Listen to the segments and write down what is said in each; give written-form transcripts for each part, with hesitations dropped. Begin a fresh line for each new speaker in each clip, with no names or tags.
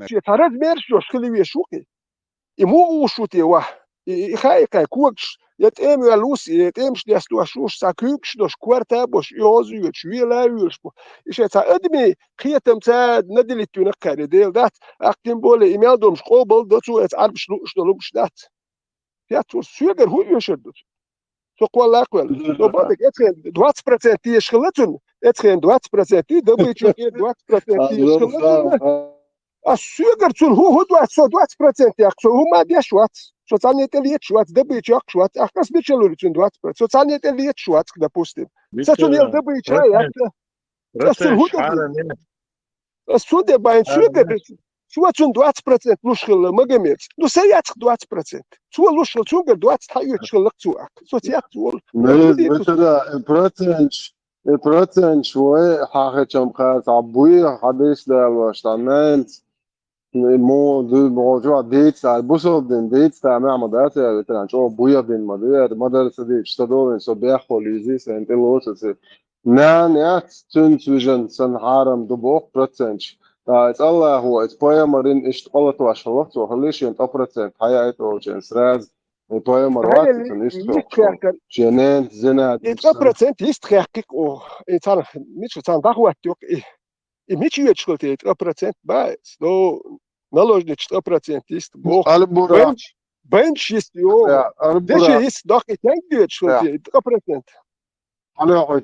شي ترى ميرش خلي يشوكي يمو وشوتي واه يخايق كوكش يتأم يلوس يتأمش ديستوشوش ساكوكش دوش كوارتا بوش يوزيوش ويلاوش بو إيش تا أدمي خيتم تا ندلي تنقل ديل دات أكتم بول إيميل دومش قبل دتو أتعرف شنو دات يا تو سيجر هو يشد تقول لا قول لو بدك اتخن 20% يشغلتن اتخن 20% دبي تشوف 20% يشغلتن السيجر تون هو 20% يقصو هما ديش وات socialnie liečuot, dabīju akšuot, kas bija čeluricun 20%, socialnie liečuot, kada pustim. Sacun jau dabīju čai, sacun hudabīju. Sudē bain sugar, suacun 20% luškala magamets, nu sajāc 20%. Su luškala sugar 20 hajūčkala lakcuak. Sociāt ول.
مثلا البروتين شوي حاجة خاص عبوي حديث ده واشتغلت موضوع ديتس البوصل دين ديتس تاع معمدات يعني شو بويا دين مدرسة دي اشتغلوا سو بياخذوا ليزيس انت لوس نات تنتوجن سن حرم دبوق بروتينش it's الله هو it's بويمرين اشتغلت واشلت وخليش انت بروتين حياته جنسراز بويمرات تنشتغل جنين زنا
1% يستحقق او انسان مش انسان دعوات مش يشتغل 1% بس لو naложnič 100% isto. Bench jest jo. Deše jest doch ich denke schon 100%.
Hallo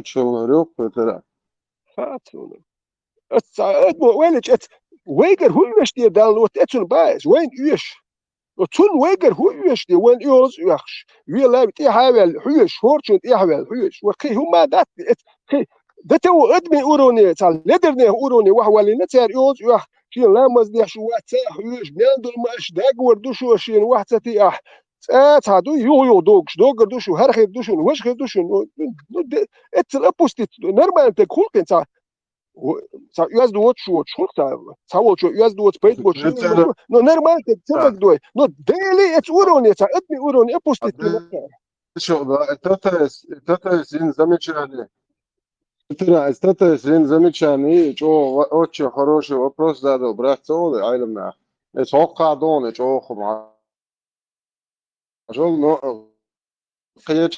schon rup ترى.
فاتون. وين ويجر هو يشتي دالوت اتون بايز وين يش. وتون ويجر هو يشتي وين يوز يخش. ويلا بتي حاول حيش هورشن يحاول حيش وخي هما دات ده تو ادمي اوروني تاع لدرني اوروني وحوالي نتار يوز يخ شي لا مزدي شوات حيش ميندل ماش داق وردوشو شي واحد تي هادو يو دوغش دوغر دوشو هر خير دوشو واش خير دوشو ات الابوستيت نورمال تكون تاع ياز دوت شو تاع واتشو ياز دوت بيت واتش نو نورمال تبك دوي نو ديلي ات اوروني تاع ادمي اوروني ابوستيت
شو это зин замечательный. Это зин замечательный. Что очень хороший вопрос задал, брат Соли, айлемна. Это хоккадон, это охма. Жол но خير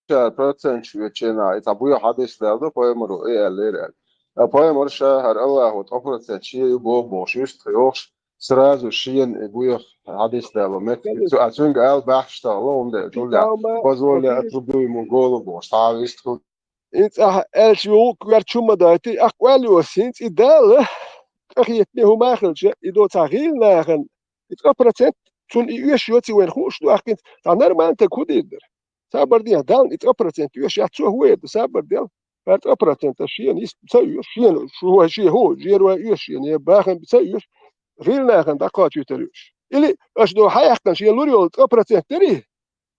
процент شوية это أبويا حدث لهذا بيمرو إيه الليرة بيمر شهر الله وتأفرت شيء يبغى بوشيش تيوش سراز وشين أبويا حدث لهذا مت أتون قال بحشت الله ومده جولا بزول أتربي مونغول بوش تعرفت
إنت أشيو كرتشوما دايتي أقوالي وسينت إدالة أخيتني هما خلش إدو تغيير ناخن إتقبرت تون يشيوتي وين خوش دو أخينت تعنر ما أنت كوديدر saber dia dan it operatent ju ja så hoed saber dia vart operatent شيء is تسوي شيء شو شيء هو جيرو يش يعني باخن بتسوي غير ناخن دقات يتريش اللي اش دو حيحكن شيء لوريو operatent تري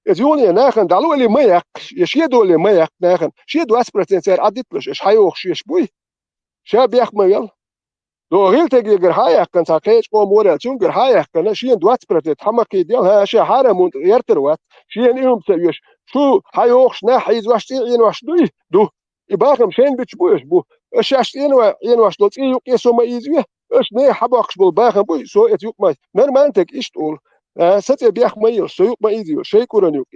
يزوني ناخن دالو اللي ما يق يشيدو اللي ما يق ناخن شيء دو operatent سير عدت بلش اش حيوخ شيء شبوي شاب يخ ميل دو غير تجي غير حيحكن ساكيش قوم ورا تشون غير حيحكن شيء دو operatent حمكي ديال ها شي حرم يرتروات شيء يوم تسويش شو هايوخش ناحيز واشتين واشدوي دو يباخم شين بتشبوش بو اش اشتين واش دوت يوك يسو ما يزوي اش ني حباخش بول باخم بو سو اتيوك ما نرمانتك ايش تقول ستي بيخ ميل سو يوك ما يزيو شي كورانيوك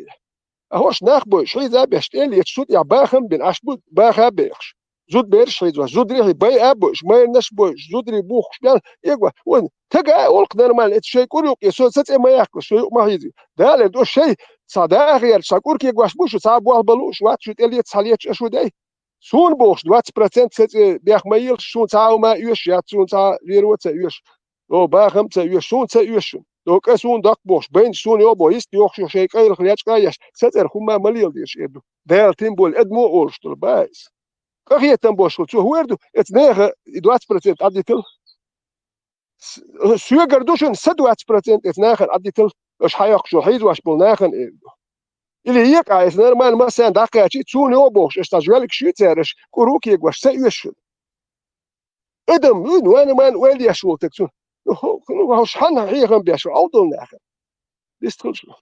اهوش ناخبو شي ذا بيشتين يتشوت يا باخم بين اشبو باخا بيخش زود بيرش هيدوا زود ريحي باي ابوش ما نشبو زود ري بوخ شبال يقوا وين تقع ولق نرمال شي كوريوك يسو ستي ما ياكل سو يوك ما يزيو ده دو شي صداقير شاكور كي غواش بوش صابوا بلوش وات شو تليت صاليت شو داي سون بوش 20% ست بيخ ميل شون تاو ما يوش يا سون تا ريرو تا يوش او باخم تا يوش سون تا يوش دو كسون داك بوش بين سون يو بويست يوخ شو شي قايل خلياش قايش ستر خما مليل ديش ادو دال تيمبول ادمو اورشتل بايس كخيه تمبوش شو هوردو اتنيغ 20% اديتل سوغر دوشن 20% اتناخر اديتل اش حيق شو حيز واش بولناخن اللي هيك عايز نرمال مثلا دقيقة شيء تسون يوبوش استاجوالك شيء تارش كروك يقواش سيوش ادم وانا ما وين يشول تكسون هو شحال هي غن بيشو اوضل ناخر يستخل شو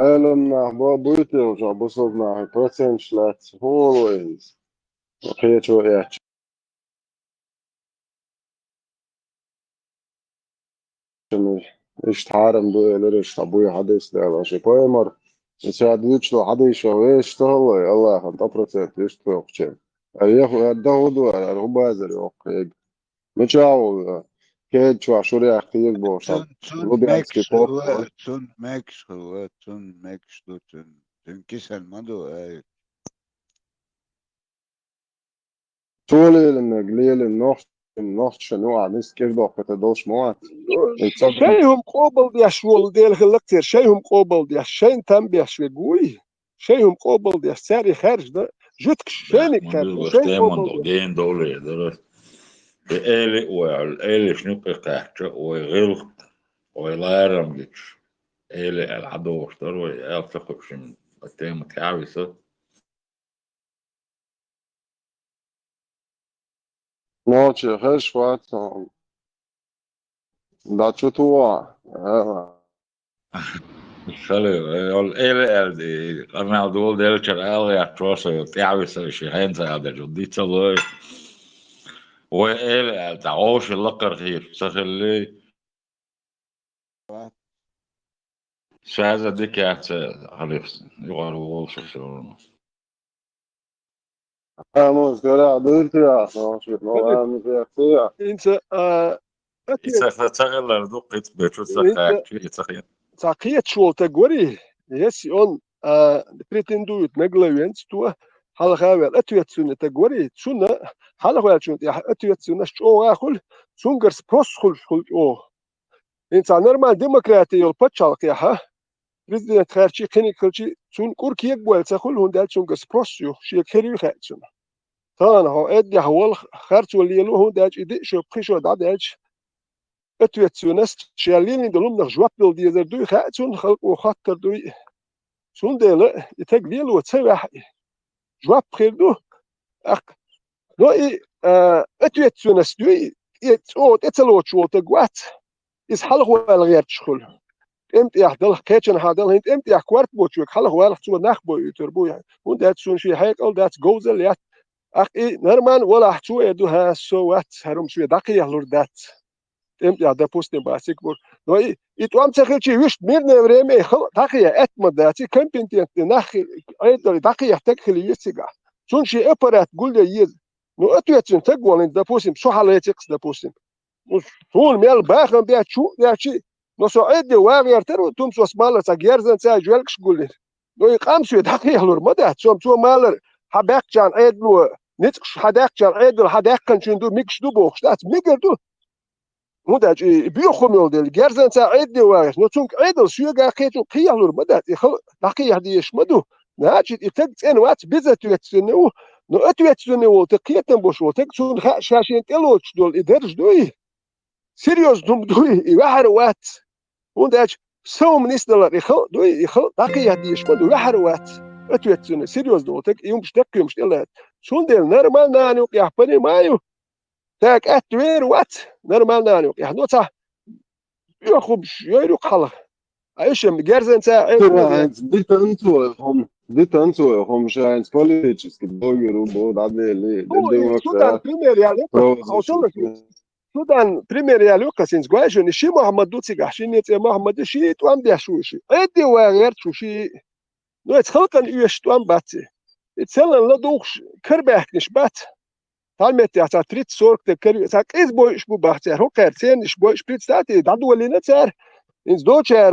Helena buyutilžā busludināja procenšlēts always. Kriečo ieču. اشتهرم دو لرش طبوي حديث ده شي بويمر يساعد يشلو حديث ويش تهلا الله انت بروتيت يشتو خشي ايخ داودو الغبازر اوكي مچاو كيد شو شوري اختيك بوشا لوبيانسكي بوكو
تون ماكس تون كيسان مادو
تولي المقليل النوخ شنو عميس كيف دوخ تدوش موات
شيهم قوبل ديش شوال ديل غلقتر شيهم قوبل ديش شين تم بيش ويقوي شيهم قوبل ديش ساري خارج ده جتك شينك خارج شين قوبل ديش
جين دولي درس بآلي والآلي شنوك كحتة وغلق ويلارم جيش آلي العدو اشتر ويألتقب شم التيمة كعبسة
نوچه خش وات دا شو توا
خلي الآلي دي أنا دول ديل شرالي أتروسة كعبسة شهين سعادة جديد سلوي وآلي تعوش اللقر خير سخلي شازة دي كانت خليفة يغار وولش شلون
Vamos, cara, adulta, não, não é muito
انت
يتغلر دقت بيتو سخاك يتخيل
تعقيت شوال تقوري يس يون بريتندو يتنقلوين تو حال خاوال اتويت سنة تقوري سنة حال خاوال شنت اتويت سنة شو اخل سنجرس بروس خل او انت نورمال ديمقراطي يول باتشالك يا ها بريزيدنت خارشي خني كلشي سن كوركيك بوال تخل هون دال سنجرس بروس يو شي خيري خاتسن تان هو ادي هول خارج واللي يلو هون دال ادي شو بخيشو دادج اتويت سنست شالين دلوم نخ جواب دي زر دوي خاتسن خلق وخاطر دوي سون ديلا يتقليل وتسوح جواب خيردو اق نو اي اتويت سنست دوي او اتلو شو تقوات is hallo wel weer school emt ja dal kitchen hadal hint emt ja kwart bochuk hallo wel zu nach boy turbo ja und dat so shi hekel dat gozel ja ach normal wala htu edu ha so wat harum shwe daqi yahlur dat emt ja da posten basik bor no it wam tsakhchi wish mir ne vreme khol daqi et modat kompetient nach edu daqi yahtak khli yisiga sun shi operat gulde yiz no atwetsin tagwalin da posim so halayetik da posim طول ميل باخن بيها شو بيها شيء نصو عدي واغير ترو توم سو سمالر ساجيرزن سا جوالكش قولي نو يقام سو دقيق لور مدى توم تو مالر حباك جان عدلو نتقش حداك جان عدل حداك كان شندو ميكش دو بوخش دات ميجر دو مدى بيوخو ميل ديل جيرزن سا عدي واغير نو توم عدل سو قاقيتو قيا لور مدى يخل دقيق ديش مدو ناجي يتقت ان وات بيزت يتسنو نو اتويتسنو تقيتن بوشو تقسون شاشين تلوش دول ادرج دوي سيريوس دوم دوي يحر وات ونداج سو منستلر يخل دقي هدي يشمد يحر وات اتويتسن سيريوس دوتك يوم بشتك يوم شتلات شون ديل نورمال نانو يحبني مايو تاك اتوير وات نورمال نانو يحدو تا يخب يرو خلق ايش مجرزن تا
دي تنسو هم شاينز politiski dogiru bo dadeli
Sudan primer ja Sudan primer ja Lucasins gwajon shi Muhammad Dutsiga shinit Muhammad shi tuam dia shushi edi wager shushi no et khalqan uyesh tuam batsi itselen la duch kerbach nish bat talmet ja trit sorgte ker sak is boy shbu bachtser hoker sen ish boy spritz dati dadu linetser ins docher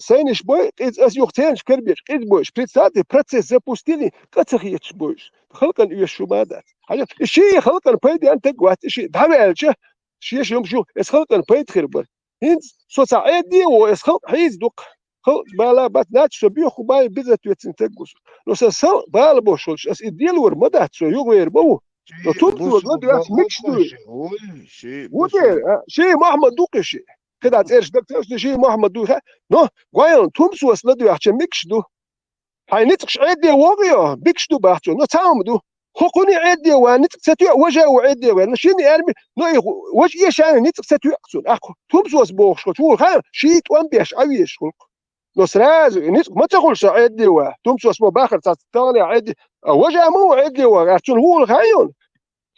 sen ish boy es yuchten kerbich is boy spritz dati proces запустили кацахич boy khalqan uyesh shubadat haja shi khalqan paydi anta gwat shi davelche شيش يوم شو اسخلق البيت خربر هند سو سعيدي واسخلق حيز دوق خلق بالا بات نات شو بيخو باي بيزت يتنتقص لو سل بالا بوشولش اس اديل ور مدات شو يغير بو لو تبص وغد ياس ميكشتو ودير شي محمد دوق شي كده تيرش دكتور شي محمد دوق نو غايل تمس وسلدو يحش ميكشدو حينتقش عيدي وغيو بيكشدو باحتو نو تامدو خقوني عدي وانت ستوع وجه وعدي وانا شيني ارمي نو وجه يشان نت ستوع اقصد اخو تومس واس بوخ شو خير شيت وان بيش اويش خلق نصراز نيت ما تقولش عدي واه تمشي اسمه باخر تاني عدي وجا مو عدي واه عشان هو الغايون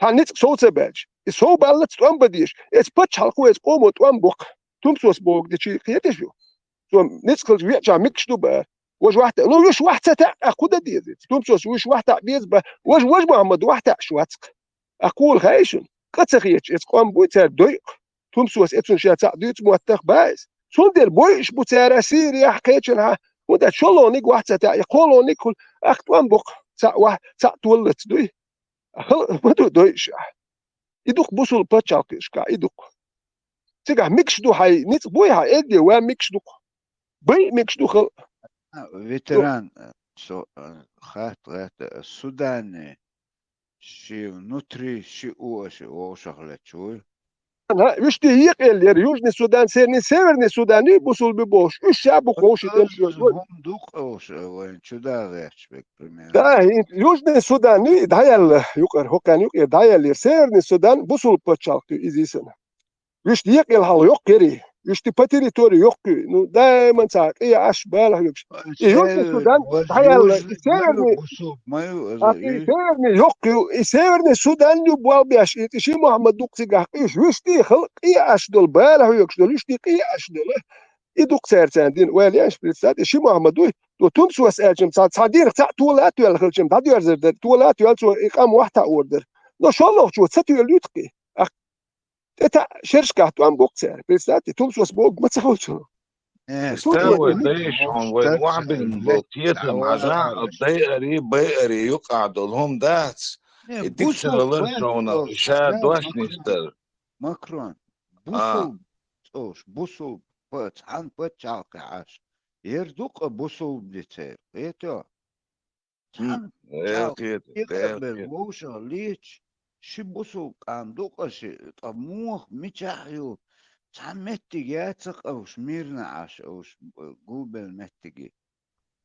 حنيت صوت باج سو بالت تقوم بديش اس بتش حلقو اس قوم تقوم بوق تمشي اسمه دي قيتش نيت كل ويا ميكش دوبا واش واحد لو يش واحد تاع اخد دي تمشي وش واحد تاع بيز واش محمد واحد تاع شواتك اقول خايشن قتخيتش اس قوم بوتا دوي تمشي اس اتون شا تاع دوت موتخ بايز سوندر بويش بوتارا سيريا حكيتشنها ودا شلونيك واحد تاع يقولونيك اختوان بوق تاع واحد تاع تولت دوي ما دويش يدوق بوصل باتشالكش كا يدوق تيجا ميكش دو هاي نيت بوي هاي ادي وا ميكش دو بي ميكش دو خل
فيتران خات السودان شي نوتري شي او شغلة شوي
انا وش دي يقل يوجني السودان سيرني سيرني السوداني بوصل ببوش الشعب خوش تمشي
هم دوق اوش وين شو دا غيرش بك
دا
بريمير
يوجني السوداني دايل يقر هو كان يقر دايل سيرني السودان بوصل باتشالكي ازي سنه وش دي يقل هال يقري وش دي باتريتوري يقي نو دايما ساعات ايه اشبال يوجني السودان دايل سيرني
بصوب مايو
يسيرني يقيو يسيرني السودان يبوال بيش شي محمد دوق تيجا قيش وشتي خلق اي اشدل باله يكشدل وشتي اي اشدل يدوق سير ساندين ويلي اش بريسات شي محمد دو تمسو اسالجم صادين تاع تولات يا الخلجم تاع دير زر تولات يالسو اقام واحد اوردر نو شو الله شو تساتو يلوتقي تاع شرشكا تو ام بوق سير بريسات تمسو اسبوق ما تسخوش
استوى ديش هم وين واحد بوكيتهم عشان الضيقري بيقري يقعد لهم داتس يديك سغلرتونا شاد واشنيستر
ماكرون
اه
بوسو بات عن بات عاقي عاش يردوق بوسو بليتير ايتو عن يقبل ووشا ليش شي بوسو كان دوقا شي طموح ميتشاحيو تعم متجي ياتق اوش ميرنا عاش اوش جوبل متجي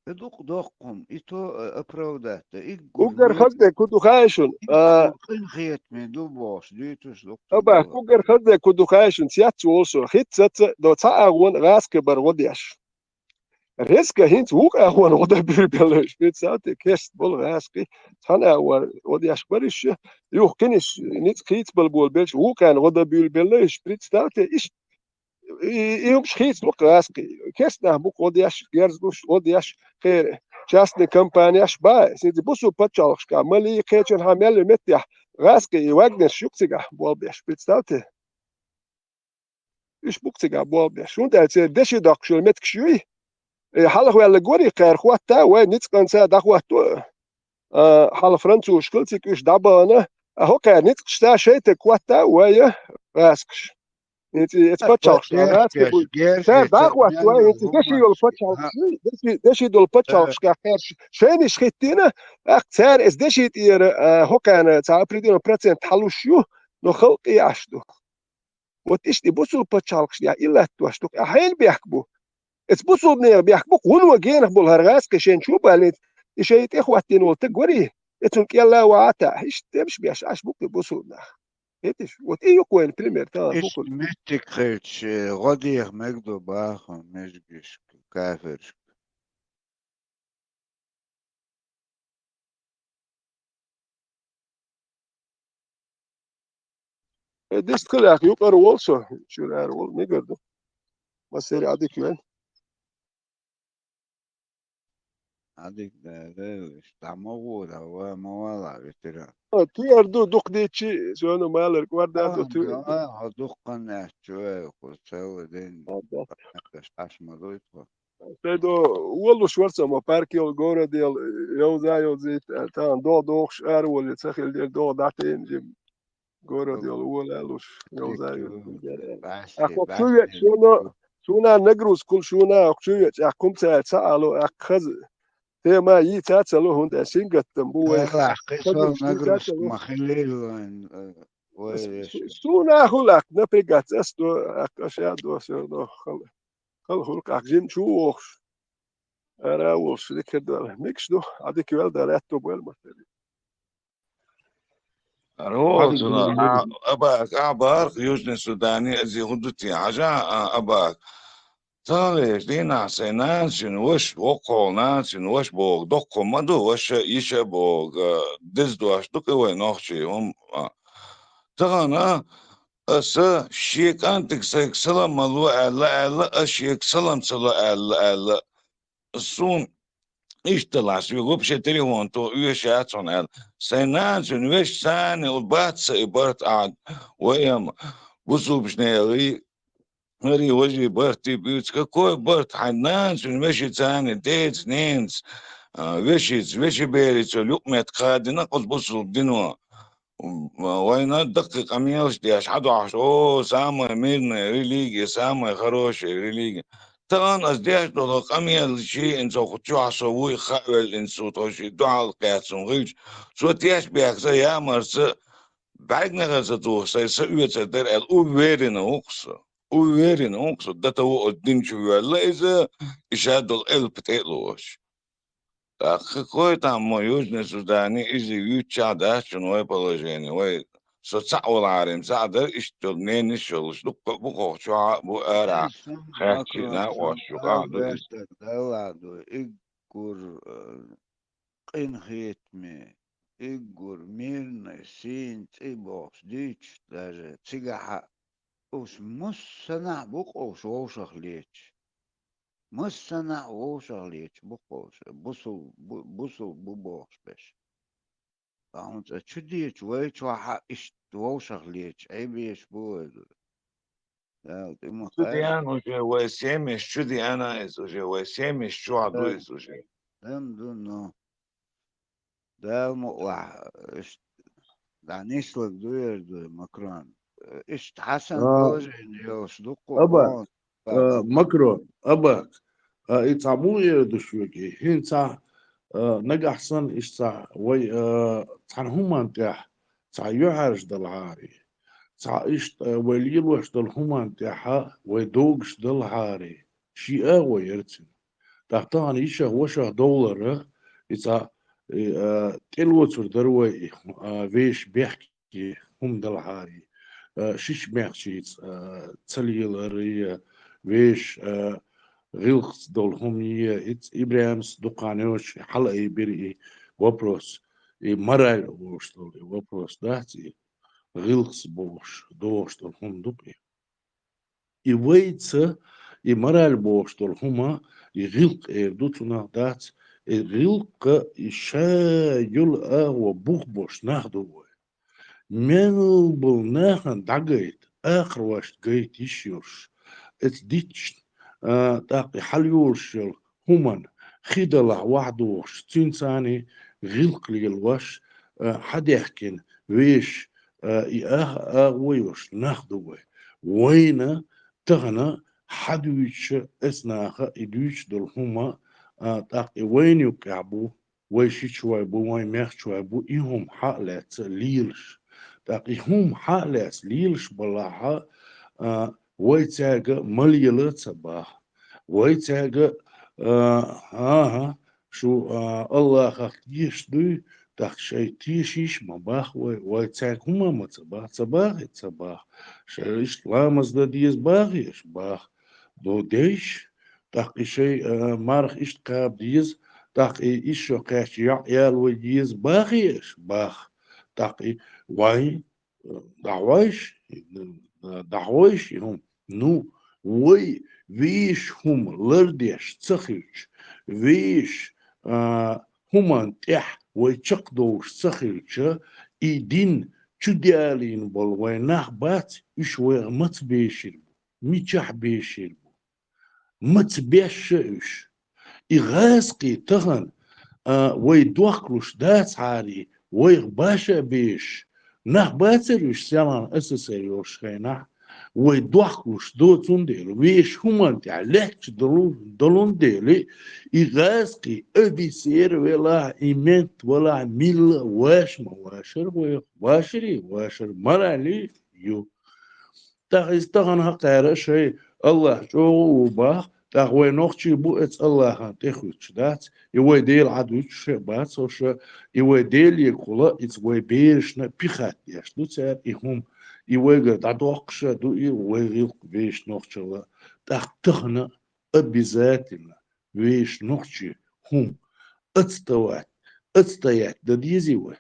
يدوق دوقهم ايتو ابرودات
وقر خزده كنتو خايشون
كل خيط من دوبوش ديتوش
ابا
دكتور
وقر خزده كنتو خايشون سيات وولسو خيت ست دو تا اغون غاسك بر ودياش ريسكا هينت ووك اغون ودا بيربلش بيت سات كيست بول غاسكي تان اغون ودياش بريش يوه كنش نيت خيت بالبول بيلش وو كان ودا بيربلش بيت سات ايش يوم خيت لوك غاسكي كيست نه بوك ودياش جيرزوش ودياش خير частные компании با سيدي بوسو باتشالخشكا مالي كيتشن هامل متيح غاسكي واجنر شوكسيغا بول بيش представьте ايش بوكسيغا بول بيش شون دالت دشي داكشو متكشوي حالخ ولا غوري خير خواتا و نيت كانسا داخواتو حال فرنسو شكلتيك ايش دابانا هو كان نيت شتا شيت كواتا ويا غاسكش انت باتشالخش غاسكي تا داخواتو انت دشي يول باتشالخش دشي دول باتشالخش كاخير شيني شخيتينا اختار اس دشي تير هو كان تا بريدينو بريزنت حلوشيو نو خلقي اشدو وتيش دي بوسو باتشالخش يا الا توشتو احين بيحكبو اس بوسو نير بيحكبو ونو جينخ بول هرغاسكي شين شو باليت شيت اخواتين ولتغوري اتون يلا واتا ايش تمش بيش اش بوك بوسو ايش وات ايو كوين بريمير تا
ايش متك خيتش غادي مجدو باخو مشجش كافر
ديست كل اخ يقر وولسو شو رار وول ميغردو ما سيري عاديك وين
هذيك ايش تعمود هو موالع بترا
تير دو دوق ديتشي شنو مالك وردا دو تو
هدوقنا شوي وسوي دين عش مضيفه
تدو والله شورتسا ما باركيو جورا ديال يوزا يوزيت تان دو دوخش ار ولا تسخيل ديال دو داتين جيم جورا ديال ولا لوش يوزا اخو شوية شونا نجروس كل شونا شوية احكم سالو اخذ تما يي تاتلو هون سينجت تمبو
لا قصة نجرس ما خليل
شونا هولاك نبيغات استو اكشادو سيدو خل هولك اخجين شوخ انا وش ديك الدول ميكس دو هذيك ولد راتو بويل مثلا
روتنا أباك أبار يوجن السوداني أزي هدوتي حاجة أباك صالح دينا سينانسين وش وقول نانسين وش بوغ دقو مدو وش يشا بوغ دزدو اشتوكي وينوخشي هم تغانا أسا شيك أنتك سيك سلام ملو ألا أشيك سلام سلا ألا السون İşte yok şey telefon to üye sonra senan üniversite sani ulbat ibart ad ويم بصوا بشنيري مري وجهي برتي بيوت كوي برت حنان مشي ثاني ديت نينز وشي بيريتو لقمة قادي نقص بصوا بدنوا وين دقيق أميرش دي أشحدو عشو سامي ميرنا ريليجي سامي خروشي ريليجي طبعا أزدياش دولق أمير شيء إنسو خطيو عصوي خاول إنسو توشي دعا القياسون غيج سو تياش بيك زي يا مرس بعد نغزة تو سيسوية تدر الأويرين أوكس ده تو الدين شوية لا إذا إشاد القلب تقلوش أخي كوي تام يوجن سوداني إذا يوتشا داشون وي بلجيني وي ستسعول عارم سعدر إشتل نين الشلش بقو شو بو أرع خاتشي نا وشو قاعدو
دلادو إجور قنخيتمي إجور ميرنا سين تيبوس ديتش даже تيجا اوس مسنا بقوش ووشخ ليتش مسنا ووشخ ليتش بقوش بوسو بوبوش بش فهمت تشديش ويش واحد إش ووشخ ليتش عيبيش بود لا تيما
شدي
خاش
أنا وجه وسيمش شدي أنا وجه وسيمش شو عدو وجه
لم دونو ده واحد إش دانيش لك دوير دو مكران إش حسن بوجه يوش دقو
أبا
بون بابا
مكرو أبا يتعبو يردشوكي هنتا نجح صن إشتا وي تحن هما تاح تاع يعرج دالعاري تاع إشت وليل وش دال هما تاحا ويدوغش دالعاري شيئا ويرتن تحتان إيشا وشا دولار إتا تلوتر دروي فيش بيحكي هم دالعاري شيش بيحكي تسليلري فيش غيلخ دول هم إبراهيمس دقانوش حلقة بري وبروس مرال وش دول وبروس داتي غيلخ بوش دوش دول هم دقي ويتس مرال بوش دول هما غيلخ دوتنا دات غيلخ شايل وبوخ بوش ناخدو من بلناخن دقيت آخر واش قيت يشيرش اتديتش تاقي حليورشل همان خيدلا وحدوش تنساني غلق ليلوش حد يحكين ويش ويوش ناخدوه وين تغنى حدوش اسناخ إدوش دول هما تاقي وين يكعبو ويشي شوي بو وين ميخ شوي بو إيهم حالات ليلش تاقي هم حالات ليلش بلاها ويتاجا مليلة صباح ويتاجا شو الله خيش دو تاك شي تيشيش مباح ويتاج هما ما صباح شريش لامز دا ديز باغيش باخ دو ديش تاقي شي مارخ إشت قاب ديز تاقي إشو قاش يعيال وديز باغيش باخ تاقي واي دعواش هم نو وي ويش هم لرديش تسخيش ويش همان تح ويشقدوش تسخيش إيدين تديالين بول ويناخ بات إش ويغمت بيشير ميتشح بيشير متبيشش إغاسقي تغن ويدوخلوش دات عاري ويغباشا بيش نح باتريش سيلان أساسيوش خينا ويدوخلوش دوتون ديل ويش همان تعليك دلون ديلي إغاسقي أبيسير ولا إيمنت ولا ميل واش مواشر واشر مرالي يو تغن هقارة شيء الله جو وباخ تغوي نوختي بو ات الله تخوش دات يوي ديل عدوش بات سوش يوي ديل يقولا ات وي بيرشنا بيخات ياش دو تسار يهم يوي دادوقش دو يوي غيق بيش نوختلا تغ تغنا обязательно вещь ночи هم اتستوات ده ديزيوه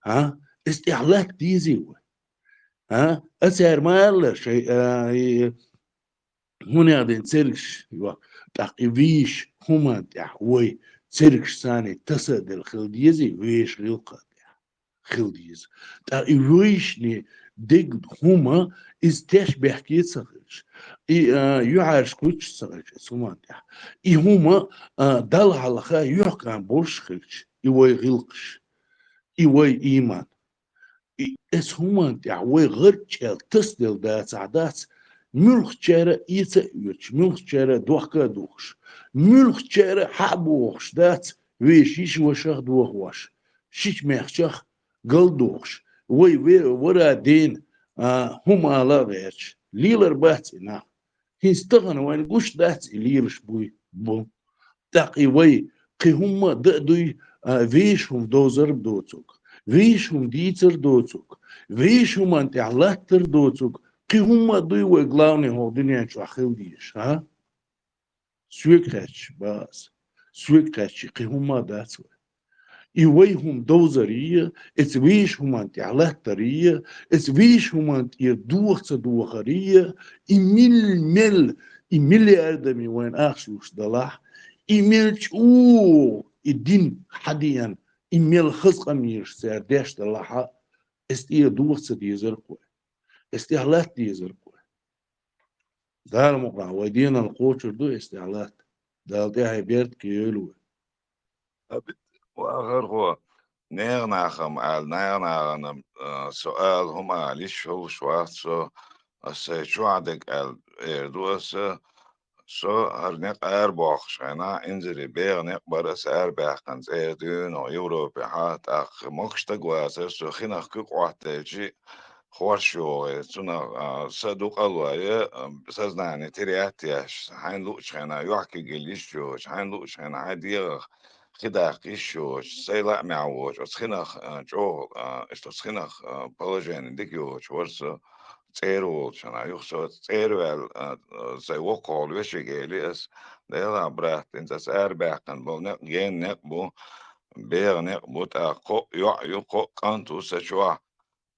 ها استعلاك ديزيوه ها أسعر ما إلا شيء هنا دين سيركش يوا تاقيفيش هما تحوي سيركش ثاني تصد الخلديزي ويش غلقة خلديز تاقيفيش ني ديك هما استاش بحكي صغيرش يعرش كوتش صغيرش سوما تاع هما دل على خا يحكم بولش خلش يوي غلقش يوي إيمان es human ja we gertjel tusdel dat sadat mulchere ite uch mulchere dochka duch mulchere habuch dat we shish washach duch wash shish merchach gol duch we wara din huma la vech liler batina hinstagan wan gush dat lirish bui bum taqi we qi huma dui vishum dozer bdotsuk vishum ditzer dotsuk vishum antialatter dotsuk qi huma dui we glavni hodinja chachil dish ha suikrech bas suikrech qi huma datswe I weihum dozeria es vishum antialatteria es vishum anti duurtse duogeria I milliarden mi wen achsus dalah I milch I din hadian I mil khizqa mirsh ser desh dalaha est ihr duurtse dieser kwe استعلات ديزر كوي دار مقرا ودينا القوتر دو استعلات دال دي هاي بيرت كيولو
وآخر هو نيرناخم على نيرناخم سؤال هما ليش هو شواتسو شو عندك دوس سو هرنق باخ شنا انزلي بيغنق برس باخن زي دون او يوروبي حات اخ مخشتق واسر سو خينخ كوك واحتاجي خوشو سونا صدوق الله سازناني ترياتياش حين لوش خنا يحكي قليشوش حين لوش خنا عادي خدا قيشوش سيلا معوش اسخنخ جو استسخنخ بولجين ديكيوش ورسو تيرو شنا يخشو تيرو زي وقول وشيجيلي اس ديلا برات انت سار باقن بو نق جين نقبو بيغ نقبو تا قو يقو كانتو سشوا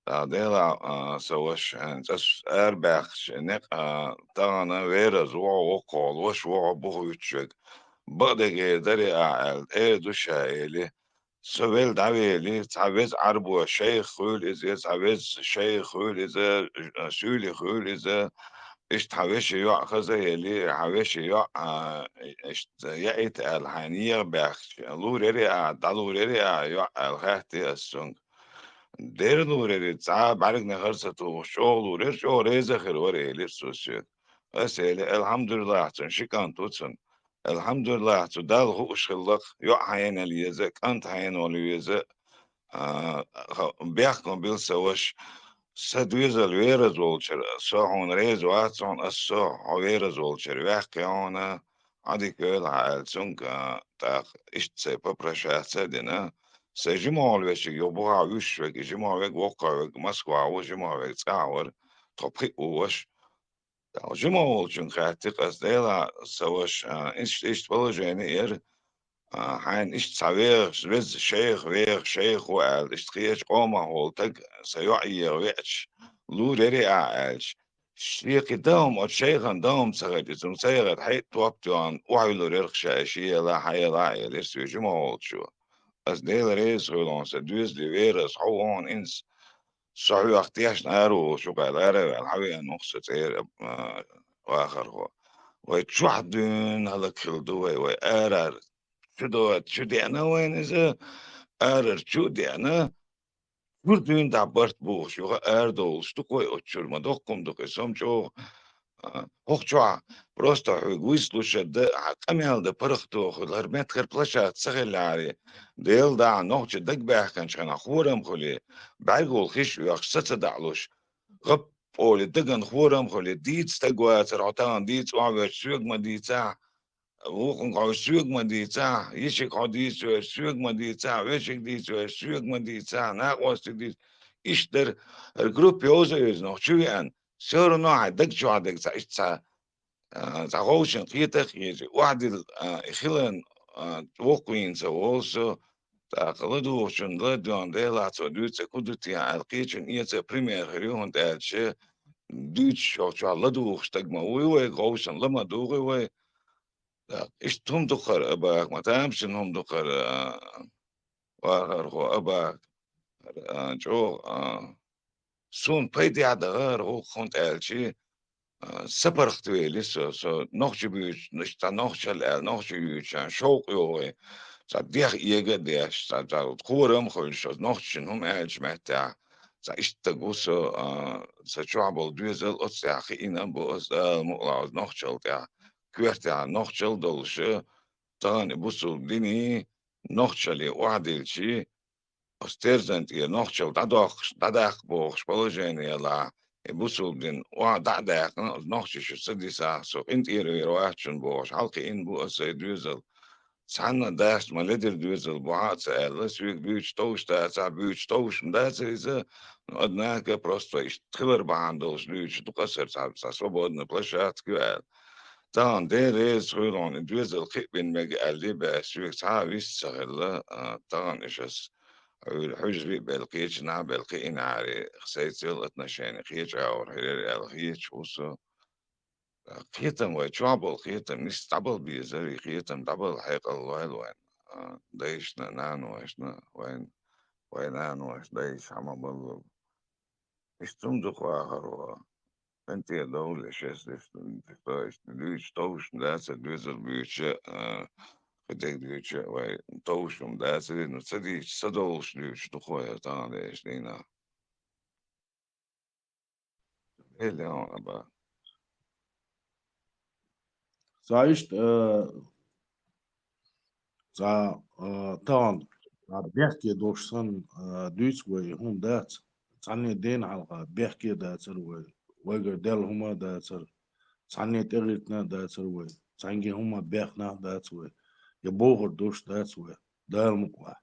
ديلا سوش انت سار باقش نق تانا ويرز وقول وش وعبو يتشك بقدر داري اعل ايه دوشا سويل دعوي تعويز عربو شيخ خول إذا تعويز شيخ خول إذا سولي خول إذا إيش تعويش يوع خزا يلي عويش يوع إيش يأيت الحانية بخش لوري دلوري يوع الخاتي السونج دير لوري تعب بعرق نخرسة شغل ورير شغل ريزة خير وري لير سوسيو أسألي الحمد لله أحسن شكان توتسن الحمد لله تدال هو شغلك يوع حيانا ليزك أنت حيانا ليزك بيحكم بيلسوش سدويزل ويرز والشر سوحون ريز واتسون السو ويرز والشر بيحكي هنا عادي كل عال سونك تاق اشتسي ببرشا سدنا سجمع الوش يبوها وش وك جمع وك وقع وك مسكوا وجمع وك تعور طبخي وش جمع والشن خاتق أسديلا سوش إيش بلجاني إير حين إيش تصوير بز شيخ وير شيخ وقال إيش تخيش قوما هولتك سيوعي ويعش لو ريري أعالش شيخ دوم أو شيخ دوم سغد إسم سيغد حيث توابتوان وعيلو ريرخ شاشية لا حيا لا يليس يجمع هولتشو أس ديل ريس غلون سدويز لي ويرس حوون إنس صحيح اختياش نارو شو قال غير الحوي نقص تير وآخر هو ويتشوحدون هلك خلدوه ويأرر شو دي أنا وين إذا أرر شو دي أنا Vurdun da bart bu şu erdol stu koy oçurma dokkum dok somço hochwa просто выслушать да камел да парахто хлар метр плашат сагылари дел да нохч дак бахкан чана хурам холи байгол хиш yaxsatsa da'losh غب قول دقن خورم خولي ديت استقوات رعتان ديت وعوش سوق ما ديتا وقن قاو سوق ما ديتا يشك حديث سوق ما ديتا ويشك ديت سوق ما ديتا ناقوس ديت إشتر الجروب يوزا يزنو شو يعني سيرو نوع دك شو عدك سا زغوشن قيتا خيجي واحد إخلان وقوين سوالسو تاقلدو وشن لدوان ديلا تودوت كودوتي القيتشن إيتا بريمير هريون دالشي دوتش شو لدو خشتقما ويوي غوشن لما دوغي وي اشتهم دخر أباك ما تامشن هم دخر واخر خو أباك جو سون بيدي عدا غير هو خونت ألشي سبرخت ويلي سو نوخش بيوش نشتا نوخشل نوخش بيوش شوق يوي ديخ إيجا ديش تخورم خلش نوخشن هم ألش مهتاع اشتغوسو شعبل دوزل أتساخ إنا بوز مقلاوز نوخشل تاع كويرتاع نوخشل دولش تاني بوسو ديني نوخشلي وعدلشي أسترزنت يا نوخشل داداخ بوخش بلجيني يلا بوسو دين داداخ نوخشش سدي ساعة سو انت إيرو واحشن بوخش حلقي إن بو أسي دوزل سحنا داش ما لدر دوزل بوعات سأل سويك بيوش توش تاع بيوش توش مداس إذا أدناك بروستو يشتخبر بعندوش بيوش تقصر سا سوبودنا بلاشات كوال تان ديريز خيرون دوزل خيبين مجا اللي بسويك ساعة ويستغل تان إشس الحجري بالقيتش نا بالقين عاري خسيتل اتنشاني قيتش أو حريري القيتش وصو قيتم ويتشعبل قيتم نستعبل بيزري قيتم دبل حيق الله وين دايشنا نان ويشنا وين نان ويش دايش عم بلو اشتمدق واخر انت يا دولة شاس ديش توش داس دوزر بيوتش قدك ديوتش وي توش داس نسدي صدولش ديوتش تخويا تان ديش دينا ايه اللي هون بقى
زايشت طبعا بيحكي دوشسن دويس وي هم دات عني دين على بيحكي داتر ويجر ديل هما داتر عني تغيرتنا داتر وي عني هما بيحنا داتر يبوغر دوش داتر دال مقوى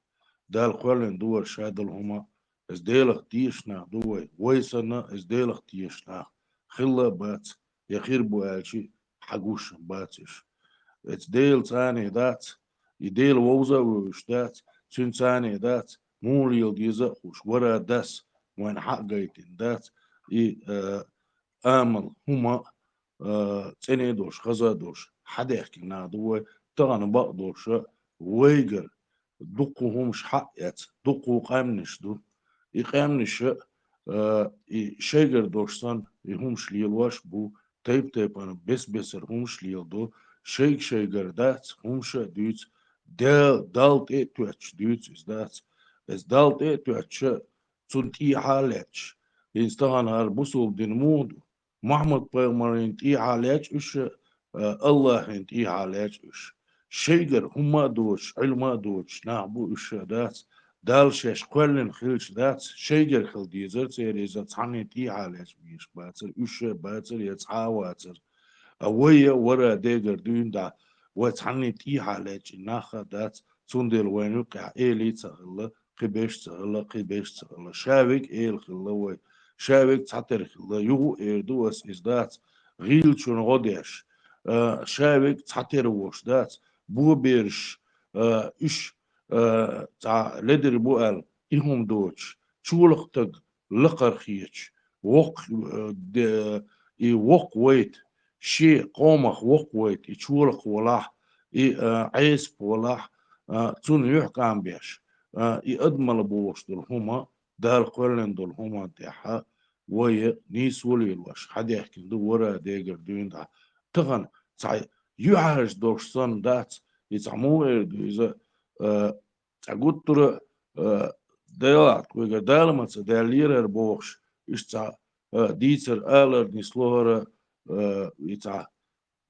دال قولن دور شادل هما از ديلخ تيشنا دوي ويسنا از ديلخ تيشنا خلا بات يخير بو الشي حقوش باتش اتس ديل تاني دات يديل ووزا وش دات سن تاني دات موليل ديزا وش ورا داس وين حق جايتين دات اي امل هما تاني دوش خزا دوش حدا يحكي لنا دوي طغن بقدوش ويجر دقو همش حق يات دقو قامنش دو يقامنش شيجر دوشسان همش ليلواش بو تيب انا بس بسر همش ليل دو شيجر دات همش دوت دالت ايه تواتش دوت is دات is دالت ايه تواتش تونت اي حالاتش يستغن هار بوصل دين مودو محمد بيغمرين اي حالاتش اش الله انت اي حالاتش اش شيجر هما دوش علما دوش نعبو اش دات دال شش كلن خلش دات شيجر خل ديزر سيريزا تعني تي حالاتش بيش باتر اش باتر يتعاواتر أويا ورا ديجر دون دا وتعني تي حالاتش ناخا دات تندل وينو قع إيلي تغلا قبيش تغلا قبيش تغلا شابك إيل خلا وي شابك تعتر خلا يو إيردوس إز دات غيل شون غديش شابك تعتر وش دات بو بيرش إش تع لدر بوال إهم دوتش شولق تق لقر خيتش وق إي وق ويت شيء قومخ وقويت يشورق ولاح عيس ولاح تون يحكام بيش يأدمل بوش دول هما دال قرن دول هما تيحا ويا نيس ولي الوش حد يحكي دو ورا ديجر دوين دا تغن تاي يعرج دوش صن دات يتعمو إذا تقول ترى ديلات ويجا دالمات دالير بوش إشتا ديتر آلر نسلوهر يتع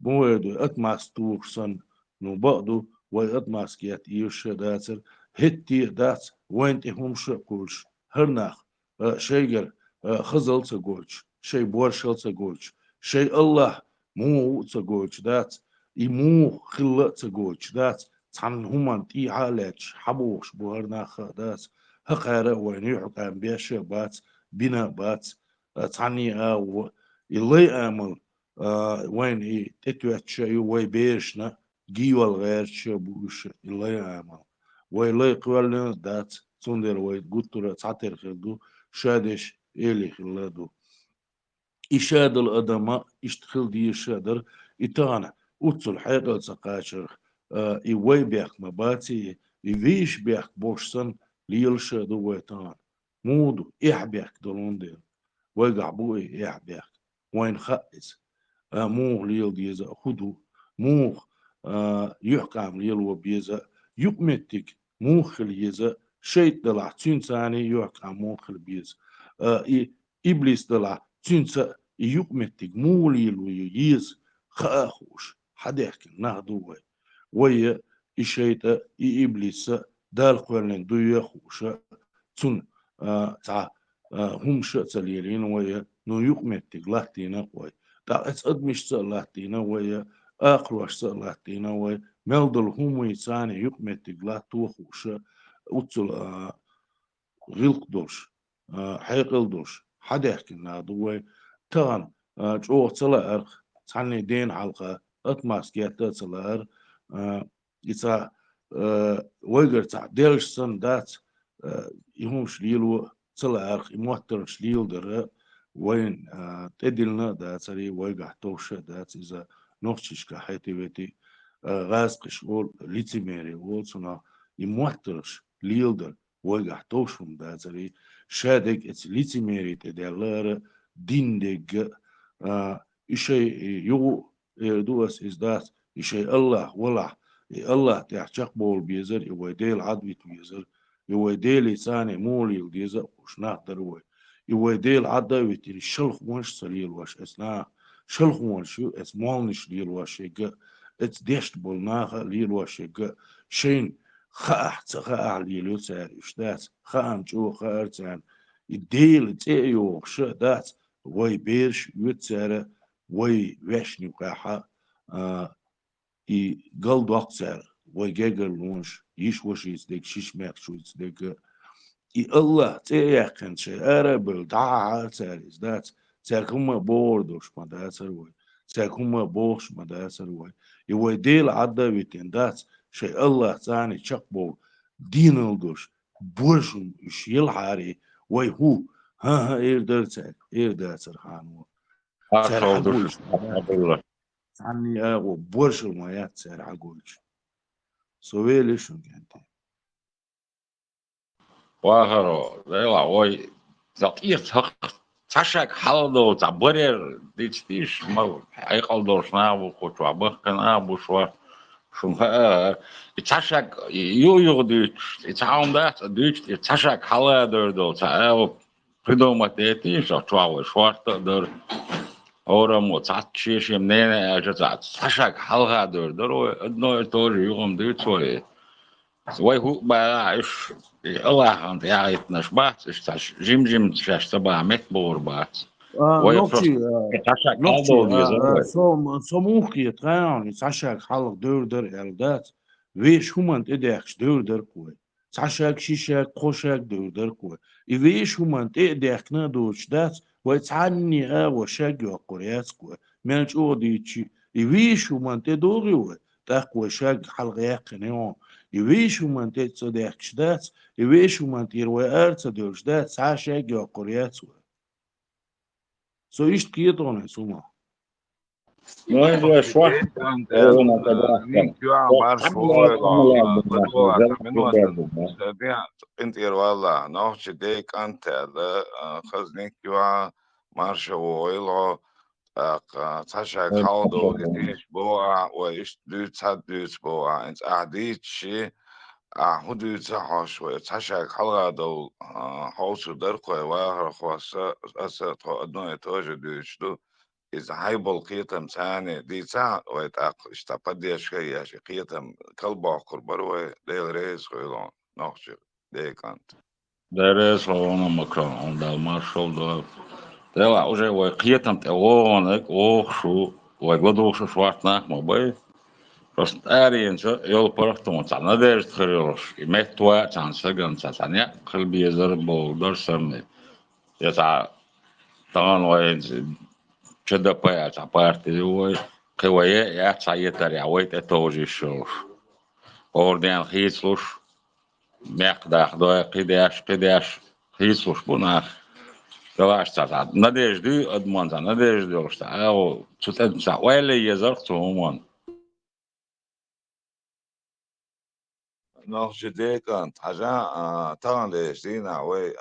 مويدو اتماس توخسن نو بقدو وي اتماس كيات يوش داتر هتي دات وين هم شقولش هرناخ شيجر خزل تقولش شي بورشل تقولش شي الله مو تقولش دات يمو خلا تقولش دات تحن همان تي حالاتش حبوش بوهرناخ دات هقارة وين يحكم بيش بات بنا بات تعني يلي امل وين هي تتوتش وي بيرشنا جيوال غير شبوش اللي يعمل وي قولنا دات تندر وي قطرة تعتر خدو شادش إلي خلادو إشاد الأدماء اشتخل دي شادر إتانا أتصل حيقل سقاشر إيوي بيخ مباتي إيويش بيخ بوشسن ليل شادو ويتان مودو إح بيخ دلون دير ويقع بوي إح بيخ وين خائز موغ ليل ديزا خدو موغ يحكم ليل وبيزا يقمتك موغ ليزا شيط دلع تين ثاني يحكم موغ بيزا إبليس دلع تنسى يقمتك مولي وييز خاخوش حديك نهدو ويا إشيتا إبليس دال قولن دويا خوشا تن تع هم شتليرين ويا نو يقمتك لاتينا ويا تا أدمش لاتينا ويا أقرش لاتينا ويا ملدل هم يساني يقمتك لاتو خوشا وتل غلق دوش حيقل دوش حديك نهدو تغن جو تلا تعني دين حلقة أتماس كيتا تلا إذا ويجر تاع ديرش سن دات يهم شليلو تلا يموتر شليل در وين تدلنا دات سري ويجع توش دات إذا نوختش كحيتي بيتي غاز قشول ليتيميري وصنا يموترش ليل در ويجع توشم دات سري شادك اتس ليتيميري تدلر ديندق إشي يو دوس إز دات إشي الله ولا الله تحشق بول بيزر يوديل عدويت بيزر يوديل إنسان مولي الديزر وش نقدر وي يوديل عدويت الشلخ ونش سليل واش اسنا شلخ ونش اس مالنش ليل واش يق اتس ديشت بولناها ليل واش يق شين خاح تخاح ليل يسار يشتاس خام جو خارتان يديل تيو شدات وي بيرش يتسار وي ويشني قاحة قلد وقتسار وي جيجر لونش يش وش يصدق شيش ماك شو يصدق الله تيقن شيء أربل دعا سار إزدات ساكما بوردوش ما داسر وي ساكما بوش ما داسر وي يوي ديل عدا بيتين دات شيء الله ثاني شقبول دين الدوش بوشم يشيل حاري وي هو ها إير درتك إير داسر خانو سار
آخر دوش
حقوش عني أغو بورش المايات سار حقوش سويلي شو كنت
واخر لا وي زطير تشك حلدو تعبرر ديش ما حيقل دوشنا وكنت عبقن أبو شوار شنها تشك يو ديش تعاون دات ديش تشك حلا دو تعاو قدوم تيتي شو شوارت در اورا مو تشيش منين اجا تشك حلا در انه تور يوم ديتوي وي هو باش الله انت يا ريتناش بات تاش جيم تشاش تبع مت بور بات وي فروست
نوكتي
تشك
نوكتي
حلدو دي
سو موخي تراون ساشاك حلق دور الدات ويش همان تدخش دور كوي ساشاك شيشاك خوشاك دور كوي ويش همان تدخنا دوش دات ويتعني وشاك وقريات كوي مالش اوديتشي ويش همان تدوري وي تاكو شاك حلق يقنيون ويش همان تدخش دات ويش همان تيروي ارتا دوش دات ساشاك وقريات كوي سو إيش كيتون سوما
نو شوار
كانت
انا تبع
نيكيو بارش فوق بدو من وطن سبيع انت والله نوش دي كانت خز نيكيو مارش ويلو تشا كالدو ديش بوع وإيش دوت بوع انت قاعديت شي هدوت حاش وتشا كالغا دو حوصو درقوا واهر خواصة أسا تقدنو يتوجه دوشتو إذا هاي بالقيتم ثاني دي ساعة ويتاق اشتبدي شيء قيتم كلبا قربرو ديل ريس خيلون نوخش دي كانت
there is one Macron on the Marshall do لا уже وي قيتم تقوون او شو وي بدو شو شوارت ناك ما باي بس ارين شو يول برختم تاع نادر تخريوش يمت توا تاع سجن تاع ثانية قلبي يزرب ودرسم يتاع طبعا وي شدا بايا تعبارتي هو قوية يا تعيتر يا ويت أتوجي الشوش أوردين خيسلوش مقدار دوي قداش خيسلوش بناخ دواش تعاد نديش دي أدمان تا نديش دي وش تعاو تتد تعوالي يزرق تومون
Noch gedekant, haja taanlees dina we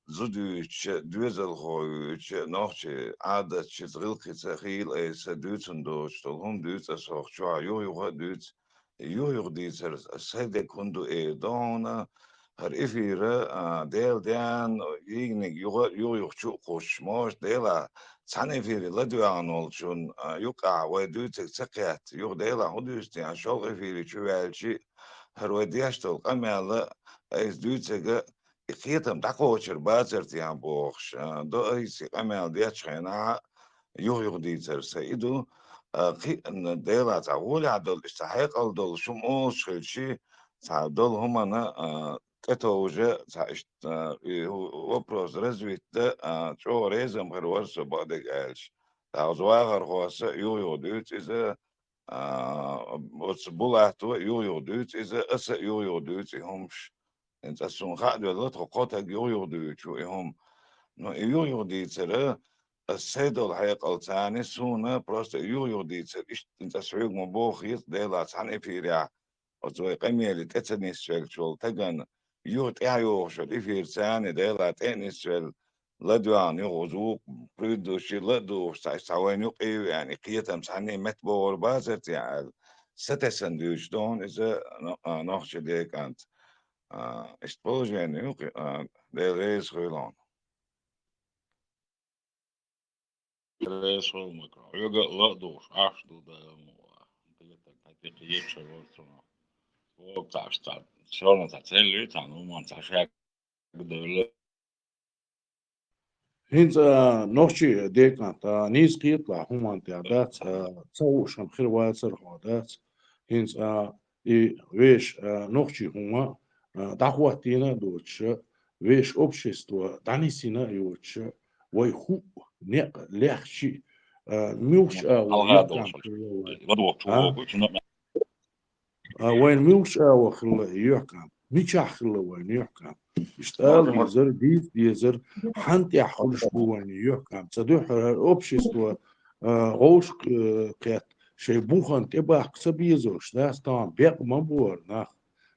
zuduche duzel goyuche noch che adat che drilkitse heel is duzen durch hom duts as och chwa yo duts yo ditser sede kundu dona har ifire dan ignig yo chu koshmosh dela sanefire laduan olchun yuqa we dutsek tsakat yo dela hodust ya shol ifire chwelchi هرودياشتو قميلا ايس دوتسجا اخيتم داكوشر بازرت يا بوخش دو ايس قميل دياتش خينا يغ ديتر سيدو قي ان ديلا تعول عدل استحق الدول شموش خلشي تعدل هم انا تتوجه تعشت وبروز رزويت شو ريزم غير بعدك قالش تعوزواغر خواصة يغ دوت إذا واتس بولاتو يو دوت إذا أسا يو دوت همش أنت أسون خاد ولا تقاطع يو دوت شو هم نو يو ديت سر السيد الحقيقة الثاني سونا بروست يو ديت سر إيش أنت سويق مبوخيت ديلا ثاني في ريع وتوي قمية اللي تتني شول تجن يو تعيو شو في ثاني ديلا تاني شول لدوان يغزوق بريدو شي لدو ساوين يقي يعني قيتم سعني متبور بازرت يعني ستة دون إذا نخش ديك أنت اشتبوج يعني يقي دي ريز خيلان
ريس هو مكرو يوجا لا دوش عاش دو ده قيتك شغل هو بتاع شغل تاعتلي تانو ما تاعشاك بدولة
هينز نوشي ديكانت نيز قيطلع هم انت عدات تصو شم خير واسر هادات هينز ويش نوشي هما دعواتينا دوتش ويش общество دانيسينا يوتش ويخو نق لحشي ميوش
الغا
ويحكم
دوش
خلوه
غدو شو شنو
وين ميوش وخلوه يحكم ميشا خلوه وين يحكم اشتغل يزر ديز يزر حنت يحخلش بوين يحكم تصدق общество غوش قيت شي بوخن تبع كسب يزوش ناس طبعا بيق مبور ناخ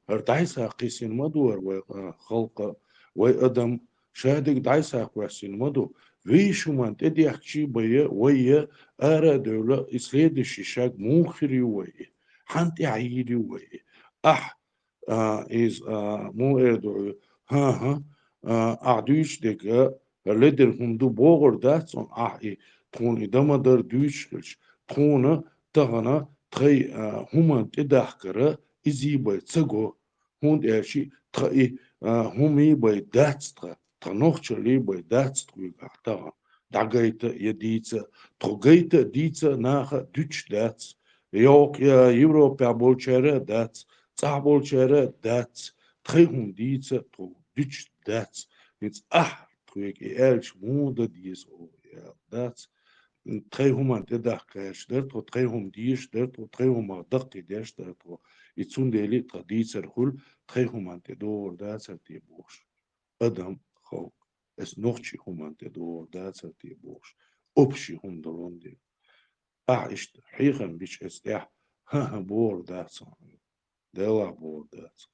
هرتايسا قيسين مدور وخلق وادم شاهدك دايسا قيسين مدو ويشو من تدي احكي بيه ويه ارى دولة اسليد الشيشاك موخري ويه حنت يعيدي ويه اح is مو اردو ها اعدوش ديك لدر هم دو بوغر داتسون احي تون ادما در دوش تون تغنا تخي هما تدحكرا ازي باي تسگو هون اشي تخي همي باي داتستغا تنوخشلي باي داتستغو تغا دعجيت يديتس تغيت ديتس ناخ دوش داتس يوك يوروبا بولشيرا داتس صعبولشيرا داتس تخيهم ديتس تو دوش داتس it's تويك إلش مودا ديس أو يا داتس تخيهم أنت دقاش درت وتخيهم ديش درت وتخيهم دقي ديش درت يتسون ديلي تديس الكل تخيهم أنت دور داتس تيبوش أدم خو es نوخشي هم أنت دور داتس تيبوش أبشي هم دلون دي إشت حيخا بيش استيح ها بور داتس دلا بور داتس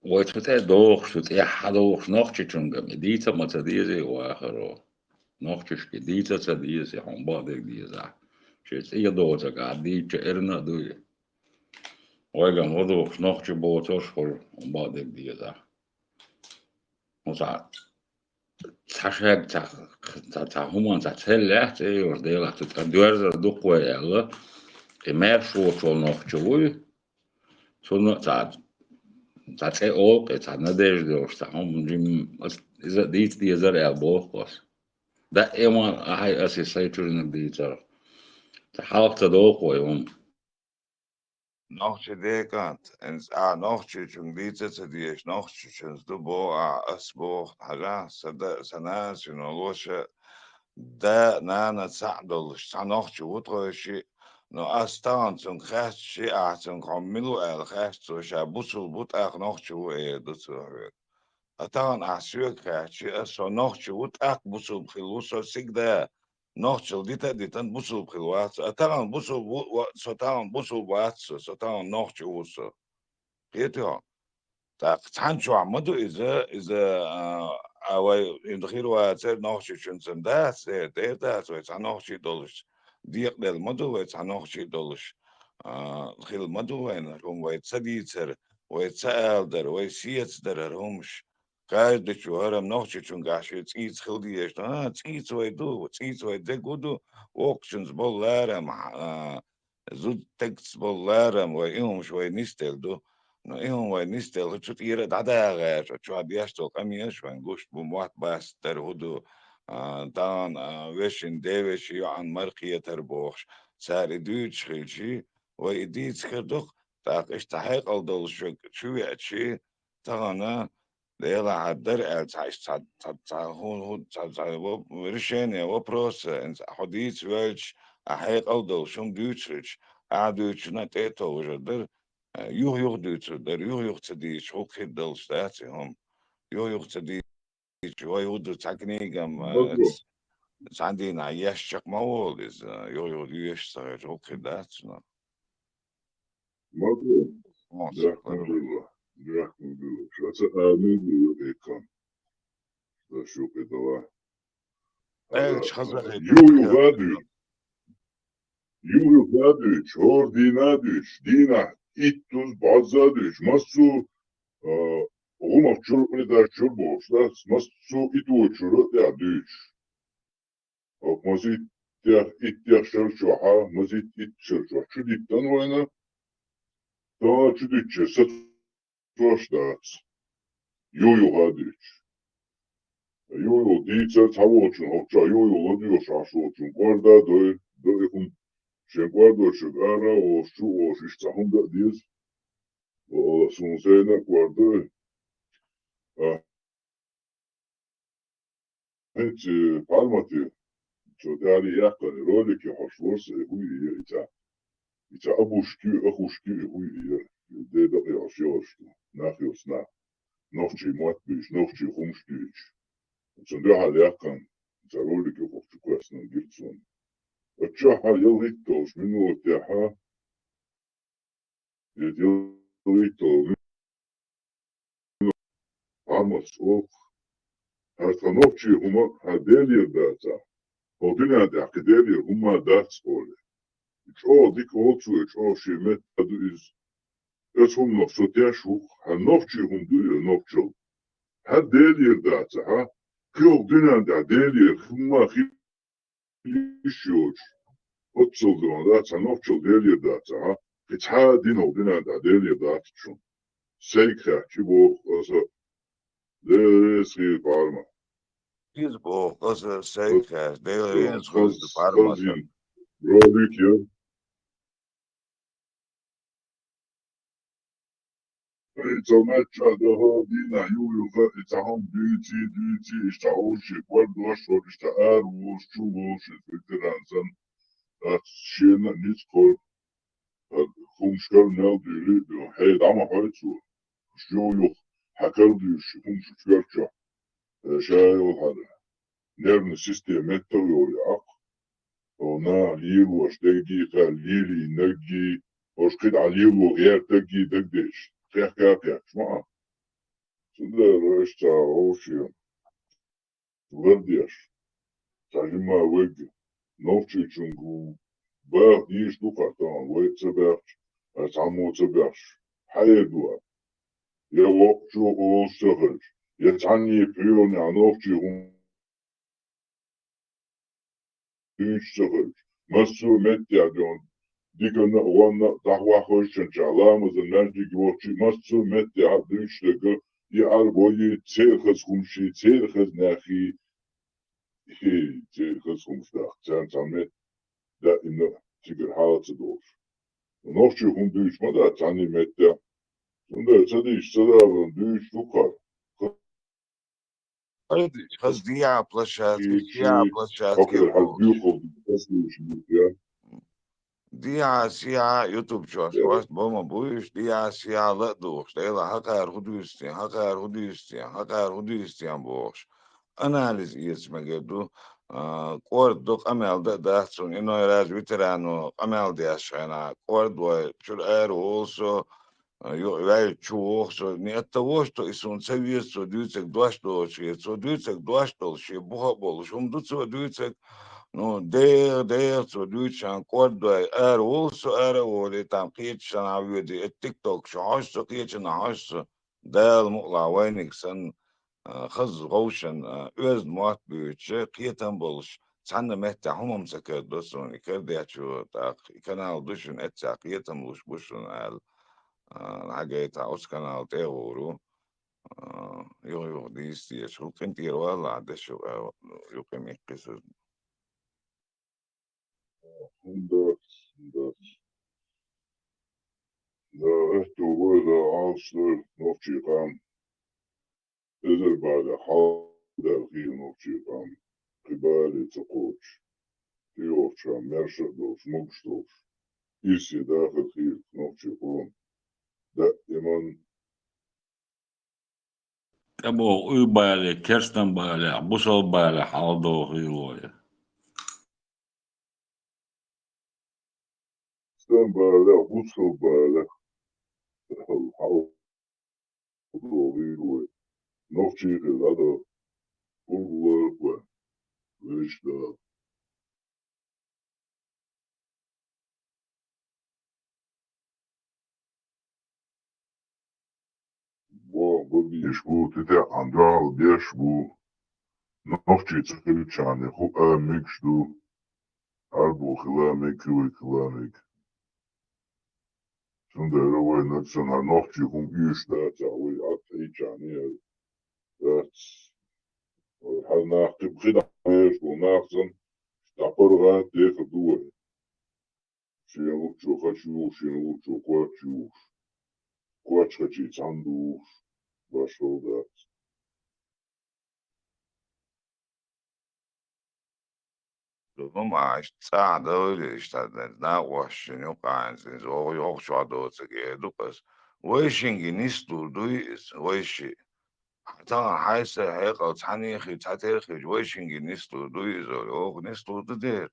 وتفتح دوخ شو تي حدوخ نوخش چونگا مديتا ما تديزي واخرو نوخش كديتا تديزي هم بعدك ديزا شيت ايه دوتا قاعدي چرنا دوي ويغم ودوخ نوخش بوتوش خل هم بعدك ديزا وصع تشاك تا همان تا تلات ايه ورديلا تدوير دوقوة يلا كمير شو نوخشوي شو dat hij ook, het had net deze doorstaan, is dat iets die er boven was. Dat iemand, hij als je zei toen in de beter, de helft dat ook wel,
Nochtje dekant. En nochtje chung dietse dies nochtje chuns du bo asbo haga sanas loshe da nana sa'dol sanochtje utroshi no astan zum khast shi zum kamilu el khast so shabusul but nochtje dutsu atan asyu khast shi so nochtje ut busul khiluso sigda nochtje ditan busul khilwat atan busul sotan busul wat sotan nochtje uso Pietro, tak tancho amadu is a away in the hero said no shun some that that so it's no shi dollars diq del madu it's no shi dollars hil madu and rum wait saditzer wait elder wait siets der rumsh Guys, that you are no chun gash, it's eats hildi, it's eats way do, it's eats way de good auctions, bollarum, zud texts bollarum, way ilms way nistel do. No ion way nistel chut ira dadaga chu abiasto kamish van gusht bumwat bas ter hudu dan weshin devish an marqiya ter box sari duch khilchi way dit khaduk ta istahiq al dol shu yachi tagana Dela عدر تعيش هون ورشين وبروس حديث ويلش أحيق أودو شون دوتشرش أعدوتش نتيتو وجدر يوغ دوتشر در يوغ تديش هو كيدل ستاتي هم يوغ تديش ويودو تكنيكم
Magro,
عندنا يشق موول إز يوغ يشتغل هو كيداتنا
Magro,
موسيقى
Drachman Bilo. That's a movie they come. The show pedala.
إيش خزر
You Vadu, Chordinadish, Dina, Itus Bazadish, Masu, Roma Churda Churbos, that's Masu Itu Churda Dish. Of Mazit, Itia Sherchua, Mazit It Sherchua, Chudit Tanwana, Ta Chudich, Set Flashtats, You Hadich. You Ditsa Tawachun, Hocha, You Lodio Shashwachun, Guarda, do Guardo chegara o suo sta honda dias o sunzena guardo gente palmati chodari yakka roli ki hoşvorsa hui ita abushki hui de da yaşıyordu nahiosna nohchi motbiş nohchi humstiç sonda hal yakkan zaroli ki hoşçu kwasna gitson Açaha yıllık minuti ha yıllık Amos ok Artanovci huma hadelir data. Odina da hadelir huma dats ole. Čo dik olcu čo šimet adu iz hum nofsotiashu hanovci hum du novčo. Hadelir data ha. Kyo dina da hadelir huma khishioch. Otsoldu data novčo delir data ha. Kitha dino dina da hadelir data chun. Seikha chibo also Desi parma.
Iz bo qasa saykas dele is khos de
Skazin rolik ya. It's a match at the Hodina, it's a home duty, işte o şey, guardo şor, işte ervos, çuvos, veteransan, at şeyine niç kol, kumşkar ne diyor, hey ama haytu, yok, hakar diyor, kumşkar şey o hada, nervni sistem ettiriyor ya, ona liru, işte lili, negi, oşkid aliru, yer tegi, degdeş, kaya, şma, Sudar işte o şey, Verdiyaş, Tajima Vegi, Novci Chungu, Bah Yish Dukatan, Wetzeberg, Samozeberg, Hayedua, Yewokchu Osterhel, Yetani Pion, Novci Hunsterhel, Masu Metjadon, Digan Wana, Dahwahoschen, Chalamazan, Magic Watchi, Masu Metja, Dünstege, Arboyi, Zerches Humshi, Zerches Nachi, Zerches Humstach, Zanzamet, that in the Tiger Halats door. نوشي هم دوش مدى تاني متى سندا تديش تدابن دوش لوكار
خز ديا بلاشاتكي ديا
شي
بلاشاتكي
اوكي حال
بوش
بيوخو بس دوش يا
ديا سيا يوتيوب شوش واش بوما بوش ديا سيا لا دوش ليلا هكار هدوستين هكار هدوستين هكار هدوستين بوش أناليز اسمه جدو قرد دوك أمل دهتون إنه يراج ويترانو أمل دياش أنا قرد وشو أولسو vai čuohso, niin että vuosto se vietso dytsek duastoshi, so dytsek duastoshi, buhabol, shum dutso dytsek, no so dytsan kordai also oli tam kiitsan avyedi, et TikTok shahso kiitsan hahso, dal mu'la wainiksan, خز غوشن öz muat büyütçe kiyetan boluş. Sen de mehte hamamsa kerdosun, ikerdi açu, kanal düşün, etsa kiyetan buluş buşun el. حاجات عاوز kanal teoru juhdisti شو كنت ولا عدا شو يقيم قصص
да да это ولا عصر نوشي قام إذا بعد حاضر الخير نوشي قام قبالي تقوش تيوشا مرشدوش مقشتوش إيسي داخل خير نوشي قام دائما
Abo uibale, kerstenbale, busolbale, haldo hiloja.
استنى بالله بوصل بالله الحوض وغيره نوشي هذا والله ليش ده وبيشبو تتع عندها بيشبو نوشي تخيل شاني خو آميك شدو عربو خلامك وخلامك سندر وين نكسن نوشي هم إيش ده تعوي عطي شاني ذات هل ناقب خدع إيش وناقصن تعبرغات ديخ دوه شينوشو خشوش شينوشو قواتشوش قواتش خشي تاندوش باشو ذات
هم عايش ساعة ولا اشتغل نا واشين يقع انزين زو يوق شو عدو تجي بس ويشين نيستو دويس ويشي طبعا حاسة هيقع تحنيخي تحتيخي ويشين نيستو دويس يوق نيستو تدير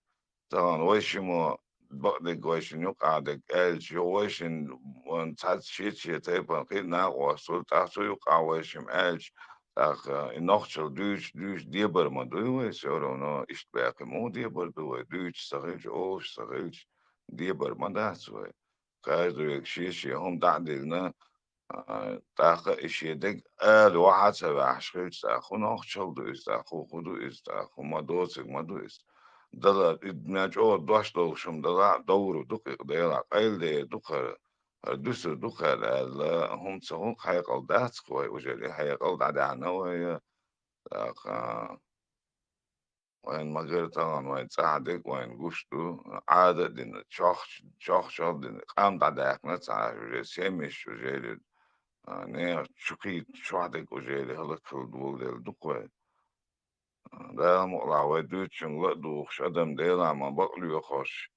طبعا ويشمو بقدك ويشن يقع دك قالش ويشن وانتحت شي تيبا قيدنا وصول تحسو يقع ويشم قالش تاخ النخشل دوش ديبر ما دوي سيورو نو اشتباقي مو ديبر دوي دوش صغيرش اوش صغيرش ديبر ما دهسوي قاعدو يكشيش هم دعدلنا تاخ اشي دك قال واحد سبع شخيش تاخو نخشل دوش تاخو خدو اس تاخو ما دوسك ما دوس دلا ناجو دوش دوشم دلا دورو دقيق ديلا قيل دي دقر دوسر دقر هم سهون حيقل دات خوي وجلي حيقل دعنا ويا وين ما غير طبعا وين ساعدك وين قشتو عادة دين شخ دين قام دعك نتسع سيمش وجلي نه شقيت شو عدك وجلي هلك في الدول دقوي ده مقلع ويدوتشن لقدوخ شدم ديلا ما بقلو يخش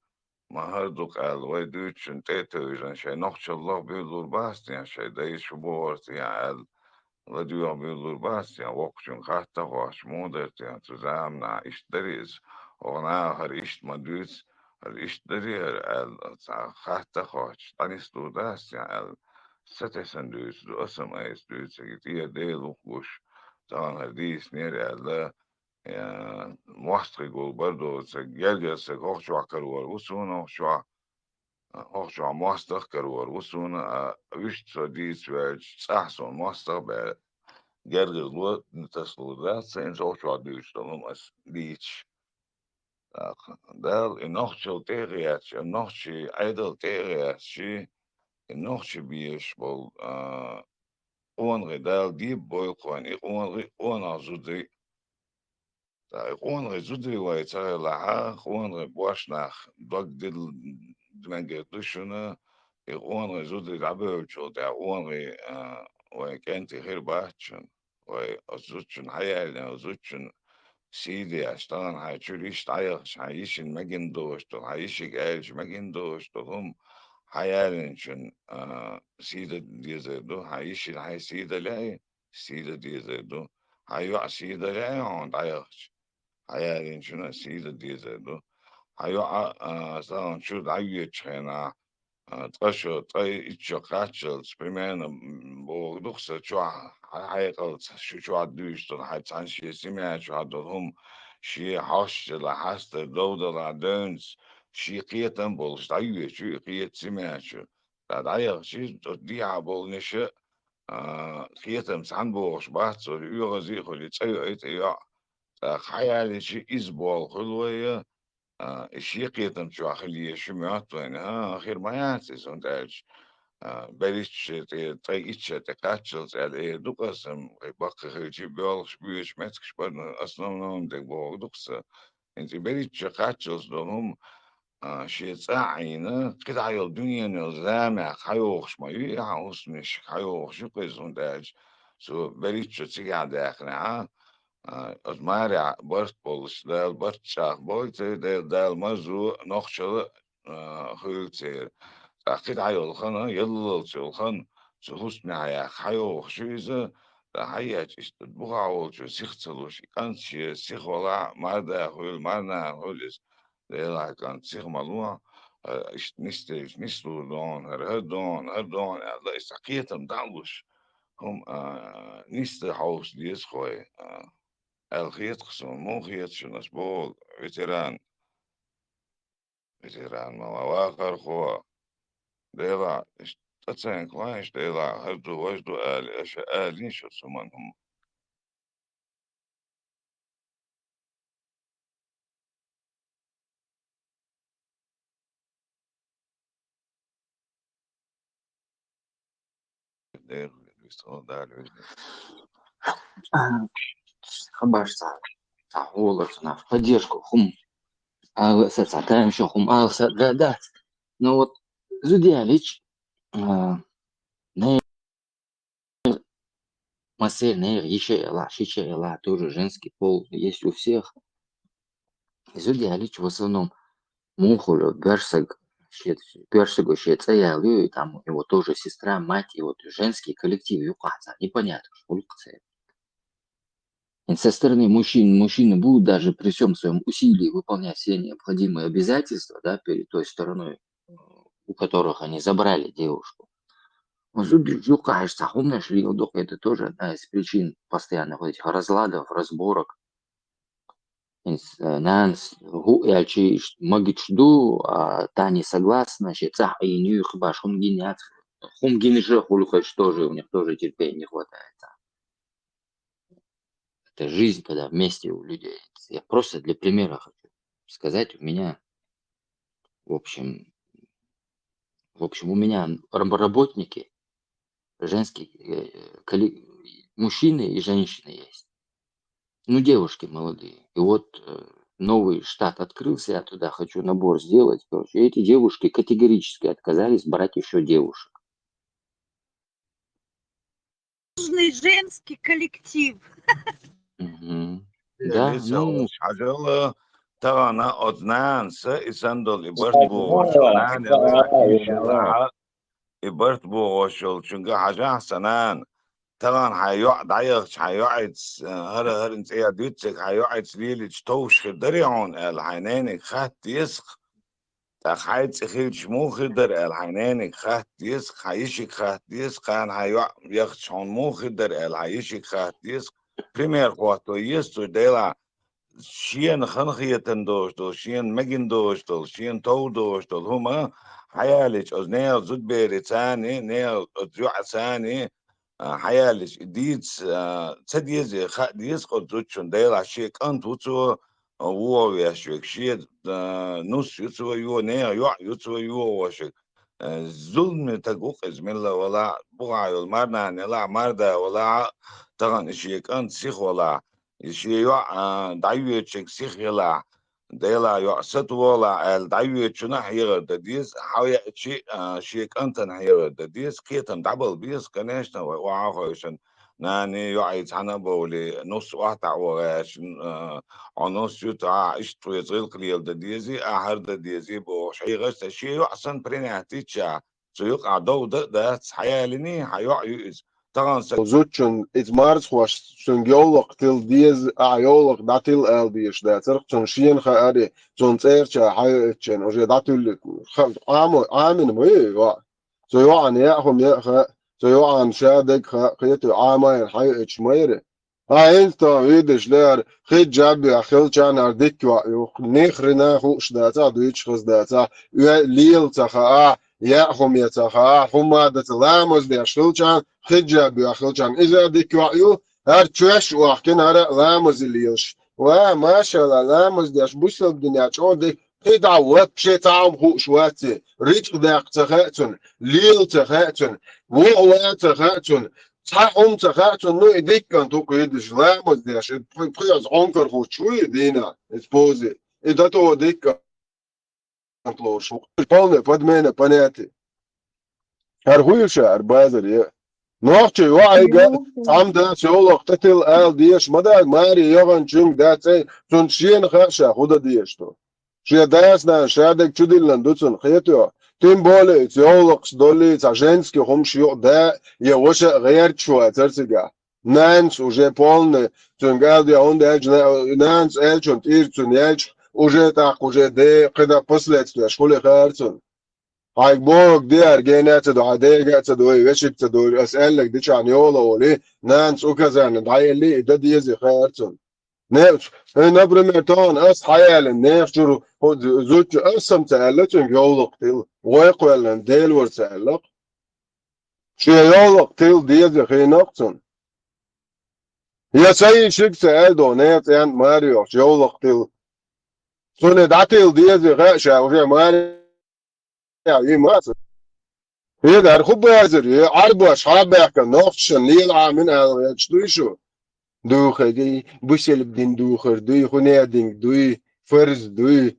ما هردوك قال ويدوتشن تيتوزن شي نقش الله بيدور باستيان شي دايش بورتيان قال لديو بيدور باستيان وقشن خاطة واش مودرتيان تزامنا اشتريز وغنا هر اشت مدوز هر اشتري قال خاطة واش تانيستو داستيان قال ستسن دوز دو اسم ايس دوز سكتير ديلو وش طبعا هرديس نيري قال موستريجول برضو جرجس هوشوا كرور وسونا هوشوا موستر كرور وسونا ويش ديس ويش أحسن موستر ب جرجس لو نتسلو ذات سينز هوشوا ديش تلومس ديش دال النوخشو تيرياتش النوخشي عيدل تيرياتشي النوخشي بيش بول اونغي دال ديب بويل قواني اونغي اون عزودي gewoon rezudri wa tsara la gewoon bosh nach dog dil dmenge dushuna يقوان زود العبوا شو تعوان وكانت غير باتشن وأزوجن حيالي أزوجن سيدي أشتغل هيشوليش تعيش هيش المجن دوشتو هيش جايش مجن دوشتو هم حيالي سيدة دي زيدو هيش هاي سيدة لاي سيدة دي زيدو هيوع سيدة لاي عند عيش حيالي سيدة دي زيدو هيوع سان شو دعيش هنا تقشو تقي إتشو قاتشل سبريمان بوغدوخسة شو حيقل شو عدوش تل حي تانشي سمع شو عدلهم شي حاش لحست دودة لعدونس شي قيتن بولش دعيوه شو قيت سمع شو دعيق شي ديع بول نشأ قيتن سعن بوغش بحث ويغزي خلي تسيو ايت ايا خيالي شي إزبول خلوية الشيقيتم شو أخليه شمعت وين آخر ما يعطي سندالش بريتش تايتش تكاتشلز على دوكاسم بقى خيجي بيولش بيش متكش بدنا أصلا دك بوغ دوكسا انت بريتش كاتشلز دوهم شي تساعينا قطع الدنيا نزامع خيوخش ما يعوس مش خيوخش سندالش سو بريتش تيجي داخل als Maria borstpols deel borstzaag boyte deel mazu nog zo gehultseer. Akit ayol khana yellul khan zo hust naya khayo khshize da hayat ist bugaul jo sichtselush kan shi sikhola marda hul marna hulis deel kan sich malua ist nicht so don herdon da ist akitam dalush hum nicht haus dies khoy الخيتخسون مو خيتشن أسبوع فيتران مواقر خوا ديلا تتسين كلايش ديلا هردو وجدو آلي أشياء آلين شو سمانهم دير بيستغل دالي
خبر تعولت в поддержку хум сацатаем еще хум да но вот Зудиалич не масель не еще тоже женский пол есть у всех Зудиалич в основном мухолю герцог герцогу шецеялю и там у него тоже сестра мать и вот женский коллектив юкаца непонятно что и со стороны мужчины будут даже при всем своем усилии выполнять все необходимые обязательства, да, перед той стороной, у которых они забрали девушку. Кажется, это тоже одна из причин постоянных этих разладов, разборок. Магичду, та не согласна, и не баш хумгинят, хумгинжи хулухач тоже, у них тоже терпения не хватает. Это жизнь, когда вместе у людей. Я просто для примера хочу сказать, у меня, в общем, у меня работники, женские, мужчины и женщины есть. Ну, девушки молодые. И вот новый штат открылся, я туда хочу набор сделать. Короче, эти девушки категорически отказались брать еще девушек.
Нужный женский коллектив.
Угу. Да, ну...
ترانا أذنان سيسندل إبرت بوشلان إبرت بوشل شنقا حاجة سنان تران حيوعد عيش حيوعد هر انت يا ديتك حيوعد ليلي توش خدريعون العينينك خات يسخ تخيل تخيل شمو خدر العينينك خات يسخ حيشك خات يسخ كان حيوع يخشون مو خدر العيشك خات يسخ بريمير قواتو يستو ديلا شين خنخيتن دوشتل شين مجن دوشتل شين تو دوشتل هما حيالج از نيل زود بيري تاني نيل اتجوع تاني حيالج ديتس تديزي ديز قد زودشن ديلا شيك انت وتو وو يشوك شيد نص يتو يو نيل يتو يو وشك ظلم تقوق ازميلا ولا بغايو المرنا نلا مردا ولا تغن شيك انت سيخ ولا يشيع دعيوة شيء سيخلا ديلا يعصت ولا الدعوة شنا حيرة دديس حاوي شيء أنت حيرة دديس كيتن دبل بيس كناشنا وعاقشن ناني يعيد أنا بولي نص واحد وعاش عنص يتع إشتو يزغل قليل دديزي أحر دديزي بو شيء غش شيء أحسن برينه تيجا سيق عدو ده حيالني حيعيز طبعا
Zutchun it's mars was sun geolog til dies a geolog datil el dies da zerchun schien khari zun zercha haychen o datil amin mo wa so yo an ya hum ya kha so yo an shadek kha qiyatu amain haych moire ha ento vidish ler khid jab ya khil chan ardik wa yo nikhrina khu shda ta duich khos da ta lil ta kha يأهم يتخا هم دتلامز بيشلجان خجا بيشلجان إذا ديكوعيو هر تشوش وحكين هر لامز الليش وما شاء الله لامز ديش بوسل الدنيا شون دي قيدا وبشي تعم هو شواتي ريتق داق تخاتن ليل تخاتن وقوا تخاتن صحهم تخاتن نو إديك كان توقو يدش لامز ديش بخيز عنكر هو شوي دينا اسبوزي إذا تو ديك полное подмена понятия. Аргуюша, арбазер, я. Ночью, айга, там да, сёлок, татил, ал, диеш, мада, мари, йоган, чунг, да, цей, цун шиен хаша, худа диеш, то. Шия даясна, шадек чудилан, дуцун, хетё. Тем более, сёлок, сдоли, ца женский, хом шио, да, я воша герчуа, церцига. Нанс уже полный, цун галди, он да, нанс, эльчун, тирцун, эльч, уже так, уже де, когда последствия, школе харцун. هاي بوك ديار جينات دو عادية تدوي وشك تدوي أسألك ديش عن يولا ولي نانس وكذا ندعي اللي ده ديزي خيرتون نفس نبر مرتون أس حيال نفس جرو زوج أسم تألتون يولق تيل ويقول ديل ورتألق شي يولق تيل ديزي خينقتون يا سيد شك تأل دو نيت يعني ماريو يولق تيل سنة دعتيل ديزي غاشا وفي ماريو يعني ما هي ده خب بازر عرب أصحاب يحكي نقش النيل عامين يشتويشو دوخة دي بوسيل بدين دوخر دوي خنيا دين دوي فرز دوي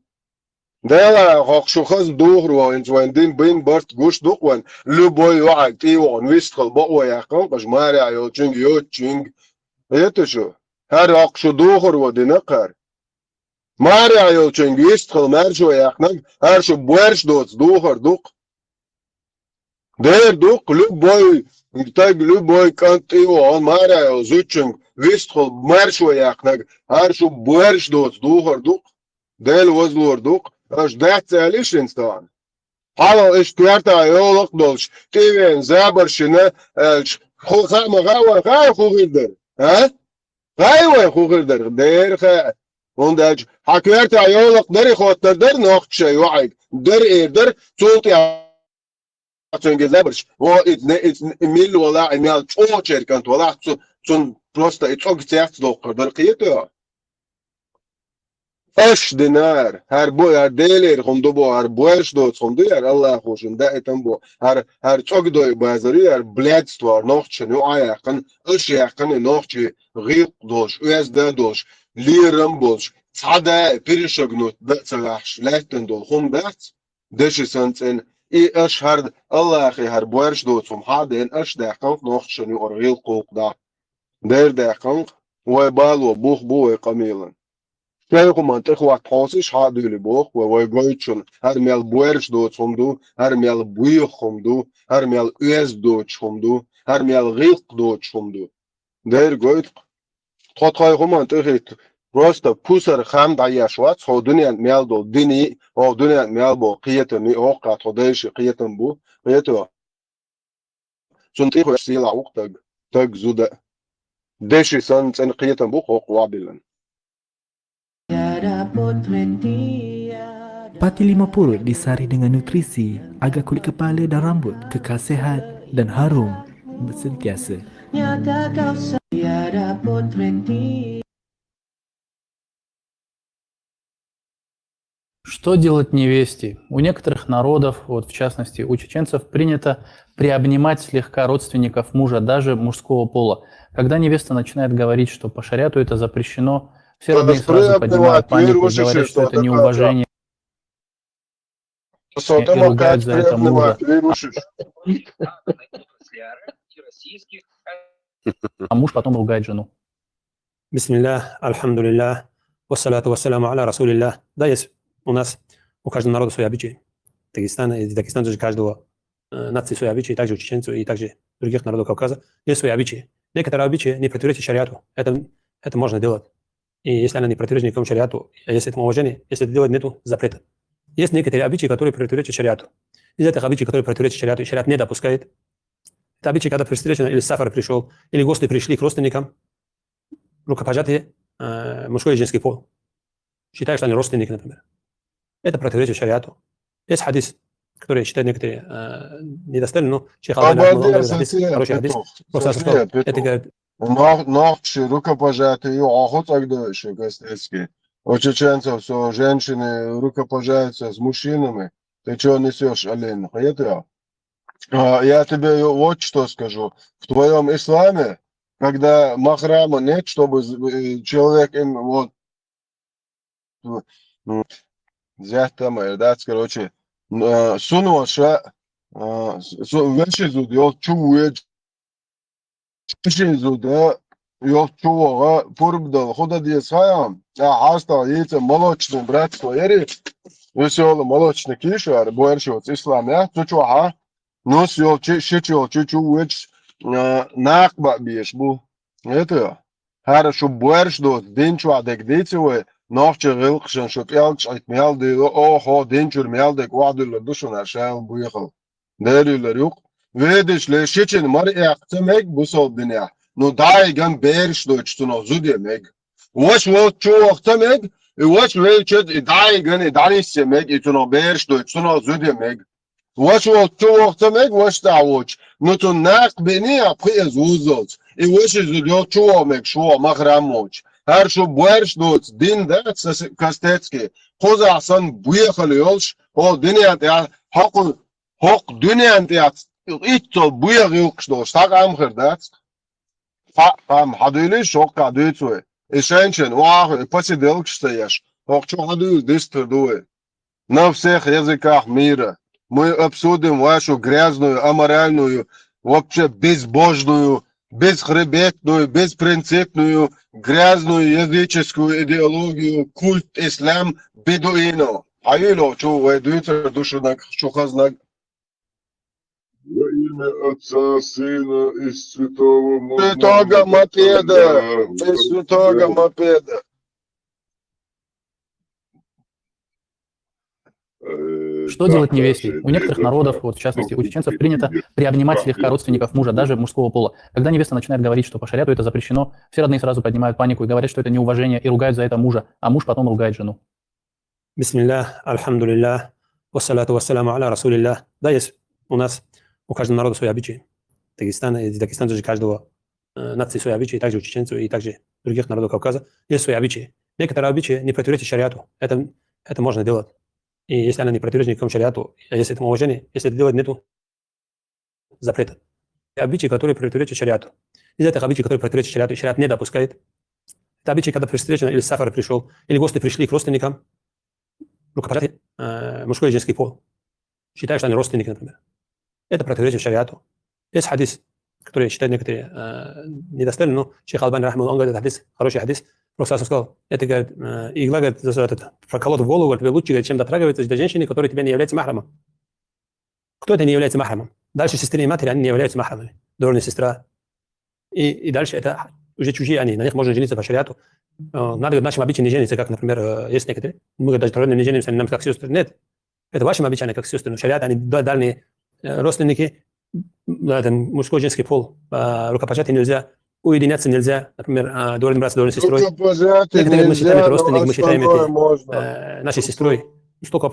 ده لا خشوا خز دوخر وانت وين دين بين برت جوش دوخوان لو بوي وعد تي وان ويستخل بقوا يحكم قجماري عيو تشينج يو تشينج هيتشو هر خشوا دوخر ودينقر ماري عيو تشينج يستخل مارشو يحكم هرشو بورش دوت دوخر دوخ Der du boy tag boy kant on mara zuchung wistхol marshwo yaknag har shu buersh dot duhor duk del wozlor duk as dat alishin stan halo is kwarta yolok dolch tiven zabar shina khol khama gawa khugirder ha gawa khugirder der kha und hakwerta yolok der khotner der noch shay waid der tut Zabrz, it's mil ولا ميال تشوشر كانت ولا تون بروستا اتوك تيات دوقر بالقيته اش دينار هر بو هر ديلر خندو بو هر بوش دوت خندو ير الله خوشن دا اتم بو هر توك دوي بازاري هر بلاد ستوار نوخش نو ايقن اش يقن نوخش غيق دوش اس دا دوش ليرم بولش صدا بيرشغنوت بتصلاحش لاتن دول خم بات دش سنتن أشهر الله أخي هر بورش دوت سم حادين أش دقنق نوخشني أرغيل قوق دا دير دقنق ويبال وبوخ بوي قميلا شايقو منطق واتحوسيش حادولي بوخ ويقويتشن هر ميال بورش دوت سم دو هر ميال بويخ خم دو هر ميال أيز دوت خم دو هر ميال غيق دوت خم دو دير قويت تخطخايقو منطقي Просто пусар хам да яшват хо дунян мел до дини о дунян мел бо қиятын ми о қат ходеш қиятын бу қиято сунти хо сила уқтаг таг зуда деши сан цен қиятын бу хо қвабилан
Pati 50 disari dengan nutrisi agar kulit kepala dan rambut kekal sehat dan harum sentiasa.
Что делать невесте? У некоторых народов, вот в частности у чеченцев, принято приобнимать слегка родственников мужа, даже мужского пола. Когда невеста начинает говорить, что по шариату это запрещено, Все родные сразу поднимают панику, говорят, что это неуважение, и ругают за это мужа. А муж потом ругает жену.
Бисмиллах, альхамдулиллах, вассалату вассаляму аля расулиллах. Да, есть у нас, у каждого народа свои обычаи. Дагестан же каждого нации свои обычаи, также у чеченцев и также других народов Кавказа есть свои обычаи. Некоторые обычаи не противоречат шариату. Это можно делать. И если она не противоречит никакому шариату, если это уважение, если это делать, нету запрета. Есть некоторые обычаи, которые противоречат шариату. Из этих обычаев, которые противоречат шариату, и шариат не допускает. Это обычаи, когда при встрече или сафар пришел, или гости пришли к родственникам, рукопожатие мужской и женский пол. Считают, что они родственники, например. Это противоречит шариату. Есть хадис, который считают некоторые недостойным, но шейх Албани, хороший хадис. Просто сказал, это говорит...
Ногти, рукопожатие, охот тогда еще, Гостецкий. У чеченцев все женщины рукопожаются с мужчинами. Ты что несешь, Ален? Я тебе вот что скажу. В твоем исламе, когда махрама нет, чтобы человек им вот взять там, да, короче, сунулся, вещи зуд, я чую, да, я чую, порубдал, хода десаям, хаста, яйца, молочный, братство, ери, веселый молочный кишер, больше вот ислам, я, чучуха, но съел, чичил, чучуч, нахба бьешь, бу, это, хорошо, больше, до, денчу, адек, детивы, نافچه غلقشن شو پیالچ ایت میال دیو آها دینچور میال دک وادل دوشون اشال بویخل دلیل ریوق ویدش لشیچن مر اقتمک بوسال دنیا نو دایگن بیرش دوچتون زودی مگ وش وقت چو اقتمک وش ویچد دایگن دانیس مگ ایتون بیرش دوچتون زودی مگ وش وقت چو اقتمک وش دعوچ نو تو نق بینی اپخی از وزوت ای وش زودی چو مگ شو مخرموچ هر شو بورش دوت دین دات کاستецки خوز احسن بویخل یولش او دنیا تا حق دنیا تا ایتو بویخ یولش دوست تا ام خردات فام حدیلی شوق قدیتوه اشانشن واه پسی دلکش تیاش حق چو حدیل دستر دوه на всех языках мира мы обсудим вашу грязную аморальную вообще безбожную безхребетную, беспринципную, грязную языческую идеологию, культ ислам бедуина. Аюло, что ведутся душинак, шухазнак.
Во имя Отца, Сына и Святого
Святого Мопеда, Святого Мопеда.
Что делать невесте? У некоторых народов, вот в частности у чеченцев, принято приобнимать слегка родственников мужа, даже мужского пола. Когда невеста начинает говорить, что по шариату это запрещено, все родные сразу поднимают панику и говорят, что это неуважение, и ругают за это мужа, а муж потом ругает жену.
Бисмиллах, альхамдулиллах, вассалату вассаляму аля расулиллах. Да, есть у нас, у каждого народа свои обычаи. Дагестан же каждого нации свои обычаи, также у чеченцев и также других народов Кавказа есть свои обычаи. Некоторые обычаи не противоречат шариату. Это можно делать. И если она не противоречит никакому шариату, если это уважение, если это делать, нету запрета. Обычаи, которые противоречат шариату. Из этих обычаев, которые противоречат шариату, шариат не допускает. Это обычаи, когда при встрече или сафар пришел, или гости пришли к родственникам, рукопожатие, мужской и женский пол. Считают, что они родственники, например. Это противоречит шариату. Есть хадис, который считают некоторые недостойным, но шейх Албани, он говорит, хадис, хороший хадис. Просто сказал, это, говорит, игла, говорит, проколот в голову, говорит, тебе лучше, говорит, чем дотрагиваться до женщины, которая тебе не является махрамом. Кто это не является махрамом? Дальше сестры и матери, они не являются махрамами. Двоюродная сестра. И дальше это уже чужие они, на них можно жениться по шариату. Надо в нашем обычае не жениться, как, например, есть некоторые. Мы даже тройно не женимся, нам как сестры. Нет. Это вашим обычаем, как сестры. Но шариат, они дальние родственники, мужской и женский пол. Рукопожатие нельзя. Уединяться нельзя, например, двоюродный брат с двоюродной сестрой. Некоторые мы считаем это родственник, мы считаем это нашей сестрой. Столько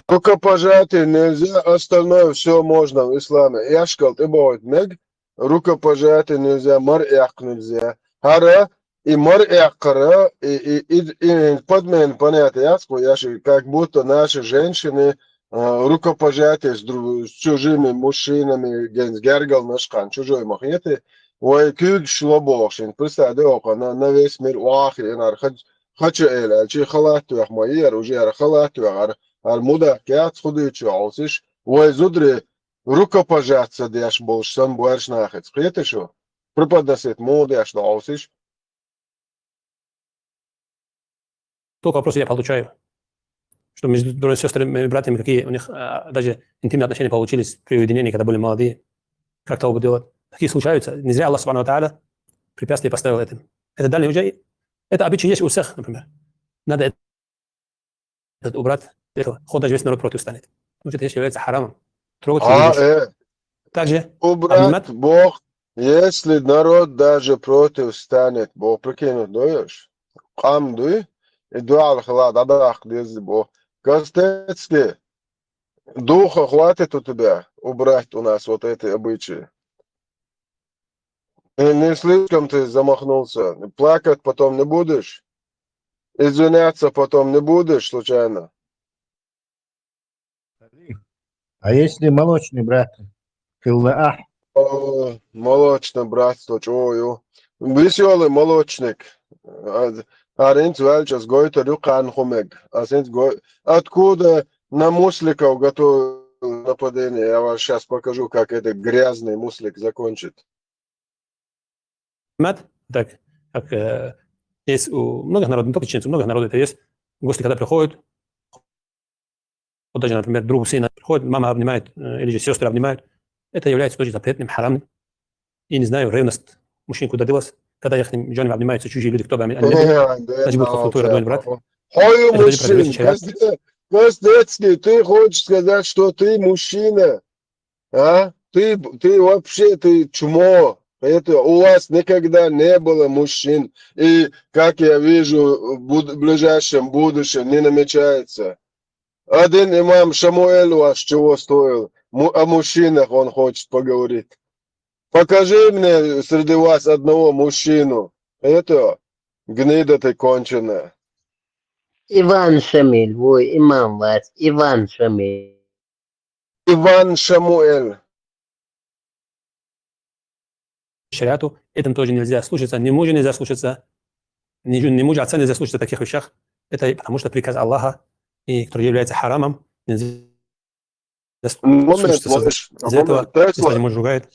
Рукопожатие нельзя, остальное все можно в исламе. Яшкал, ты будет мег, рукопожатие нельзя, мар'як нельзя. Хара и мар'якара, и подмен понятие, как будто наши женщины рукопожатие с чужими мужчинами, гергал нашкан, чужой махнеты, Ой, кюд шлобошин, представляю, на весь мир уахи, нар хочу эля, чи халату ах моир, уже ар халату ар муда кят худычу аусиш, ой, зудри рукопожаться дяш болшсан буарш нахец. Приятно что? Преподносит моды аж аусиш.
Только вопросы я получаю, что между сестрами и братьями, какие у них даже интимные отношения получились при уединении, когда были молодые, как-то оба делать. Такие случаются. Не зря Аллах Субхану ва Тааля препятствие поставил этим. Это дальний уже, это обычай есть у всех, например. Надо это убрать, хоть даже весь народ против станет. Потому что это является харамом. Трогать также
убрать Бог, если народ даже против станет, Бог прикинет, даешь? Камды, и дуал халат, адах, дезы Бог. Костецкий, духа хватит у тебя убрать у нас вот эти обычаи. И не слишком ты замахнулся. Плакать потом не будешь? Извиняться потом не будешь случайно?
А если молочный брат? Кыллаах.
Молочное братство, чую. Веселый молочник. Аринц вельчас гойта рюкан хумег. Откуда на мусликов готовы нападение? Я вам сейчас покажу, как этот грязный муслик закончит.
Так, как есть у многих народов, не только чеченцев, у многих народов это есть. Гости, когда приходят, вот даже, например, друг сына приходит, мама обнимает, или же сестры обнимают, это является тоже запретным, харамным. И не знаю, ревность мужчин куда делась, когда их жены обнимаются, чужие люди, кто бы они были, значит, будет конфликтуя родной брат.
Ой, мужчина, Костецкий, ты хочешь сказать, что ты мужчина? А? Ты вообще, ты чмо. Это у вас никогда не было мужчин. И, как я вижу, в ближайшем будущем не намечается. Один имам Шамуэль у вас чего стоил? О мужчинах он хочет поговорить. Покажи мне среди вас одного мужчину. Это гнида ты конченая.
Иван Шамиль, ой, имам вас, Иван Шамиль.
Иван Шамуэль.
Шариату, этим тоже нельзя слушаться, ни мужа нельзя слушаться, ни мужа отца нельзя слушаться в таких вещах. Это потому что приказ Аллаха, и который является харамом, нельзя слушаться. Из-за этого, если муж ругает.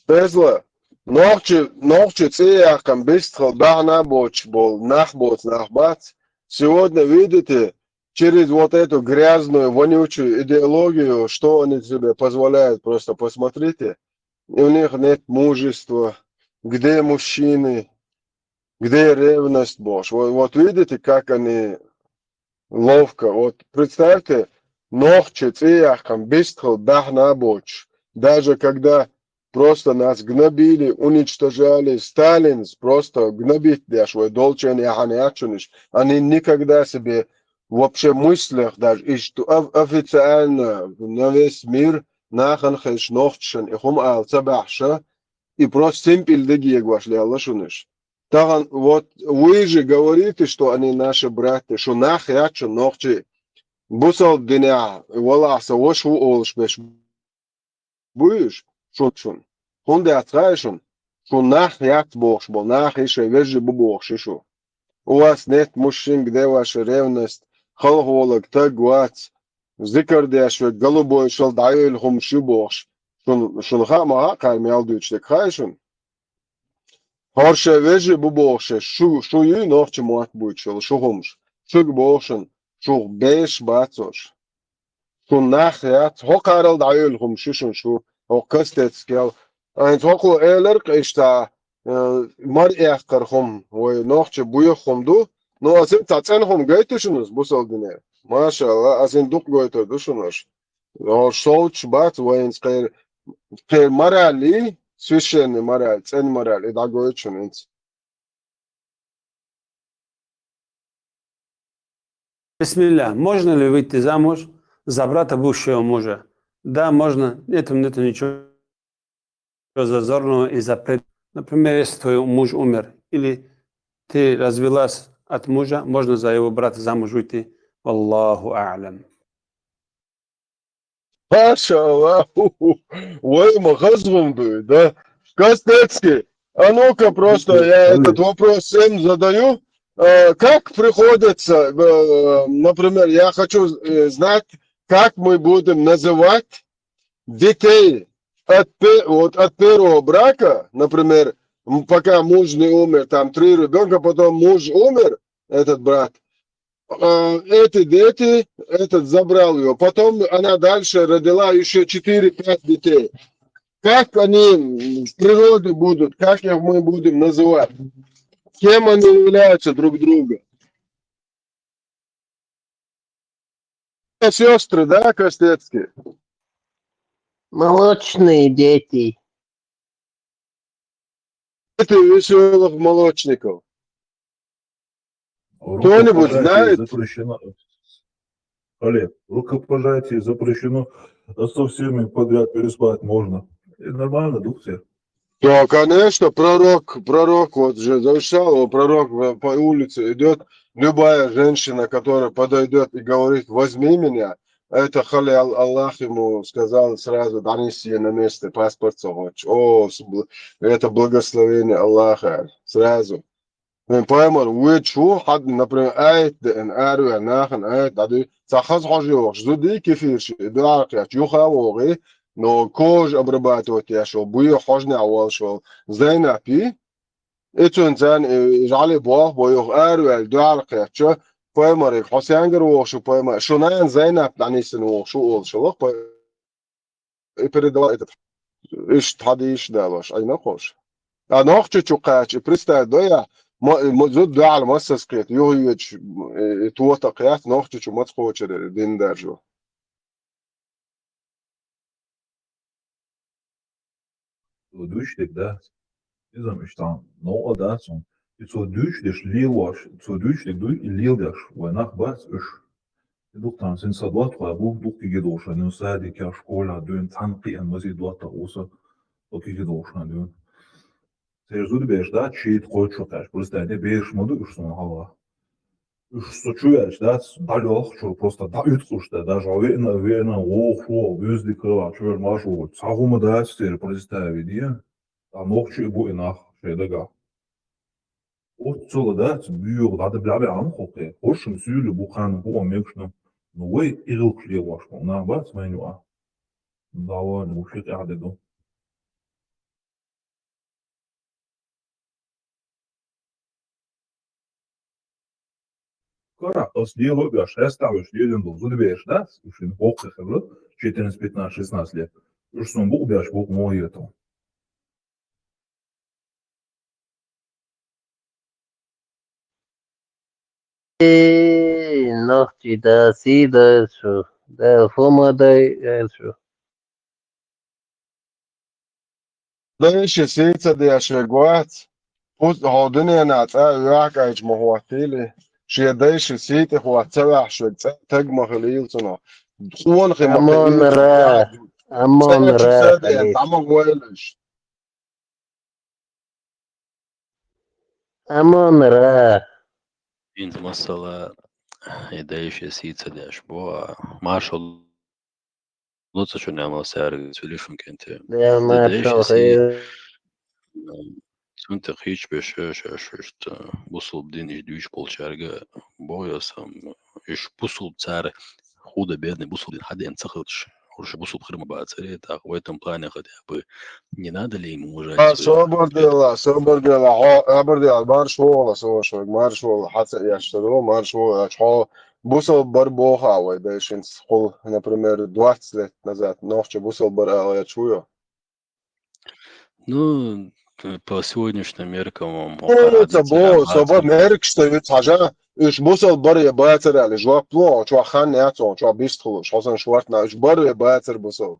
Тезла, ногчи цеяхам быстро нахбоц, нахбац. Сегодня видите, через вот эту грязную, вонючую идеологию, что они себе позволяют, просто посмотрите. И у них нет мужества. Где мужчины? Где ревность, Боже? Вот видите, как они ловко. Вот представьте, ногчи цеяхам быстро нахбоц. Даже когда просто нас гнобили, уничтожали. Сталин просто гнобить свой долчен яханячуниш. Они никогда себе вообще в мыслях даже, и что официально на весь мир наханхеш нохчен, и хум алцабахша, и просто симпельдеги гвашли аллашуниш. Так вот вы же говорите, что они наши братья, что нахячун нохчи. Бусал дня, валаса, вошу олшбеш. Будешь? Шутшун. Хунде отраешун. Что нах ят богш был, нах еще вежи бубогш еще. У вас нет мужчин, где ваша ревность, халголок, тагвац, зикардеш, голубой шел даю хум шубогш. Шун хама кайми алдуч так хайшун. Харше вежи бубогш, шу ю нохчи муат будет шел, шу хумш. Шуг богшун, шу беш бацош. Шу нах ят, хокарал даю хум шушун шу. او كاستيتسكيل ان توقو ايلرك اشتا مار اخرهم ونوخش بويخهم دو نو ازم تاتسنهم گايتشنوز بوسالدينه ما شاء الله ازم دوق گويتو دوشنوش او شوچ بات وينس قير مرالي священный мораль, цен мораль, и да гойчунец.
Бисмилля, можно ли выйти замуж за брата бывшего мужа? Да, можно. Нет ничего зазорного и запрета. Например, если твой муж умер, или ты развелась от мужа, можно за его брата замуж выйти. Аллаху а'лям.
Маша Аллах, ой, махазвом дует, да? Костецкий, А ну-ка, просто я этот вопрос всем задаю. Как приходится, например, я хочу знать, как мы будем называть детей от первого брака, например, пока муж не умер, там 3 ребенка, потом муж умер, этот брат, эти дети, этот забрал ее, потом она дальше родила еще 4-5 детей. Как они в природе будут, как их мы будем называть? Кем они являются друг друга? Сестры, да, Костецкие?
Молочные дети.
Это веселых молочников. Кто-нибудь знает?
Запрещено. Олег, рукопожатие запрещено, со всеми подряд переспать можно. И нормально, дух всех.
Да, конечно, пророк вот же завещал его, пророк по улице идет, любая женщина, которая подойдет и говорит, возьми меня, это хали Аллах ему сказал сразу, донеси на место паспорт свой. О, это благословение Аллаха, сразу. Поймал, вы что, например, айт, ару, нахен, айт, дады, сахаз хожу, ждуди кефирши, дарк, я чуха вогы, но кож обрабатывать я шел, буя хожный авал шел, зайна пи, это инсан, жали бог, буя ару, дарк, я чу, поймал, их хосянгер вогшу, поймал, шунайн зайна, данисен вогшу, ол шелох, и передал этот, иш тадиш далаш, ай нахош. А нахчу чукач, и представь, да я, زود ده على مؤسس قيت يوهيج توتا قيات نوختي شو متخوشر دين دارجو
Duštik da, izam ištan, no odacun, I co duštiš lielaš, co duštik du I lielgaš, vai nach bats iš. Duktan sin sadvat vai bu dukti gedoša, nu sadi kja škola dun tanqi en mazi dvata osa, dukti gedoša dun. Serzudi beş da çiğit koy çokaş, просто ne beş modu uşsun hava. Что чуешь, да, далёк, что просто дают кушать, даже уверенно, охо, везде крыла, чуешь, машу, цагума да, стер, представить, да, а ночью и будет нах, шедага. Вот цело, да, бьёр, да, блябе амхоке, хошим сюлю, бухан, мекшну, ну, вы ирил клевашку, на бац, менюа. Давай, ну, шит ядеду. Кара, сделаю, я ставишь, един был, зудбеешь, да, ушин боксы, 14, 15, 16 лет. Уж сон бог бяш, бог мой это.
Нахчи да сида шо, да фома да шо.
ده ايش سيتsa ده شجوات فوز هودني انا ياك ايش ما هو تيلي شي ده ايش سيت هو تبع شو تجمع خليلتنا خوان خما
أمون
خليلتنا
را أمون
سنة شو
را
سادة يعني
خليل
تعمل ويلش
أمون را
Inti masala ideja sica dashboa marshal lutsa şu nema sergi solution kenti.
да маршал
Ideja si
خير
sunta hiç beşe busul din iş düş polçarga boyasam iş busul царь худо бедный бусул din hadi энцахылч уже бусул хрма бацаре так в этом плане хотя бы не надо ли ему уважать свою
صبر ديلا عبر ديلا مارش ولا سوا شو مارش ولا حتى يشتروا مارش ولا شو بوصل بربوها وده شين سخول например 20 лет назад ночью бусол бар я чую.
Ну, по сегодняшним меркам
Это было, собой мерк, что ведь хажа, إيش بوصل بري باتر على جوا بلو شو خان ناتو شو بيستخلو شو حسن شوارتنا إيش بري باتر بوصل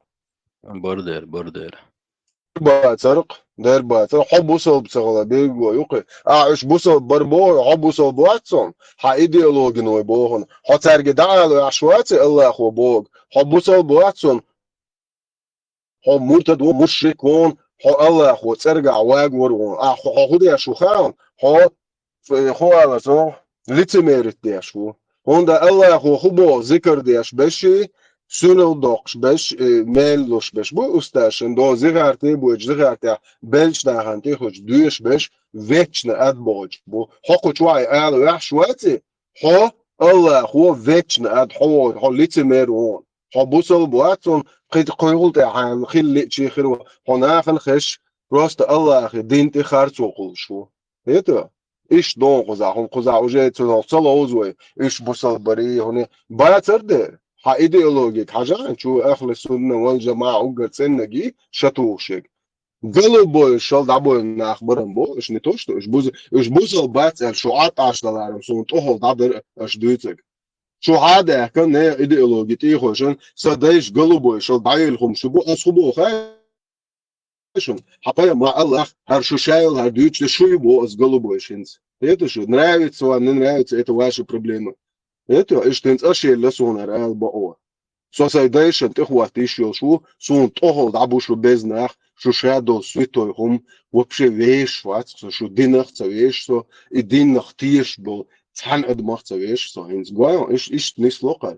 border
باترق دير باتر حب بوصل بسغلا بيجو يوقي إيش بوصل بربو حب بوصل بواتسون إيديولوجي نوي بوهن ترجع دعالو عشواتي الله أخو بوغ حب بوصل بواتسون حب مرتد ومشرك وون الله أخو ترجع واجور وون خودي شو خان خو على سو лицемерит дешку. Онда Аллаху хубо зикр деш беши, Süneldoks beş, meldos beş. Bu ustaşın do zigarte bu zigarte belçnahan tihoç düş beş veçne adboç. Bu hokuç vay al vahşvati. Ho Allah ho veçne ad ho litmeron. Ho busal buatson قد قيلت عن خل شيء خير هنا خش راست الله دين تخرج وقول شو هيدا إيش دون قزع وجه تنصل عضوي إيش بصل بري هنا باتر ده إيديولوجيك حاجة شو أهل السنة والجماعة وقت سنجي شتوشك قلبو شال دابو نخبرن بو إيش نتوشت إيش بوزل باتر شو عطاش دلارم سون تأهل دابر إيش دوتك شو هذا كان إيديولوجي تيخوشن صدايش قلبو شال دايلهم شو بو أصحبو خايشون حقيقة مع الله هر شو شايل هر دوتش شو يبو أس قلبو شينز это что нравится вам не нравится это ваши проблемы это إيش أشياء لسون رأي بقى Sociedation تخوات إيشيو شو سون تأهل دابو شو بزنخ شو شادو سويتوهم وبشي ويش وات شو دينخ تسويش سو الدينخ تيش بو تحن أدمخ تسويش سو هنز قوي إيش نيس لوقا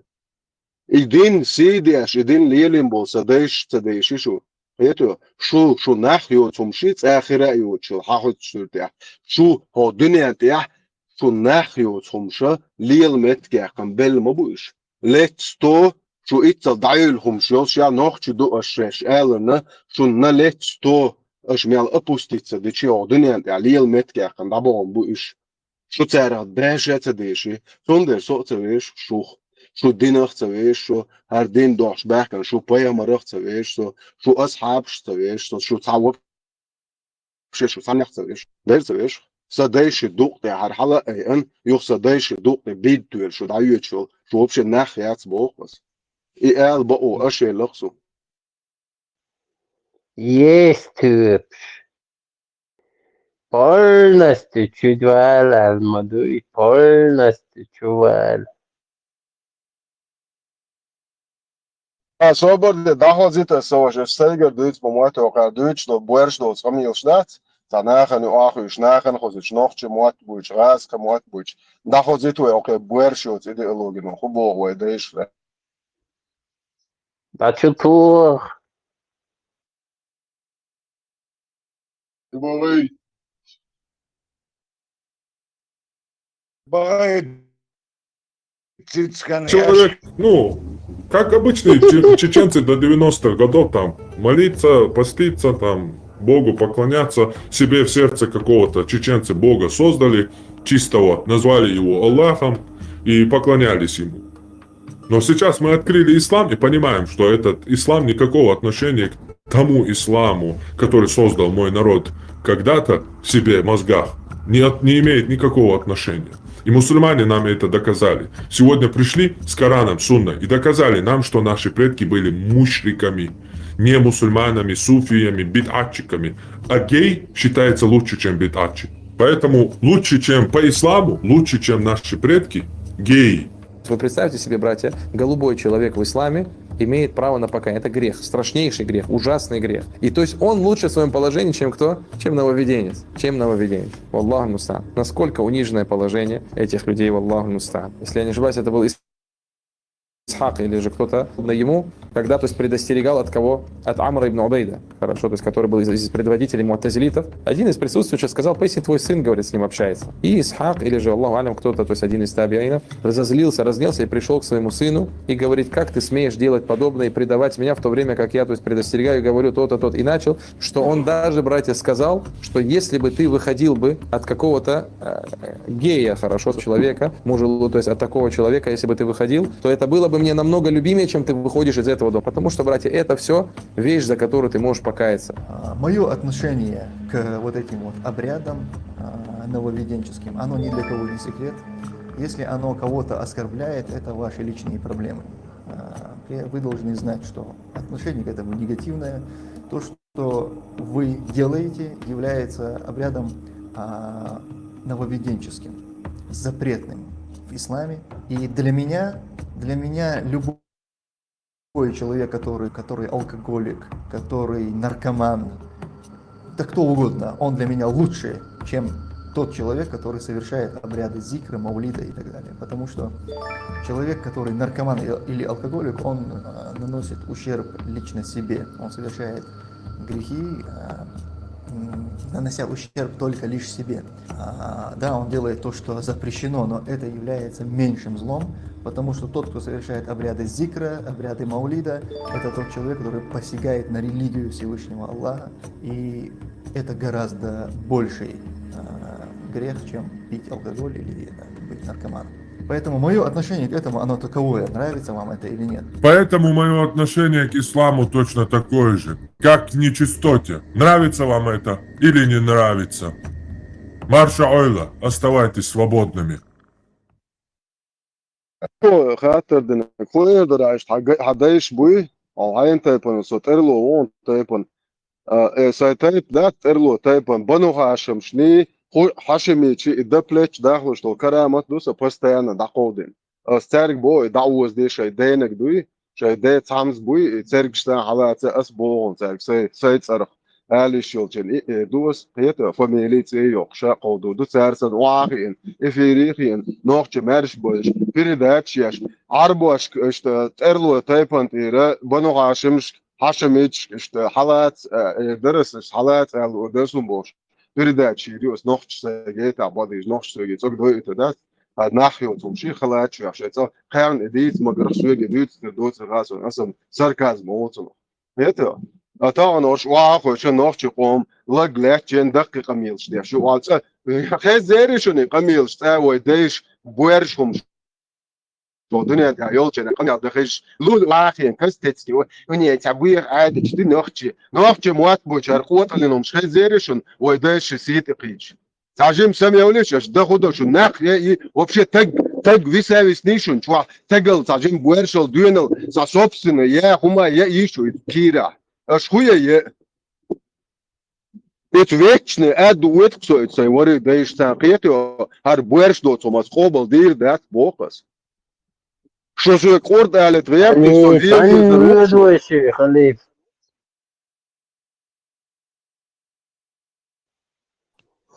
الدين سيديش الدين ليلين بو سديش تديش شو هيتو شو نخيو تمشيت آخرة يو شو حاخد شرتيح شو هو دنيا تيح شو نخيو تمشى ليل متكيح كم بل مبوش let's to شو إتصل دعيلهم شو شو نوخش دو أشش ألنا شو نلتش تو أش ميال أبوستيتس دي شو دنيا تعليل متكا كان دابون بوش شو تعرف باجة تديشي سندر سو تسويش شو دينخ تسويش شو هر دين دوش باكن شو بيا مرخ تسويش شو أصحاب تسويش شو تعوب شو صنخ تسويش دير تسويش صدايش دوق تاع هر حلقة أن يخ صدايش دوق بيد دويل شو دعيوت شو بش النخ يات بوقس إيه بقوا أشياء لقصو
Есть typ. Полностью чувал алмаду и полностью чувал.
صابر ده حاضر سواش استيجر دوت بموت وقع دوتش لو بورش لو سامي يشنات تناخن وآخر يشناخن خودش نخش موت بوش غاز كموت بوش ده حاضر تو وقع بورش يوت إيديولوجي من خبو ويدايش
А чё плохо?
Говори.
Человек, ну, как обычные чеченцы до 90-х годов, там, молиться, поститься, там, Богу поклоняться, себе в сердце какого-то чеченцы Бога создали, чистого, назвали его Аллахом и поклонялись ему. Но сейчас мы открыли ислам и понимаем, что этот ислам никакого отношения к тому исламу, который создал мой народ когда-то в себе мозгах, не имеет никакого отношения. И мусульмане нам это доказали. Сегодня пришли с Кораном, Сунной и доказали нам, что наши предки были мушриками, не мусульманами, суфиями, бид'атчиками. А гей считается лучше, чем бид'атчик. Поэтому лучше, чем по исламу, лучше, чем наши предки, геи.
Вы представьте себе, братья, голубой человек в исламе имеет право на покаяние. Это грех, страшнейший грех, ужасный грех. И то есть он лучше в своем положении, чем кто? Чем нововведенец. Валлаху муста'ан. Насколько униженное положение этих людей, валлаху муста'ан. Если я не ошибаюсь, это был Исхак или же кто-то на ему, когда, то есть, предостерегал от кого? От Амра ибн Убейда, хорошо, то есть, который был из предводителей му'тазилитов. Один из присутствующих сказал: поясни, твой сын, говорит, с ним общается. И Исхак, или же, Аллаху алям, кто-то, то есть, один из табиинов, разгневался и пришел к своему сыну и говорит: как ты смеешь делать подобное и предавать меня в то время, как я, то есть, предостерегаю и говорю то-то, то-то. И начал, что он даже, братья, сказал, что если бы ты выходил бы от какого-то гея, хорошо, человека, мужа, то есть, от такого человека, если бы ты выходил, то это было бы мне намного любимее, чем ты выходишь из этого дома. Потому что, братья, это все вещь, за которую ты можешь покаяться.
Мое отношение к вот этим вот обрядам нововведенческим, оно ни для кого не секрет. Если оно кого-то оскорбляет, это ваши личные проблемы. Вы должны знать, что отношение к этому негативное. То, что вы делаете, является обрядом нововведенческим, запретным в исламе. И для меня любой человек, который алкоголик, который наркоман, да кто угодно, он для меня лучше, чем тот человек, который совершает обряды зикра, маулида и так далее. Потому что человек, который наркоман или алкоголик, он наносит ущерб лично себе. Он совершает грехи, нанося ущерб только лишь себе. Да, он делает то, что запрещено, но это является меньшим злом, потому что тот, кто совершает обряды зикра, обряды маулида, это тот человек, который посягает на религию Всевышнего Аллаха, и это гораздо больший грех, чем пить алкоголь или быть наркоманом. Поэтому мое отношение к этому, оно таковое, нравится вам это или нет.
Поэтому мое отношение к исламу точно такое же, как к нечистоте. Нравится вам это или не нравится? Марша Ойла, оставайтесь свободными.
خاطر خويا دراش حدايش بوي او هاين تايبن سو ترلو وون تايبن ساي تايب دات ترلو تايبن بنو هاشم شني حاشمي تشي دبلتش داخل شتو كرامات دوس постоянно دقودين ستارك بوي دعوز دي شي دينك دوي شي دي تامز بوي تسرق شتا حالات اسبوعون تسرق ساي تصرخ Ali shulchen dus heter familie yok shaqo do sarsan waaqin ifiriqin noqche marshbosh передачаш арбош işte terlo taypantira banu hashimsh hashimich işte halat درس halat al dersun bosh передачи dios noqche geht abadish noqche geht so doit das ناحية وتمشي خلاص شو عشان تصير خير نديت ما بيرخصوا جديد دوت راس أصلا ساركازم وصل هيدا طبعا وش واقع شو نوخش قوم لقلت جن دقيقة ميلش ده شو قالت خير زيري شو قميلش تاوي ديش بورشهم شو الدنيا يول جن قميل دخش لود واقعين كستتي وني تعبير عادي جدي نوخش موات بوشر قوة اللي مش خير زيري شو وديش سيت قيش تعجم سامي وليش اش ده خده شو ناق вообще تق висавис нишун чва тагл تعجم بورشل دونل за собственно я хума я ищу кира аш хуя я это вечный адуэт ксоится воры даешь сақието har буэрш до цомас қобл дир дат бокас что же корд алет верти что
خليف خليف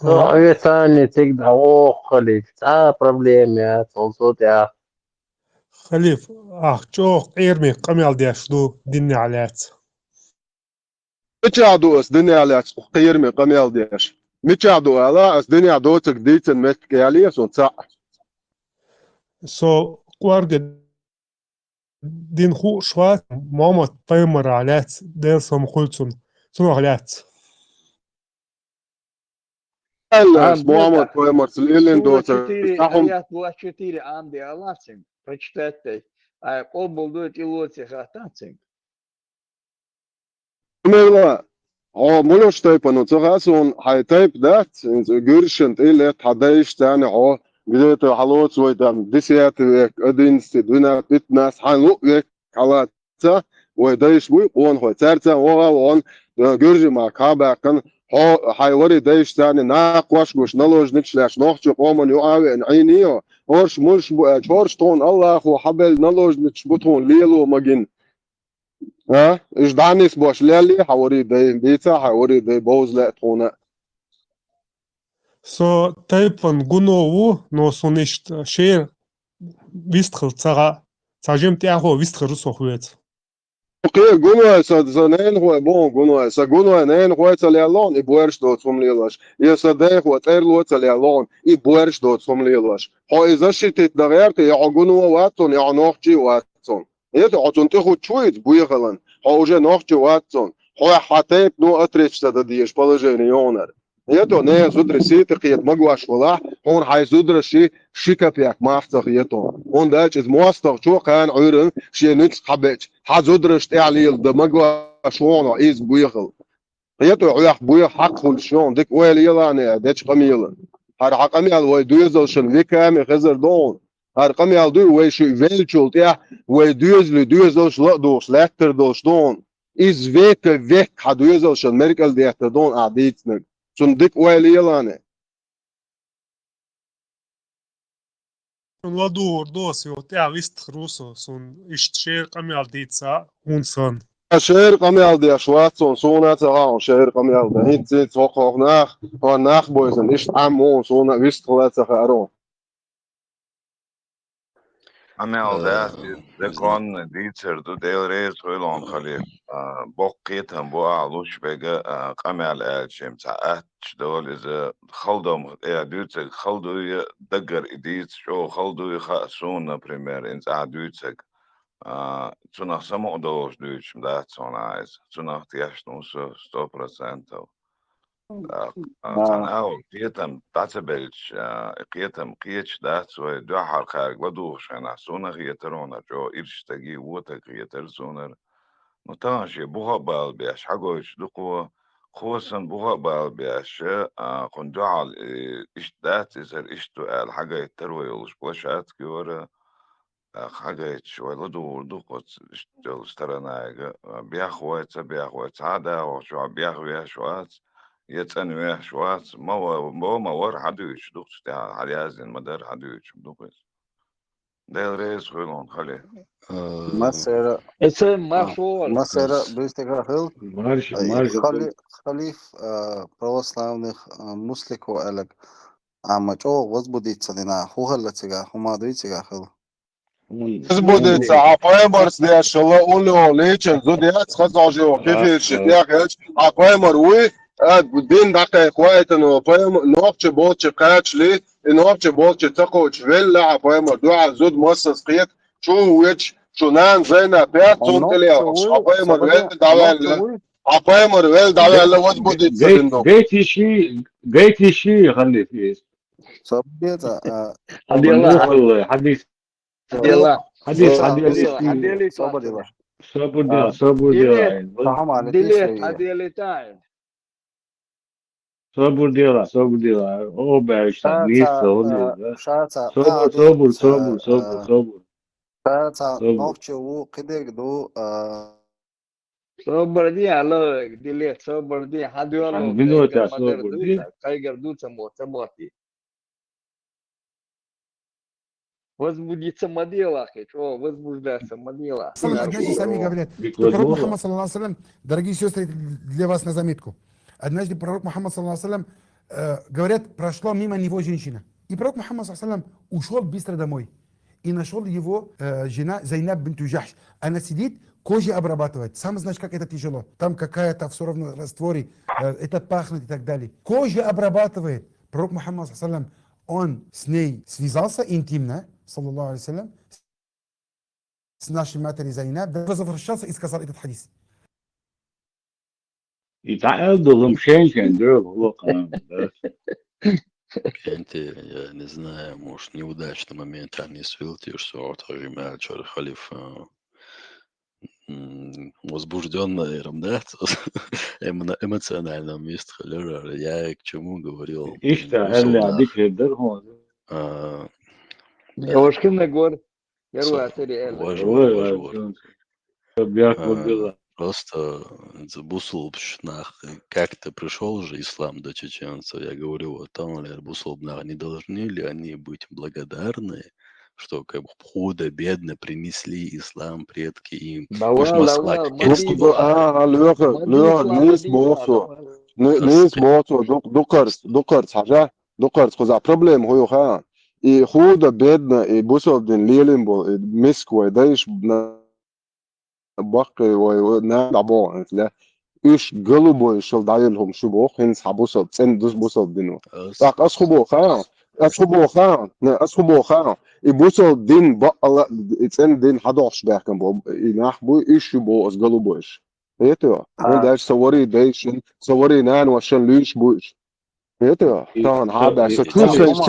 صعية ثانية تقدر خليف проблем يا صوت يا
خليف جوق إيرمي قميل ديشدو ديني عليات
متشعدو اس دنيا على خير من قميل ديش متشعدو على اس دنيا دوتك ديتن متك عليه سون صح
سو قوارد دين خو شوات ماما تايمر عليات ديرسم قلتون سنو عليات
ماما تايمر سليلين دوتك
Аят 24 амди аласин, прочитайте. А обол дует и лоци хатацин.
ملا ملوش تايبن تغاسون هاي تايب دات جورشنت إلى حدايش تاني بديت حلوت ويدام ديسيات أدينس دونا بتناس حلو حالات ويدايش بوي وان هو تارتا وان جورجي ما كابا كان هاي وري دايش تاني ناقواش مش نلوج نتشلاش نوخش قومن يعاوي عينيو هورش مش هورش تون الله هو حبل نلوج نتشبطون ليلو مجن ايش دانيس باش لالي حوري داي بيتا حوري داي بوز لا تونه
سو تايبن جنوو نو سونيشت شير ويستخل تعجم تاعو ويستخل رسو خوات
اوكي جونو سنين هو بون جونو سجونو نين هو تليالون يبورش دوت سوم ليلاش يسداي هو تيرلو تليالون يبورش دوت سوم ليلاش هو اذا شيت دغيرت يا جونو واتون يا نوخجي واتون это он ты хоть чует буехал а уже ночью ватсон хой хатеп ну отречься да диешь положение онер это не зудресит қиет магуаш вала он хай зудраши шикапяк мафтах это он дач из мостах чо кан урын шенит хабеч хазудраш تعليل да магуаш он из буехал это уях буех حق كل شلون ديك ويل يلاني داч قميل هر حقمي وي دوزلشن ويكام خزر دون Arqam yaldı ve şu velçult ya ve düzlüş dos letter dos don iz vek hadüzlüş Amerikal diyette don aditsin sundik ve yelane
ладур дос его тя вист русо сун ишт шер камял дица унсон
شهر قميل دي شوات صونا ترى شهر قميل ده هيت توقع ناخ بويزن إيش عمو صونا ويست ثلاثة خيرون
عمل ده كان ديتر دو ديل ريز ويلون خليف بقيتهم بوع لوش بيجا قمل الشيم ساعات دول إذا خلدهم دوتك خلدو دقر إديت شو خلدو يخصون بريمير إنت دوتك تناخ سمو دوش دوش مدات صناعز تناخ تياش نوسو 100% أو قيتم تعتبرش قيتم قيتش دات سوى دو حرقاق بدوش أنا سونا قيترونا جو إرش تجي ووتا قيتر سونر نتانشي بوها بالبيش حقوش دقوة خوصن بوها بالبيش قندعال إش دات إزر إش تقال حاجة يتروي يلش بلاشات كيورا حاجة شوي لدور دقوة إشتل سترنايق بياخوات عادا وشو بياخويا شوات يتنويه شوات ما ور حدوش دقت تاع حليازن مدار حدوش دقت ده رئيس خلون خليه
مسألة
اسم مشهور
مسألة بيستقر хил خليف православных муслико элек амачо возбудится дина хухаллатига хумадуитига хил
возбудится а поэморс де шала уло лечен зодиат сказажо кефир шитяхач а поэмор уи بدين دقة قوية إنه فاهم نوقش بوتش قاتش ليه نوقش بوتش تقوش ولا عفاهم دعاء زود مؤسس قيت شو ويتش شو نان زينا بيت صوت ليه عفاهم ويل دعوة عفاهم ويل دعوة لا وات بدي تصدقوا
جيت شيء خلي فيه
صبيت
حدي الله حديث
صبر الله
صبر ديلا او باش صبر
نوقشو قدر دو
صبر دي على ديلي صبر دي حد يلا كايجر دو سموتي возбудиться модела, что возбуждаться модела.
Однажды сами говорят, что пророк Мухаммад саллаллаху алейхи ва саллям, дорогие сестры, для вас на заметку. Однажды пророк Мухаммад саллаллаху алейхи ва саллям, говорят, прошла мимо него женщина. И пророк Мухаммад саллаллаху алейхи ва саллям ушел быстро домой. И нашел его жена Зайнаб бинту Джахш. Она сидит, кожу обрабатывает. Сам знаешь, как это тяжело. Там какая-то все равно растворе, это пахнет и так далее. Кожу обрабатывает. Пророк Мухаммад саллаллаху алейхи ва саллям, он с ней связался интимно, саллаллаху алейхи ва саллям, с нашей матерью Зайнаб, возвращался и сказал этот хадис.
يتعقدوا مشان دول هو قام
انت не знаю, может, неудачный момент они свилти, что отожимают чор халиф возбужденный рамдат эмоциональном месте халера. Я к чему говорил?
Девушки на гор.
Просто Бусул как-то пришел же ислам до чеченцев. Я говорю, вот там Бусул не должны ли они быть благодарны, что как бы худо-бедно принесли ислам предки им.
И худо бедно и бусов ден лилин был миску дайш بقي ونلعبوا لا إيش قلبوا يشل دايلهم شو بوخ هنس حبوسة تسند دوس بوسة دينو تاك أسخبوا خان يبوسة دين بقى تسند دين حداش بحكم بو ينحبوا إيش شو بو أس قلبوا إيش هيتوا هون داش صوري دايشن صوري نان وشن ليش بوش هيتوا طبعا هذا شتوبيتش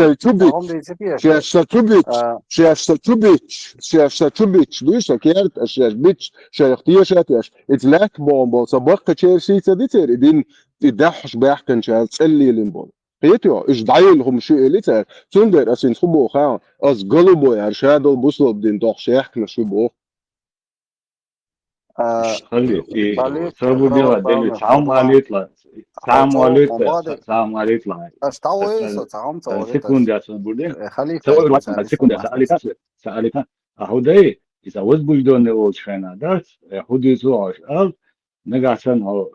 دويشة كيرت أشياء بيتش شيختية شاتيش إتلاك بومبو سبق تشيرسي تديتر إدين تدحش بيحكن شال تسلي لينبول هيتوا إيش دايلهم شو إليتر تندر أسين خبو خان أس قلبو يرشادو بوصل بدين دوخ شيحكنا شو بوخ
خلي صابو ديلا ديلي تعام عليطلع تعام عليطلع سكوند يا صابو ديلا
خلي
سكوند يا سألتها أهو ده
إذا وزبوجدون وشخنا داس حدوثو عشال نقاسن هو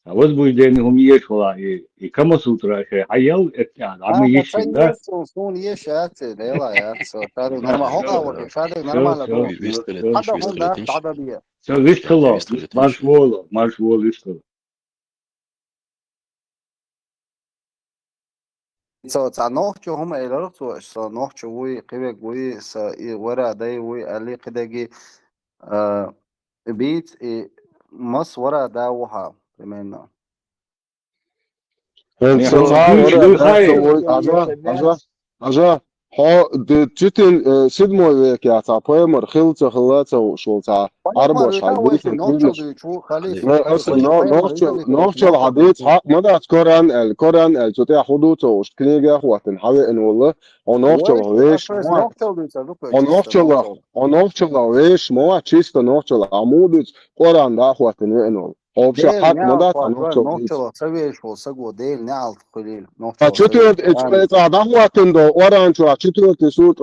وزبوجدين هم يشولا كما سوترا شيء حيال اتعال عم
بس
يشين ده
يسون يشات ليلا يا سو شادي نورمال هو وكي شادي نورمال
شو
دو حدا هون ده عددية
شو ويشخلا مارش وول ويشخلا
سو تاع نوختو هم إلى رتو سو نوختو وي قبك وي سا ورا داي وي اللي قداجي بيت مس ورا دا وها بمنا
انت اجا ها تشتن سيدمو ويك يا تاع بايمر خلطه خلاصه وشو تاع اربع حديث كلش نوختو حديث حق مدى القران التوتي حدوثه وش كنيجا وقتن حوي ان والله ونوختو ويش ونوختو ويش مو تشيست نوختو عمود قران دا وقتن انه هو بشي حق مدى
نوختو سوي شو سقو ديل نعل قليل
Četvrti, dahvatendo oranču, a četvrti sut,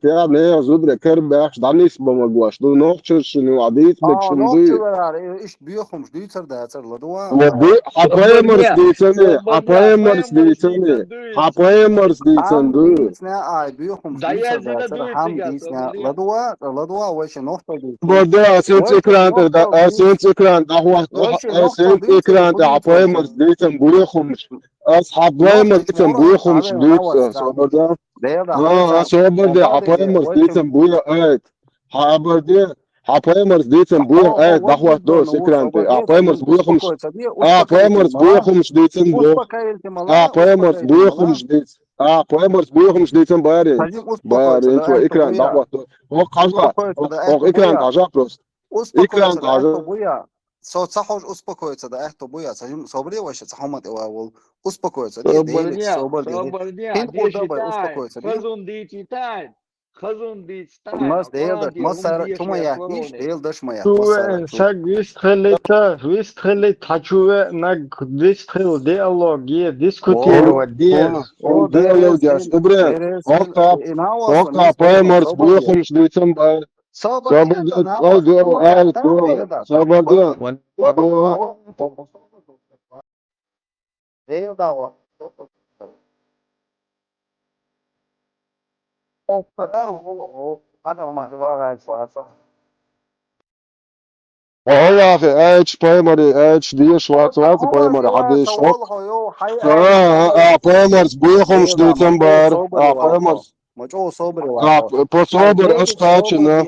te ne zudre kerbach, danis bamagwash, do nochchinu adit bekshunzi.
ايش بيخمش ديتر ده لدوا
ودي حبايمرز ديتني حبايمرز ديتندو
ديتنا بيخمش ديتر ده هم ديتنا لدوا وش نقطة دي
بده اسنت اكران دهوات اسنت اكران حبايمرز ديتن بيخمش اصحاب بايمرز ديتن بيخمش ديت صوبدا صوبدا حبايمرز ديتن بيخمش حبايمرز ديتن بويا دهوات دو سكرانتي حبايمرز بويخمش حبايمرز بويخمش ديتن بو حبايمرز بويخمش ديت حبايمرز بويخمش ديتن باري انتو اكران دهوات دو هو قاجا هو اكران قاجا بروست اكران قاجا
صحوش успокоиться да эхто буя сажим собри вообще сахомат эвал успокоиться собри успокоиться
خزون ديتي تاين خزون ديت
ماس ماس توما يحكيش داش ما
شو شاك вистхелит хачуве на вистхел диалоги дискутировать
диалогияш ибрем окта حبايمرز بويخمش ديتن باري والله في اتش بايمري اتش دي شوات بايمري حد شوك بايمرز بويخمش ديتن باري بايمرز
مجو صبري
صبر اشقاچن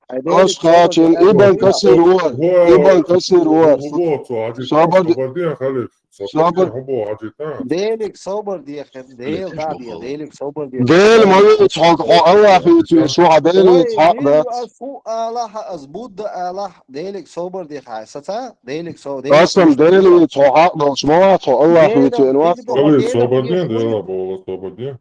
ابن كسر
ديلك صبر دي ديل دابي ديلك صبر دي
ديل ما يتحق الله في شو ديل يتحق ده
الله اظبط ده الله ديلك صبر دي حاسه ديلك
اصلا ديل يتحق ده شو الله في انواع
صبر دي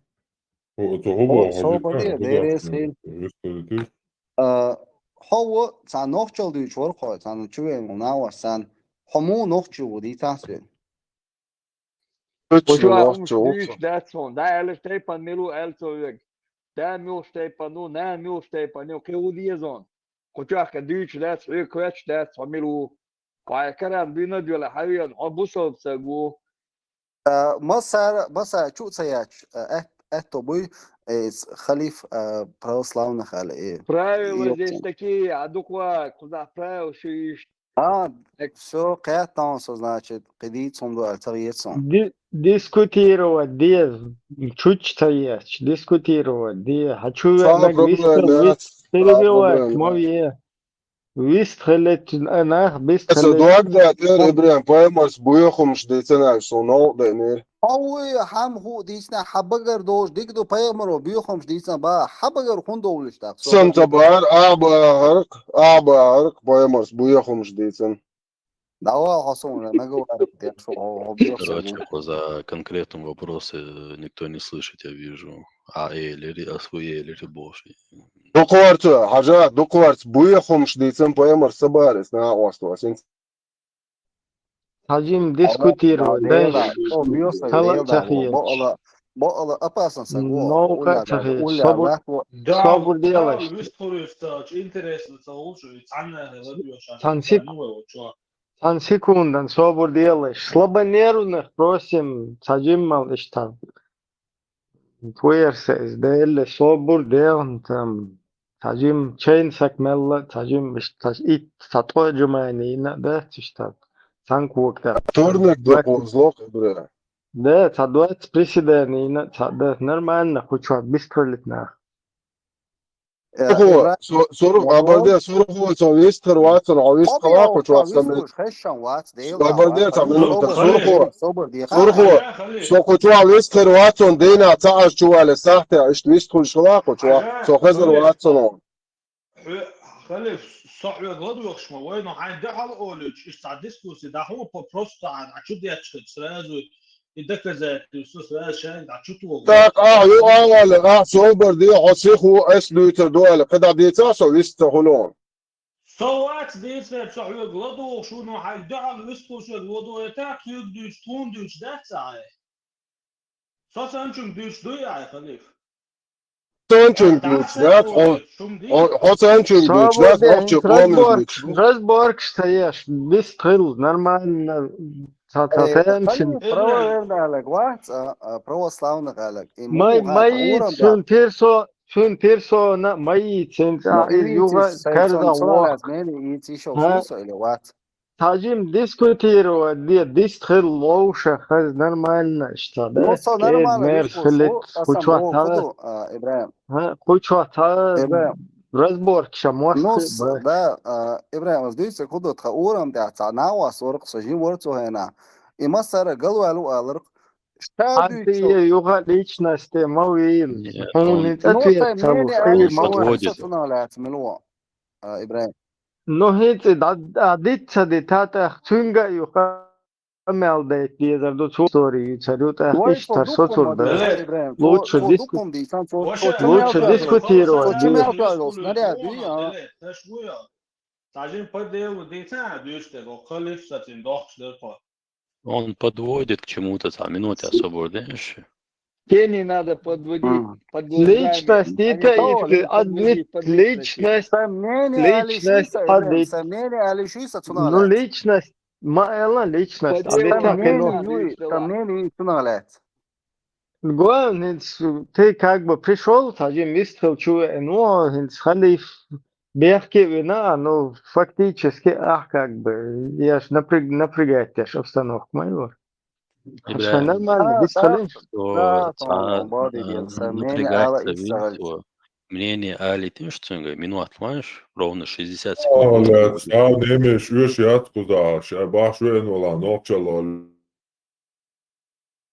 هو تاع نوختشل دي شور خو تاع نوتشوين وناوسان همو نوختشو دي تاسوين
Datsun, da ele steipan milu elcovek, da mil steipanu, na mil steipanu, que o liaison. Kuchaka dyč that's request that's milu. Quai karam bina diola hayan obusob sagu.
مسا شو سياش это бой халиф православных але
правила здесь такие адекват куда правил шиш
все кайтан значит قديت صندوق التغيير
дискутировать дез чуть стоять дискутировать де хочу перебивать мове вистхелет она
بس دوك ده تير ابراهيم بايمرز بويخمش ديتنا سونو دنير
هو هم هو ديسنا حبغر دوش ديك دو بايمرو بيخمش ديسنا با حبغر خوندولش تاق
سنتبار ابارق بايمرز بويخمش ديتن
دعوة حصون نجوا
Короче, за конкретным вопросы никто не слышит, я вижу. Или больше.
دقورت حاجات دقورت بويخمش ديتن بايمرز سبارس نا واستو
хотим дискутировать да
بقى أباسا سجوا
No
ولا
صحيح
ولا
صبر
واحد
صبر ديالش San sekundan صبر ديالش слабо нервных просим сажимал иштан fuerza del صبر ديالن там сажим чейн сакмелла сажим ишташ ит сатоджмани да иштат санкуокта
Вторник до злог, бля.
да садвать приседания да нормально хочу быстролить на
هو صاروخ عبردية صاروخ هو سويست واتن عويست قلاق وتوصل
خشن وات ديل
عبردية تعمل صاروخ هو
صبر دي
صاروخ هو سو كتوا عويست واتن دينا تعال شو على ساحته عشت ويست كل شلاق وتوا سو خزر واتن
خلف صاحب غدو يخشم وين عند حال اولج استعدسكوس ده هو بروست عن عشود يتشت سرازو يدك ذات سرازو شان عشوتو
تاك يو ولا صوبر دي عصيخو اس لوتر دول قد ديتا سو ويست هولون
صوات ديت صاحب غدو شو نو عند حال ويستوس غدو يتاك يدو ستون دوش ده ساعه سانچون دوش دو يا خليف
Sanchung Beach, that on Sanchung Beach, that's not your common beach.
Разборг стоишь, без крыл, нормально.
خلي بروا غير قالك واحد بروا سلاون قالك
ميت شون بيرسو ميت سنت يوغا كاردا واق تاجم ديسكوتيرو ديستخل لوشة خز نرمالنا اشتغل كيد مير فلت خوشوة
إبراهيم
خوشوة разборг شموخ
ده إبراهيم أصدقائي كده تخورم ده تعناوا صورك سجين ورتو هنا إما سر قالوا قالوا قالوا
أنتي يوغا ليشناست موين هون أتويت سوف أي
موين إبراهيم
No hit adit saditata chunga yuqa melda etliyer do story чарюта иштар соцурда лучше дискутировать
Сажим подел деца дюште го халиф сатин дохшлер по
Он подводит к чему-то там, минуты освободишь.
Не надо подводить.
Личность это личность, ну личность, моя личность, Главное, ты как бы пришел, один выстрел чуя, ну, халиф бегки вина, ну, фактически, как бы, я ж напрягает тебя обстановку мою. Все нормально, без колен.
Напрягается мнение Али тем, что минут отмаешь, ровно 60 секунд.
Немеш уж куда, баш венула ночало.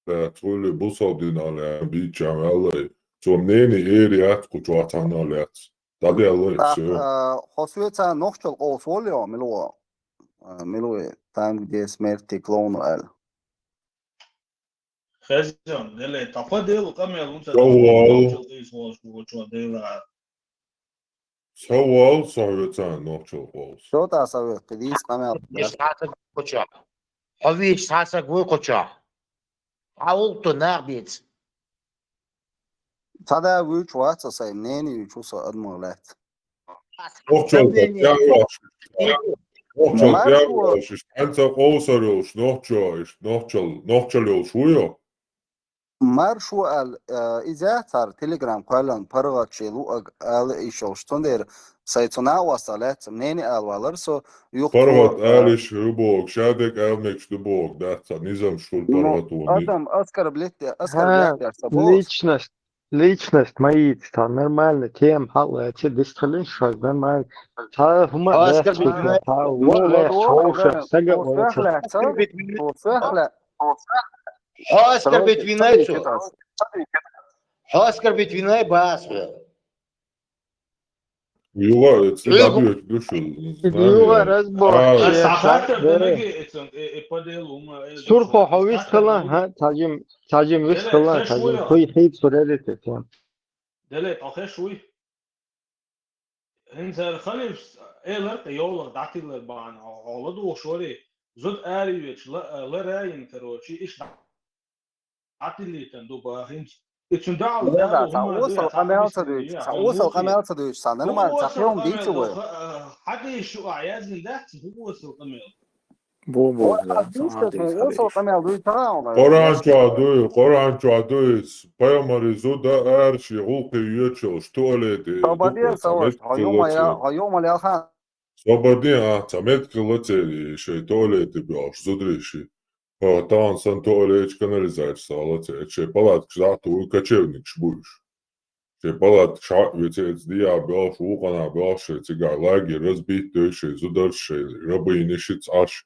Тволи бусодинали бичам алле. So мнение эриат кучуатаналят. Тади алле все.
خاصيتها نقطة الأوصوليو ملو تام دي سمرتي كلونو ال
خزن دل تفضل كم يلون
سوال صاحبتان نقطة قوس.
شو تاسوي قديس كم
يسحاتك كوتشا حبيش سحاتك وكوتشا عولتو نابيت
هذا ويش واتس سايمنيني ويشوف أدمغلات
أنت قوسريوش نوحشاليوش ويو
مرشو إذا تر تليجرام قالن برغت شيلو إيشوش تندر سايتنا وصلت منين والرسو
برغت آلش هبوك شادك آلمكش دبوك ده نظام شغل برغت وني
أدم أذكر بليت
Личность мои, нормально, тем, эти дисциплины, что нормально.
Оскар Битвинай басве.
Юла, это добьет душу.
Юла разбор. Сурхо хавис кала, тажим вис кала, тажим хуй хит сурелите тем.
دلت آخر شوي هنز خلف لرت يولغ دعتي لبعن عولد وشوري زود آريوش لا راين كروشي إيش عتليتن دوبا هنج اتشندعل
لا
دالو
تا
هما
وصل
دويا
قمال
تعمل
تدويش
يا
تا وصل
عموخي
قمال تدويش ساندنا ما
هو وصل
تخيهم ديتش
قمل
وين
حد شو عيازن ده هو وصل قمل
بو
هو
لا
حديث
حديث
وصل
حديث
قمال دوي ترى
Koran çadı, Koran çadı, payamarizo da her şey hulkiye çalış, tuvalete,
صبادية
dukla,
سوش
samet kılıçı,
هيوم اللي خان
sabadiya, samet kılıçı, şey, tuvalete bir aş, zudreşi, tam san tuvalete kanalizacija, alace, şey, palat, kşatu, kaçevnik, şbuş, şey, palat, kşat, vecet, diya, bir aş, uğana, bir aş, şey, cigar, lagi, razbit, şey, zudar, şey, rabıyı neşit, aş,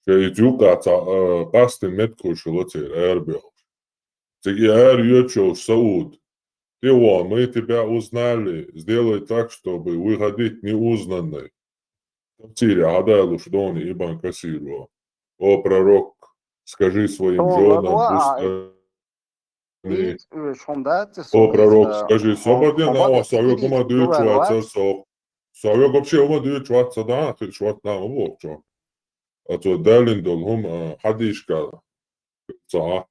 şey, cukata, kastin metkuş, alace, erbil. Эр Ючев, Сауд, Тион, мы тебя узнали, сделай так, чтобы выходить неузнанной. В Сирии, Адайлу, Шдони, Ибан Кассиру. О, пророк, скажи своим женам, пусть они... О, пророк, скажи, свободен, а Савек умадует чуваться, Савек вообще умадует чуваться, да, ты чуваться нам, вот что. А то Далиндол, хум, хадишка, ца.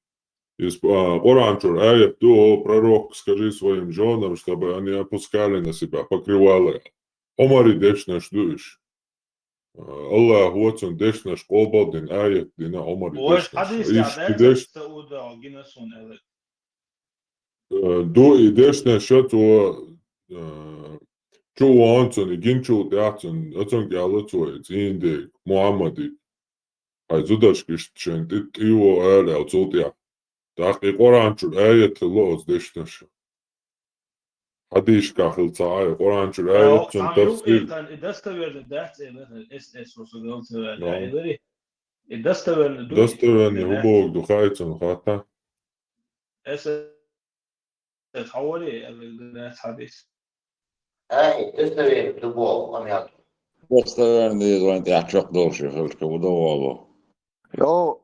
Из Коранчур, то пророк, скажи своим женам, чтобы они опускали на себя покрывало. Омари дешнаш душ. Аллах вотсон дешнаш колбалдин аят дина омари
وش
дешнаш.
حديث
Иш
تعداد
деш
سعود عقينا سون هذا
до и дешнаш то чу вансон и гинчу датсон, отсон галатует инде Мухаммади. Ай зудаш киштшен тит иво аля отсотя. Так и Коранчур аят лоз дешнаш. حديش كاخل صاعي قرآن شو الآية تون
عم يوقع
تفسير
كان الدستور الدهت مثلا اس اس وصلت
نعم
الدائري الدستور دوي
دستور أني
الدهت
هو دخايتون خاطة
اس تحولي الدهت حديث
هاي تستوي دبوغ قمال
Postavljam da je zvoniti, ja čak došli, Hrvatska budovalo.
يو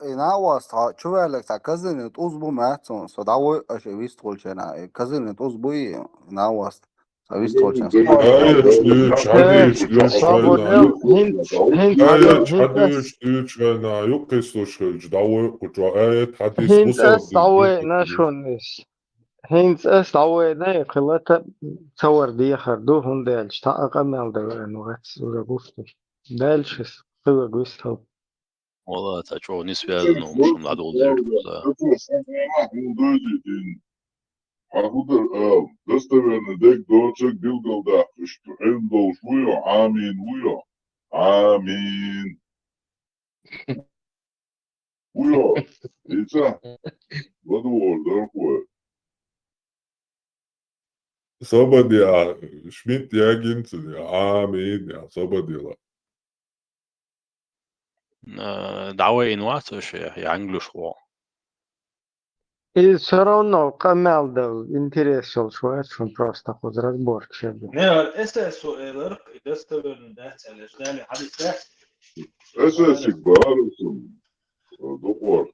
إنا واسطة شو لك تا كزن تuzbu ماتون صداوي أشي ويستول شنا كزن تuzbu إنا واسطة ويستول شنا
آية düş حديش düş
Slobodel,
آية
hint
düş na yuqisluş davu kutu آية حديث
hint
usul
es dawe nationis. Hint es dawe na قلت تصور دي خردو هم دالش تا أقمل دور نوعات ولا قفتر دالش قوة قوستها
والله تشوف نسبة هذا إنه مش من العدو ضيق
Ахудер достоверно дек дочек билгал да что эндол шуё амин уё амин уё ица водвор доркуэ
Сободя Шмидт ягинцин آمين يا صبديلا
دعوة إنوات وش يعني شو
И все равно قمل دل интересел شوية شون просто خود разбор شبه
نه اس سؤال الدستور الدهت الاشتغال حديث ده
اساسك بارسون دقور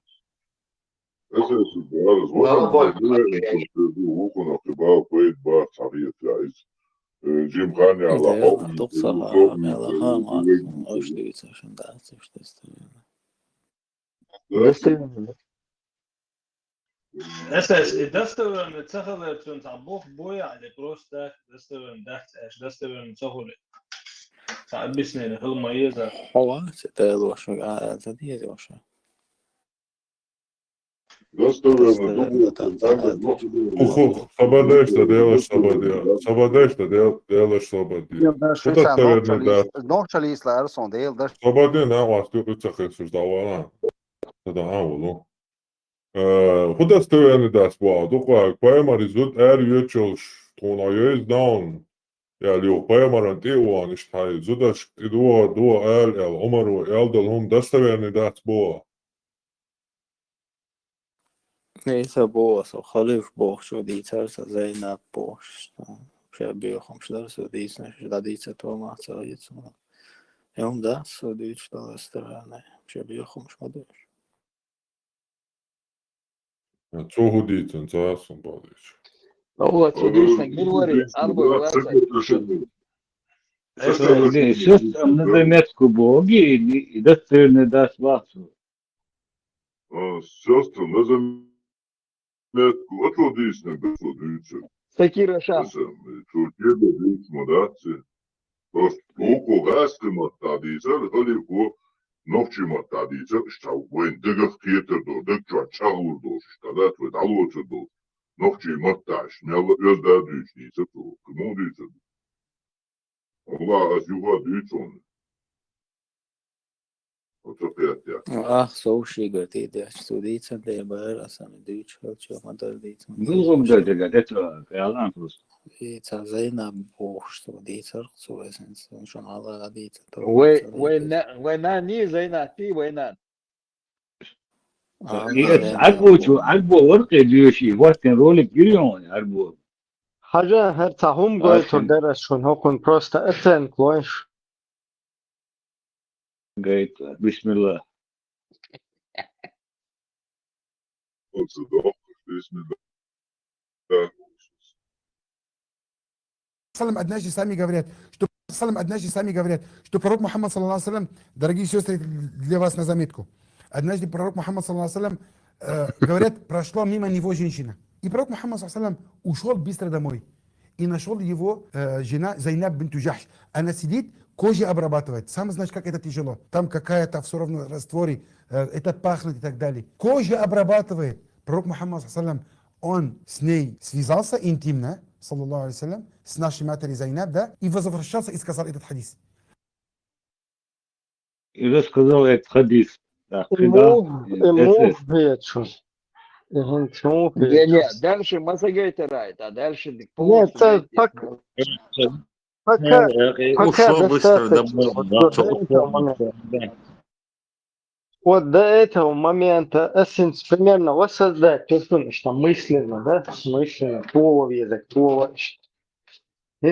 اساسك بارس وكنا قبال قيد بار صحيح تعيش جيم خاني على حب
تقصها ميلا خام أوش ديت عشان دعت وش
اساس الدستور متسخر تون تعبوف بويا على بروستا دستور دهت اش دستور متسخر تعب بسنين هل ميزة
حوا ستاد وش تديت وش
Уху, сободешь, что делаешь, сободя. Сободешь, что делаешь, сободя.
شو
Что
سان
достоверно да.
نوشاليس لأرسون ديل دش
Сободя, не, вас ты уцахай суждавала. Это авулу. Худа достоверно да, спа. Дука, поэма резут эр ючош. Тона ёйз даун. Я лио поэма рант иуан иштай. Зудаш идуа дуа эл омару элдал хум достоверно да, спа.
نيتا بوس وخليف بوش وديتا زينب بوش شبيه خمس درس وديت نش داديتا تو ما تايت يوم ده سوديت شتا استرانه شبيه خمس مدرش
Цогу дитин, це сам бадич.
هو تدريسك بالوري أربع ورقة
Sistem na Nemetsku bogi i dostoverno da svacu.
Сестра, на заметку, отлодись на государстве.
Секира шам.
Türkiye'de büyük modası. Oku gaske matadıysa, hadi o nokçi matadıysa, işte bu endegak tiyatroda, dekçua çağırdı, işte da ve dalıcıdı. Nokçi mataş, ne yazda düştüyse, kim olduysa. Allah az yuva düğüt onu. O çok hayat ya.
Ah, soğuşu gördüydü. Studijca diye bağırasam, düğüç ölçüyor, madar diyeceğim.
Bilgum da dega, yalan kız.
Diyeceğim, Zeynep boğuştu, diyeceğim, soğuyorsun, şu an Allah'a diyeceğim.
وين زيناتي وينان
عجبو ورقة ديوشي وقت رولك جريون عجبو.
حاجة هرتاهم قويتو درس شون هوكون بروستا اتن كويش.
قيت بسم الله.
بسم الله.
Салам однажды сами говорят, что пророк Мухаммад, саллаллаху алейхи вассалям, дорогие сестры, для вас на заметку. Однажды пророк Мухаммад, саллаллаху алейхи вассалям, говорят, прошла мимо него женщина. И пророк Мухаммад, саллаллаху алейхи вассалям, ушел быстро домой. И нашел его жена Зайнаб бинту Джахш. Она сидит, кожу обрабатывает. Сам знаешь, как это тяжело. Там какая-то все равно растворе, это пахнет и так далее. Кожу обрабатывает. Пророк Мухаммад, саллаллаху алейхи вассалям, он с ней связался интимно, саллаллаху алейхи вассалям, с нашей матерью Зайнаб, да, и возвращался и сказал этот хадис.
И рассказал этот хадис.
Нет,
дальше Масагейта райт, а дальше
нет, пока вот до этого момента эссенс примерно воссоздать персону, что мысленно, да, мысленно, слово язык, слово.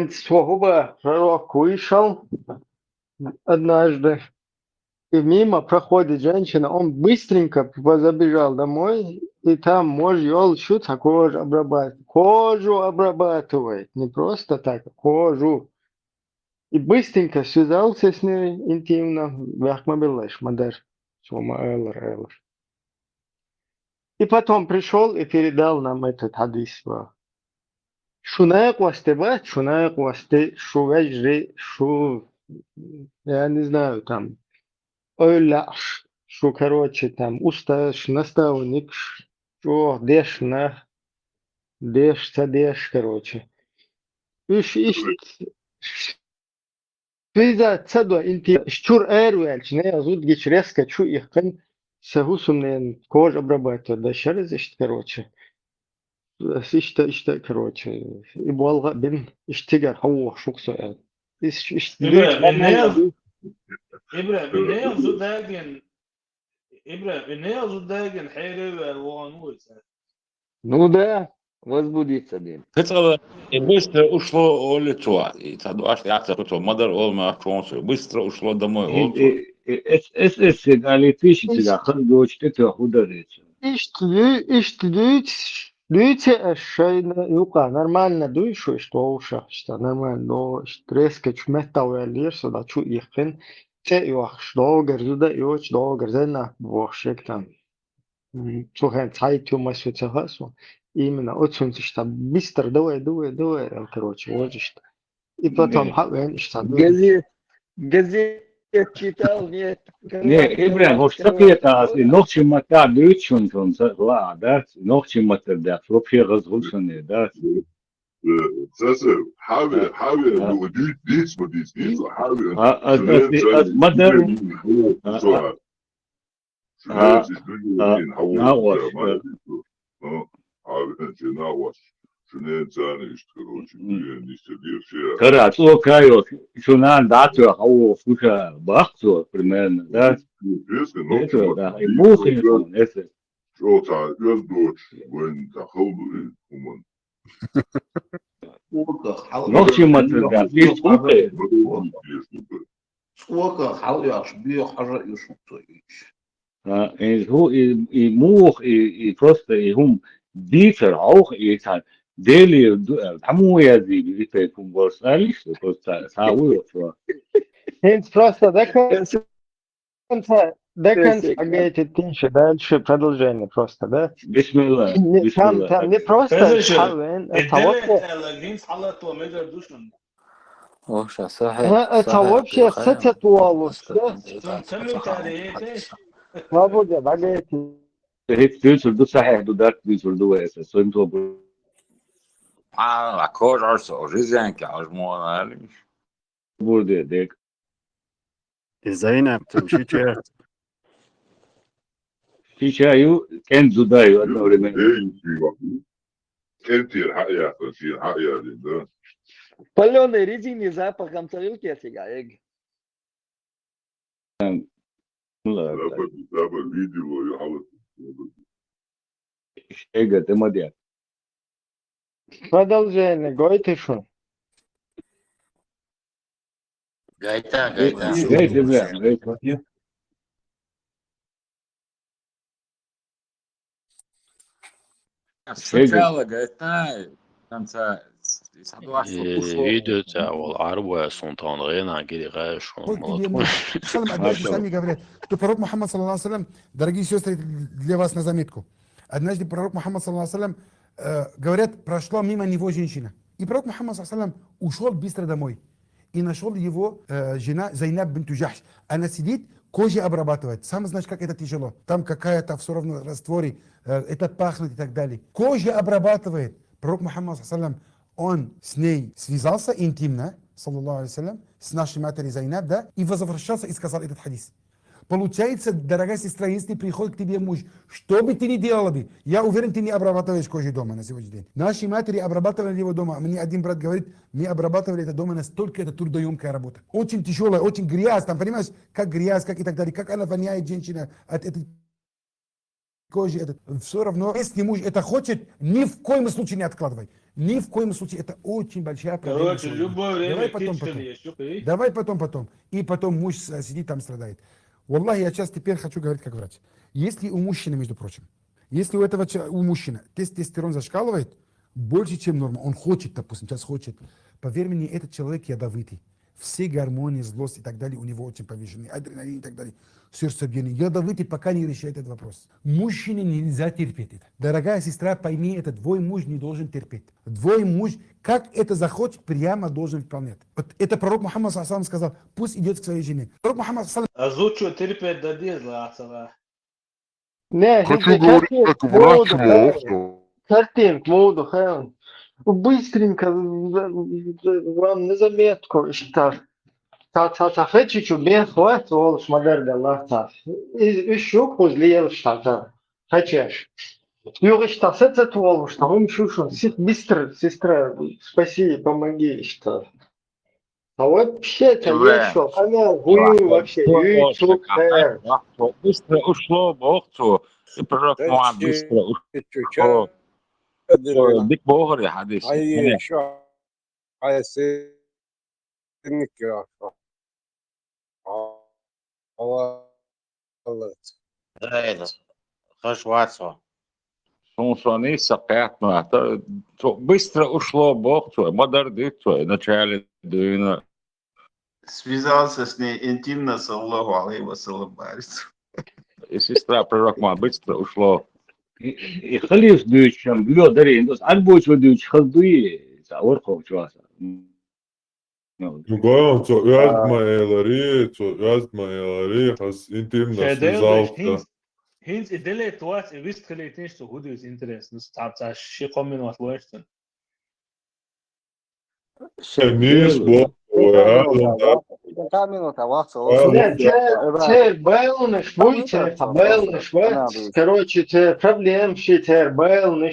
Слово пророк вышел однажды, и мимо проходит женщина, он быстренько забежал домой, и там муж шутка кожу обрабатывает, не просто так, кожу. И быстренько связался с ней интимно, и потом пришел и передал нам этот хадис. Шунайк вастебат, шунайк васте, шувежри, я не знаю, там, ойляш, шу, короче, там, усташ, наставник, шу, деш, короче. Свиза цадо инти, щур эрвелч, не, азут гич резко, чу их кан, сагусумнен, кожу обрабатывать, да, шарезишь, короче. İşte короче, İbolga bin iştigar hava çok soğuk.
İbre, ne حيري والوانوس.
Ну да, возбудиться, блин.
Это быстро ушло лицо. И тогда аж я хотел модер, он быстро ушло домой.
اس قال فيش تلا خد دوش تتاخد
Люди юка нормально дуйшу, что уша, что нормально, треска чмета уялир, сюда чу ихен, те юах, что герзуда юч, что герзена, бошек там. Чухен цайтю масюца хасу. Именно очень что быстро давай, короче, вот что. И потом хавен что.
Газет читал, нет.
Не, Ибрахим, вот что это, ночью мата лючун, ла, да, ночью мата, да, вообще разрушенные, да.
Саса, حاول ديس حاول
مدر Хорошо, кайо, шунан дату, хау фуша бахту, примерно, да? Это, да, и мухи, это.
Что-то, я дочь, вон, захолду, уман.
Ночью материал, есть мухи.
Сколько халяш, био хажа и шутоич.
И мух, и просто, и хум дитер, auch, и там, дели, тому я зиби, это кум борсалиш, просто сауи, что.
Хинц просто, да, до конца говорите тише, дальше продолжение просто, да?
Bismillah,
Там
bismillah.
не просто
فازل
تحول
الدلت الجرينز حلت وميجر دوشن
وش صحيح
это вообще хотят волос, да?
تنتمي تاريخي
Свобода, говорите.
Hiç bir türlü sahih dudak bir türlü ve esas. Soyun topu.
La cosa orso, rizenke, azmona,
Burada dek.
زينب تمشي شير
في شايو كان زدايو أنا أوريمن.
انت الحقيقة في الحقيقة ده
Паленый резине запахом тарелки отсигаек.
ده الفيديو يحاول
Şey tema diye.
Продолжение, говорите что?
Gayta,
Gayet İbrahim. Gayet.
Сначала, говорит, конца,
فيديو تاع العرب سلطان غينا قال غاش
Салам однажды сами говорят, что пророк Мухаммад, саллаллаху алейхи вассалям, дорогие сестры, для вас на заметку. Однажды пророк Мухаммад, саллаллаху алейхи вассалям, говорят, прошла мимо него женщина. И пророк Мухаммад, саллаллаху алейхи вассалям, ушел быстро домой. И нашел его жена Зайнаб бинту Джахш. Она сидит, кожу обрабатывает. Сам знаешь, как это тяжело. Там какая-то все равно растворе, это пахнет и так далее. Кожу обрабатывает. Пророк Мухаммад, саллаллаху алейхи вассалям, он с ней связался интимно, саллаллаху алейхи вассалям, с нашей матерью Зайнаб, да, и возвращался и сказал этот хадис. Получается, дорогая сестра, если приходит к тебе муж, что бы ты ни делала бы, я уверен, ты не обрабатываешь кожу дома на сегодняшний день. Наши матери обрабатывали его дома. Мне один брат говорит, мы обрабатывали это дома, настолько это трудоемкая работа. Очень тяжелая, очень грязь, там, понимаешь, как грязь, как и так далее, как она воняет, женщина, от этой кожи. Все равно, если муж это хочет, ни в коем случае не откладывай. Ни в коем случае, это очень большая проблема.
Короче, любое время
Давай потом. И потом муж сидит там, страдает. Валлахи, я сейчас теперь хочу говорить как врач. Если у мужчины, между прочим, если у мужчины тестостерон зашкаливает больше, чем норма, он хочет, допустим, сейчас хочет, поверь мне, этот человек ядовитый. Все гормоны, злость и так далее у него очень повышены, адреналин и так далее, сердцебиение. Ядовитый, пока не решает этот вопрос. Мужчине нельзя терпеть это. Дорогая сестра, пойми это, твой муж не должен терпеть. Твой муж, как это захочет, прямо должен выполнять. Вот это пророк Мухаммад саллаллаху алейхи сказал, пусть идет к своей жене. Пророк Мухаммад саллаллаху
أزوجه تربية داديز لا صراحة
Не,
Хочу говорить как врач мозга.
картинку, моду, хэн. Быстренько вам на заметку, что хочу бен хват волос модерн Аллах. Еще позлил что-то. Хочешь? Юга что это волос, что он шушун. Быстро, сестра, спаси, помоги, что. А вообще это еще, она гую вообще, YouTube,
быстро ушло, бог то, и пророк Мухаммад быстро ушло. Бик богор يا حديث.
هاي شو هاي سنك يا
É, расшваться. Функциониста пятна. Быстро ушло, бог твой, модерн твой, в начале двина.
Связался с ней интимно, саллаху алейхи вассалам.
И сестра пророк Мухаммад быстро ушло.
يخلي يصدوش شام بيو دري إندوس عجبوش ودوش خذوي سأورقه شو هذا.
Uglavnom, to razmajelari, has intimna svizalka.
Hins idelet was I visst gelet nicht so gut ist Interesse. Das hat sich kommen was Western.
Nis bo,
Короче, те проблем, те был,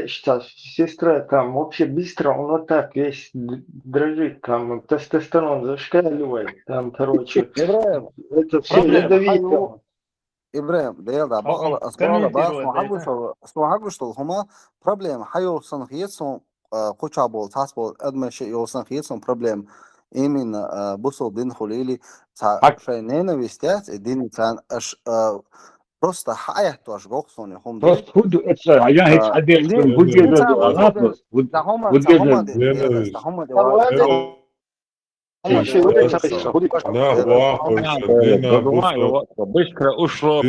что сестра там вообще быстро, он вот так весь дрожит, там тестостерон зашкаливает, там, короче, это все ядовито.
إبراهيم ده يلا بقى أسبوع بقى اسمه حقه شغل هما problem حيو صنخيتهم قطعبول تاسبول أدم شيء يوصنخيتهم problem إيمن بوصل دين خليلي تا شينين ويستات الدين كان أش просто حياته أش قصون يهم
بس خد إتصال عشان هيك حد يحكم وجه ده
هم
Быстро ушло,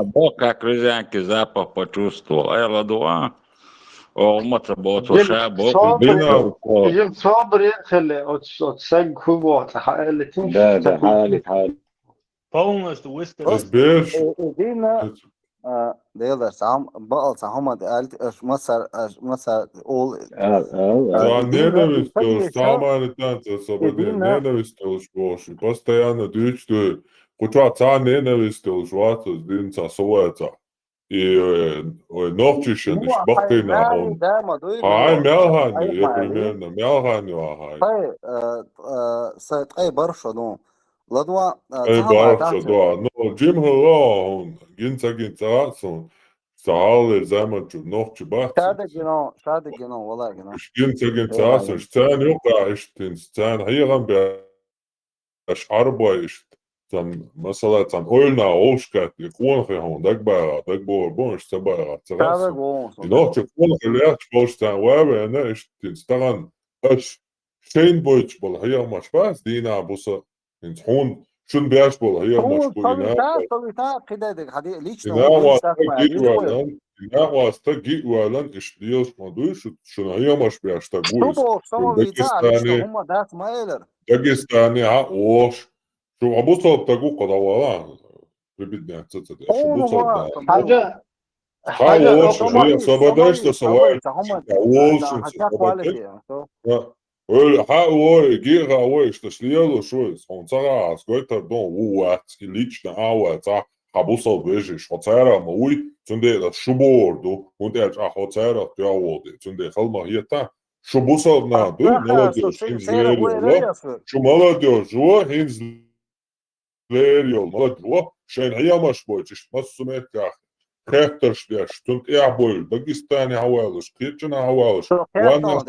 Бог как резянки запах почувствовал. Эла дуа. Olmazsa boğaz o şey boğaz.
يجيب صابر يخلي أتسق خبوات حالتين
ده حالة
Полностью
بص
выставить.
دينا
ديلر سام بقى سام قالت مثلا اول
За ненавистью самая танца свободе, ненавистью шпоши, постоянно дичь, куча ца ненавистью жваться, динца суэца. И ногчишен, шбахтина он. Ай, мялхани, я примерно, мялхани вахай.
طيب برشا دون لدوا
Ай, барша, да, но Джим Хала, он, гинца, сон, саале, замачу, ногчи бахцы.
شادق جنون والله جنون
Гинца, сон, сцен юка, иштин, сцен, хайган бяш арба ишт. Там, масала, там, ойна, олшкат, и куанхи хон, дагбара, дагбор, бонш, сабара, царасо. И ногчи куанхи лях, шполштан, ваве, ана, иштин, стаган, аш, шейн бойч бол, хайган маш бас, дина, буса, инц хон, شون بياش بولا هي مش بوينا ina vasta gi ualan işliyoruz modu şuna هي مش بياش تقويس Dagestani ha oş şu abu sop tagu qadawa bibidna tsatsada şu bu sop da ha oş ya sabada işte savay olsun sabada öyle ha o giga o işte slielo şu son tsara skoyta don uat lichna awa ta habuso veje shotsara ma uy tunde da shubordu und er a hotsara ja oldu tunde halma hieta şu bu sop na du молодежь şu молодежь o hins veriyor молодежь şen hayamaş boyç masumet ya Kräfterstärk stund boy Dagestani hawalış kirchna hawalış wana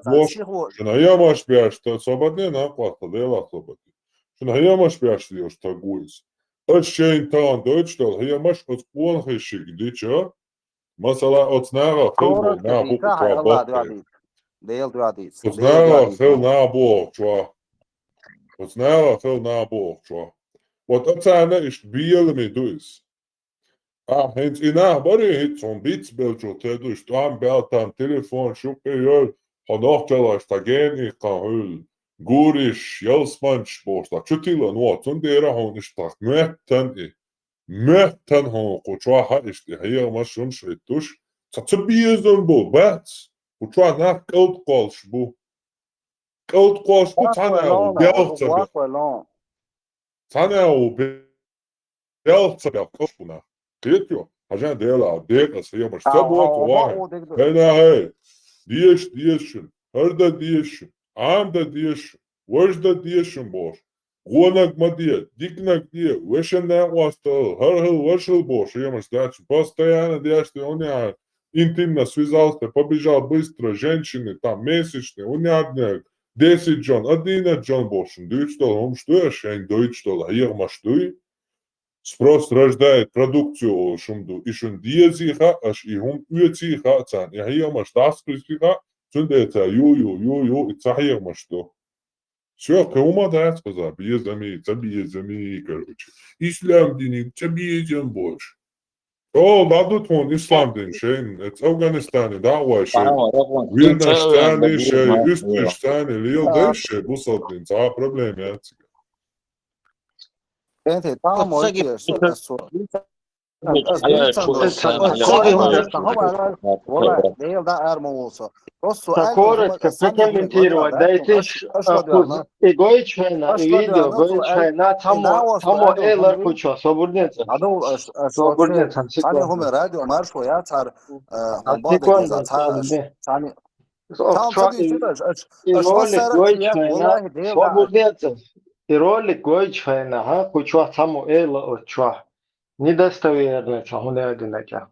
boş şuna yamaş byaşta sobadne na qatla dela sobadne şuna yamaş byaşta diyor taguis Öç şeyin tan Deutschland yamaş ot qon xişik diço masala otnara filmo na bu qaba
Değil duadis
otnara fil na bu çwa otnara fil na bu çwa Wat atsana ist bielmi duis hens bari hit son bits belčo tedu stam beltam telefon superior honochtelaš tageni kahul gurish jelsmanch bosta chutila no tundera hon istak metten hon qochwa ha isti hayr mashun shvitush tatsbiyezon bu bats qochwa na qult qolsh bu tana beltsa qoshuna Tretjo, a gente dela, dekas, ja, mas tá bom, hey, diešin, arda diešin, amda diešin, važda diešin boš, gonak madie, diknak die, vešen neostal, harhal vašal boš, ja, mas dači, постоянно дяшти, он я интимно связался, побежал быстро, женщины, там, месячные, он я 10 джон, 11 джон бошен, дойчтол, он что я, шейн дойчтол, а я маштуй, Спрос рождает продукцию шумду. И шун диезиха, аж и хум уециха, цан. И хия маш дасклисиха, цундеца ю, и цахия машту. Все, каума да сказал, безами, короче. Ислам дини, безам больше. О, ладут вон ислам дин, шейн, это Афганистане, да, вай, шейн. Вильнаштане, шейн, Истриштане, лил, да, шейн, бусал дин, за проблемы, яцика.
انت طعم والله ديل ده ارموسا
Коротко прокомментировать, дайте и Гойчвена, и видео Гойчвена, тамо элар куча, свободница. Свободница.
Они هم радио маршо я цар
И ролик Гойчвена, куча тамо эла очва. Недостоверно, чахулядинака.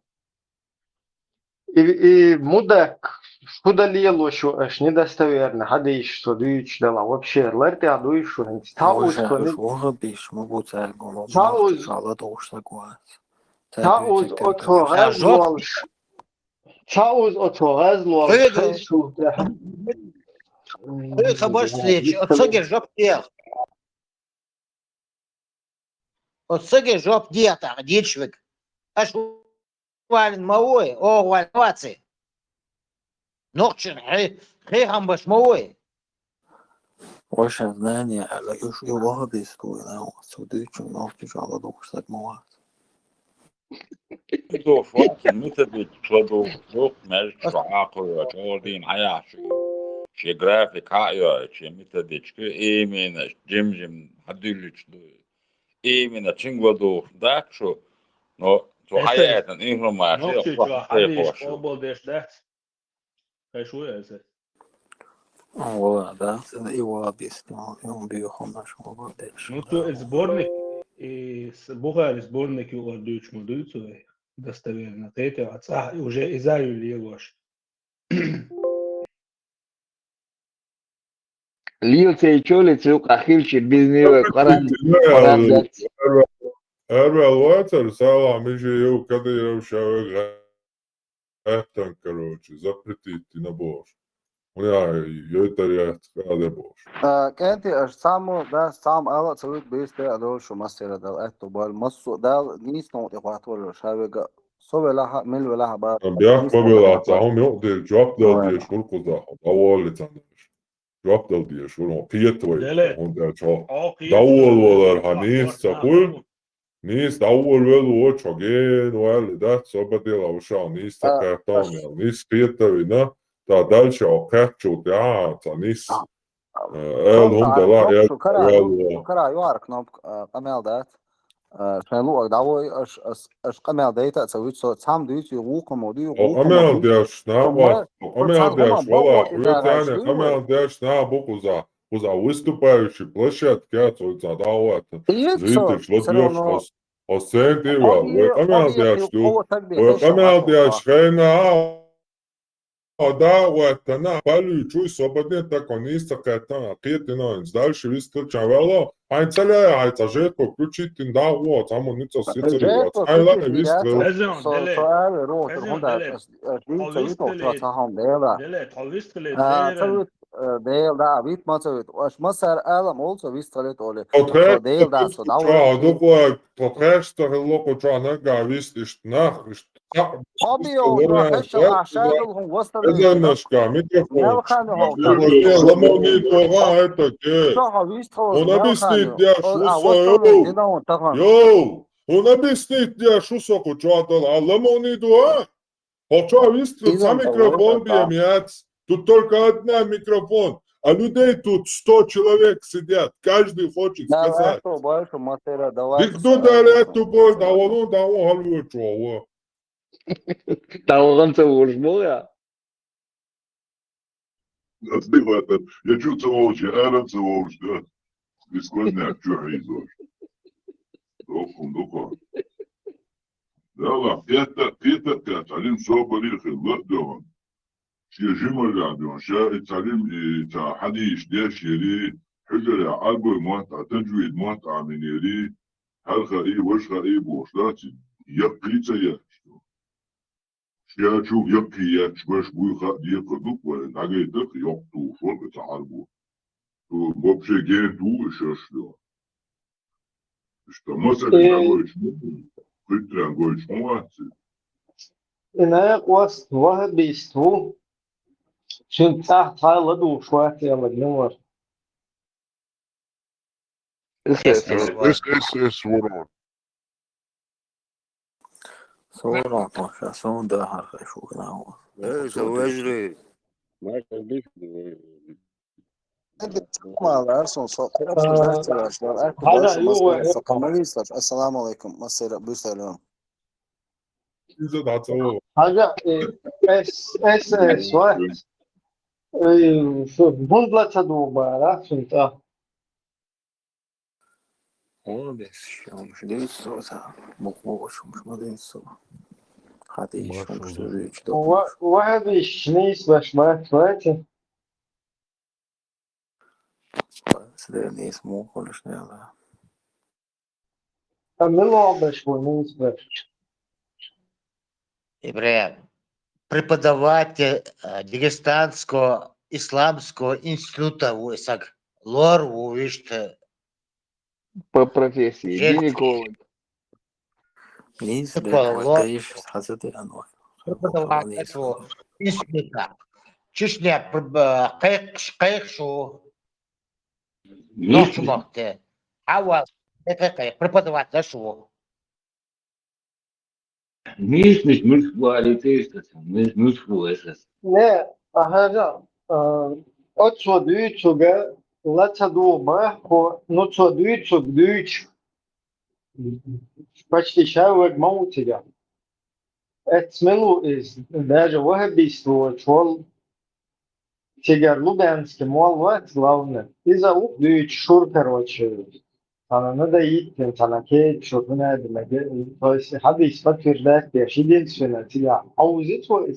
И мудак худалело шо аж недостоверно, хадиш что дыч дала вообще лерти адуй шо таус
что биш могу царь голова жала дошла гуас
таус отогаз луал
Хабаш слечь, отсоги жоп тех. Отсоги жоп диета, дичвик. Аж вален малой, о, вальваци. Ночен, хейхам баш малой.
Ваше знание, але już i łaby stoją, co dyczą nowci żala duszek mała.
دوف واحد مثل تشلدو دوف مال شعاقو جوردين عياش شي جرافيك هايو شي مثل ديشكو ايمين جيم حدولش دو ايمين تشينغو دوف داكشو نو تو حياة إنهم ما شيء
نوكشي شو حديش قبل ديش دات شو يا زلمة
والله ده i łaby stoją, bierzą naszą wodę.
Ну то сборник и Бухари сборник у Ордуч Мудуйцу достоверно. Третье отца уже Изаю Лилош.
Лилцей и чолицей ухахильчи без него Коран дать.
Эрвел Уэтер, салам, еще когда я ушел это, короче, запретить на Бож. Я это я сказал Бож.
كانت سامو ده سام ألا تسويت بيست ده أدول شو مسيرة ده أتوبال مصو ده نيس نوت إخوات ولا شابك سوى لها مل ولا بار
بياك بابلات هم يقدر جواب ده دي شغل قضاء أول تانيش جواب ده دي شغل قيت ويا هم ده شو دول ولا هنيس تقول نيس دول ولا وشجين ولا ده صوب ده لو شو نيس تكاتون يعني نيس قيت وينا ده دالش أو كاتشو ده تانيس هم ده لا
شو كرا يوارك نوب قمال ده شالو دعوي أش قمال ده تسويت سو سام ديت يوقم ودي
قمال ده شنابا قمال ده شولا حويت يعني قمال ده شنابا كوزا выступающий площадке за дават зритель лодьёш осенти ва قمال ده что قمال ده шхена да, вот она получу свободно так он есть такая қиетина дальше вистрчавало айцале айцажет включить да вот само ница сицери айла вистрел
سؤال روح هوندا ديل ده عبيط ما تسويت واش مصر عالم اولسو ويستريت اولي ديل ده سو دعوة
دوك تطرشت اللوكو جانا قاويست اشتناخ
Fabio راحش أعشابهم وصلوا
إذا نشكا ميكروفون لما نيتوغا это ке он объяснит я шусо йоу он объяснит я шусо кучатал а лама нидуа хоча вистрел за микрофон биемец тут только одна микрофон а людей тут 100 человек сидят каждый хочет сказать их кто дарит тупой да он халву чого
Там целуешь я.
Я чувствовал, что Араб целовал, что бескладняк, что хайзош. Дохом. Да, это تعليم صوب ريخ الله دوان. شيء جمل يعني شيء تعليم حديث داش يري حجر عربي موات تجويد موات عمينيري هل خائي وش خائي بوشلاتي يقيت يا Я чув, я чуешь буйха дьявка вона гайдах ёпту шо это арбу. То вообще генту еще что. Что мозг говоришь, ты говоришь, молодцы.
إنها قوس واحد بيستوه شن تحت هاي لدو شوية يا مجنور
اس ورا
صورة طاشة صون ده حركة شو كنا
ايه زواجري
ما تبيك السلام عليكم مسير ابو سلام
حاجة اس واحد شو بندلة تدوبة عرفت انت
بس مش دي الصوت مقوش مش مدين الصوت خاتيش مش دوريش
واحد يشنيس باش ما تفاتي
سلام اسمه كلش نعم
عملوا باش ونيس باش
Ибрям, преподаватель дагестанского исламского института высок. Лор увишь-то
По профессии
жесть.
гинеколог.
Нис
Такое
бек
лор.
ватаиш хасады анвар.
Преподавательство института. Чешня кайхшу. Ночь махте. А вот это преподаватель шо.
مش كواليتي مش كويس
Ne, aha, ocho düçuge, laça дума, ну что дюч, почти шавек маутига. Это смело из, даже вахабийство, чвал, тигар лубянский, мол, ват, главное. Из-за ук дюч, шур, короче. Sana ne de yittin, sana ke çok ne demek. Dolayısıyla hadi ispat verdik ya, şimdi söyledi ya. Auzit o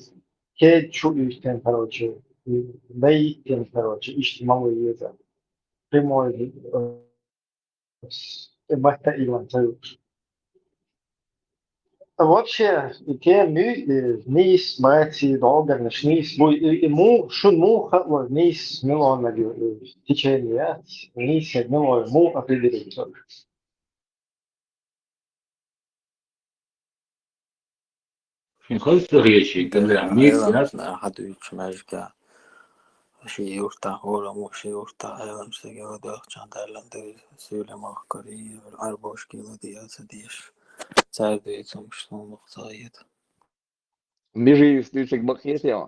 ke çok yittin, короче. Да yittin, короче, içtimalı yiyeceğim. Прямой, бахта Иван Царевич. Вообще, те нис, братья, долго нис, ему, шун му, нис, миллион в течение, нис, миллион, му определить.
خلص غيشي كان عميك
أيضا
ناس
حدوش ماجكا شيء يفتح ولا مو شيء يفتح أيضا سجوا داخل تعلم ده سيولة مخكري الأربعة كيلو دي أسديش تعرف ده مش نقطعية
Бежи в стычек бахете.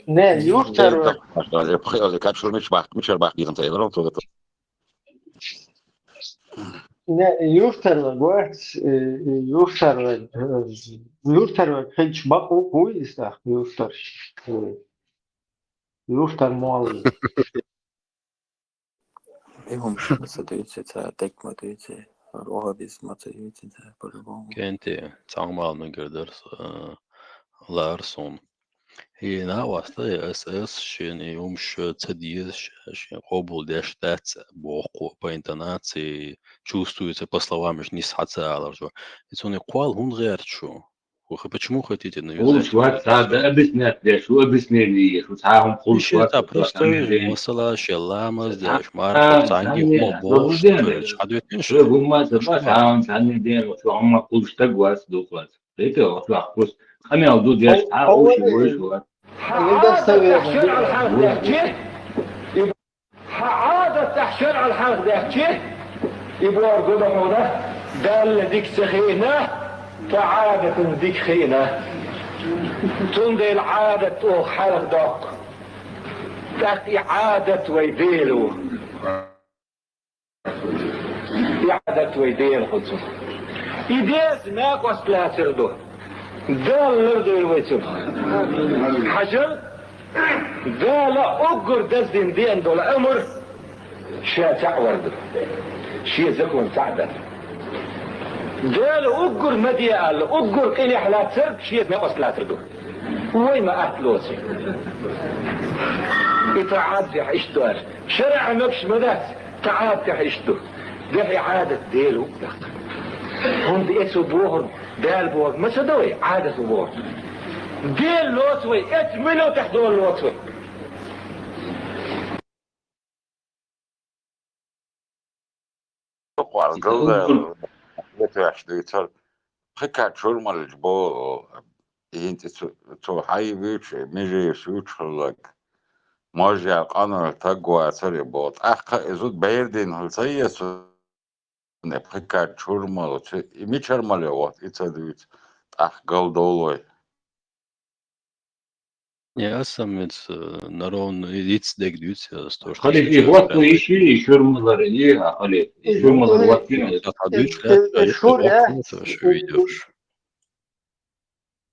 Ne, yurtlar ne, yurtlar hiç bak o koysa yurtlar muallim.
إيهم مش بس دويتي تا تكمة دويتي روها بيسمة دويتي تا بالبوم
كنتي تعمل من قدر لارسون هي ناواسطة أساس شين يومش تديش شين قبول داش تات بوقو по интонации чувствуется по словам не схацало что это не квал он герчу почему хотите
قول
навязать
شوات ساعة أبسنات ده شو أبسنالي شو ساعهم قول
еще
شوات
это
شوات
просто
عملين
وصلا شلامة داش ماركو تانجي هما
ثانية
بوش
ضروري
تريش عدوية
شو
نشخ
هم
شو
سبا
ما
ساعة ثانية دين شو هم قول اشتقواس دوقواس ليتو شو أحبس خليني أودو ديش ساعة أو شيء وش
أول
شوات
نقدر
تحشير على الحلق
وش
ده عادة تحشير على الحلق ده يبقى قدمه ده اللي ديك سخينة كعادة ديك خينة تندي العادة حلق دق تأتي عادة ويديلو عادة ويديل خدسو يديز ماك وصلها سردو ده اللردو الويتو حجر ده لا أقر دزدين دين دول أمر شاتع ورد شي زكون سعدة ده لا أقر مديال أقر كيني حلات سرد شي ما وصلها سردو وين ما أهلوسي يتعاد يحشتو شرع مكش مدات تعاد يحشتو ده عادة ديلو هم بيسو بوهر دال بوهر ما سدوي عادة بوهر ديل لوسوي اتملو تحدو اللوسوي
قال يتوحد خكا شورمال الجبو انت تو حي بيتش ميجي سوتشلك موجع قانون تقوى سري بوت اخا ازود بيردين هلسيس نبخكا شورمال ميشرمال وات اتسدويت اخ قال دولوي
я сам народ идти дек дюйся сто что
خليك إيه وقت يشي شرملر إيه خليك شرملر وقتين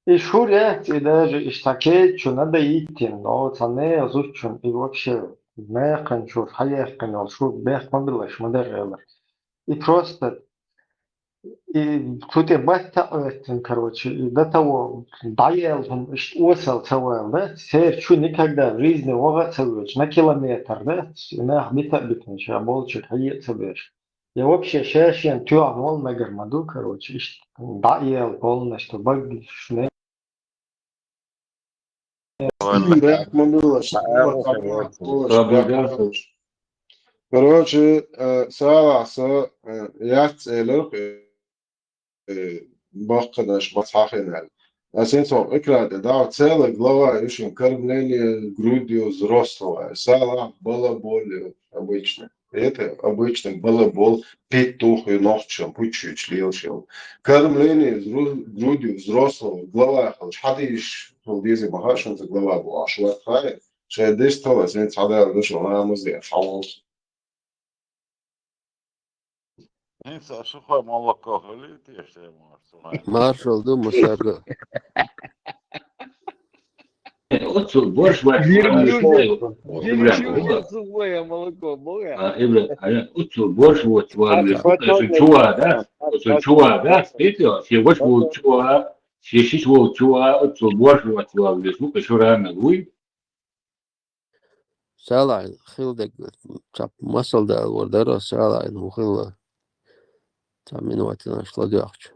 И шурят, и даже и штакетчу надо идти, но цены изучен, и вообще механ шур, хаехан, ал шур, бех мобилаш, модерелер. И просто, и тут я бахта оттен, короче, и до того, даелом, осел целый, да, серчу никогда в жизни вога целуешь, на километр, да, на бита битнешь, а болчик, хае целуешь. Я вообще шешен, тюан, вол мегер маду, короче, даел полностью, багишь,
Да, мы было, что было, там было, бяхалыш. Короче, ساعة يات إلوك بقدش بصحينا. Asensio ekrāte daudz cēlē главающим кормление грудью взрослого. Сала балаболе обычно. Это обычно балабол петух и ногчем, пучу члилшил. Кормление грудью взрослого. Глава حديش ديزي بهاشن глава была шла хай. شادش طلع سنت حدا دش ولا مزي حوص.
Neyse şu koyma Allah kahretsin diye işte
Marshall do Musarga.
Отцу борщ ваш.
Деревья сухое молоко, бога.
Отцу борщ вот чуа, да? Чуа, да? Спите, все борщ вот чуа, все шиш вот чуа, отцу борщ вот чуа, где звук еще рано гуй.
Sala khildek tap masal da wardara sala in khilla. Tamin watina shladach.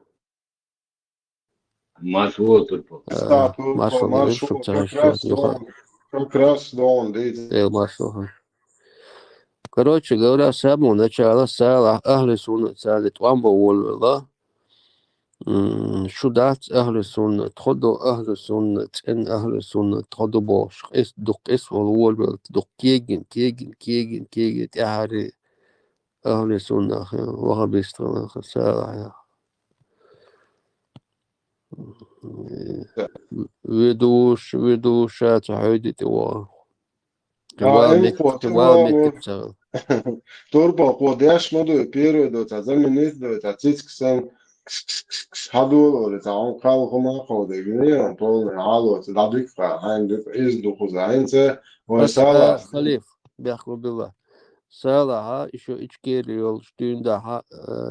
Маршрут только.
Маршрут
как раз да он дает.
Короче говоря, с самого начала сала ахли суннат сали твамба волла. شدات أهل السنة تخدوا أهل السنة إن أهل السنة تخدوا باش إس دق إس والول بلت دق كيجن تعري أهل السنة وها بيستغل خسارة ويدوش تعودي توا
Turbo قداش مدو بيريود تعزمنيت دو تعتيسكسن هادو تعون قال هما قودي جنيه طول عالو تدعيك عند إزدو خزعينته وسالة
خليف بيأخذ بالله سالها إيشو إشكيريول شتون ده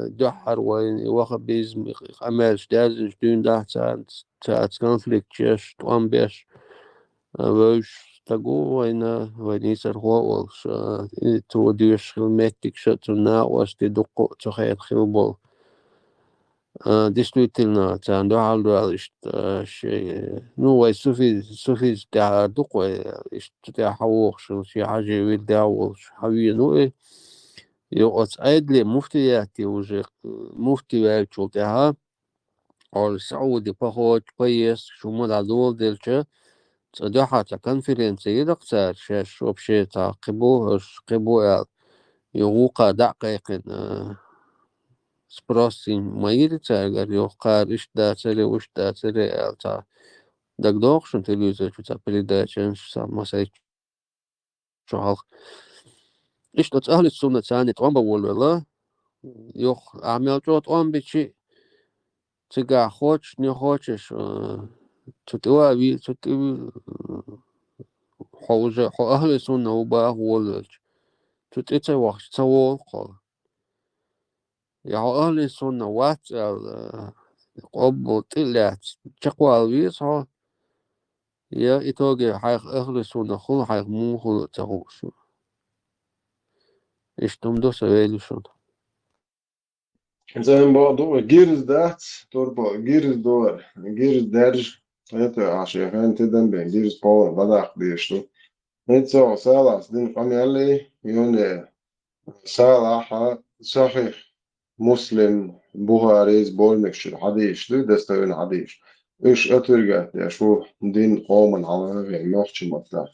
دحر وين واخد بيزم عمل شتازن شتون ده تاعت كونفليكت شش توام بيش وش تقول وين يصير هو تو ديش خلمتك شتنا واستدقوا تخيل خلبول действительно تاع حال شيء نو سوفي تاع دقوا تاع حوخ شي حاجه يداول حوي نو يقعد عيد مفتياتي وجه مفتي تاعها او سعودي بخوت كويس شو مال دول دلچه صداحه تاع كونفرنسي دقصار شاش وبشي تاع قبو يوقع دقيق سبروسين ما يرتاجر يوقع إيش داتري وش داتري ألتا دقدوق شن تلوزة شو تقبل داتشن شو ما سايت شو حال إيش تت أهل السنة ثاني توان بقول والله يوخ أعمل جو توان بشي تجا خوش نخوشش تتوابي تتوي حوجة أهل السنة وباه ولش تتأتى وقت سوال قال يا أهل السنة وات قبل طلعت شقوى الويس يا إتوجه حيخ أهل السنة خل حيخ مو خل تغوش إيش تمدو سويلشون
زي ما بقولوا جيرز دات تربو جيرز دور جيرز درج هيك عشان تدم بين جيرز باور بدأ بيشتو هيك سالاس دين قميلي يون سالاحة صحيح مسلم بوهاريز بولمكشر حديش دو دستوين حديش إيش أترجع يشوف دين قوم على يعني نوختش مطلع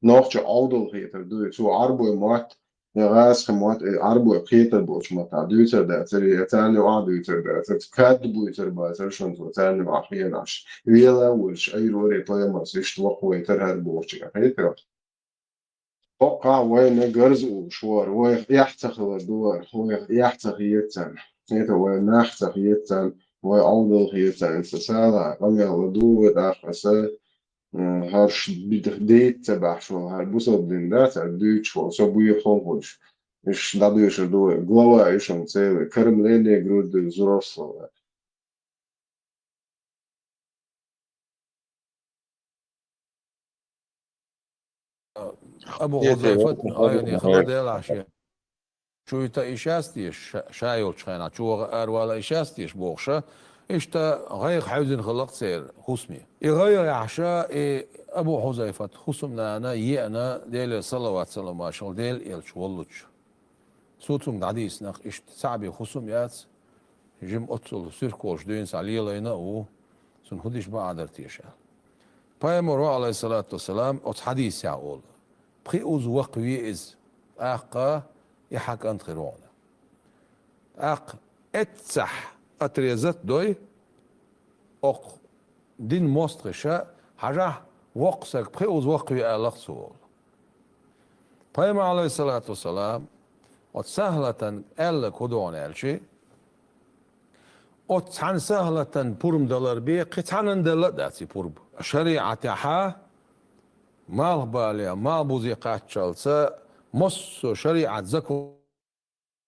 نوختش عودل هيتر دو شو عربو مات يغاس خمات عربو قيتر بوش مطلع دوتر ده تري يتاني دوتر ده تكاد بوتر باتر شون تاني وأخيراش ويلا وش أي روري طيب ما سيش توقع يتر هالبوش هيتر توقع وين جرز وشوار ويحتخل الدور ويحتخ يتن هيدا وينحتخ يتن ويعوضل يتن سسالة قمي الدور داخل هرش بديت تبع شو هالبوصل دينات عدوش شو سبوي خونش مش دادوش الدور глава إيش نسوي كرمليني جرود الزروسل
أبو حذيفة أيون يخلد العشاء شو يتا إشاستيش شايل شخينا شو أروال إشاستيش بوخشة
إشتا غير حوزن خلق سير خصمي يغير عشاء أبو حذيفة خصمنا أنا يأنا ديل صلوات سلام عشان ديل يلش واللش صوتهم عديس نخ إشت صعب خصم يات جم أتصل سيركوش دين سالي لينا و سن خدش ما عدرتيشا بايمرو عليه الصلاة والسلام أت حديث يقول بخيوز وقوي إز أقا يحك أنت خيرونا أق اتسح أتريزت دوي أق دين مستغشة حاجة وقسك بخيوز وقوي ألغ سول بايمر عليه الصلاة والسلام أت سهلة ألا كدون ألشي أت عن سهلة برم دولار بي قطعن دولار داتي برب شريعة حا مال بالي مال بوزيقات شالسا مص شريعة زكو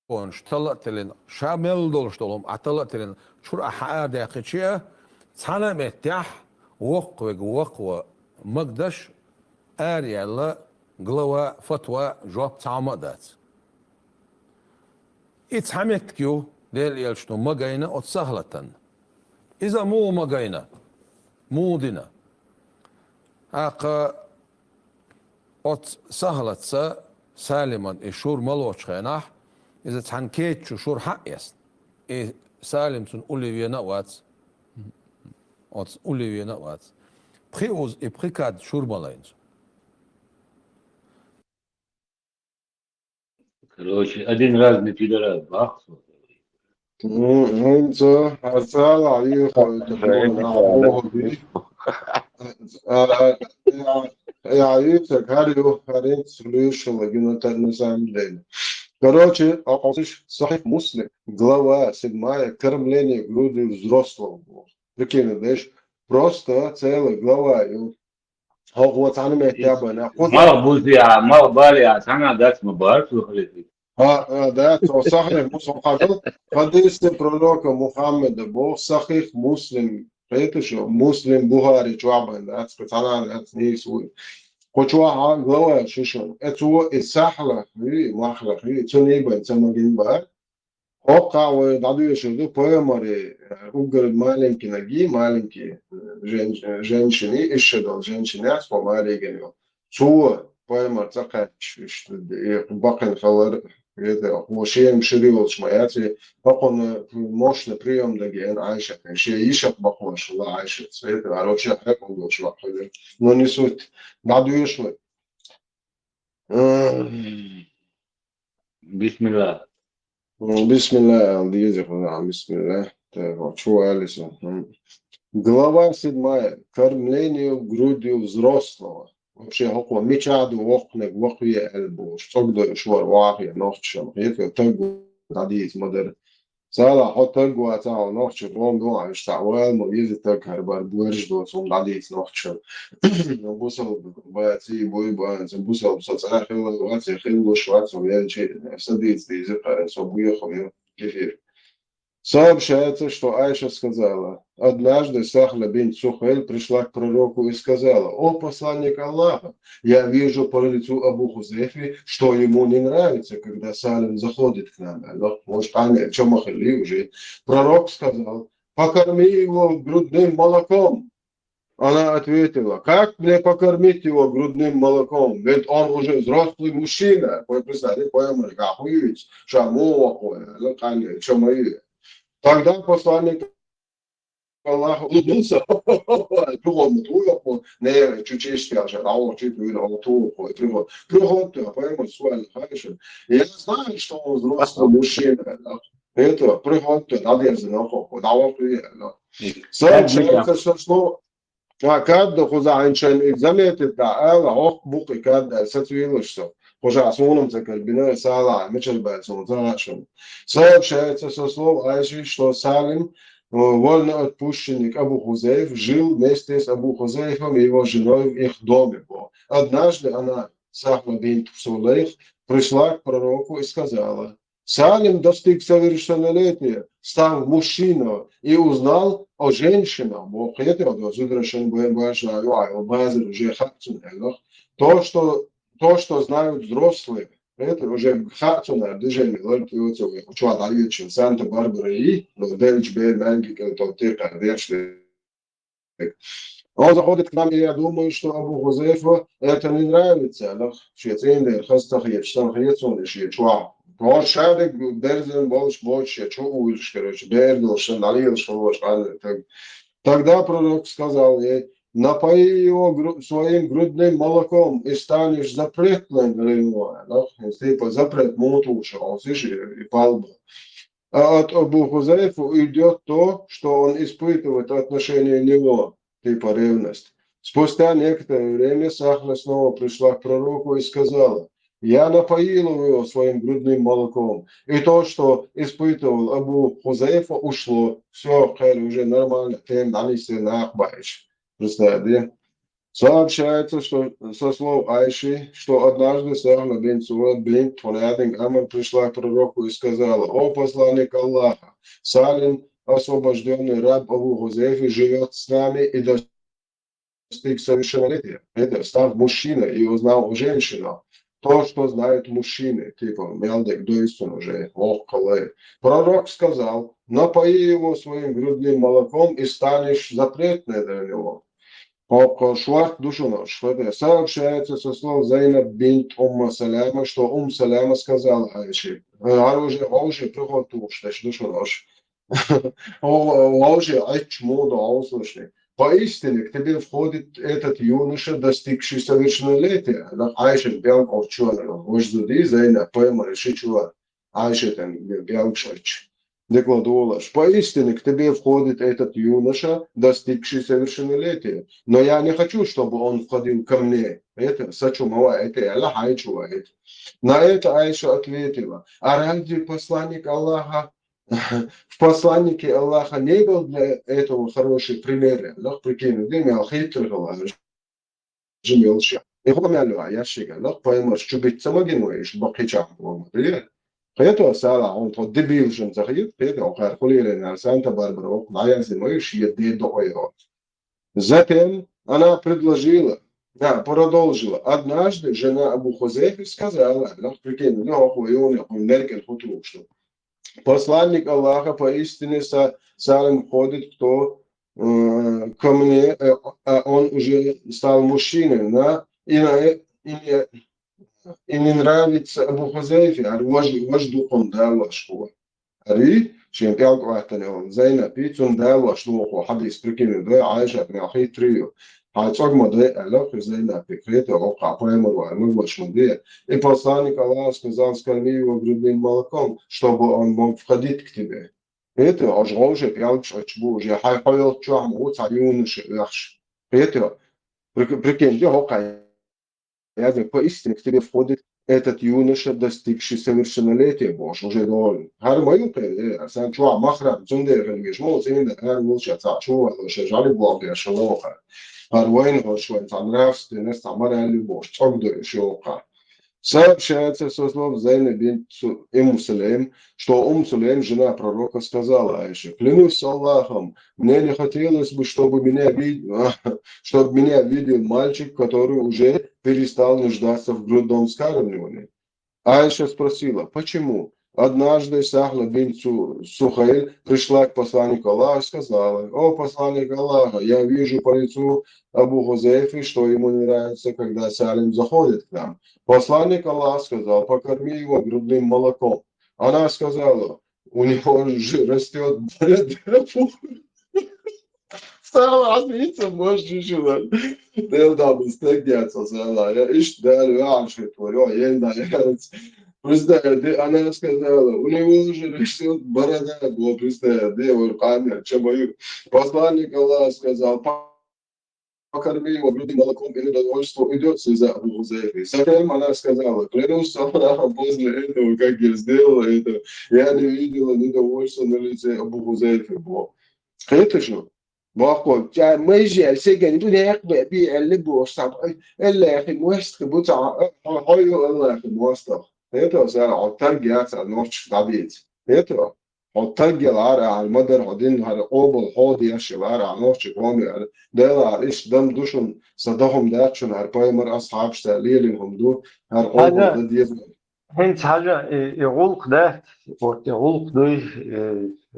ونشتلت لين شامل دولشتلهم عطلت لين شور أحقا داقيتشيه تانا متاح وقوة مقدش آري الله قلوة فتوى جواب تعمدات اتحمتكيو ديل يلشتو مقاينة سهلة إذا مو مقاينة مو دينا أقا سهلة سالما إشور ملوش خيناح إذا تحنكيت شور حق يست سالم سن أولي نوات أولي نوات بخيوز إبخيكاد شور ملاينز
Короче, один раз на пидорас бахнул.
أنت أسأل عليك يعيشك هاريو هاريت سلوشن لجنة النظام دين. Короче, صحيح مسلم глава 7 кормление груди взрослого. Прикинь, знаешь, просто целая глава. هو تعلم يتابعنا.
ما بوزي ما بالي أنا داس مبارك وخليتي.
ده صحيح مسلم حاجة حديث proroka Muhammeda Bog صحيح مسلم شو مسلم بخاري شو عمل ده كتانا ده نيسوي كوشوا глава شو это السحلة هي محلة هي تنيبا تمارين بار Ока вы надуешь иду поэмори угол маленький ноги маленькие женщины еще дал женщины с помалигами цу поэмор такая что бакен халар это мошем ширил шмаяти бакон мощный прием даген айша еще бакош ла айша это короче как он был чувак но не суть надуешь вы
Бисмилlah.
بسم الله بسم الله شو Алиса? Глава 7. Кормление грудью взрослого. Вообще هو ميشادو وقنك وقوية قلبه تقدر شوار واقية نوخشم هيك تقو عديد مدر سالا حط تقو تاعو نوخشم بوم دو عايش تعوال مبيز تقهر باربورج دو صوم عديد نوخشم بوصل باتي بوي بان بوصل بصوت آخر واتي خيلو شوات ويان شيء سديد دي زقر صبوية خويا كثير Сообщается, что Айша сказала, однажды Сахла бин Сухель пришла к пророку и сказала: «О посланник Аллаха, я вижу по лицу Абу Хузейфи, что ему не нравится, когда Салим заходит к нам». Может, Аня, что махали уже. Пророк сказал: «Покорми его грудным молоком». Она ответила: «Как мне покормить его грудным молоком? Ведь он уже взрослый мужчина». Представьте, Тогда посланник Аллаха улыбнулся, не чуть-чуть я знаю, что он взрослый мужчина. Это приходит, надежда на сообщается, что كاد خذ عن شيء زميت الدعاء عق بقي كاد ستويل что خذ عصونم تكل بناء سالع مثل بعصون تناشم сообщается со слов Айши, что Салим вольно отпущенник Абу Хузейф жил вместе с Абу Хузейфом и его женой в их доме. Однажды она, Сахла бинт Сулейх, пришла к пророку и сказала: Салим достиг совершеннолетия, стал мужчиной и узнал о женщинах. То, что знают взрослые, Это уже хатуна, движение, лорки уцовые. Чувак, аличин, Санта-Барбара и, но Дэвич Бэр, Мэнги, когда ты конечно. Он заходит к нам, и я думаю, что Абу Хузейфа это не нравится. Но шейцин, хастах, я читал, он еще чувак. Вот шарик, Берзин, больше, я чувствую, короче, Бердил, что налил, что вот, тогда пророк сказал ей, напои его своим грудным молоком и станешь запретным для него. Типа запрет мутуша, он слышит, и палба. А от Абу Хузейфа идет то, что он испытывает отношение него, типа ревность. Спустя некоторое время Сахла снова пришла к пророку и сказала, я напоил его своим грудным молоком. И то, что испытывал Абу Хузейфа, ушло. Все, уже нормально. Тем дали себе нахбаешь. Представляете? Сообщается, что со слов Айши, что однажды Сахла бин Суад бин Тунадин Аман пришла к пророку и сказала, о посланник Аллаха, Салим, освобожденный раб Абу Хузейфи, живет с нами и достиг совершеннолетия. Это став мужчиной и узнал женщину. То, что знают мужчины, типа Мелдек Дойсон уже, около. Пророк сказал, напои его своим грудным молоком и станешь запретной для него. Шварт душу нож. Сообщается со слов Зайнаб бинт Саляма, что Саляма сказал Айши. Оружие приход уж, душу нож. Оружие айчму да услышали. Поистине к тебе входит этот юноша, достигший совершеннолетия. Айши бялков черного. Ождуди Зайнаб пойма реши чувак. Айши там бялкшач. Декладуалаш. Поистине к тебе входит этот юноша, достигший совершеннолетия. Но я не хочу, чтобы он входил ко мне. Это сачумава, это Аллах айчувает. На это Айша ответила, а разве посланник Аллаха, в посланнике Аллаха не был для этого хороший пример? Аллах прикинул, где мял хитрого, жемелща. И помялю, я шига, Аллах поймешь, чубить самогинуешь, бакичам, это сала, он тот дебил, что заходит, это охар хулили на Санта-Барбару, на язымыш, еды до ойрот. Затем она продолжила. Однажды жена Абу Хузейфи сказала, прикинь, посланник Аллаха поистине салим ходит, кто ко мне, он уже стал мужчиной, и не нравится Абу Хузейфи, а ваш духом дала школа. Ари, чем пялк вахтанел, Зайна пицун дала школа, хадис прикинул, да, Айша мяхи трио. Хайцогма да, Аллах Зайна пикрета, ока поймала, мы больше мы. И посланник Аллаха сказал, скорми его грудным молоком, чтобы он мог входить к тебе. Это уже пялк шачбу, я хайхал чуам, вот царюныши лахш. Это, прикинь, я ока. Поистине к тебе входит этот юноша, достигший совершеннолетия, Боже, уже доволен. Хармаю пе, сам чуа махрам, цундер, гешмо, цинда, волча, чуа, жали Бога, шалоха. Харвайн, хошвайн, нравственность, самара любовь, цогдой, шока. Сообщается со слов Зайна бинт Сулейм, что Сулейм, жена пророка, сказала Айше, клянусь Аллахом, мне не хотелось бы, чтобы меня видел мальчик, который уже перестал нуждаться в грудном вскармливании. Айша спросила, почему? Однажды Сахла бин Сухайль пришла к посланнику Аллаха и сказала, о посланник Аллаха, я вижу по лицу Абу Хузейфи, что ему не нравится, когда Салим заходит к нам. Посланник Аллаха сказал, покорми его грудным молоком. Она сказала, у него же растет стала отметиться, может, чуть-чуть. Да, стегнется, я ищу, да, раньше творю, я не знаю. Представляете, она сказала, у него уже растет борода, представляете, вот камера, чем посланник Аллаха сказал, покорми его грудным молоком, и недовольство идет из-за Абу Хузейфи. Затем она сказала, клянусь Аллахом, после этого, как я сделала это, я не видела недовольства на лице Абу Хузейфи. Это же, باخد جا ميجي سجن بدون يقبل بي اللي بوصل إلا في موسط بتاع هايو إلا في موسط هيتو سأل عطرجع سأل نوش تعبيد هيتو عطرجع العرق على المدر عدين هذا قابل هادي يشيل العرق على نوش قامي ده على إيش دم دوشن صدقهم داشون هرباي مر أصحاب شتاليلهم دو هرقابل ضد يزمن
هنت حاجة يغلق ده يغلق ده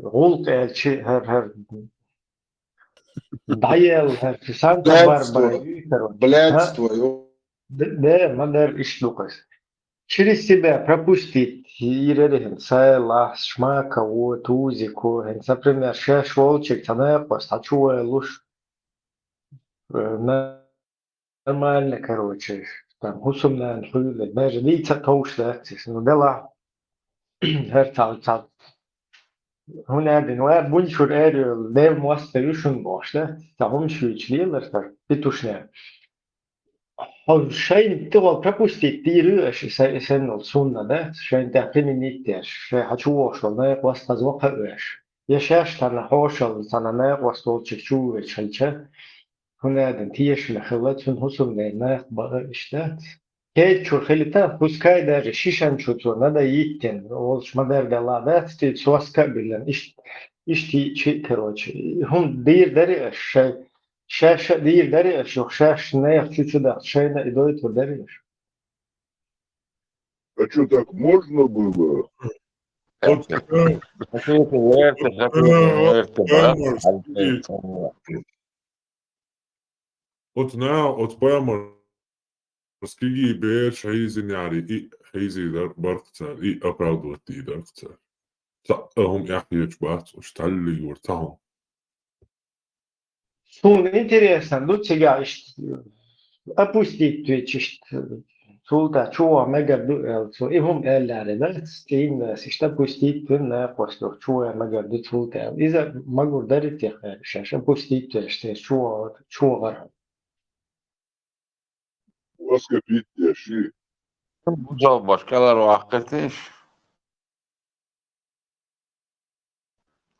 غلق شيء هر ضيل هر في سانتا باربرا يوتر
Блядство.
ده ما دار إيش لقص через себя пропустить ирерихен сайла шмака вот тузику например шеш волчек танепос хочу луж нормально короче там хусумна нхуйле даже лица тоушла ну дела هرتال هنا دنوا بنشر اريو ده موستريشن باشده تمام شو يشليلر تر بتوشنا هو شيء تقول пропустить تيرو sen olsun da şeyin tahmin ettiği şey haçu olsun ne vasta zvoka öş yaşaş tane hoşal sana ne vasta olacak şu ve çelçe هنا تيش لخلات من husum ne bana işte Keçur hilita huskay der şişen çocuğu ne da yitten oluşma der galada sti suaska bilen işti şey короче hum dir der şey şaş dir der şu şaş ne yapçı da şey ne idoi der.
А что, так можно было?
От now, от поймар, скиги бер шайзин يعني إيه حيزي در برقصة إيه أبراد وتي درقصة هم يحكي بعض واشتعلي ورتهم.
Sun интересно, ну тебя опустить твичишь Sulta чуа мега so ihum ellerine stein işte pustit ne posto чуа мега ду sulta iza magur darit ya şaşa pustit işte чуа var.
Vaskapit ya şey.
Bu başkaları vaktiş.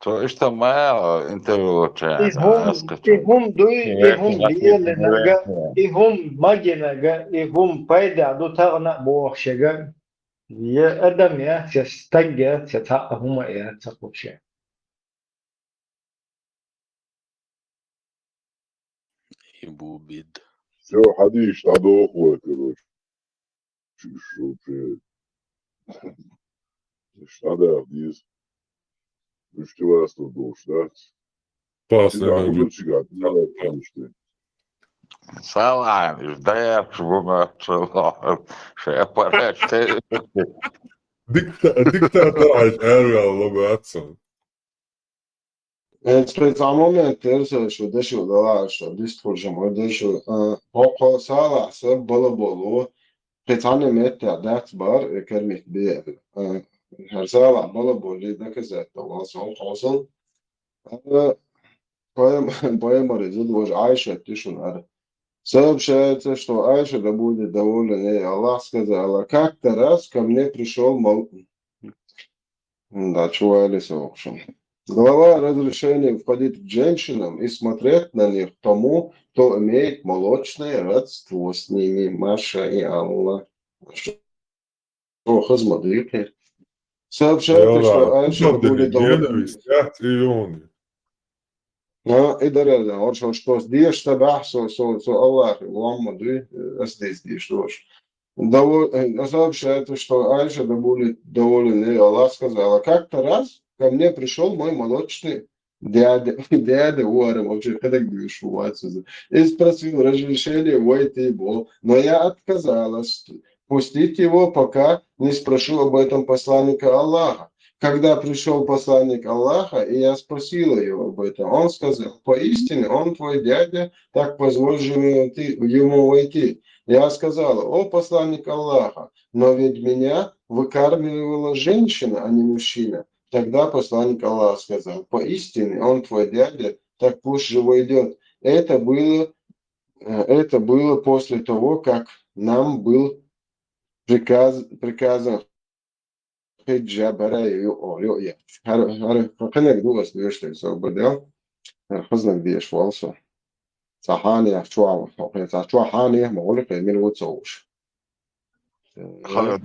To işte maya intervju çağırdı.
ihum diyelenega ihum magenaga ihum payda du tağna boğşega ya adam ya sestagya seta huma ya takupşe.
يبو بيد
Все, ходишь, надохло, короче. Что ты? Надо вниз. Ну что вас тут душ, да?
Pasne
Уже чигат, надо конечно.
Salam, izdayak buna çalar. Şey yapar işte.
Diktatör aiz ērvēl labi atsam.
Pēc tā momenta šo dešu dalāšu diskursumu, dešu poko sālās balabolu, pēc anemetā dēts bar, kermīt bija her sālā balabolu dakazēta valsam olsun. Поэмары задвож Айша тишунар. Сообщается, что Айша да будет доволен, и Аллах сказала, как-то раз ко мне пришел Да, чувалися, в общем. Глава разрешения входить к женщинам и смотреть на них тому, кто имеет молочное родство с ними. Маша и Аллах. Что, хазмадыки? Сообщается, что Айша будет доволен. И даря, он что здесь табах, со Аллах, Мухаммаду, здесь тоже. Сообщается, что Айша да будет доволен, и Аллах сказала, как-то раз ко мне пришел мой молочный дядя Уарам, вообще, когда говоришь, и спросил разрешение войти его, но я отказалась пустить его, пока не спрошу об этом посланника Аллаха. Когда пришел посланник Аллаха, и я спросила его об этом, он сказал, поистине он твой дядя, так позволь же ему войти. Я сказала, о посланник Аллаха, но ведь меня выкармливала женщина, а не мужчина. Тогда посланник Аллаха сказал, поистине он твой дядя, так пусть же войдет. Это было после того, как нам был приказан Джабараю Олёя. Ханек дуас вештай сободел. Хазнак диеш волсо. Сахани ахчуа, хани молик эмил вуцоуш. да?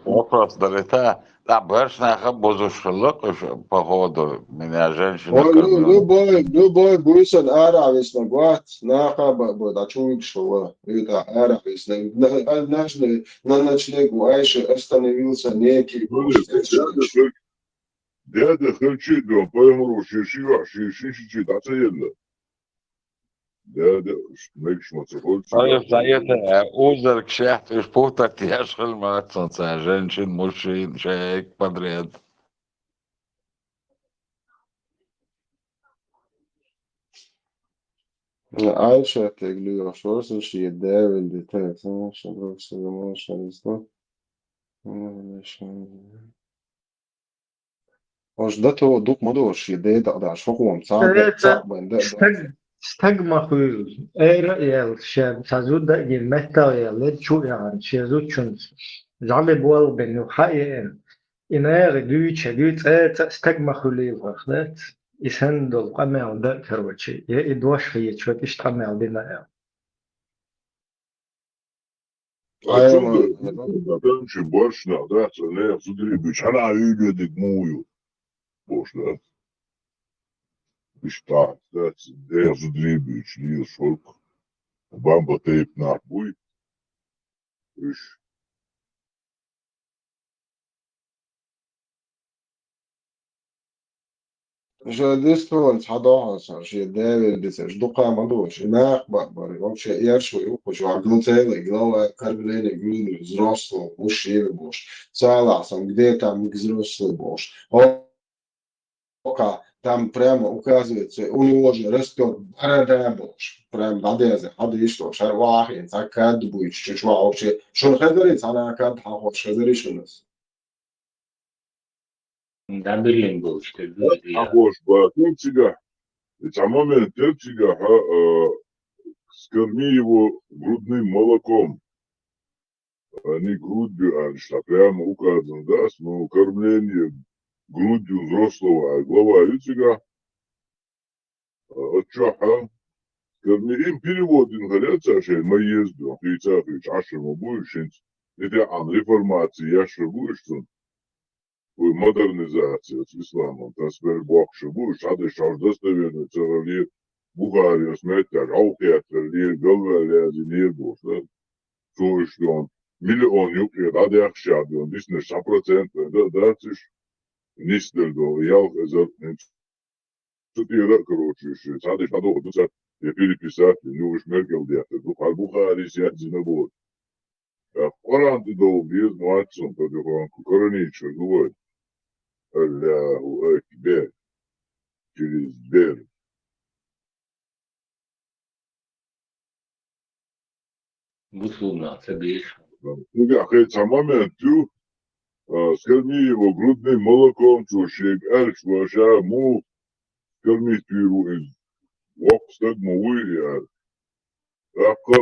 Вопрос долета. Да, бэшнаха бозушхылык по поводу меня женщина
Ой,
кормила.
любой буйсон аравис на гват, наха да чуик что это аравис однажды на ночлегу Айши остановился некий
Дядя херчит, он пойму, шиши, да цель. Дядя, мекшматься,
За это узер к счастью, путать я шельматься, женщин, мужчин, человек подряд.
Айша теглю шорсен ши девин детекс, шаброк садамон шалисто. Ош дато дук модош еде да шоком цак бен да
استجمع خيول ايه رأي الشاب تزود ده متى يا شو يعني شيزود شنس زعل بوال بينه حقيقة إن رجوع استجمع خيول وخلات يسندل قمع ده كروتشي يا إدواش في شو تشتغل بينا
А что ты там че борщ да, не, смотри, бич, она любит мою. Бош, да. Бич, так, да, я смотри, бич, не шок. Бамба тейп нахуй. Бич.
جادستون حداعش شي داول دسش دقا مدوش ما بقبر вообще яршо юхош вагнутела глава карблене гюн взрослый мужчина бош согласен где там взрослый бош ока там прямо указывается у него же растет борода бош прям надезе хады что шарвахи закад будет чуть вообще что хазарит она кад хахош хазарит у нас
Дабелин был, что
А бош, ба, тебя. Ведь а момент тебя, скорми его грудным молоком. А не грудью, а что прямо указано, да, но кормление грудью взрослого, а глава Ютига, отчаха, скорми им переводин горятся, что мы ездим, и царь, чашему будешь, это реформация, я что будешь, модернизация с исламом, теперь бокши будешь, а ты что достоверно, целый Бухария, сметя, аукетер, лир, голвелия, не будешь, да, что он миллион юкет, а ты ахшад, он дисне 100%, да, ты ж нистер, да, я тут и короче, а ты что думаешь, я переписать, не уж Меркель где-то, Бухария сядь на бот. Коран ты долг, без младшим, потихоньку, короничек, говорит. Аллаху Акбар. Через дверь.
Бусуна, цебиш.
Ну, как это момент, скорми его грудным молоком, чушек, эрш, ваша, му, скормить его из вокстаг, муи, ака,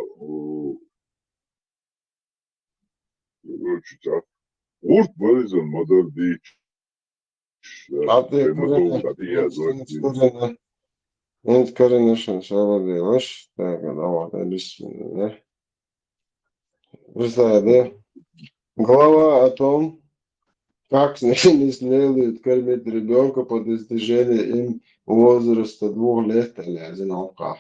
короче, так. Урт болезен, мадар дич.
عطيك انت كورنيشن ان شاء الله دي وش بسم الله глава о том, как не следует кормить ребенка по достижении им возраста 2 лет или 1 алках.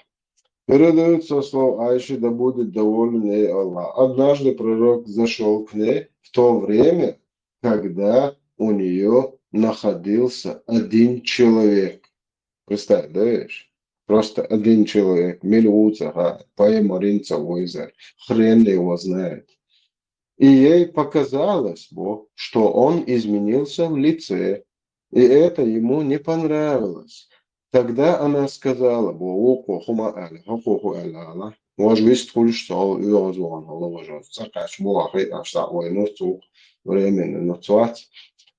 Передается слово Айши, да будет доволен ей Аллах. Однажды пророк зашел к ней в то время, когда у нее находился один человек. Представь, да, видишь? Просто один человек, милуца, поемаринца войзер, хрен его знает. И ей показалось, что он изменился в лице, и это ему не понравилось. Тогда она сказала, может быть, что временно,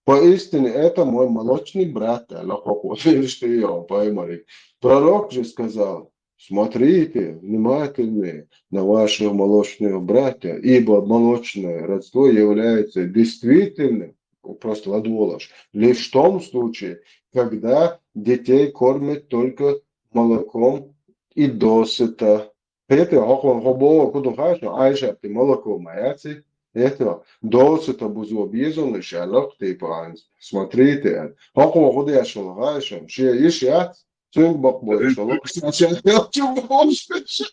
поистине это мой молочный брат. Пророк же сказал, смотрите внимательнее на ваших молочных братьев, ибо молочное родство является действительным, просто ладволож, лишь в том случае, когда детей кормят только молоком и досыта. Это молоко маяци, Это досыта бузо безумно шалок типа смотрите. Хоку ходи ашон гашон. Ше ишят. Цинк бакбой шалок. Сейчас я чувствую.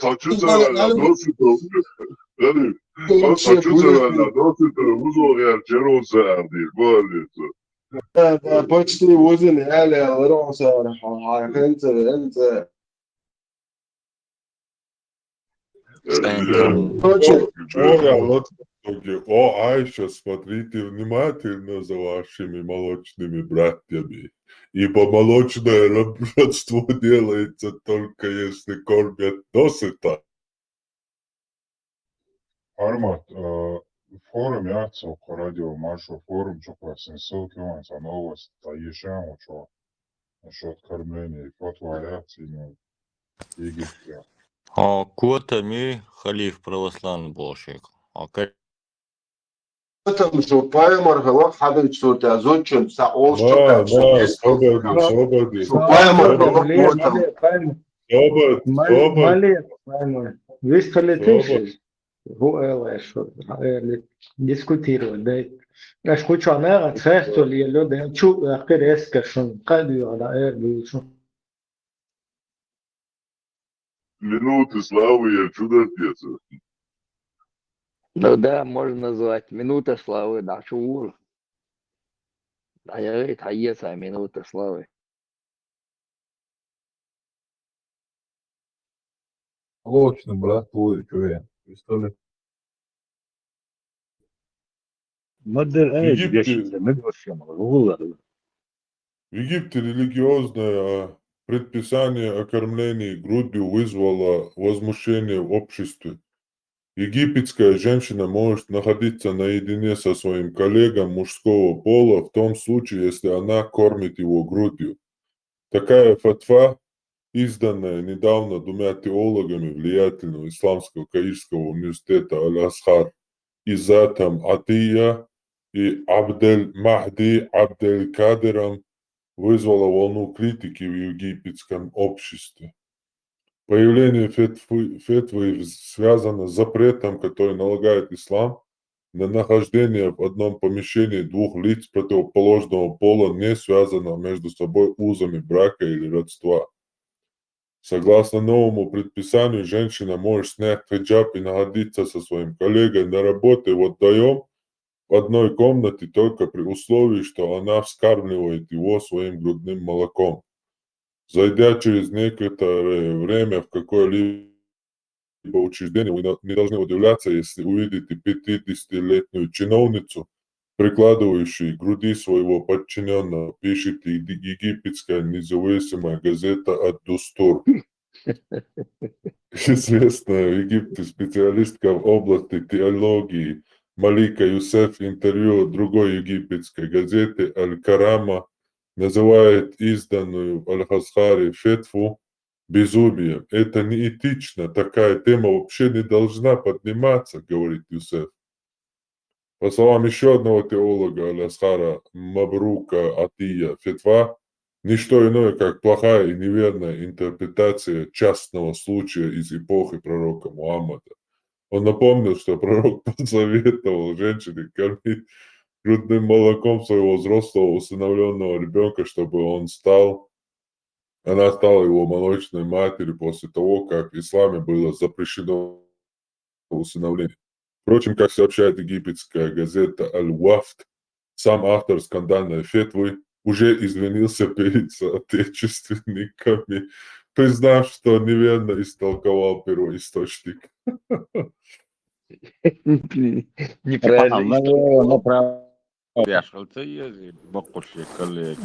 Kaçırsalarla nasıl olmuyor? Yani kaçırsalarla nasıl olmuyor? Yani Ceros'a erdi. Böyle.
Почти وزن عالي راسه انت
О, Айша, смотрите внимательно за вашими молочными братьями, ибо молочное родство делается только если кормят досыта.
Armand, Foorumi jätsuga radio mašu Foorum suklasin ссылки за новость Таишему, что насчет кормления фотва реакции в Египте.
Котами халиф православный болшик.
Там что паймар галак хадыч что ты азочен са олшчо
Свободи.
паймар галак
Малец, весь коллектив, что дискутировать, да. Я хочу она отцесть ли люди, чу, резко, что кадю, да, что.
Минуты славы я чудо-пец.
Ну да, можно назвать минута славы, да, шур. Да, я говорит, хаеса минута славы.
Молочный брат твой, что я? Пистолет.
В Египте религиозное предписание о кормлении грудью вызвало возмущение в обществе. Египетская женщина может находиться наедине со своим коллегой мужского пола в том случае, если она кормит его грудью. Такая фатва, изданная недавно двумя теологами влиятельного исламского Каирского университета Аль-Асхар, Изатом Атия и Абдель-Махди Абдель-Кадером, вызвала волну критики в египетском обществе. Появление фетвы связано с запретом, который налагает ислам на нахождение в одном помещении двух лиц противоположного пола, не связано между собой узами брака или родства. Согласно новому предписанию, женщина может снять хиджаб и находиться со своим коллегой на работе вдвоем в одной комнате только при условии, что она вскармливает его своим грудным молоком. Зайдя через некоторое время в какое-либо учреждение, вы не должны удивляться, если увидите 50-летнюю чиновницу, прикладывающую к груди своего подчиненного, пишет египетская независимая газета «Ад-Дустур». Известная в Египте специалистка в области теологии Малика Юсеф в интервью другой египетской газеты «Аль-Карама» называет изданную в Аль-Асхаре фетву безумием. Это неэтично, такая тема вообще не должна подниматься, говорит Юсеф. По словам еще одного теолога Аль-Асхара Мабрука Атия, фетва – не что иное, как плохая и неверная интерпретация частного случая из эпохи пророка Мухаммада. Он напомнил, что пророк посоветовал женщине кормить грудным молоком своего взрослого усыновленного ребенка, чтобы она стала его молочной матерью после того, как в исламе было запрещено усыновление. Впрочем, как сообщает египетская газета «Аль-Вафд», сам автор скандальной фетвы уже извинился перед соотечественниками, признав, что неверно истолковал первоисточник.
Неправильно.
Бяшалца ezi бакуши коллеги.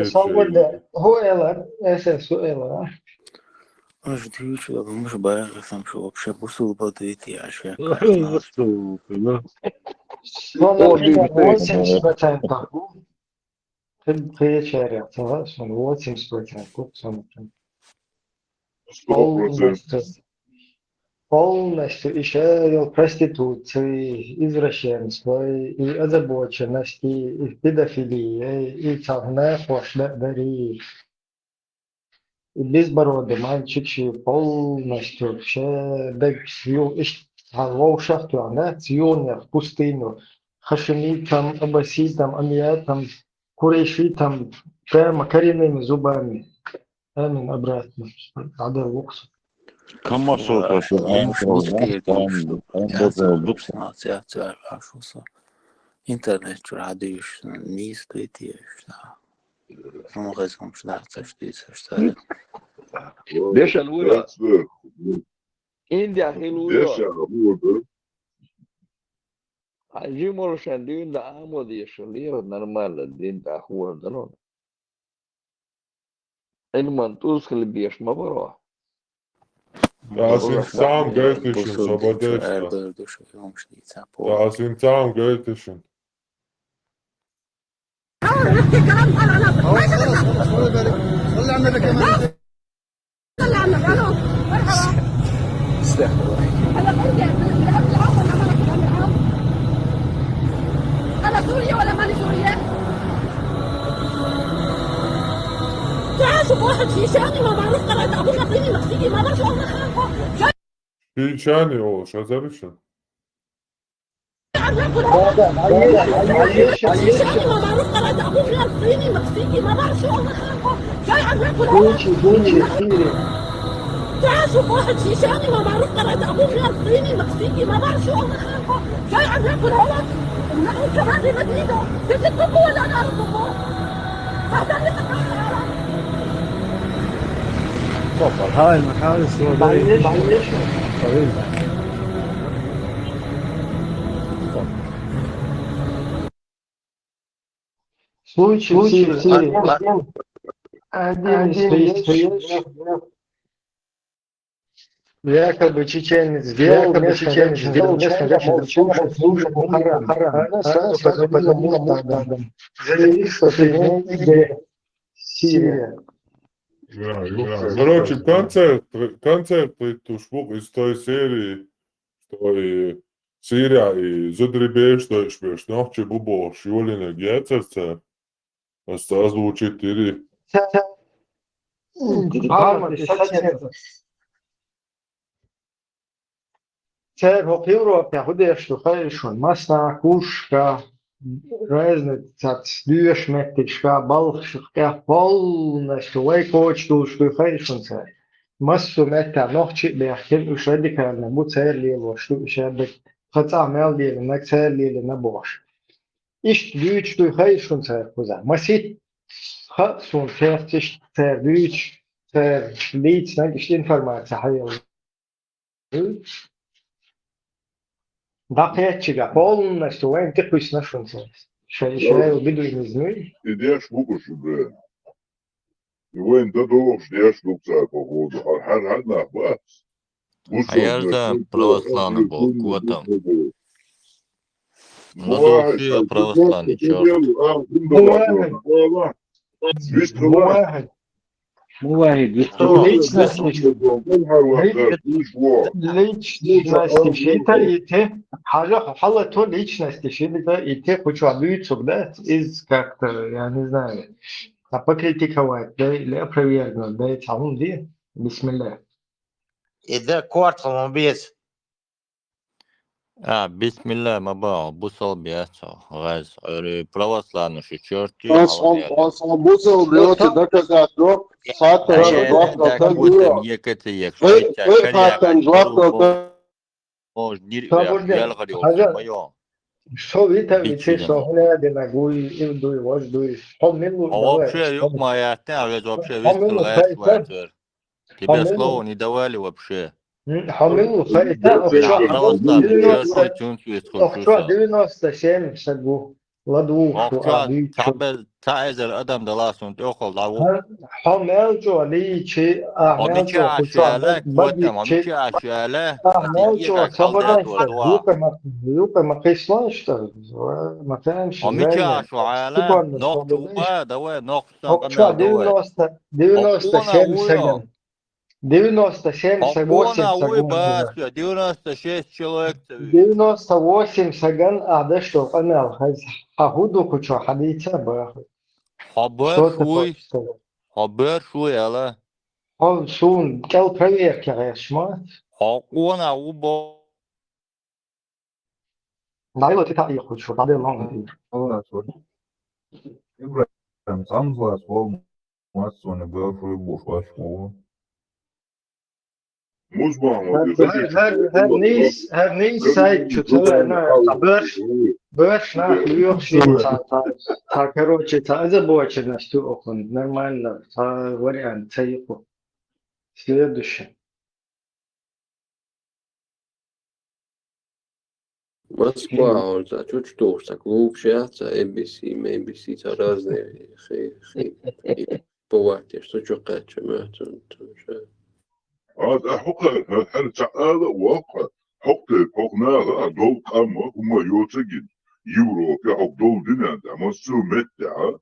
Свобода. Хуэла, это суэла.
Жди, что муж боялся, что вообще пусул подойти, я же
Ну, например, 80%. Приезжает, 80%.
100%.
полностью еще проституции, извращенства, и озабоченности, и педофилии, и царная дари, и безбородые мальчики полностью все в шахту, да, в пустыню, хашемитам, аббаситам, амиятам, курейшитам, прямо коренными зубами. Амин обратно. Надо лукс.
Kama sokak
Internetçi radioşuna, newsletterşuna. Ama kızım şuna taştıysa.
Deixa Lula. Índia Lula. Agim oluşan da amo yaşıyor normal din da huwa Elman bir ma baro.
Da sind sam Geldtischen, Sabadesta. Da sind sam Geldtischen.
نحكي كلام غلط ما صلي على النبي كمان صلي على النبي الو مرحبا هلا كنت بالعفو ولا ما بالعفو انا سوريا ولا ماني سوريا تعال شوف واحد شيشاني ما معروف قناة ابو خطيني مكسيكي ما بعرف شو انا خانقه
Şişani o, Şazarışın.
شيشاني ما معروف قناة ابو خطيني مكسيكي ما بعرف شو انا خانقه جاي عم ياكل تعال شوف واحد شيشاني ما معروف قناة ابو خيار صيني مكسيكي ما بعرف شو انا خانقه جاي عم ياكل هلك ونحن كمان بمد ايده بدك تطبه ولا انا اطبه هذا اللي
تفضل هاي المحال السعودية طويل
Случай один якобы чеченец сделал местно женщина слушал Мухаррам, сразу потому заявил, что принять Сирия.
Короче, концерт тушбук из той серии, что и Сирия и Задребеш, что и шпеш, нахче бубо, шиолина гецерце, озвучит или...
Церковь Европе ходишь, что хорошо, масса кушка, разные двешметичка, балшка, полностью лайкочку, что хорошо церковь. Массу мета ночи бехтен ушедик на буцер лило, что ушедик, хотя мел лило, на цер лило на бош. Ишт дюч, что хорошо церковь. Массит хатсун фертиш цер дюч, цер лиц, найдешь информация, хайо. دقيقة полностью وين تقيس نفسهم شيء وبدو ينزلون.
إديش بوكش برا. وين تدوش ديش بوكسا بقول حنا بس.
Hayalda православный был, квотом. Надуши православный черт.
Личности счета и те, хала то личности счета и те, хочу обидеться, да, из как-то, я не знаю, а покритиковать, да, или опровергнуть, да, и самом деле, бисмилля.
إذا كوارتهم بيس
بسم الله ما باع بوصل بياتو غاز православный черти.
Он бузал берете доказать, но хатан
Что вы там видите, что هنا динагуй и дуй, ваш дуй.
Вообще yok mu hayatta? Evet вообще весь Тебе слово не давали вообще.
حملوا خيطة
православный черти тюнчу
أخشوا 97 سجوا لدوخ وعبيد
تعز الأدم دلاسون تأخذ لعوه
حمل جو لي شيء أعمل جو
عشالك وتم عمشي عشالك
أعمل جو صبرا يوقع ما قيسلاش ما كانش
عمشي عشالك نقطة دواء نقطة
أخشوا 97 سجن 97
Хапона
8
уй
саган.
баска, 96 человек тебе.
98 саган, да что, канал, хахуду кучу, хадица баху. Что ты хочешь сказать?
Хабер шуй, ала.
Сун, кел проверки, решмат.
Хакона убо.
Дай ты так хочу, дай лонг.
Ibrahim Samsung был массовый бывший буш вашего.
Her neyse sayt çötele na börs na lüyorsun ta короче ta озабочен на что окон нормально та вариант цейку следующий
Москва, он за чуть-чуть, так лучше, ABC, ABC, это разные, бывает, что чукать,
هذا حقا هرجع هذا واقع حقا حقنا دول قامة هم يوتجن يورو في حق دول دينا دا مصر متع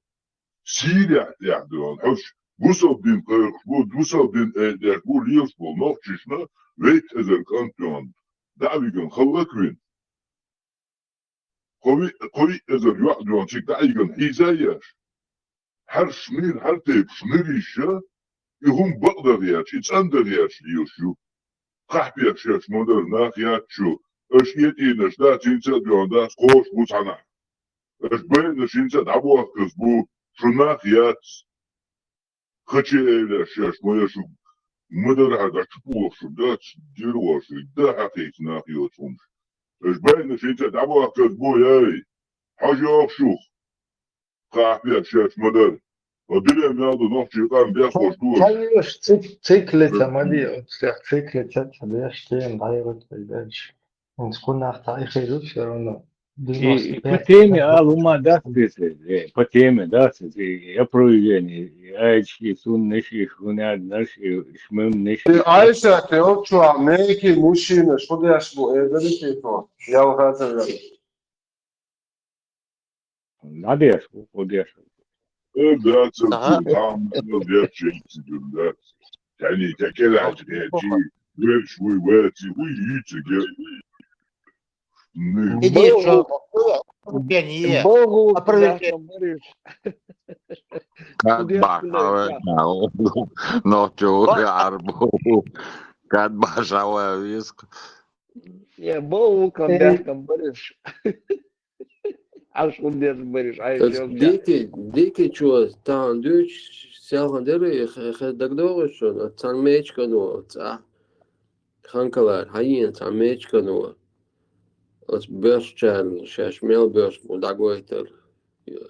سيريا تعدون حش وصل دين قرش وصل دين داش بو ليش بو نوتشنا ويت ازل كانتون دعويقن خلقوين قوي ازل يوعدون شك دعويقن حيزاياش هر شمير هر تيب شميريشا يهم بقدر ياش يتصندر ياش ليوشو قحبي ياش مدر ناخ ياتشو اش يتينش دا تنسى ديون دا سقوش بوصانا اش بينش ينسى دعبوه كسبو شناخ ياتس خشي ايلاش ياش ميشو مدر هذا شبوخ شو دا تديروش دا حقيق ناخ يوتشومش اش بينش ينسى دعبوه كسبو ياي حاجة اوخشوخ قحبي ياش مدر ودليل ميادو نوخشي قام بيخوش دوش
Hayır, циклица, моди, циклица, я штем, дает дальше. Он скунах тарихи все равно.
И по теме алума дастысы, по теме дастысы, я проведение, айчки сун неши, шунят наши, шмым неши.
Ayşe teok şu an ne ki muşine şu da yaş bu evde ki to. Ya hazır.
Надо подержать.
Да, там верчи, да. يعني تكلا عجيجي ويرش ويواتي ويجي
Иди, что не
Богу,
Kad bašao noću arbu, kad bašao je visko.
Je Богу камбяхкам бариш. Аж ундес бариш, ай
Дики чуаз, там дюч, сялгандыры, дагдогышон, цан мечкану, ханкалар, хаин, цан мечкану. Als beurschan, шашмел беурш, мудагойтер,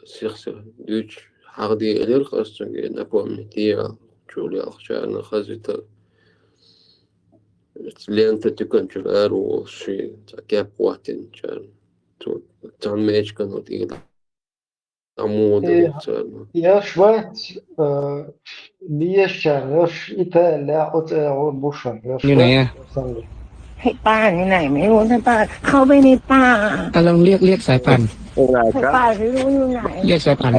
сихсер, дюч, харди элирхастунге, напомни, тия, чули алхчан, хазитер. Лента тиканчер эру, ши, такеп ватин, чан. Цан мечкану, тия.
Я шват биешчан, яш Италия, от бушан, яш шват.
ให้ป้าที่ไหนไม่รู้ให้ป้าเข้าไปในป่าก
ำลังเรียกสายพันธุ์
ให้ป้าไม่รู้อยู่ไหน
เรียกสายพันธุ์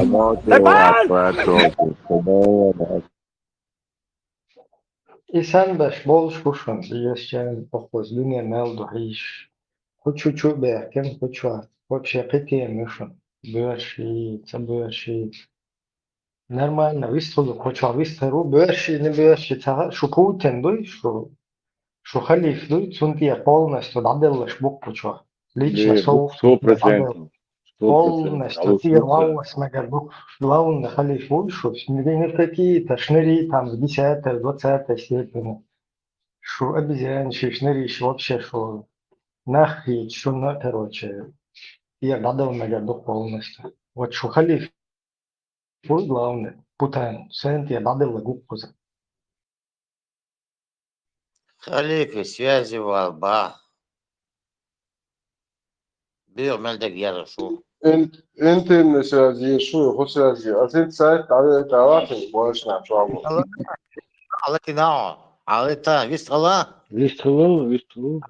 İnsan baş bol buşan, biешчан, похож, dünya meldu hiç. Хочу чуберкен, хочу, вообще пятие мешан. Беши, цабеши. Нормально, вистолу, хочу, вистеру, беши, не беши, шо Путин, дуй, шо халиф, дуй, цунтия полностью дадылыш бук, хочу. Лично соуф,
100%.
полностью, тир лаус, магарбук, главный халиф, дуй, шо, не какие-то шныри, там, в 10-й, 20-й степени. Шо обезьянши, шныри, вообще, шо, нахи, шо, короче, я дадыл магарбук полностью. Вот шо халиф, Пусть главное, Путин, Сентия, дадыла губкуза.
халифе связи валба. Бир мелдек ярышу.
انت نشازي شو خش رازي ازين سايت على تعرفي واش نعرفوا
على كناو. على تا ويستغلا.
Вистрелил.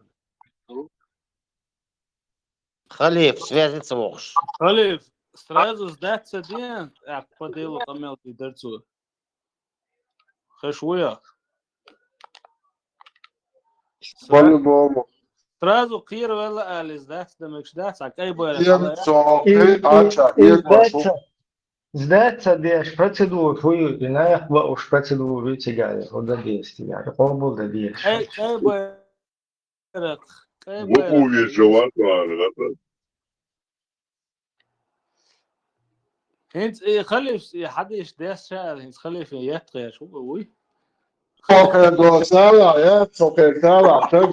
Халиф, связи цвохш.
Халиф, сразу сдаться день, по делу там мелкий дерцу. Хэшуя.
По-любому.
Сразу Кир вела Алис, да? Демекш, да? Сакай бойлет.
Zdēca dieši procedūru fuju, i nejahva už procedūru vicigāja, oda diesti, jā, obuda dieši.
Kay boylet. Kay
وقوي
boylet.
جوات على
انت خلف حد يشداس شاعر انت خلف يتغير شو بوي
Sokakta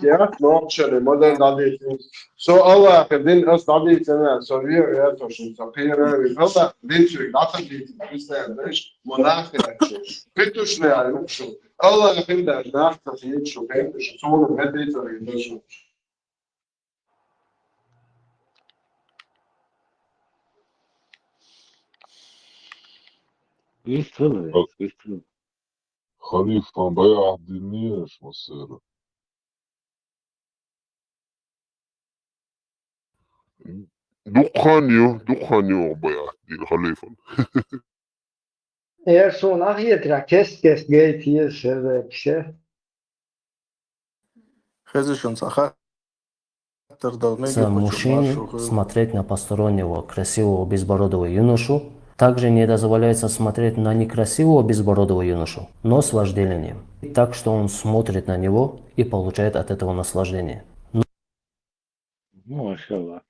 ja, noćeri, modern dadītājs. So Allah, ka din es dadītājā, so vīri, ja, to šim sapīrēvi, vēl viņš ir atradīts, kristēn, viņš monāhēču, pitušne ar mūšu. Allah, ka hindēš nāktas ieču, pētušu, sūnu, medīts arī dažu.
خليف كان بيع الدنياش مصير دخانيو بيع دي خليفة
Son ahietra, kes geit pse.
Хезишон саха.
Мужчине смотреть на постороннего красивого безбородого юношу. Также не дозволяется смотреть на некрасивого безбородого юношу, но с вожделением. Так что он смотрит на него и получает от этого наслаждение.
Машаллах.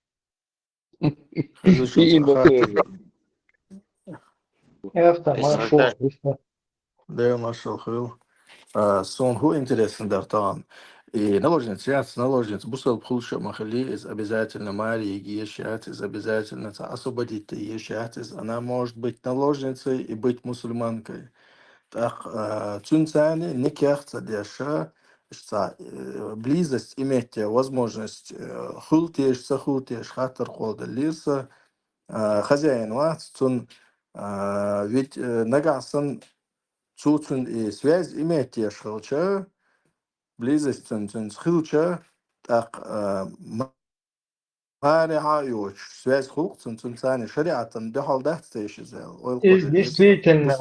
Да, машал хил. Сон ху интересен дартан. И наложниц, бусал пхулша махали из обязательно Марии ешат, из обязательно освободить ешат, она может быть наложницей и быть мусульманкой. Так, цунцани никях цадяша, близость иметь возможность хултеш, сахултеш, хатар холда лирса, хозяин ват, цун, ведь нагасан цуцун и связь иметь ешхалча, близость цун схилча, так мариха юч, связь хук цун цани шариатан дехал дахтеш зел.
Действительно,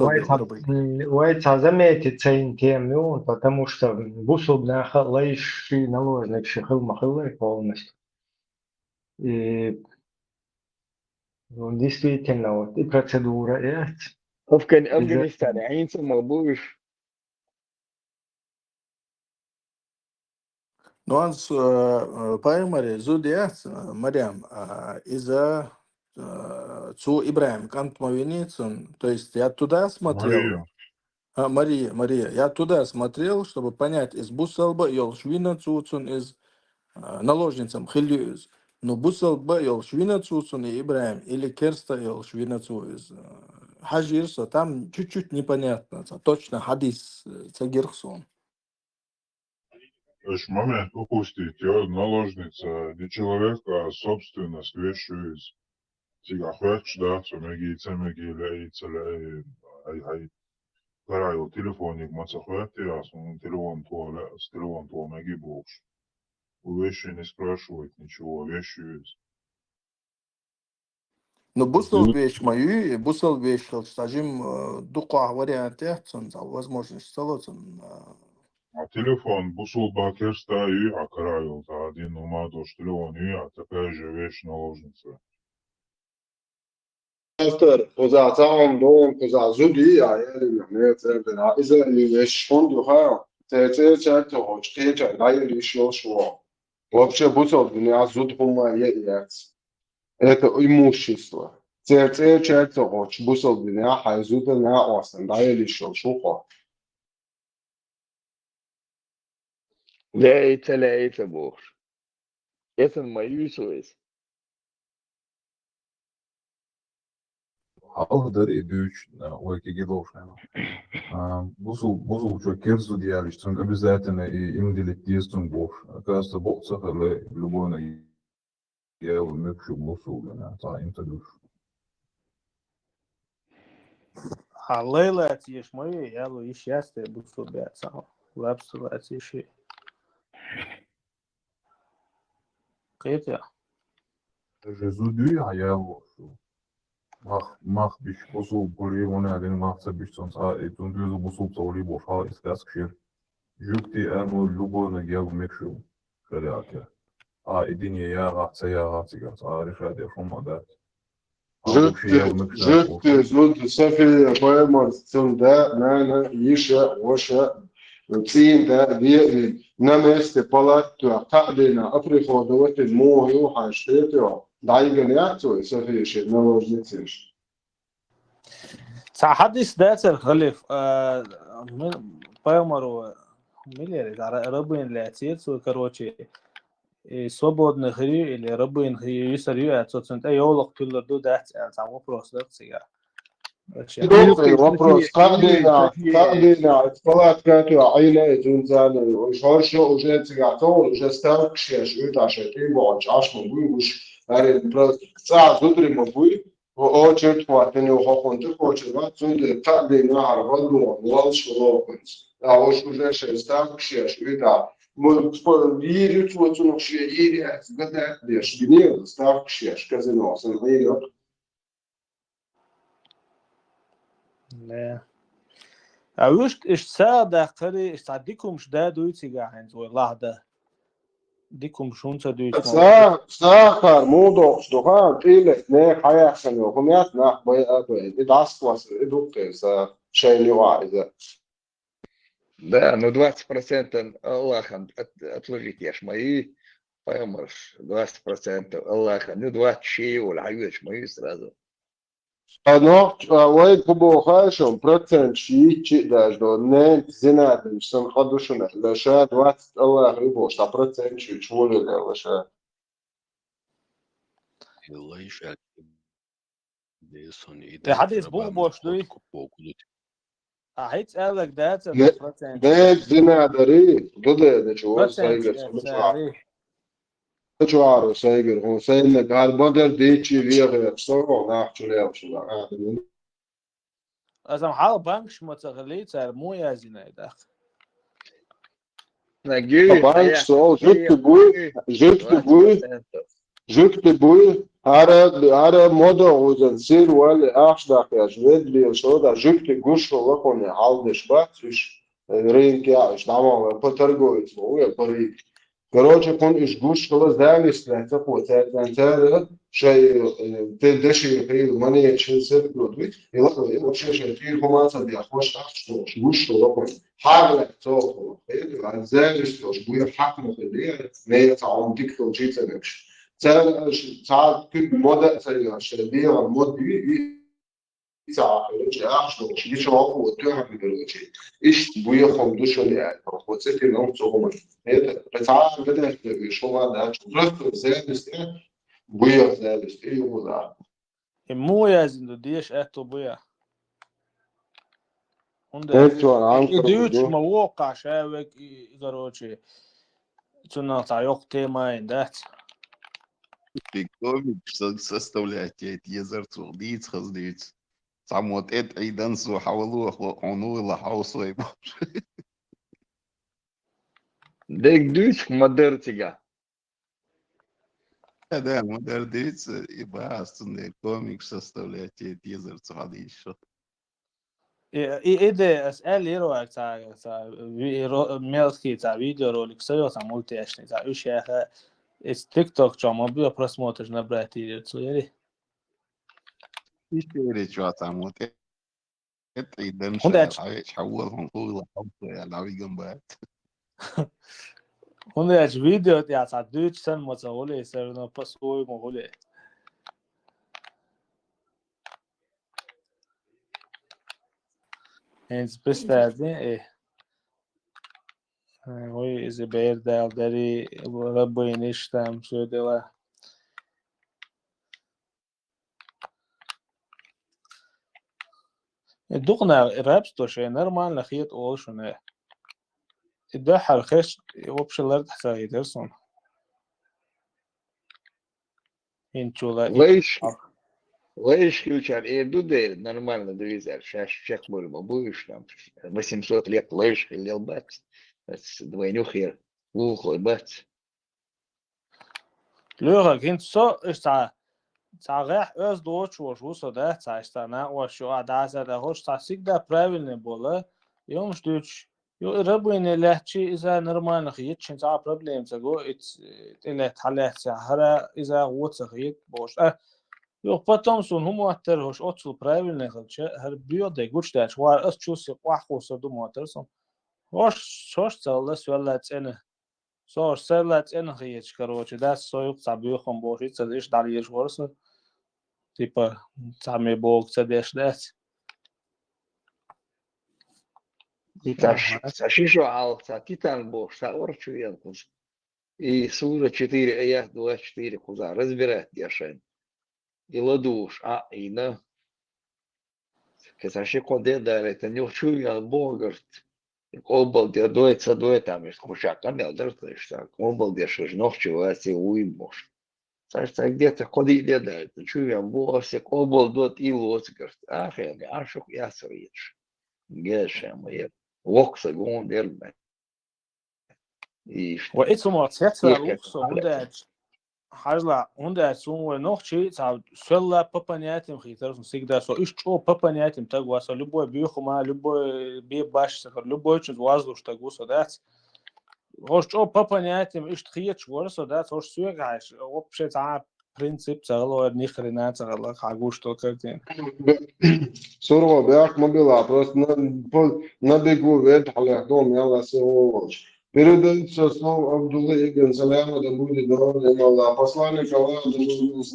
Уайца заметит цейн тему, потому что бусул лайши наложник шихил махиллай полностью. И действительно, вот, и процедура есть.
Of كان أفغانستان عين ثم بوش.
Нуанс паймари зудият Мариам из-за цу Ибраим кант мовеницун, то есть я туда смотрел. Мария, я туда смотрел, чтобы понять из бусалба йолшвина цуцун из наложницам хилюз. Но бусалба йолшвина цуцун и Ибраим или керста йолшвина цу из хажирса, там чуть-чуть непонятно, точно хадис цагирсон.
То есть момент упустить, наложница не человека, а собственность, вещью из сигареч, да, цемеги, лейца, ай, караю, телефоник, мацахуэти, а телефон то меги больше. У вещи не спрашивают ничего, вещью из.
Но бусал вещь мою, бусал вещь, скажем, дука варианты, возможность столоться.
А телефон бусул бакерста и окраил, один ума до телефон и такая же вещь наложница.
After позаца он поза зуди, а я не знаю, из-за вещь фонду ха, это очень да я решил, что вообще бусул не зуд хума есть. Это имущество. Это очень бусул не хайзуд не осен, да я решил, что
لقيت بوش. Это мою совесть.
Algıdır büyük o iki gibi oluşuyor. Bu çok kerzu diğer işte çünkü biz zaten imdilik diyorsun boş. Kasta boş sakale любойно я умею мусул на таим таduş.
Лейла тиеш мои, я бы и счастье буду собираться. Лапсу тиеши. Кэти.
Жезуди hayal mach biş bosul buraya ona adını mahsa biş son sa etun düzü bosul tavli boş hal iskas kşir Jukti amo lubona gjav mekšu. Kreate. Idinje jaraatse jaraatigas. Rishade fomadat.
جبت زود صافي بايمر ثم ده نانا يشا وشا وتسين ده بيقلب نمس تبالات تعقدنا أفريقيا دوت المو هيو حاشتيتو دايجن يعتو صافي شيء نروج نتسيش
حدث ذات الخليف بايمر مليار على ربين لاتير سو كروتشي свободно хри или рабын хри юсарю отсутствует يولق كل دو دات там вопрос да сега
вопрос قاعدين اطلاعات كاتو عيلة زنزان وشارشة وجات سجعتون وجات ستارك شيش ويتا شاتين وعش عش مبوي وش هاري براس ساعة زودري مبوي وأوجت واتني وخاخون تكوش الوقت زود قاعدين على بدو والش ولاقنس أوش وجات ستارك شيش ويتا يري توتو نقشي يري قد ليش بنير ستارك شيش كذا نوع سنغير
لا أوش إشتساعد قري إشتعديكم شدا دويتي جاهنز والله ده ديكم شون تدويت
ساخر موضوع شدوغان إلى نه حياة سنة وهميات نه بيا إدعس واس إدوكتس شيء واعد
Да, но 20% Аллаха отложите мои, поймешь, 20% Аллаха, ну 20 ولا حاجة мои сразу.
أنا وايد كبو خاشم برتن شيء داش دو نت زينات مش سنخدوشنا لشاد وقت الله يبوش تا برتن شيء شغل لشاد
حدث بوش دوي هيت قالك ده
نت زينات دري ضد شو سايجر شو سايجر هو سايلك هالبدر ديتشي ليه صورة نحكي له شو
أزم حال بانكش متغليت صار مو يازينا ده
بانكش سو جبت بوي هذا موضوع وزنسير ولا أحد يجود لي شو ده جبت جوش وقوني عالدش باتش رين كياش نعمل بترجو اسمه يا طريق короче كون إيش جوش خلاص دانش لهتك وتانتار شيء تدشي في المانيا تشيلسي برودوي يلا شيء في رومانس دي أخوش أخش جوش وقون حاجة توه عن زانش توش بوي حكم في اللي ما تعاون ديكتور جيت نكش ساعات كل موضة سريعة شديدة المود دي ساعة رجع أخشوا شيء هو وتوهم دلوقتي إيش بويا خمدوش اللي يعني وصلت اليوم صغمن هذا ساعة بدأت شو ما ده رفض زادس بويا زادس إيه هو ده
مو يازن ديش أكتو بويا ديوش موقع شاوك إيجاروتشي تنا يوق تيما индат
Комик, что составляет езер цурдиц хаздиц. Сам вот это и дансу хавалу хону ла хаусой.
Дек дюч модертига.
Да, модердиц и бастунный комик составляет езер цурдиц.
إيه أسأل يروح تاع ميلكي تاع فيديو رولك سوي تاع مولتي أشني تاع إيش يا أخي تيك توك جاما بيا برسموتج نبراتي تسويري
إيش اللي شو تعمل إنت إذا مش عايش حولهم طول حوصة على عوي جنبات
هون فيديو تاع دوتش سن متسولي سرنا بسوي مغولي Eens besteden وي إذا بير دال داري ربي نشتم شو دلا الدقنا رابستو شيء نرمان لخيط أولشونه الدحر خش وبشلر تحت يدرسون
Лейш ключар, и дуде нормально довизер, сейчас чек мурма будешь там 800 лет лейш или бац, двойнюхер, лухой бац.
Лёга гинт со ста цагах öz доч вошо да цаста на вошо адаза да хош тасик да правильно было. Ёмш дуч ربوين لهتشي إذا نرمان خيط شن صعب problem تقو إلا تحلات سحرة إذا غوت خيط باش باتامسون هم أكتر هوش أتصل برايفل نخلش هر بيوده قوش داش وار أشوف واحد خسر موترسون هوش تالس ولا تأنه صار سلت إن خيط كروش ده سويق صعبيه خم باشي تدش داريش ورسه تيبا تعمي بوق تدش دات
تشيشو على تيتان بوش تاور شو ينقص и сура 4 аят 24 куза разбирает яшен и ладуш и на кесаши коде да это не учу я богарт колбал де дуется дуэтами скуча камел дерт что колбал де шижнох чеваси уймош Сашта где-то ходи да это чу я босе колбал дот и лоцгарт я ашук я срич гешем я вокса гон дерме
وإيش ما تحس الوقت هنداش حاجة هنداش سوى نوخشي تعب سلا بابانياتهم خيتر سيقدر سو إيش شو بابانياتهم تقوى سو لبوا بيخما لبوا بيباش سكر لبوا إيش وازلوش تقوى سو دات هوش شو بابانياتهم إيش تخيط شو سو دات هوش سوق عايش وبشي تعب برينسيب تغلو نيخرينات تغلق عجوش توكلتين
Сурова бяк мобила, просто на бегу вверх, але дом я ласовоч. Передается слово Абдуллы Ибн Саляма, да будет доволен Аллах. Посланник Аллаха, да будет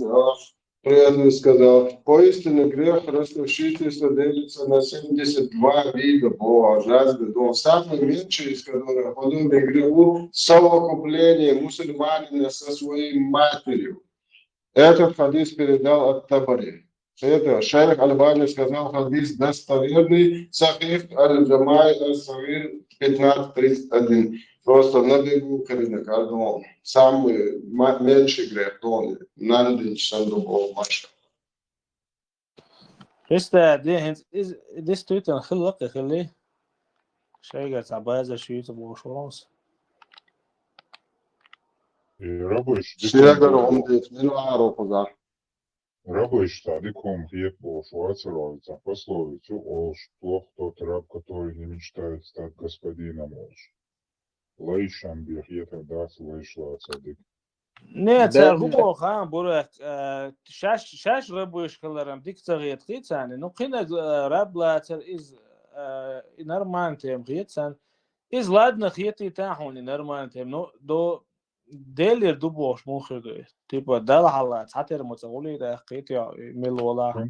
приятно сказал, поистине грех расточительства делится на 72 вида Бога, разве дом. Самый меньший из которых подобен греху совокупление мусульманина со своей матерью. Этот хадис передал от Табари. Это шейх Альбани сказал, хадис достоверный, Сахих Аль-Джамай Аль-Савир 1531. Просто на бегу коренника дом. Самый меньший грех дом. Нандич Сандубов Маша.
لسه دي ستويت خلق خليه شيء تعبازة شيء تبغى شراس
Рабыч тадиком хлеб шварцеровица пословицу олш плох тот раб, который не мечтает стать господином олш. Лейшан бихета дас лейшла цадик.
نه ترهو خام برات شاش ربوش كلارم ديك تغيت خيتان نو قينا رب لا تر از نرمان تيم خيتان از لادنا خيتي تاحون نرمان تيم نو دو ديلر دو بوش مو خيدو تيبا دال حالات حتى المتقولي ده خيتي ميل ولا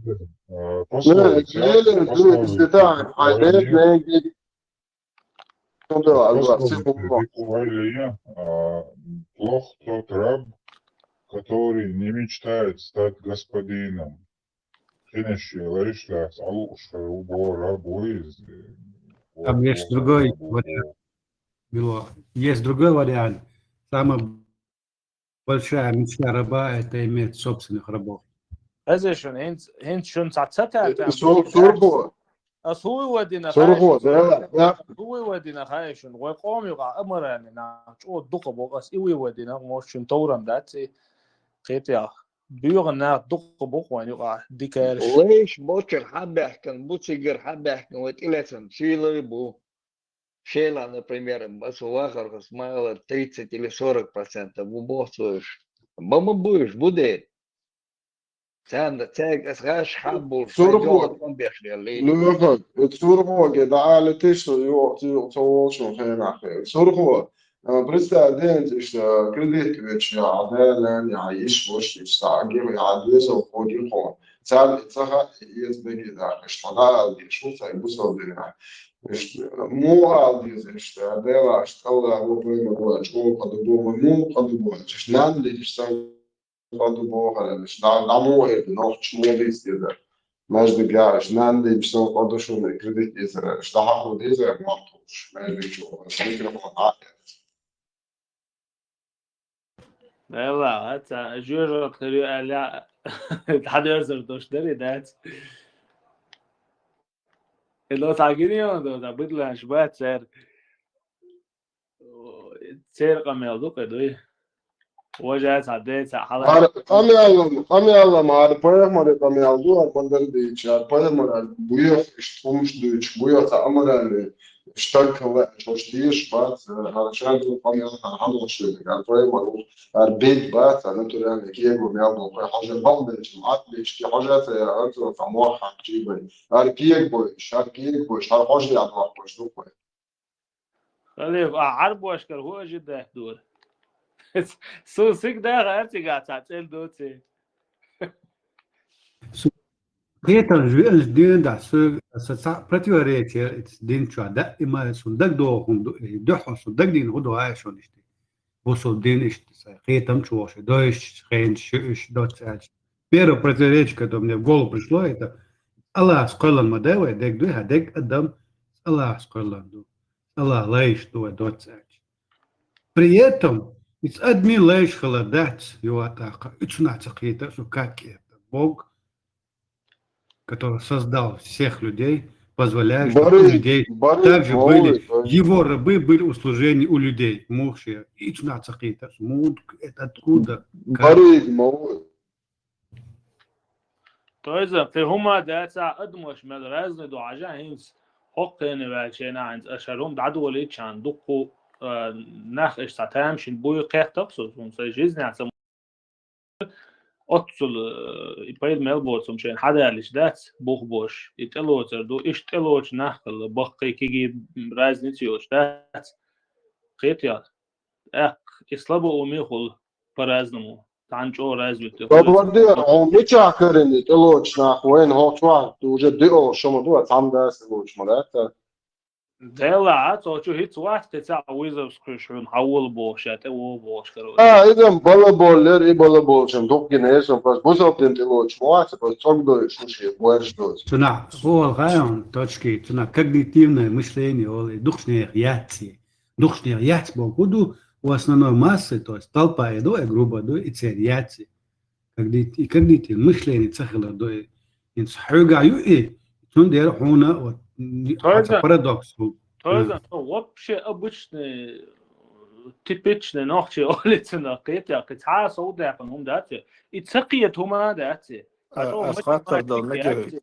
ديلر دو استطاع حياتنا
Плох тот раб, который не мечтает стать господином.
Там есть другой вариант. Есть другой вариант. Самая большая мечта раба – это иметь собственных рабов.
هذا شون هنت شون تعتتا
سوربو
هو ودينا
سوربو
هو ودينا خايشون وقوم يقع امر يعني نشو دق بوقس اي ودينا موشن تورم داتي قيتيا بيغنا دق بوق وين يقع ديكارش
ليش بوتشر حابة كان بوتشيجر حابة كان وتقلتن شيلة بو شيلة например بس واخر اسمها 30 или 40% بوبوسوش بما بوش بودي تاج اسغاش حبو
سوربو لوفك سوربو كده تيشو يو شو هنا سوربو представляете, что кредит ведь عدالة يعيش وش يستعجل يعدوس وفوقي خون تعال تها يزبط كده что надо что يبصوا بينا مو عادي что عدالة что لا هو بيقول شو قدوم مو قدوم что надо что قدوم مش نعمو noch schmodis كده مش بيجاش نادي что قدوشون كريديت إزرائيل что هاخد إزرائيل ما توش ما يجوا ممكن
لا حتى جورو خلي لا حد يرزر دوش دري دات اللي تعجيني ده بدل شبات سير قام ياخدوك دوي وجهت عديت حضر
Amiallam, arpayamare amialdu, arpandari deici, arpayamare buia, știumș deci, buia ta amarale, ștankele, știș, bat, harșantul, amiallam, hamoșele, arpayamare, arbeit bat, naturale, kiego mialdu, haja baldeci, atlici, ki haja ta artu famoha, jibai, arkieg boiş, har haja advar boiş, după.
خليف عرب واشكر هو جدا دور سو سيك ده غيرتي قاعد تعتل دوتي
Prieten wil doen dat ze противоречия din чуа да има сундаг до до сундаг din худо аашон иште босо din иште приетом чуош доиш хенш дот первое противоречие которое мне в голову пришло это Аллах сказал мадева дек ду хадек адам Аллах сказал ду Аллах лайш ду дот при этом ведь адми лайш халадат юатака ична цакита сукаки Бог который создал всех людей, позволяет, чтобы у людей также были, его рабы были у служения у людей. Мухши, и цнацахита, это откуда?
То есть, في هما داتا أدمش مدرسة دو عجاهينس حقين والشين عند أشارهم دعدو لي كان دقو نخ إش تعتمشين بوي قيح تقصد ونسيجيزني عسم أتصل يبيد ملبوت مشان حدا الليش دات بوخ بوش يتلوتر دو إيش تلوش نحكل بقي كيجي رازني تيوش دات قيتيات إسلابو أميخل برازنمو تانجو رازويت
Добрый он не чакарный, ты лучше нахуй, он чувак, ты уже делал, что мы тут сам да, лучше, да?
دلا تو هیچ وقت تعویض سکرشون حول باشه او باش کرد
إذا بلا بولر إيه بلا بولشم دوك جنيس بس بوزوب دين تلوش مواسى بس تصدق شو شيء بورش دوز.
Цена, ол гайон, точки, цена когнитивное мышление, ол духовные реакции. Духовные реакции, буду у основной массы, то есть толпа иду, грубо иду, и те реакции. Когнитивное мышление цехало до инсхуга юи, тун дер хуна вот парадокс.
То есть, вообще обычный типичный нахчи олицына кита кита соуда фанум дати и цакият хума дати
أسخاطر دل مجي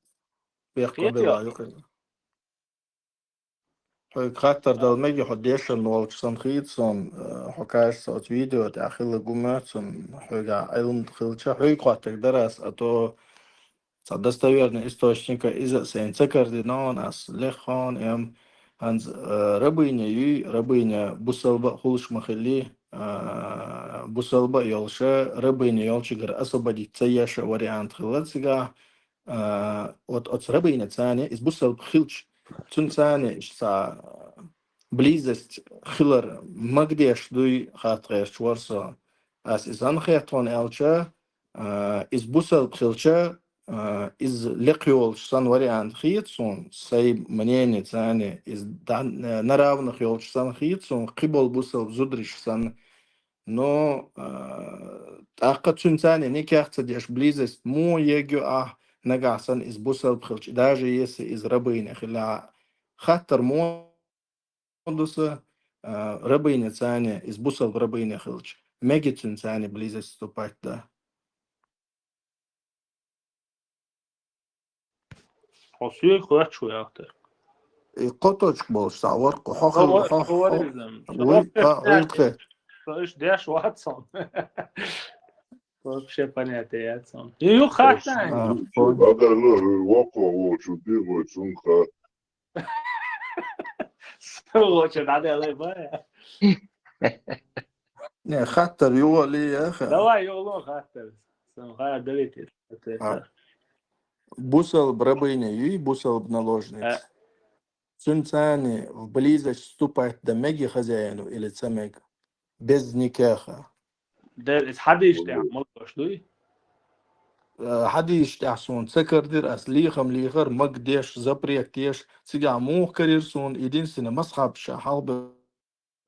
بيقبل عيوك خاطر دل مجي حديش النوال جسن خيطسن حكاش صوت فيديو تأخيل قوماتسن حقا علم دخلتش حقا قاتك درس أتو صدستويرن источника إذا سينتكر دينان أس لخان إم هنز ربيني يي ربيني بوسلبا خلش مخلي بوسلبا يلشا ربيني يلشجر أصبدي تياش وريان خلصجا от ربيني ثاني إز بوسلب خلش تون ثاني إش سا близость خلر مقديش دوي خاطرش ورصا أس إزان خيطون ألشا إز بوسلب خلشا إز لقيول شان وريان خيطون سي منيني ثاني إز نراون خيول شان خيطون قبل بوسل زدرش شان نو طاقة ثاني نكاح تديش بليزس مو يجو نقعسن إز بوسل بخلش داجي يس إز ربيني خلا خاطر مو دوسا ربيني ثاني إز بوسل ربيني خلش ميجي ثاني بليزس تبعت ده
حسيك خدت شوية أكتر.
قطعك بوش تعورق وحاخل
خوارزم.
ويلقى.
فايش داش واتسون. طيب شيء بنياتياتسون. يو خاتين.
هذا له واقع وشو ديرو يسونخ.
سووا شو نادي عليه بايا.
نه خاطر يو لي يا أخي.
لا يو خاطر. سمعها دليتي.
بوسل بربيني يي بوسل بنالوجنيц. Цунцани в близость вступает до меги хозяину или цамега без никаха.
ده حد يشتعمل شدوي؟
حد يشتعسون سكردير أسليخم ليخر مقديش زبريكتيش سيجاموه كريرسون единственное مسخب شحال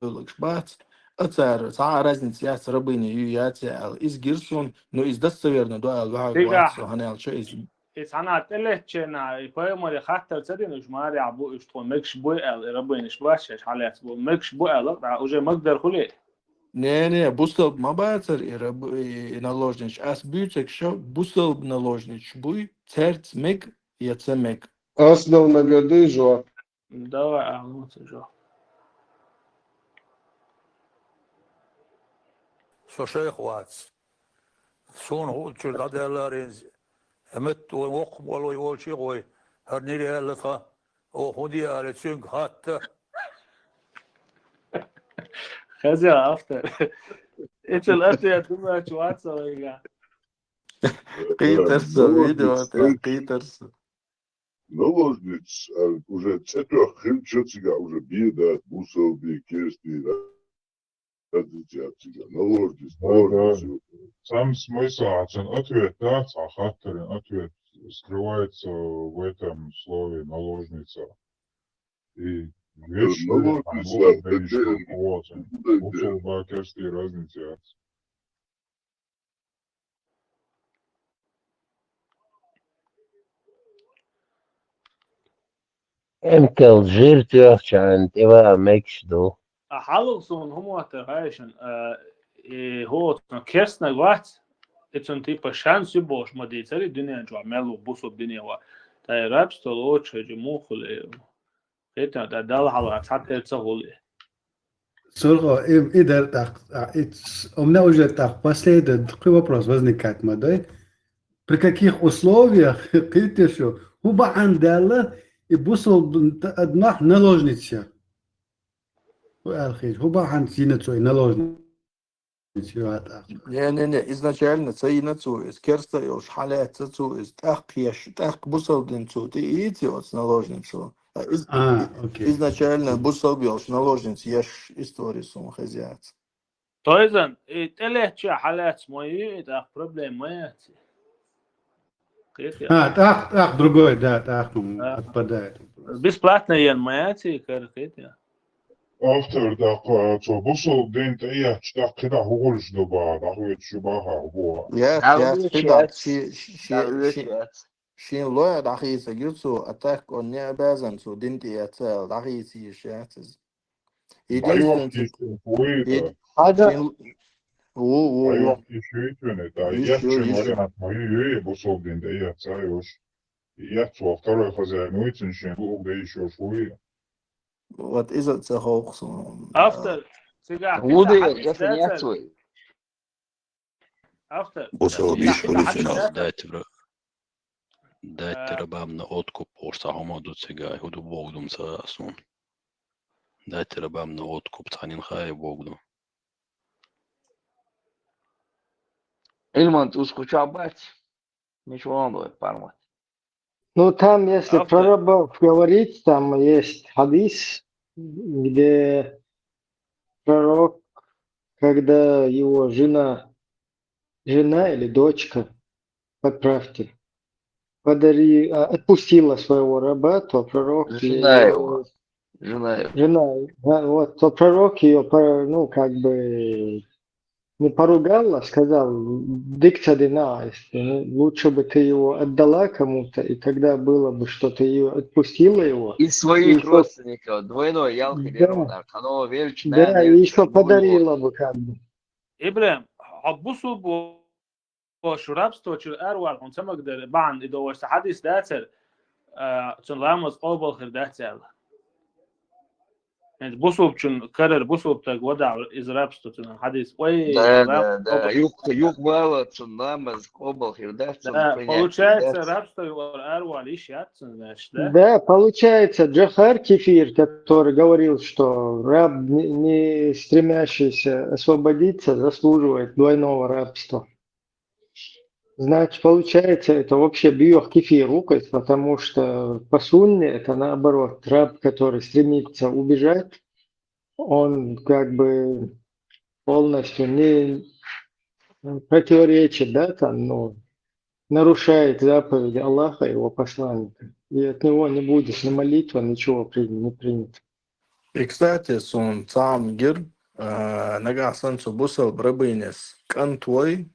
بالكشبات أتار ساعة رازن سياس ربيني يوياتي على إز جيرسون نو إز دستويرنا دو الواحد واتسو هنال شو إز
إذا أنا أتلهت شنا يبقى مري خاطر تدين إيش ماري عبو إيش تكون مكش بوي ربيني إيش باشش حالات بو مكش بوي لا وجه مقدر خليه
Не, бусел мабацер и наложнич. Ас бюцек шо бусел наложнич. Буй церц мек яцемек.
Основно годы жо.
Давай, ну це ж.
شيخ واتس شون هو شو هذا لارينز همت ووق ولو يقول شيء قوي هرنيري هلقة أو خدي على شنك حتى
خزي افتر ايش الاتي يا دوما شوات سويا
Питерса, видео, Питерса.
Наложниц, уже цепёх химчатся, уже беда, бусел, би, кести, наложниц.
Сам смысл, ответ, да, Сахатарин, ответ скрывается в этом слове наложница. И вечная, бусел, да, кести, разница.
امكل جيرتو عشان تبقى مكشدو
حلقسون هم تغايشن هو كيسنا وقت اتون تيبا شانس يبوش ما دي تري الدنيا جو عملوا بوصوا الدنيا و تاي رابس تلوش جموخل كيتا دا دال حلقة حتى تسهل
Сорго, идер так, у меня уже так последний такой вопрос возникает, мадой. При каких условиях ты что? Хуба андала и бусол одна наложница. Хуба анд синацу и наложница.
Не, изначально цаина цуис, керста и шхалят цуис, так еш, так бусал дин цу, ты идиот наложницу.
Окей.
Изначально бусал бьешь наложниц, ешь историю сум хозяйц.
То изан, телеча حالات мои, это проблема моя.
Так, другой, да, так, отпадает.
Бесплатно ен моя, это.
Автор, так, что бусел, день то я, так, когда говоришь, да, да, шибаха, во.
Я фидат, شين لويا دحيس يوتسو أتاك on near bazan so didn't يتسال دحيس يشاتز
أيوة
هذا
أيوة يشوفونه ده يحكي مرينا مايو بوصل دين ده يتسايوش يحكي أفترض خزان ويتن شين بوق ده يشوفوه
what is it so hoch so
after after
بوصل بيشولي فينا دايت ربام на откуп орса хамаду цегай худу богдум саасун дайт рабам на откуп цанин хай богду
Ильман, ты скучабать? Ничего надо пармать.
Ну, там, если про рабов говорить, там есть хадис, где пророк, когда его жена или дочка, подправьте, отпустила своего раба, то пророк
Жена его.
Вот, то пророк ее, ну, как бы не поругал, а сказал, дикцадина, лучше бы ты его отдала кому-то, и тогда было бы, что ты ее отпустила его.
Из своих родственников, двойной ялки, да,
да, и еще подарила бы как бы.
Ибрахим, عبوسو شو رابستو شو أروع عن سمك در بعد إذا وش حديث داتر شن لامز قابل خير داتر يعني بوسو شن كرر بوسو بتاع ودع إذا رابستو شن حديث وين
да, юг мало شن لامز قابل خير داتر
получается рабство его أروع лишь ятся значит да
да получается Джахар Кефир, который говорил, что раб не стремящийся освободиться заслуживает двойного рабства. Значит, получается, это вообще биох кефирукас, потому что по сунне это наоборот. Раб, который стремится убежать, он как бы полностью не противоречит, да, там, но нарушает заповеди Аллаха и его посланника. И от него не будет ни молитва, ничего не принято.
И, кстати, сон сам гир, нага санцу бусал брабынес кантвой,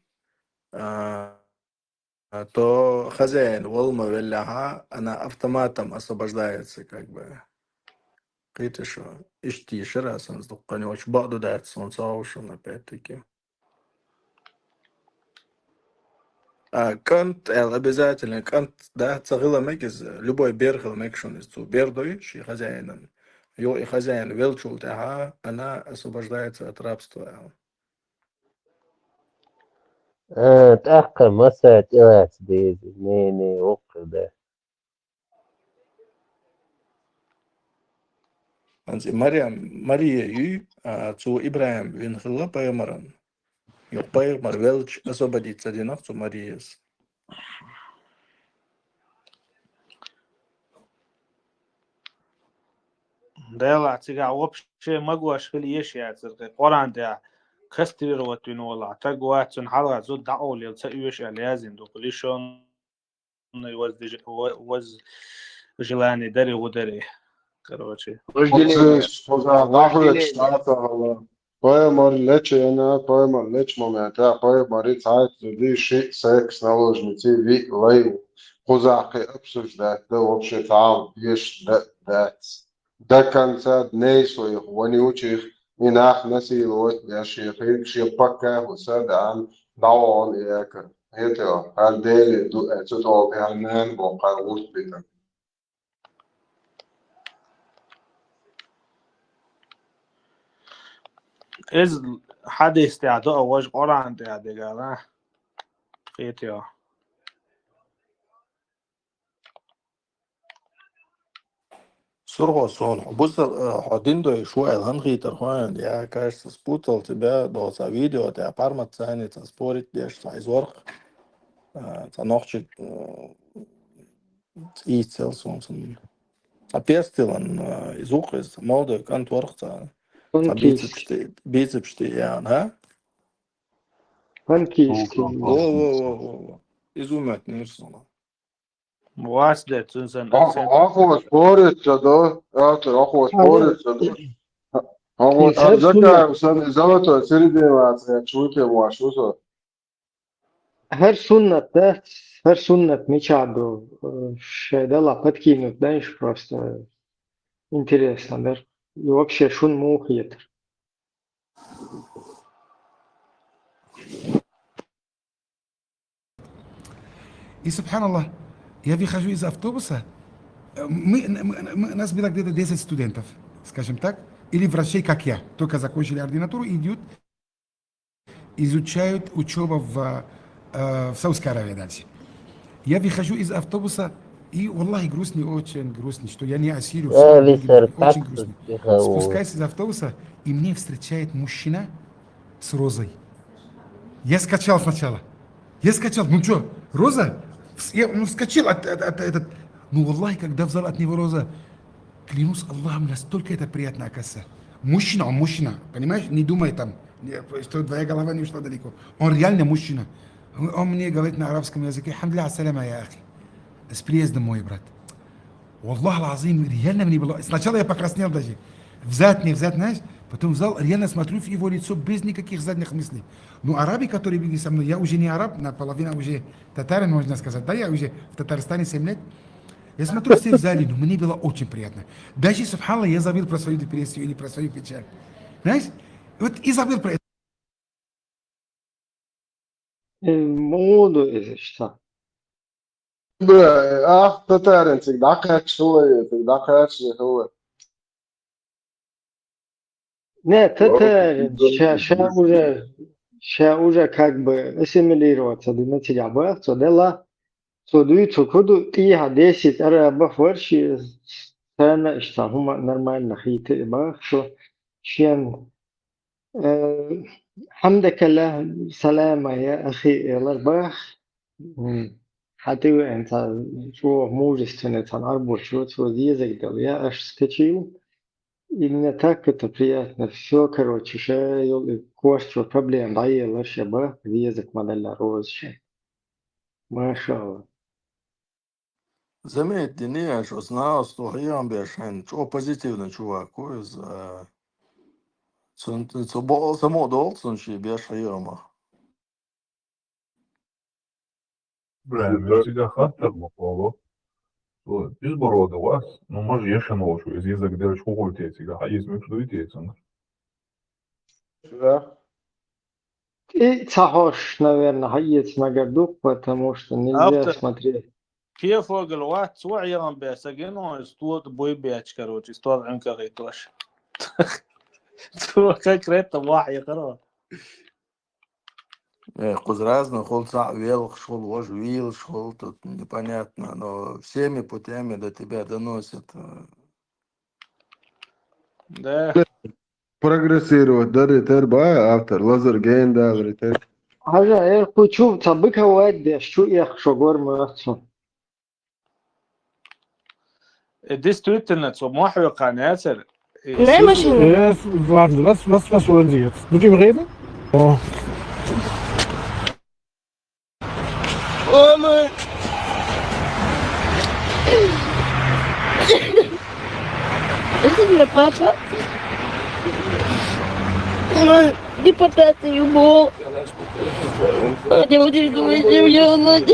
то хозяин волма велляха, она автоматом освобождается, как бы. قيت شو اشتي شرا سنز دقاني وش بعضو دات سون صاوشون опять-таки. Кант обязательно, Кант, да, цагила мекис, любой берхал мекшон из цу бердой, ши хозяином. Йо и хозяин велчул тага, она освобождается от рабства.
تأخر مسات إلات ديزي نيني وقدا.
Анзи Мария ю, цу Ибраим винхила паемаран. Йо паемар велч освободится динах цу Мариес.
ديلا تيجا وبشي مقواش في ليش يا ترقي قران ده كستير وتنولا تقواتن حلقة زود دعول يلتقيوش لازم دو كليشون وز جلاني دري ودري короче.
Поемар лечена, поемар леч момента, поемар цайт ди ши секс наложницы ви лейв. Хузаки обсуждать, да вообще там есть дать. До конца дней своих вонючих инах насиловать я шейхи шипака хусадан даон яка. Это альдели ду это то бянен бокал успита.
إز حد استعداء واج قران ده دیگه قیتیا
Сурго сон. Бус один до шуэл хангитер хуан. Я, кажется, спутал тебя до за видео, der парма цани спорит, деш сайзорг. Нохчик ицел сон. Апестилан изух из моды кантворца. Бицепшти ян, ха?
Панкийский.
Во. Изумет нирсона.
واس ده تنسن
أخو سبورت جدو أخو سبورت جدو أخو أتذكر سنة زمتو سيدي ما تشوفي واشوفه
Her sünnet мечаду шедала подкинуть, знаешь, просто интересно, да? И вообще шун мухает.
И субханаллах, я выхожу из автобуса, нас было где-то 10 студентов, скажем так, или врачей, как я, только закончили ординатуру, идут, изучают учебу в Саудовской Аравии дальше. Я выхожу из автобуса, и, валлахи, грустный, очень грустный, что я не осилю, очень грустный. Спускаюсь из автобуса, и мне встречает мужчина с розой. Я скачал сначала. Ну что, роза? Я вскочил от этот. Ну, валлахи, когда взял от него роза, клянусь Аллахом, настолько это приятно, оказывается. Мужчина, он мужчина, понимаешь? Не думай там, что твоя голова не ушла далеко. Он реально мужчина. Он мне говорит на арабском языке: «Хамдля ассаляма, я ахи». С приездом, мой брат. Валлах алазим, реально мне было... Сначала я покраснел даже. Взять, не взять, знаешь? Потом взял, реально смотрю в его лицо без никаких задних мыслей. Ну, араби, которые были со мной, я уже не араб, наполовину уже татарин, можно сказать. Да, я уже в Татарстане 7 лет. Я смотрю все в зале, но мне было очень приятно. Даже, субханаллах, я забыл про свою депрессию или про свою печаль. Знаешь? Вот и забыл про это.
الموضوع إذا اشتغل
تتارن تقدعك شوية هو
Не, это ща уже как бы ассимилироваться до материала, то дела, то дуется куду тиха 10 арабов ворши, сана что хума нормально хиты бах, что щен حمدك الله سلامة يا أخي الأرباح حتى أنت شو мужественный арбуз, что твой язык дал, я аж скочил. И мне так это приятно. Все, короче, кое-что проблем. Да, я лучше бы язык модельно розче. Машалла.
Заметьте, не, что знал, что я амбициозный, что позитивный чувак, из само должен się bierze joma.
Brand, got خطر مقابل
безбородого, ну, может, еще нож, из язык делаешь хугультеть, а есть между идеями.
Да.
И цахош, наверное, хаец нагадук, потому что нельзя
Автор.
смотреть.
كيف فوق الوقت سوى عيان بيسجن وستوت بوي بيتش كروتش استوت عنك غيتوش تو كريت واحد يقرأ
Хуз разных, хол вел, шел вож вил, шел тут непонятно, но всеми путями до тебя доносят.
ده
Прогрессировать, да, ретер бай, автор, лазер гейн, да, ретер.
حاجة إيه كنت طبقها وادي شو يخشى قرمه
действительно so محو قناة
Nee, Maschine.
Warten Sie, was wollen Sie jetzt? Mit ihm reden? Oh.
Oh Mann. Ist das eine Papa? Mann, die Patata, Jubo. Die muss ich durch den Jahren.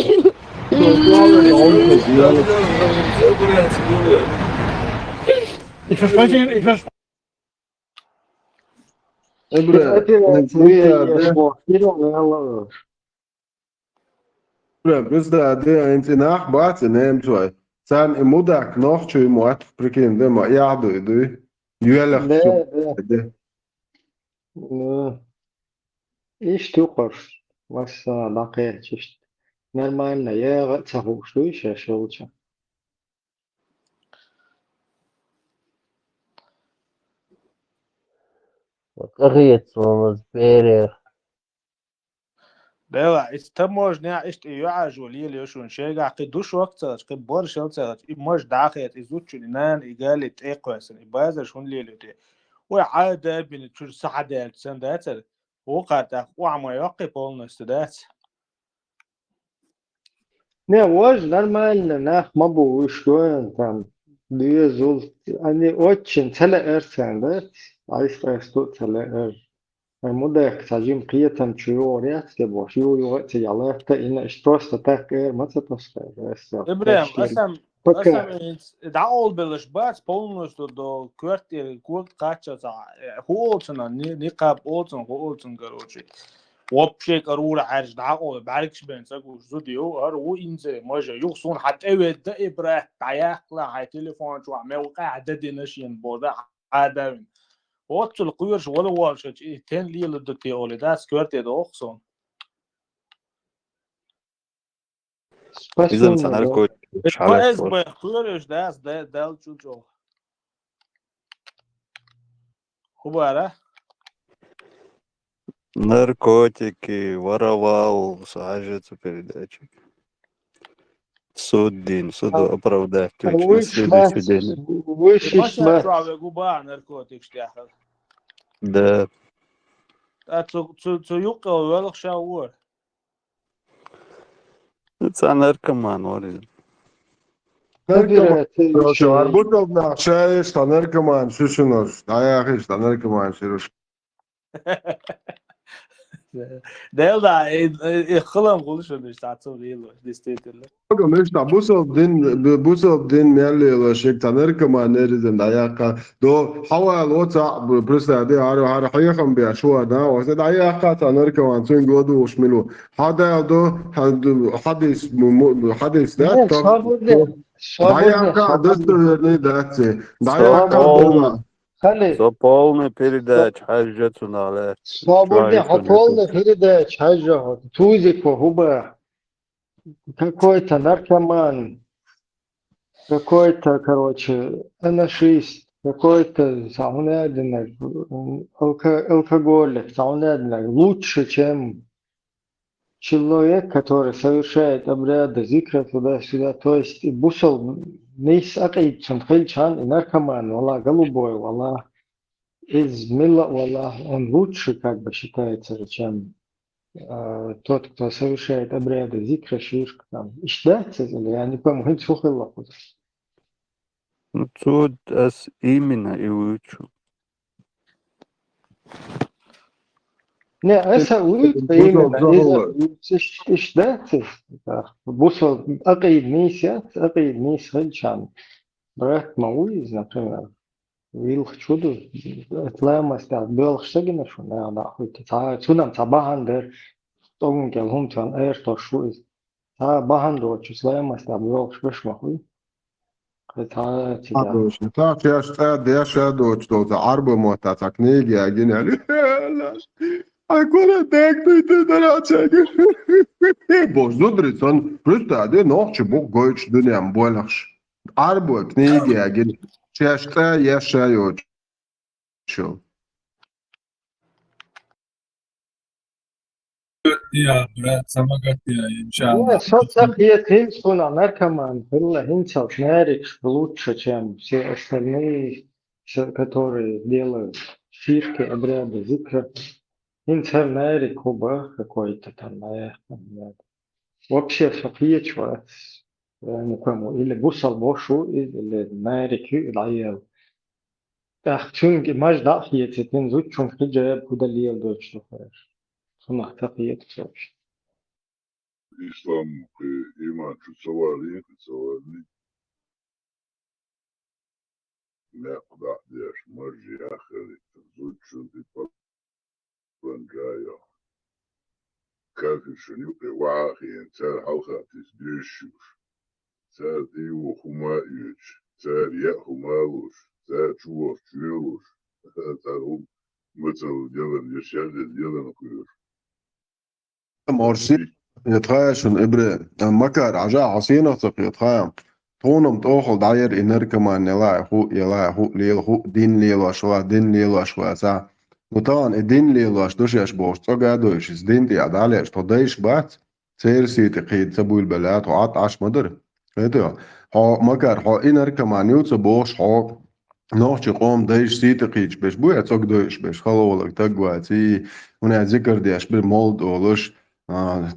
Ich verspreche Ihnen, ich verspreche.
Bizda de inti nach baat nem toy. San imudak noch chu muat prikin de ma yaadu de. Yuelach
ده إيش تقر بس دقيقة إيش نرمالنا يا غتسهو شو إيش شغلش
أغيت ومزبيري
ده استموج نيا إيش يعج ولي ليشون شيء قدوش وقت قد برش وقت إموج داخل إزوج لنان إيجال تأقوس إبازر شون ليلته وعادة بين تشور سعادة سندات وقعت وعم يوقف بولنا استدات
نه واج نرمالنا ناخ مبو وشوين تام دي زول أني واتشن تلا إرسان ده عايز تستو تلا إر المدة تجيم قية شيوريات تبغى شيوري وقت يعلقت إن إشتراس تتاكر ما تتوسكر بس
إبراهيم أسم
بكا
دعول بالشبات بولنوس دو كورت قاتشة هو أولتنا نقاب أولتن هو أولتن قروشي وبشيك أروح عارج دعول بعركش بين ساقوش زوديو أرو إنزي ماجا يوصون حتى أود ده إبراهيم تعيق لا هاي تليفون شو عم يوقع عدد نشين بودا عادة وقت القيرش ولا وارش تين لي لدتي أولي ده سكورت ده أخصون
إذا مثلا عارف مش
ما
عارف
إسمه قيرش ده الجوجو هو على
наркотики, воровал, сажается передачи. Суду оправдать, на следующий день.
ماشي شو عم يقول ناركوتيك شتاخذ
Да,
تو يوقع ويلق شاور
это наркоман, ورد.
Arbutov nach Scheiß, dann Nerkeman, Schüssenos. Naja, ist dann Nerkeman, Schüssenos.
ده يلا خلهم غلش ولا تعطوا ليلو ديستيتل
Meš ta busov din mjeli šek ta Nerkeman nerizen da jaka do hawa lota prista de har haykham bi ashwa da wa da jaka ta Nerkeman tun godu ushmilu hada do hadis da da jaka dostoverni dace da jaka
خلي
полная передача, حاجة على
свободный хотолный передач حاجة توزик هو какой-то наркоман какой-то короче анархист какой-то саунадный алкоголик саунадный лучше чем человек который совершает обряды зикра туда-сюда то есть бусол نيس أقيد شنخيل شان наркоман والله голубой والله из мила والله он лучше как бы считается чем тот кто совершает обряды зикра ширк там ишдаться или я не помню хоть сухой
Ну, тут именно и учу.
Ne, esa uyut beyimena إذا إيش ذات بوصل أقيد نيسيات أقيد نيس هلشان برات مويز например ويلخ شودو تلاما ستار بيلخ شتجنا شو نعم أخوي تا سونام تباهن در تونج هم تان إير تشويز تا باهن دو تسلاما ستار بيلخ بش مخوي تا تيجا
Adoš, tā šies ēdies ēdoč to arbu motā tā knīgi ēgini. Ai, ko ne teiktu, tu darācēgi? Boš zudrits, un prustādi nohči buk gojuč duniem boļakš. Arbu knīgi ēgini. Šies ēdies ējoču.
يا برات سمكت يا إن شاء
Не,
الله.
соцсети хинсуна наркоман, было хинцал шнарик лучше, чем все остальные, которые делают фишки, обряды, зикры. Хинцал нарик хуба какой-то там, наверное. Вообще София человек, я не пойму, или гусал бошу, или нарик العيال. Ах, çünkü maj dahiyetin zutçun hicab hudaliyel deutschlofer. Suna taqiyet soç.
İslam iman şu savali ne kadar diyor marji ahiri zutçun di palanjaya kafi şunu wahi intel halkatis düşüş sen diyor huma üç sen ya humaluş sen çuvar çuvaluş sen o مثل يلا يشهد يلا نقول
Morsi, يتخايشن إبرة مكر عجاء عصينة يتخايم تونم تأخذ داير إنركمان يلا هو ليل هو دين ليل وشوا دين ليل وشوا سا نتان الدين ليل وش دوشيش بوش تقعدوش الدين تي عداليش تضيش بات سيرسي تقيد سبوي البلاد وعط عش مدر هيتو ها مكر ها إنركمان يوتس بوش ها نوچ قوم دايش سي تقيج بش بويا تق دوش بش خلولك تقواتي هنا ذكر ديش بالمولد ولش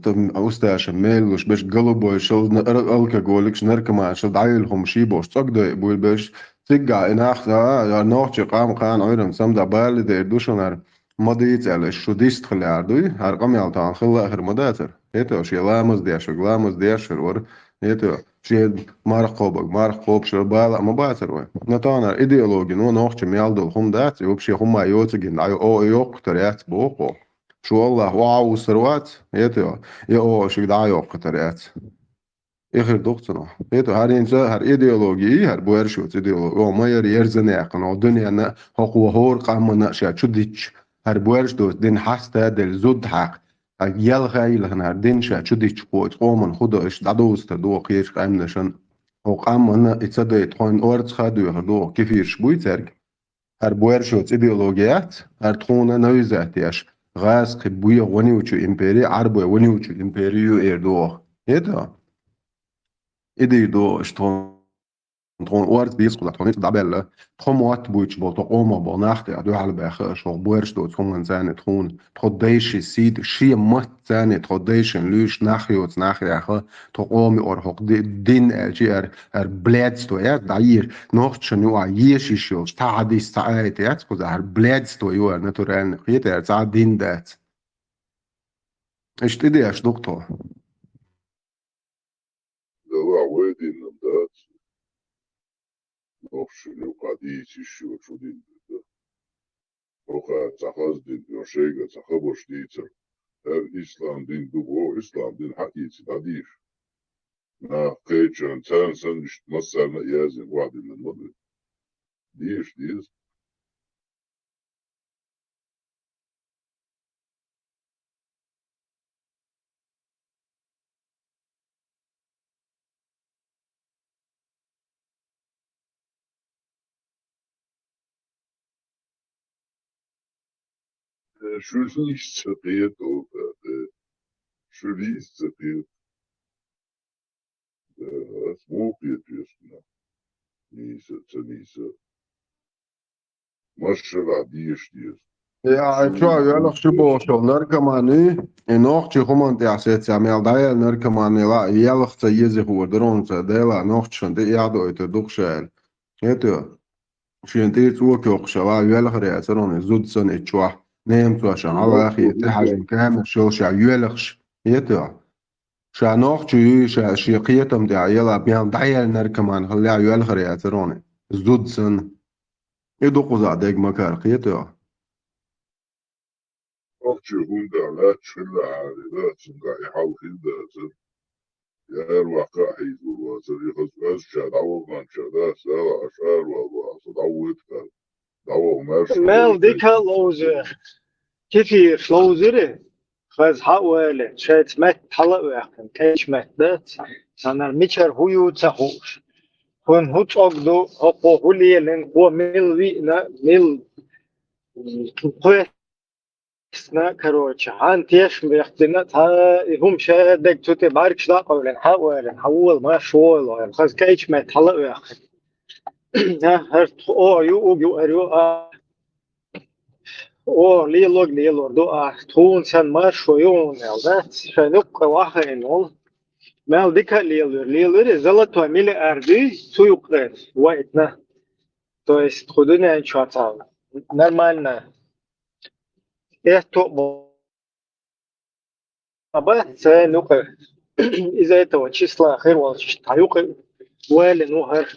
تم أستاش ميلوش بش قلبو شل الكحوليكش نركمان شل دايلهم شي بوش تق دو بول بش تقع إناخ نوچ قام قان عيرم سمدا بالي دير دوشنر مديت على شو ديست خلاردوي هرقم يالتان خلا آخر مداتر هيتو شي لامز ديشر ور هيتو شي مارخوب شو بالا مباتر وين نتانا إيديولوجي نوخش ميالدو هم دات يوبشي هم يوتجين أو يوق تريات بوقو شو الله واو سروات هيتو يو شي دا يوق تريات إخر دكتور هيتو هر إيديولوجي هر بويرشوت إيديولوجي أو ما يرزنيق نو دنيا حقوق هور قامنا شيء شديش هر بويرش دوت دين حستا دل زود حق يل غايل هنر دين شيء شديش قوت قومن خداش دادوست دو قيش قامنشن أو قامنا إتصدق تكون أورد خدوا هدو كيفيش بويترج هر بويرشوت إيديولوجيات هر تكون نويزاتيش غاز قبوية ونيوتشو إمبري عربو ونيوتشو إمبريو إيردو هيدا إيدي دو اشتون تكون أورد بيسقط تكون دعبلة تكون موات بويتش بو تقوم بناخت أدو على بآخر شو بويرش دو تكون إنسان تكون تقديش السيد شيء مت ثاني تقديش ليش ناخيوت ناخي آخر تقوم أرهق دين أجير بلادز تو يات داير نوخت شنو عيش شو تعدي ساعات يات كذا بلادز تو يو ناتورال نقيت تعد دين دات إيش تدي إيش دكتور
دوا ويدي نمدات نوخش نقادي شو شو دين وخا تخاز دين يوشيغا تخبوش ديتر الإسلام دين دوغو إسلام دين حقيقي تدير نا قيتشان تانسان مش مسالنا يازن واحد من المدن ديش شو نيستقيت شو نيستقيت سموقيت يسنا نيسا مشرع ديش
يا شو يلا شو بوشل نركماني نوخش خمان تعسيت ساميل دايل نركماني لا يلا خصيزي هو درون ديلا نوخش دي يادو يتدوخشال هيتو شين تيت وكوخش لا يلا خريا سرون زود سن اتشوا نيمت عشان على أخي تحاجن كامل شو شع يلخش يتوع شع نوخشي شع شيقيتهم دع يلا بيام دعيا نركمان خليها يلخر يا ثروني زود سن يدوقوا زعدك مكار قيتوع
أختي هوندا لا تشلا عادي لا تسمع يحاول هندا يا واقع حيدور وصريخ أز شاد عوض من شاد سلا أشار وصدعوت كان دعوة ماشي
مال ديك لوزر كيف لوزره فاز حاول شات مات حلق ويحكم كيش مات دات سنر ميشر هو تسحوش هون هو تقدو هو هولي لين هو ميل وينا ميل قوسنا كروتش عن تيش بيختنا تا هم شادك توتي بارك شدا قولن حاول ما شوال خاص كيش مات حلق ويحكم ها هرت او يو اريو او ليلور دو تون سن مارشو يون الدات شنوك واحد نول مال ديكا ليلور زلطو ميلي اردي سويقرن ويتنا то есть خدونا ان شاء нормально это بس نوك из-за этого числа خير والش تايوق ولا نوهر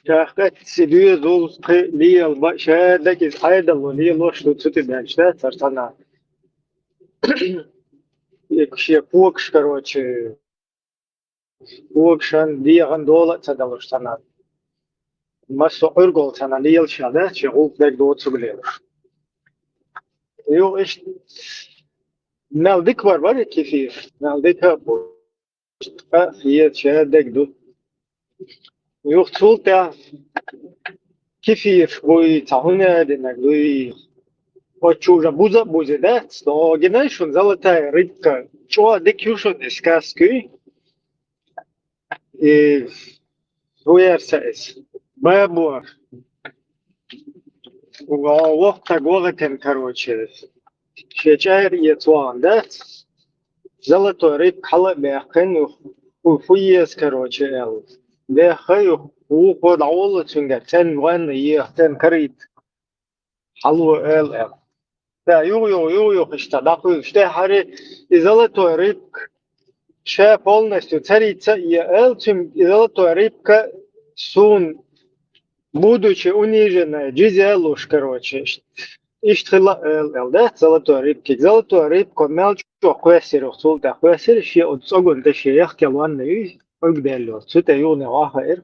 كاخت سيدي دول لي البشادك из هذا اللي لوش тут بنشتا صرتنا يكشي فوكش короче فوكشن دي غندوله تدلشتنا مسو ارجل تنا ليل شاده شغل دك دوت سبليل يو ايش نالديك var ya kefir naldika bu هي شادك دو يو تولتا كيفير بوي تعهنا دينك دوي وچوجا بوزا ده sto genation zalata ribka чо декюшо дискаски и руерсес бабу وقت قوغتن короче شجر يتوان ده زلطو ريب حلق بيقن وفيس короче ال ده خيو وقود عولة تنجا تن وان يهتن كريت حلو ال دا يو اشتدقوا اشتهري زلطو ريب شا полностью царица и элчим золотой рыбка сун будучи униженная джизелуш короче اشتغل ال ده золотой рыбка мелчо хуесер султа хуесер ши отсогон да ши яхки ланны угделло цута юны вахер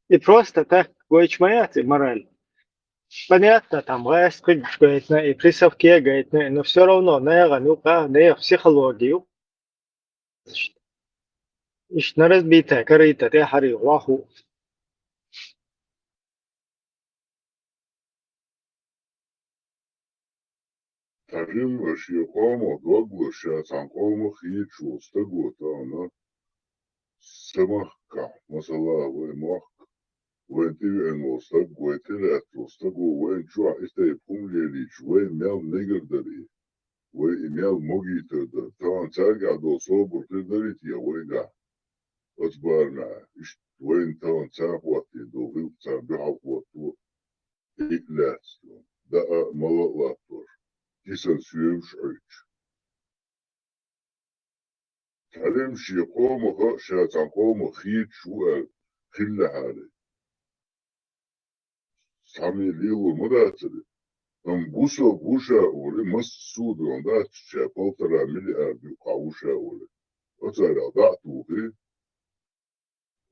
и просто так гойчмаяты мораль понятно там гайс говорит и присовки говорит но все равно наверное ну-ка не психологию إيش نرد بيتا كريتا تحري واحو
ترجم وشي قوم ودوغ شاتان قوم خيتشو استقوى تانا سمحكا مثلا وين وين تبي ان وستق وين تلات وستقوى وين شو يكون ليش وين ميل نيجر دري وين ميل موجي تقدر تان ترجع دو صوبر تقدري يا وين أتبارنا وين تان تاقوتي دو غيب تابعوتو إكلاتو دا ملالاتور كيسان سيومش عيش تعلم شي قوم شاتان قوم خيت شوال خلا حالي سامي ليو مداتري بوشا ولي مس سود وندات شابال ترى ملي أربي قاوشا ولي أتارا دعتو غي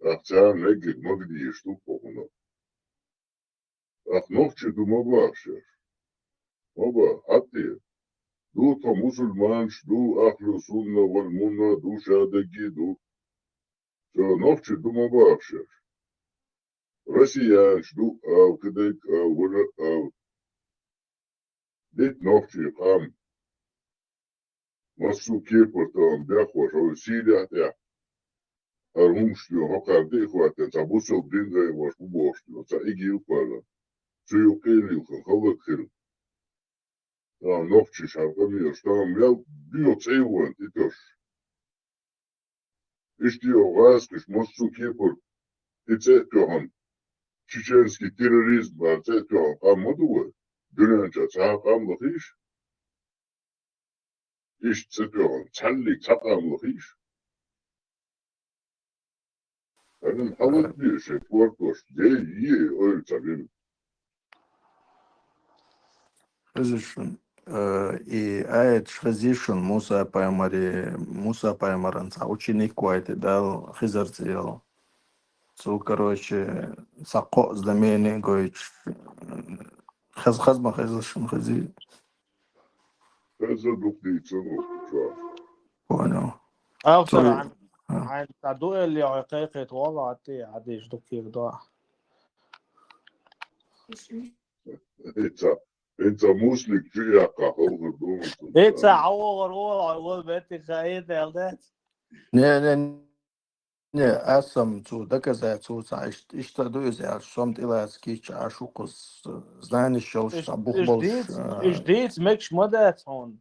أختار نجد مجدي يشتوك هنا أخنوخشي دو مباشر مبا حتى دو تا مسلمانش دو أهل سنة والمنة دو شادقي دو نوخشي دو مباشر روسيانش دو أو كدك أو ديت نوخشي قام مسو كيبر تام بيخوش أو سيدي أتاع أرموشتيو هقار دي إخواتي تابوسو بدين واش بوشتيو تا إيجي يقالا سيوقيلي وخلق خير نوخشي شارقامي يشتام يال بيو تسيوان تيتوش إشتيو غاسكش مسو كيبر تيتسيتوهن чеченский терроризм تيتوهن قام مدوه دنيا تعاقم لخيش إيش تسبيعون تحليك تعاقم لخيش أنا محاول بيش كوركوش جاي أول تعبين
Physician. И ает physician Musa Паймаранца. Ученик какой-то дал Хизар сделал. Цу, короче, сако знамение, говорит, хазма хазишин хази.
هذا دكتور تنو
Понял.
أكثر عن تعدو اللي عقيقة والله عتي عديش دكتور ضاع.
أنت مسلك فيها قهوة دوم
أنت عور عور بيتي خايف يا ولد.
Не, асам цу доказать цу что дуйся, сам тилас кич ашукус знаешь что бухболш.
Ждите, мекш мадат он.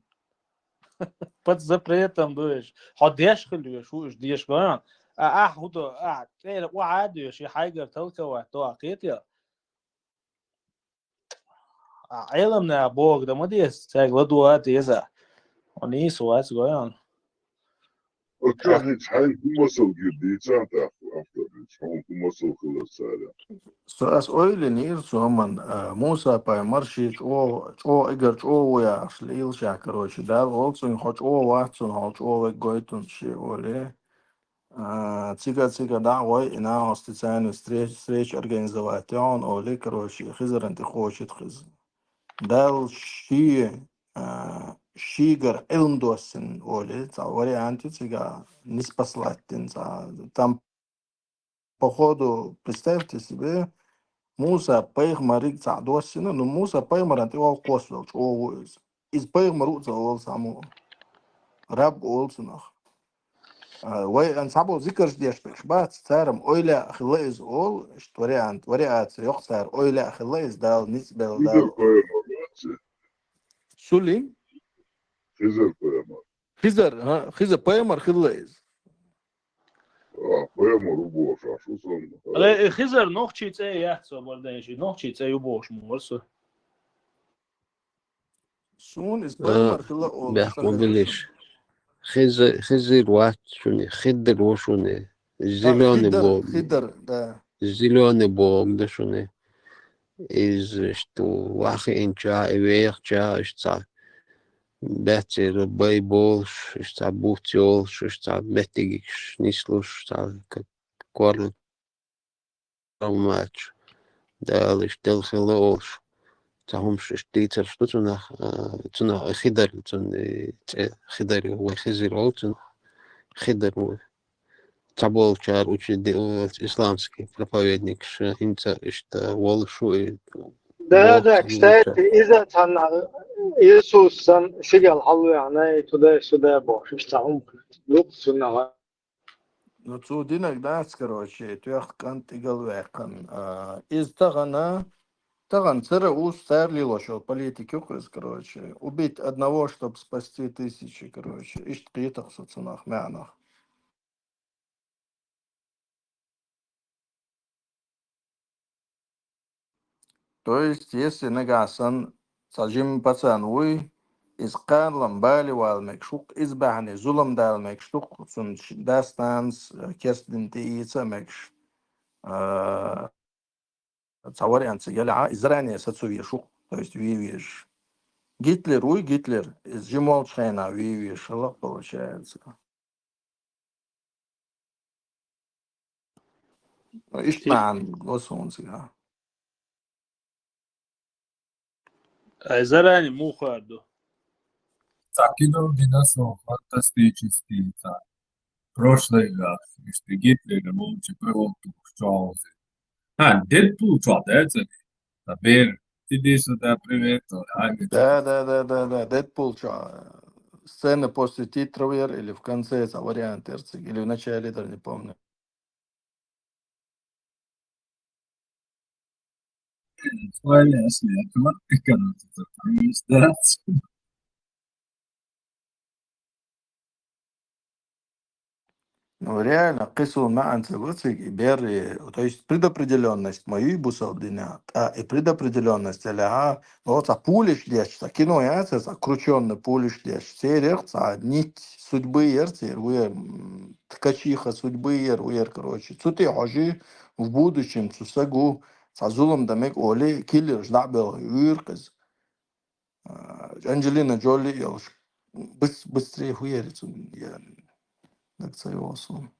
Под запретом дуешь. Ходишь خليه شو ждешь كمان. هو تعرف وعادي شيء حاجة تلقى توقيت يا. علمنا بوق ده ما ديس تاج لدوات يزا. وني سواس كمان.
أكيد حين كمسل جديد سانت أفضل شلون كمسل خلص هذا.
سؤال أويل نير سومن موسى باي مرشيش أو إجر أو ويا شليل شاكروش دار أولسون خوش أو واتسون خوش أو وجويتون شيء وله تيجا دعوة إنا هستيسان ستريش أرجانيزواتيون أو ليكروش خزر أنت خوش تخز دال شيجر علم دوسن وله تعوري أنت تيجا نسبة سلاتين там походу представьте себе Муса пейхмарик цадосина, но Муса пейхмаран ты ол косвел, чого из пейхмару цавол саму раб олсунах. Вай ан сабо зикр ждешь бат царам ойля хилез ол, что вариант ёх цар ойля хилез дал нисбел дал. Сулим Хизер пеймар хилез.
Але خزر نوخچی ته یحسو بردنشی نوخچی ته یو بوش مورسو
سون is paymer khila ol
بيحكم بليش خزر واحد شوني خدر وشوني
خدر да
зеленый бог да шوني из что вахи инча эверча что бетер байболш что бухтёл что бетигиш не слуш что корн матч да лишь тел хелош تهم شتيتر شتونا تنا خدر خدر هو خزر أو خدر هو تابول شار وشدي إسلامسكي проповедник إنت إشت والشو
ده كتاب إذا كان يسوع سن شجع الحلو يعني تدا باش استعمل لوك سنة
Ну, цудинок дац, короче, тях кант игал векан. Из таган цера устарлило, что политики, короче, убить одного, чтобы спасти тысячи, короче, ищ третах соцунах, мянах. То есть, если нагасан, сажим пацан, уй, إسقان لمبالي والمكشوق إزبعني ظلم دا المكشوق سن داستانس كيرستن تيسا مكش تصوري أنت جالعة إزراني ستسو يشوق то есть вивиш Гитлер уй Гитлер из Жимолчайна вивиш получается إشتمان وصونسها
زراني مو خاردو
Закинул динозавр фантастический царь. Прошлый раз, что Гитлер молча пилоту Чарльзе. Дэдпул чудается. Теперь иди сюда, привет.
Да, Дэдпул сцена после титров или в конце это вариант или в начале, даже не помню.
Если автоматика ждать.
Ну, реально, кису на антилуцик, бер, то есть предопределенность мою бусалдинят, и предопределенность, ага, вот а пулиш лечь, а кино яйца, окрученный пулиш лечь, серех, а нить судьбы ерцер, ткачиха судьбы ер, короче, цуты хожи в будущем, цусагу, цазулом дамек оли, киллер, ждабел, юрказ, Анджелина Джоли, быстрее хуярится, я так согласен.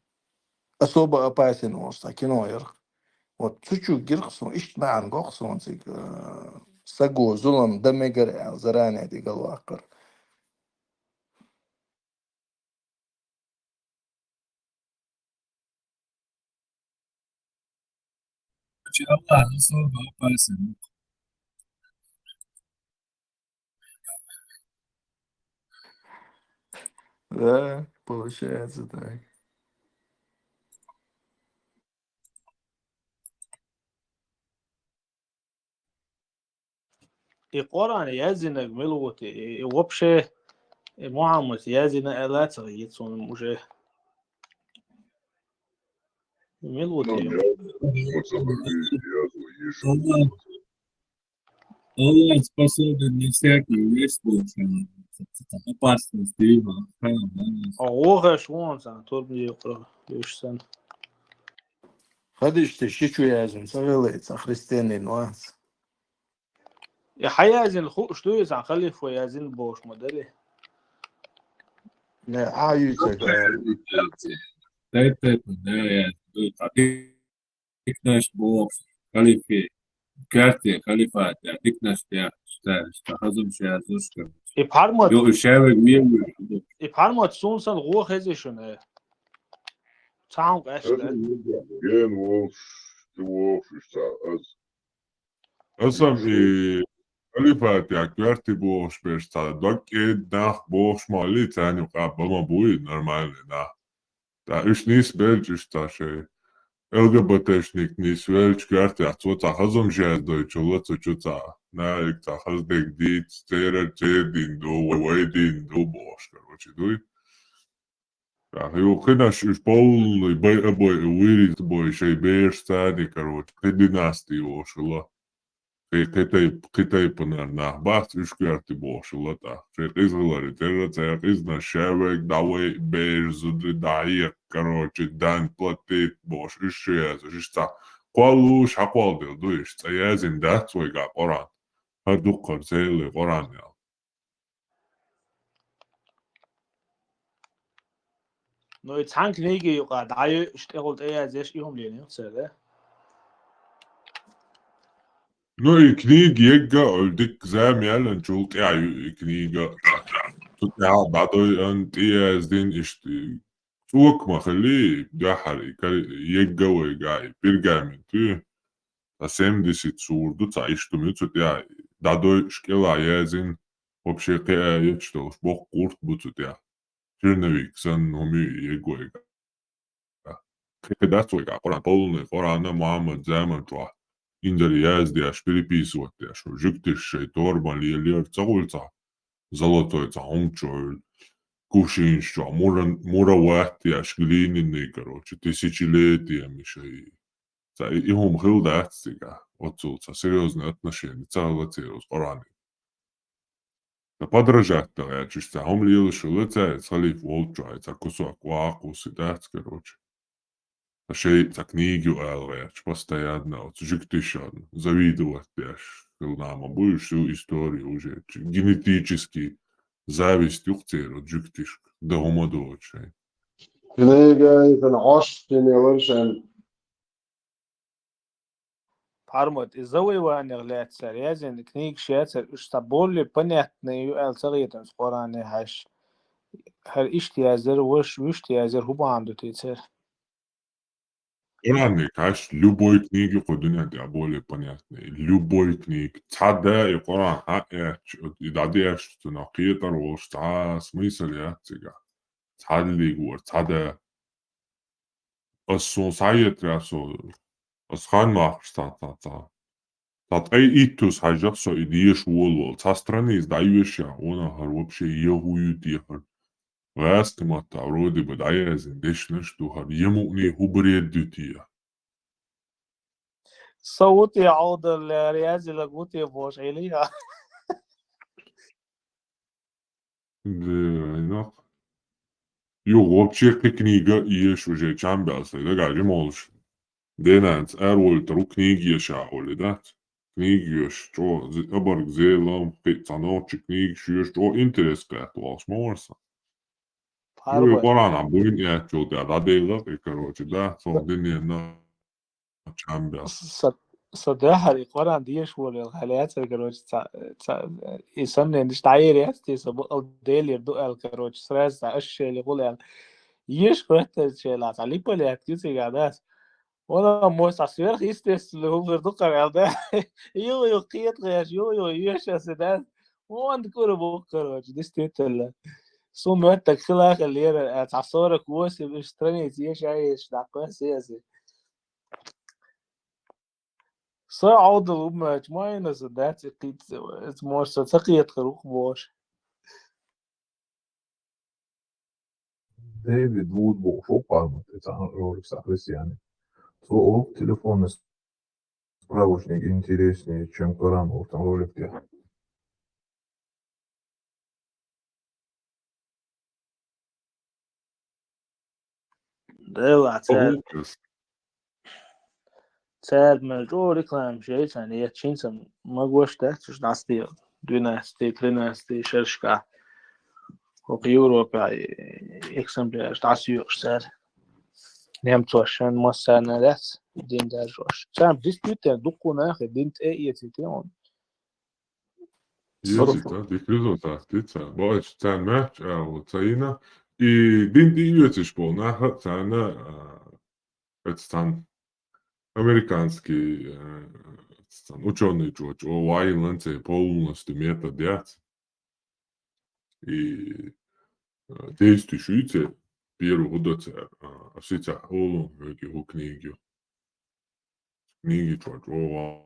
Особо опасен оста киноер. Вот чуть-чуть гирхсон, ишт маан гохсон цик саго зулам дамегер заранее дигалвакар.
Allah особо опасен.
Да, получается так.
И Коран язинок милут, и вообще Мухаммад язина элат гитсон уже милут.
Allah способен на всякую вещь получать. Опасность има.
Ого, швонца, тут мне про юшсан.
Ходишь ты щичу язин, савелается христианин нюанс.
يا حيازن شو يزعل خليف ويازن بوش مدري
Не, аюцек.
Это, да, я. Тикнаш бог, халифе. Карте, халифат, я тикнаш я, что хазум шая зушка.
إبحرمت
Yo, шавек мир.
إبحرمت سونسن غو خزيشونه تعم قشلة
Gen wolf, the wolf is as.
Asam alifat ja kvarti boš pešta, dok je nach boš mali tani qabama bui normalne na. Da ish nis belj ish ta şey. LGBT-шник nis velj kvarti atsuta hazum jaz doi chula tsuchuta. Na ikta hazdek dit stera jedin do wedin do boš, короче, дуй. Да, его хинаш ish полный бой уирит бой шей беш стани, короче, династии ошила. Қитай пынарна бахт үшкерти бошылата. Шех изгылары террацаяк изна шевек давай бейрзуды даиек, короче, дан платит бош ишшеязы. Шишта қуалу шақуалдил дуиш. Цаязин дат свойга Қоран. Хадуққар зейлы Қоран ял.
نو تانك نيجي يقعد عايو اشتغلت ايه زيش يوم لين يصير
Ну и книги dik zam yalan chult ya kniga. Ja, بعد أنت إزدين إشتي سوق ما خليه جاحري يجا ويجاي بيرجع من تو تسمى دي تصور دو تعيش تميت يا دادو شكلا يازين وبشي قيا يشتوش بوق قورت بوتو يا شرنويك سن همي يجا ويجا كده ويجا قرآن محمد زمان توا إندري يازدي أش переписывать я что жиктишь торбан лилер цагульца золотой цаунчой кушинчо муравати аш глиняный короче тысячелетиями шей и хом хилда ацтига отцулца серьезные отношения цалацирус Коран да подражать я чисто хом лил шулеца салиф волчай цакусуак вакус дат короче шей за книгу алгач постоянно вот жиктишан завидовать яш нам будешь всю историю уже генетически зависть ухтер от жиктиш да умадочай
Kniga is an osh generation.
Пармот изовый ван يغلات سر يازن كنيك شاتر اشتبول بنيتني يقال صغيرا في قرآن هاش هل اشتيازر وش تيازر هو عنده تيتر
Коран каш любой книги ходуня да более понятно любой книг цада и Коран и дадя что на китар уста смысл я цыга цадли гуар цада асон сайет расо асхан махста Тат итус хажахсо идиеш волвол. Та страны издаюешь я, она вообще ехую тихо. Väskamatta вроде бы даязин дешна штухар емуни хубреддутия.
صوت يعود الرياضي لقوتي بوش عليها.
Да, Yok, вообще книга ешь уже чамбялся, да гажи молш. Денанс эрвольтеру книги еша оли, да? Книги еш, чо, абарг зелам, пецаночи книги шеш, чо интерес кэт лос морса. Ну, и порана, буин я чо, да дейла, и короче, да, сон дыне на чамбялся.
صدقها الإقرار ديش ولا الخلايات الكروش يسمى مش تعير يستي سبق الديل يردو الكروش سراس أش اللي يقول يش كرت شيء على بلي أكتيسي قاعدات وأنا موس عسير يستس اللي هو يردو قاعدة يو قيت غيش يو يش أسدان وأنت كور بكروش دي ستيتل سو متك خلاك اللي يرى تعصورك واسي بيشتري يش عايش دعوة سياسي صعود الماتش ما ينزل ذات قيد موش تقيت خروق بوش
David Woodward шопармат, это ролик Христиане. То телефонный справочник интереснее, чем Коран в этом ролике.
ده تعال ملجو ريكلام شيء يعني يتشينسن ما قوش تحتش ناستي دوناستي تريناستي شرشكا وقيورو باي اكسمبلير تعسيوش سال نعم توشان ما سانا داس دين داجوش سام ديسبيوتر دوكو ناخد دينت اي يتيتيون
Jessica, die результаты, больше цен матч, вот цена. И дин идёте полна, цена, это там американский ученый Джордж Уайланд полностью метод делать. И действующие первый удоцер, а сейчас олу его книги Джордж Уайланд.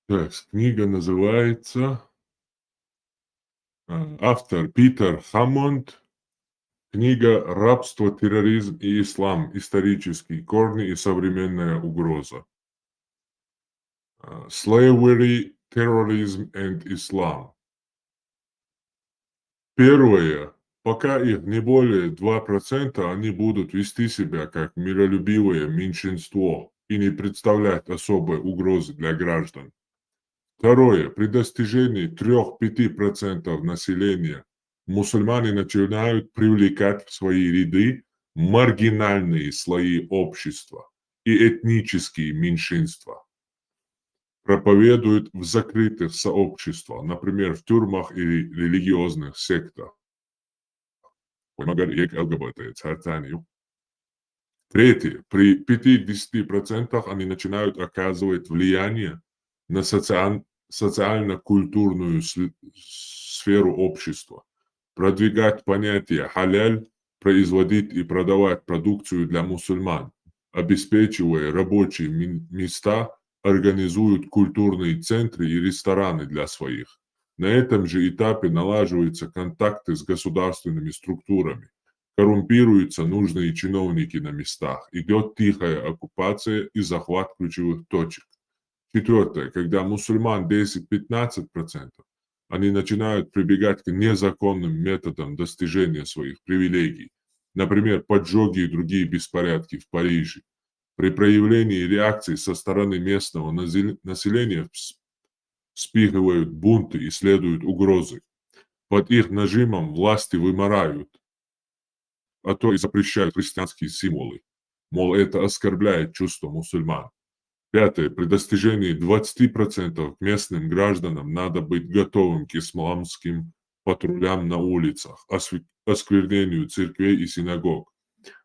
Так, книга называется автор Питер Хаммонд. Книга «Рабство, терроризм и ислам. Исторические корни и современная угроза». Slavery, Terrorism and Islam. Первое. Пока их не более 2%, они будут вести себя как миролюбивое меньшинство и не представлять особой угрозы для граждан. Второе. При достижении 3-5% населения мусульмане начинают привлекать в свои ряды маргинальные слои общества и этнические меньшинства. Проповедуют в закрытых сообществах, например, в тюрьмах или религиозных сектах. Третье. При 50% они начинают оказывать влияние на социально-культурную сферу общества, продвигать понятие халяль, производить и продавать продукцию для мусульман, обеспечивая рабочие места, организуют культурные центры и рестораны для своих. На этом же этапе налаживаются контакты с государственными структурами, коррумпируются нужные чиновники на местах, идет тихая оккупация и захват ключевых точек. Четвертое. Когда мусульман 10-15%, они начинают прибегать к незаконным методам достижения своих привилегий, например, поджоги и другие беспорядки в Париже. При проявлении реакции со стороны местного населения вспыхивают бунты и следуют угрозы. Под их нажимом власти выморают, а то и запрещают христианские символы. Мол, это оскорбляет чувства мусульман. Пятое. При достижении 20% местным гражданам надо быть готовым к исламским патрулям на улицах, осквернению церквей и синагог.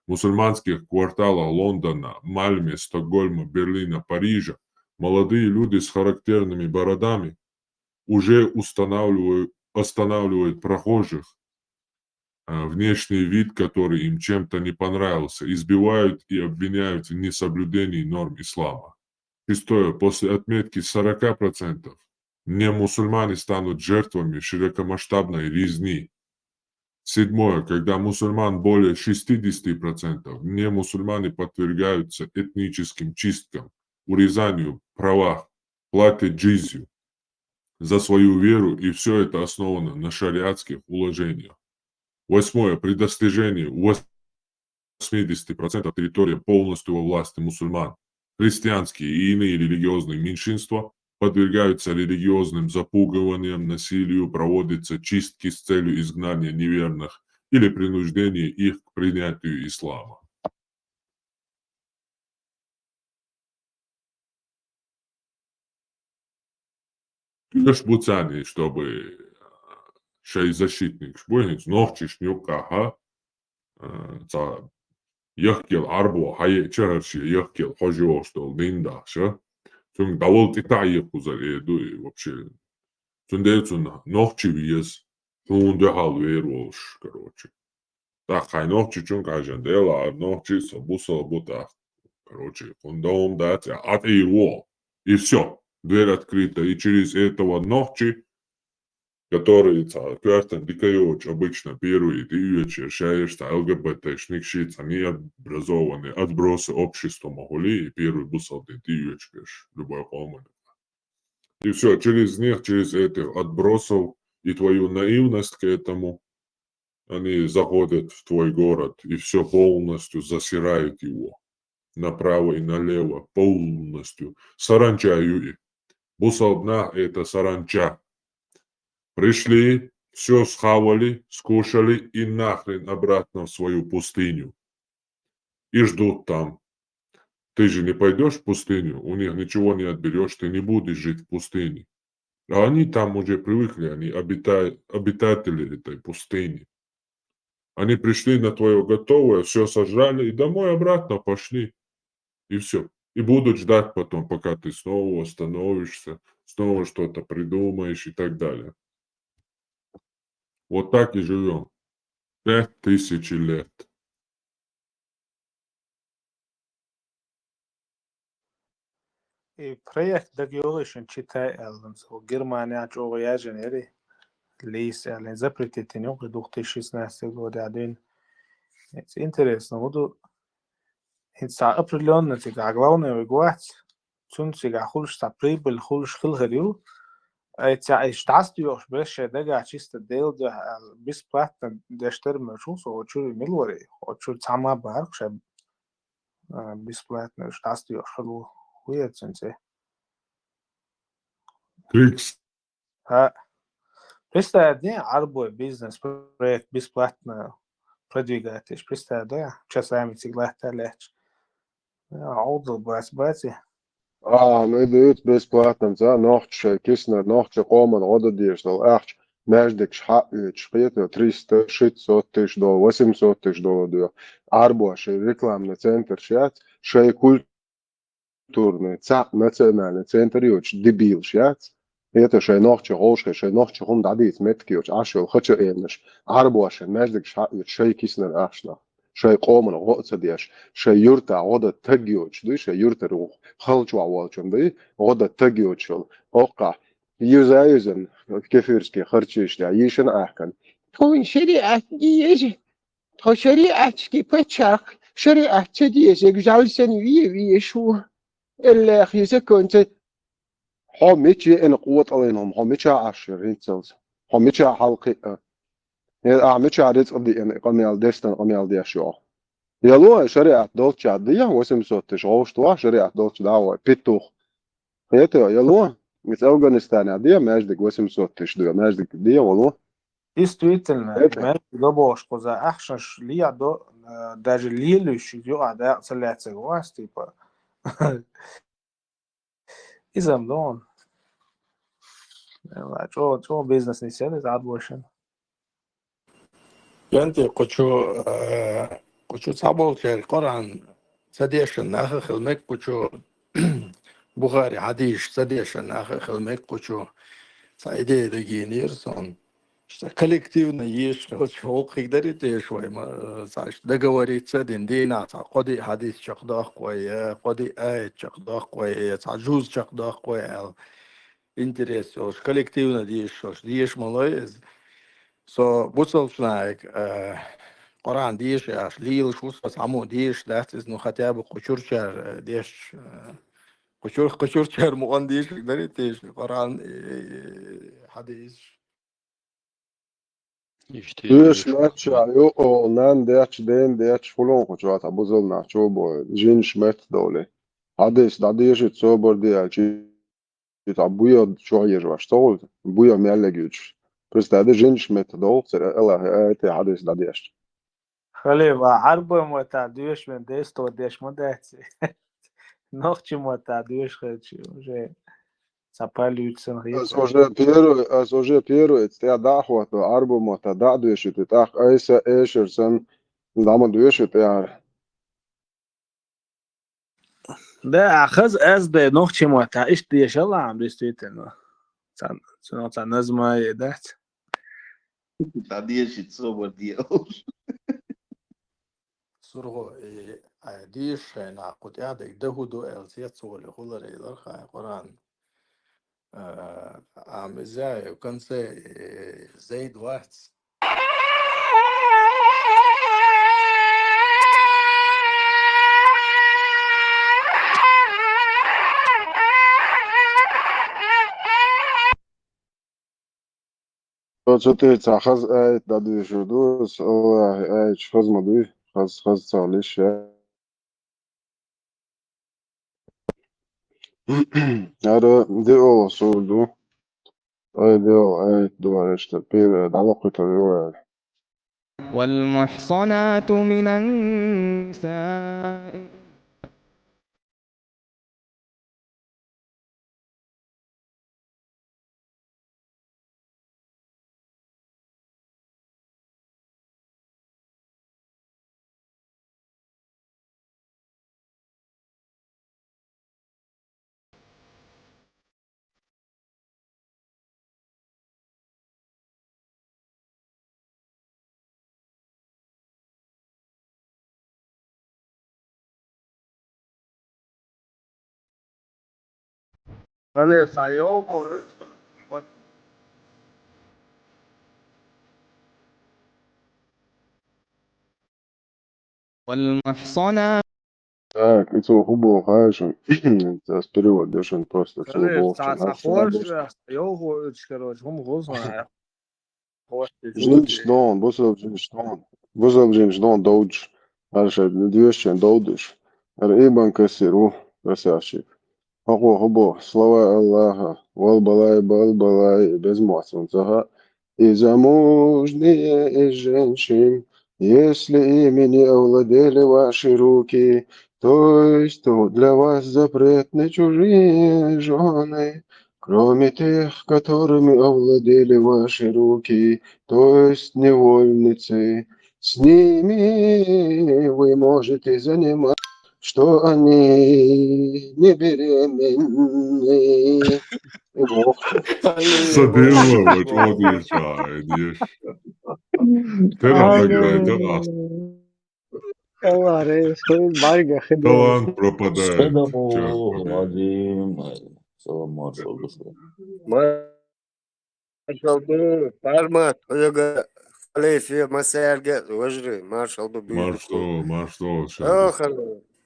В мусульманских кварталах Лондона, Мальме, Стокгольма, Берлина, Парижа молодые люди с характерными бородами уже останавливают прохожих, внешний вид, который им чем-то не понравился, избивают и обвиняют в несоблюдении норм ислама. Шестое. После отметки 40% Не мусульмане станут жертвами широкомасштабной резни. 7. Когда мусульман более 60%, не мусульмане подвергаются этническим чисткам, урезанию права, платят джизью за свою веру, и все это основано на шариатских уложениях. 8. При достижении 80% территории полностью во власти мусульман, христианские и иные религиозные меньшинства подвергаются религиозным запугиваниям, насилию, проводятся чистки с целью изгнания неверных или принуждения их к принятию ислама. Лишь буцани, чтобы шей защитник шбуйнец, нохчиш нюкаха, يحكي арбу хай чарши يحكي хожио что линдаша. Тун давол титаи кузали эду вообще. Тундецун нохчи виес тунде хал верволш, короче. Так хай нохчи чун кажен дела, нохчи собута. Короче, кондом дать, от и его. И все. Дверь открыта. И через этого нохчи, который квартен дикаёч обычно первый ты вечер шаешься ЛГБТшник шиц, они образованные отбросы общества могли, и первый бусал ты вечер, любой комнате. И все, через них, через этих отбросов и твою наивность к этому, они заходят в твой город и все полностью засирают его. Направо и налево, полностью. Саранча Юи. Бусалдна – это саранча. Пришли, все схавали, скушали и нахрен обратно в свою пустыню. И ждут там. Ты же не пойдешь в пустыню, у них ничего не отберешь, ты не будешь жить в пустыне. А они там уже привыкли, они обитатели этой пустыни. Они пришли на твое готовое, все сожрали и домой обратно пошли. И все. И будут ждать потом, пока ты снова восстановишься, снова что-то придумаешь и так далее. Вот так и живем. 5000 лет.
И проект договоришен читай эллен, so Германия чого женери лис эллен запретить не в 2016 году один. Это интересно, буду это определенно тига главное гуать. Цун тига хулш та прибыль хулш хилхерил. Это штастюш беше дега чисто делда бесплатно дештерме шусо очури милвори, очури сама баркше бесплатно штастюш хилу хуяценце.
Крикс.
Представь, не арбой бизнес проект бесплатно продвигаешь. Представь, да, часами цеглахта лечь. Аудл бати.
Ну идут бесплатно, за ночь, кисно, ночь, комен, года дешдал, ахч, междик шхаüç, қиетно 300-600 тысяч долларов, 800 тысяч долларов. Арбо, шей рекламный центр, шей культурный, национальный центр, юч, дебил, это шей ночь, голшка, шей ночь, хум дадит, меткиуч, ашел, хочу энеш. Арбо, шей междик шхаüç, шей кисно, ахшна. شاي قومنا غوصة ديش شاي يرتا غودا تجيوش دي شاي يرتا روح خلجوا والشون دي غودا تجيوش أوقع يوزن كيفيرسكي خرجيش دا يشن أحكن توين شريعة ديش تو شريعة كي بتشاك شريعة ديش يجعل سنوية شو اللي خيسك أنت حميتشي إن قوة عليهم حميتشي عشرين سلس حميتشي حلقة أعمل عادات قضي إن قميال دستن قميال ديشوا يلو شريعة دولتش عادية وسمسوت تشغوش توا شريعة دولتش دعوة بيتوخ يتو يلو مثل أفغانستان عادية ماجدك وسمسوت تشدو ماجدك دي والله
Действительно, габош коза ахшаш лия до даже лилющий да целяться глаз типа изамдон. Чо бизнес не седит адвошен.
أنت كشو صعبوا شيء القرآن سديشن آخر خلمك كشو بخاري حديث سديشن آخر خلمك كشو سعيدة دقينير صن коллективно есть что когда-то швой ما صارش договорить سدين دينا قدي حديث شقداق قوي قدي آية شقداق قوي جوز شقداق قوي интерес, ош коллективно диеш малоез. So буцалшнаек Qur'an diyesh аш лил шус бас аму диеш das ist noch хотя бы кучурчар диеш кучурчар муган диеш даритеш Qur'an hadis
Düş maç yo o nan derç fulon kuçuat abuzol na çobo jin şmet dole. Hades da diyeş çobor diye çi tabuya çoğyer var stol buya melle güç. Просто da jin şmet dol sera Allah te hades da diyeş.
خليفة عربة متى دوش من ديستو ديش مدهتي نوخشي متى دوش خدشي وجه ساباليوتسن
Az oje pieru et te da hot arbo mota da diyeş te ta aysa eşersen dama diyeş te yar.
ده أخذ أز ده نوخشي متى إيش ديش الله عم ريستويتن شنو تاع نزمة يدهت
Da diyeş çobor diye.
surgo diyesh na qut'ada dahudo elziyat sole khulare darkha Qur'an am ازاي كان زيد واحد
Co ty cachaz da diyeş do Allah chazmadı khaz salish. Ara de o sordu. Ay de o duvar işte bir dava kurtarıyor.
والمحصنات من النساء
خليفة يوم
والمحصنات
Так, это хубо хайшен. Это с перевод дешен просто все
خليفة
болчен.
تاع خورش يوم كروش هم غوصنا
Женщина, босов женщина доуч. Арше двещен доудыш. Ар ибан кассиру красавчик. Хобо, слава Аллаха, вал-балай, без муасунцага. И замужние женщин, если ими не овладели ваши руки, то есть то для вас запретны чужие жены, кроме тех, которыми овладели ваши руки, то есть невольницы. С ними вы можете заниматься, что они не беременны.
Sadeva, what is diyeş. Terem da
الله ريس بارقة خدمة
Талант пропадает.
Marshall Parma, Yoga, Alefia, Maserga, Вожри, Маршал Дубин.
Маршал,
Ох,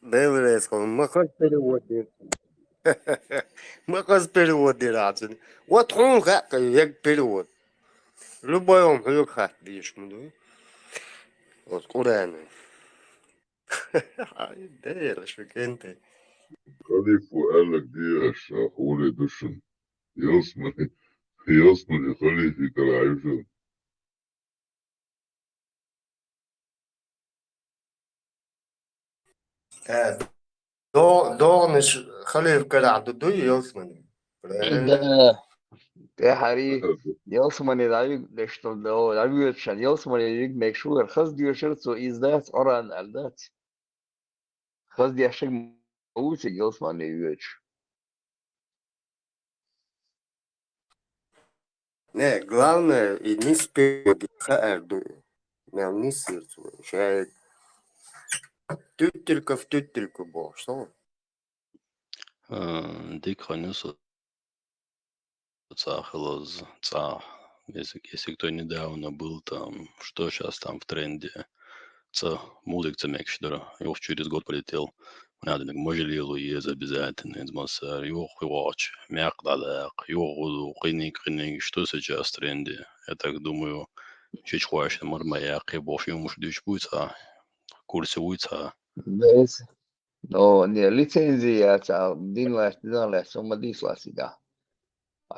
Белрез, Макас переводит. Макас переводит рацин. Вот он как перевод. Любой он как видишь, ну. Вот Куран. Да, я шокенте.
Халифу Алек диyeş, Uli düşün. Yasmani Halifi Karayüzün.
دونش خليف كرع دو يوسمني.
Det Harry, Yelsman is nešto da Aviation, Yelsman is make sure خز ديشر so is that oran al that. خز ديشر موت Yelsman is.
Не, главное, и не спеет харду. Нам не сердце. Шайк. Тютелька в тютельку был. Что?
ديك خنص цахалоз, если кто недавно был там, что сейчас там в тренде, музык цемекшдера, его через год полетел. Надо можелилу ез обязательно, из массар, его хвач, мякдадак, его кыник, что сейчас в тренде. Я так думаю, чуть хвач, мармаяк, и бог ему ждешь будет, курсы будет,
بس no ne licenzia ta din la somma dis la sida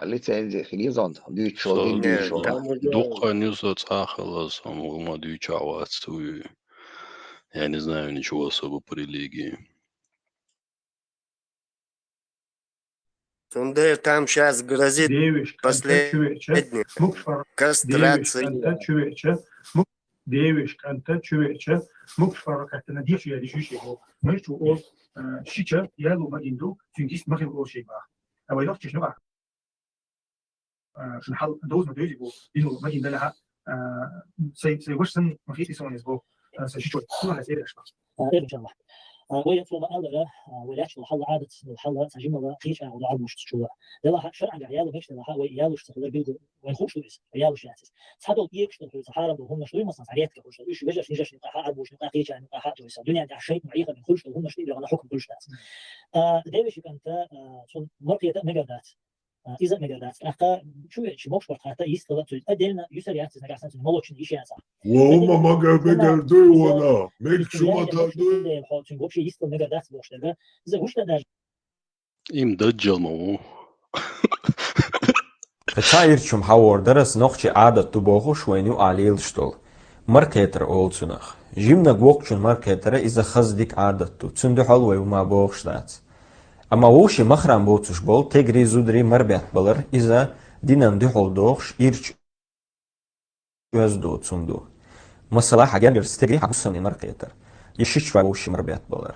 licenzia хризон дючо din дючо
духа нюса цахалоз, ма дючавацу. Я не знаю ничего особо по религии.
Сундер там сейчас грозит последняя кастрация.
Devish kanta çüveçe muk farakatına diye düşüyor bu. Mecbu o şiçe yalu magindu çünkü ismaki o şey var. Ama yok çeşme var. في الحل دوز ما دوزي بو إنه ما جينا لها سي وشن ما في سيسون يزبو سيشوي كلها سير أشبه.
إن شاء الله. ويطلب أولا ولاش الحل عادة الحل سجمة خيشة ولا عاد مش تشوى. ده شرع عياله مش ده وياله اشتغل بيده ويخوش ليس عياله شاسس. صحابه يكشف في الصحارى وهم مشروي مصنع عريات كوش إيش بيجش نجش نقاح عبوش نقاح خيشة نقاح حاجة ويسا الدنيا عند عشرين معيقة من خلش وهم مشروي على حكم كل ناس. ده بيش كانت صن مرقية مجردات. إذا مجردات أخا شو مش برت حتى يستغل أدينا يسريات نجح سنة مولوش نيجي أسا.
والله ما قال مجردوي ولا ميك شو ما تدوي.
حاطين بوشي يستغل مجردات بوش ده. إذا وش ده
إم دجال مو.
Çayırçum havordaras noxçi adat tu boğu şoynu alil ştol. Marketer olsunaq. Jimna gwoqçun marketera iza xazdik adat tu. Tsundu halway ma boğuştat. Ama woshi mahram boğutuş bol tegri zudri marbiat balar iza dinan duhol doğuş irç özdu tsundu. Masala hagan gerstegri hagusan marketer. Yeshiç va woshi marbiat balar.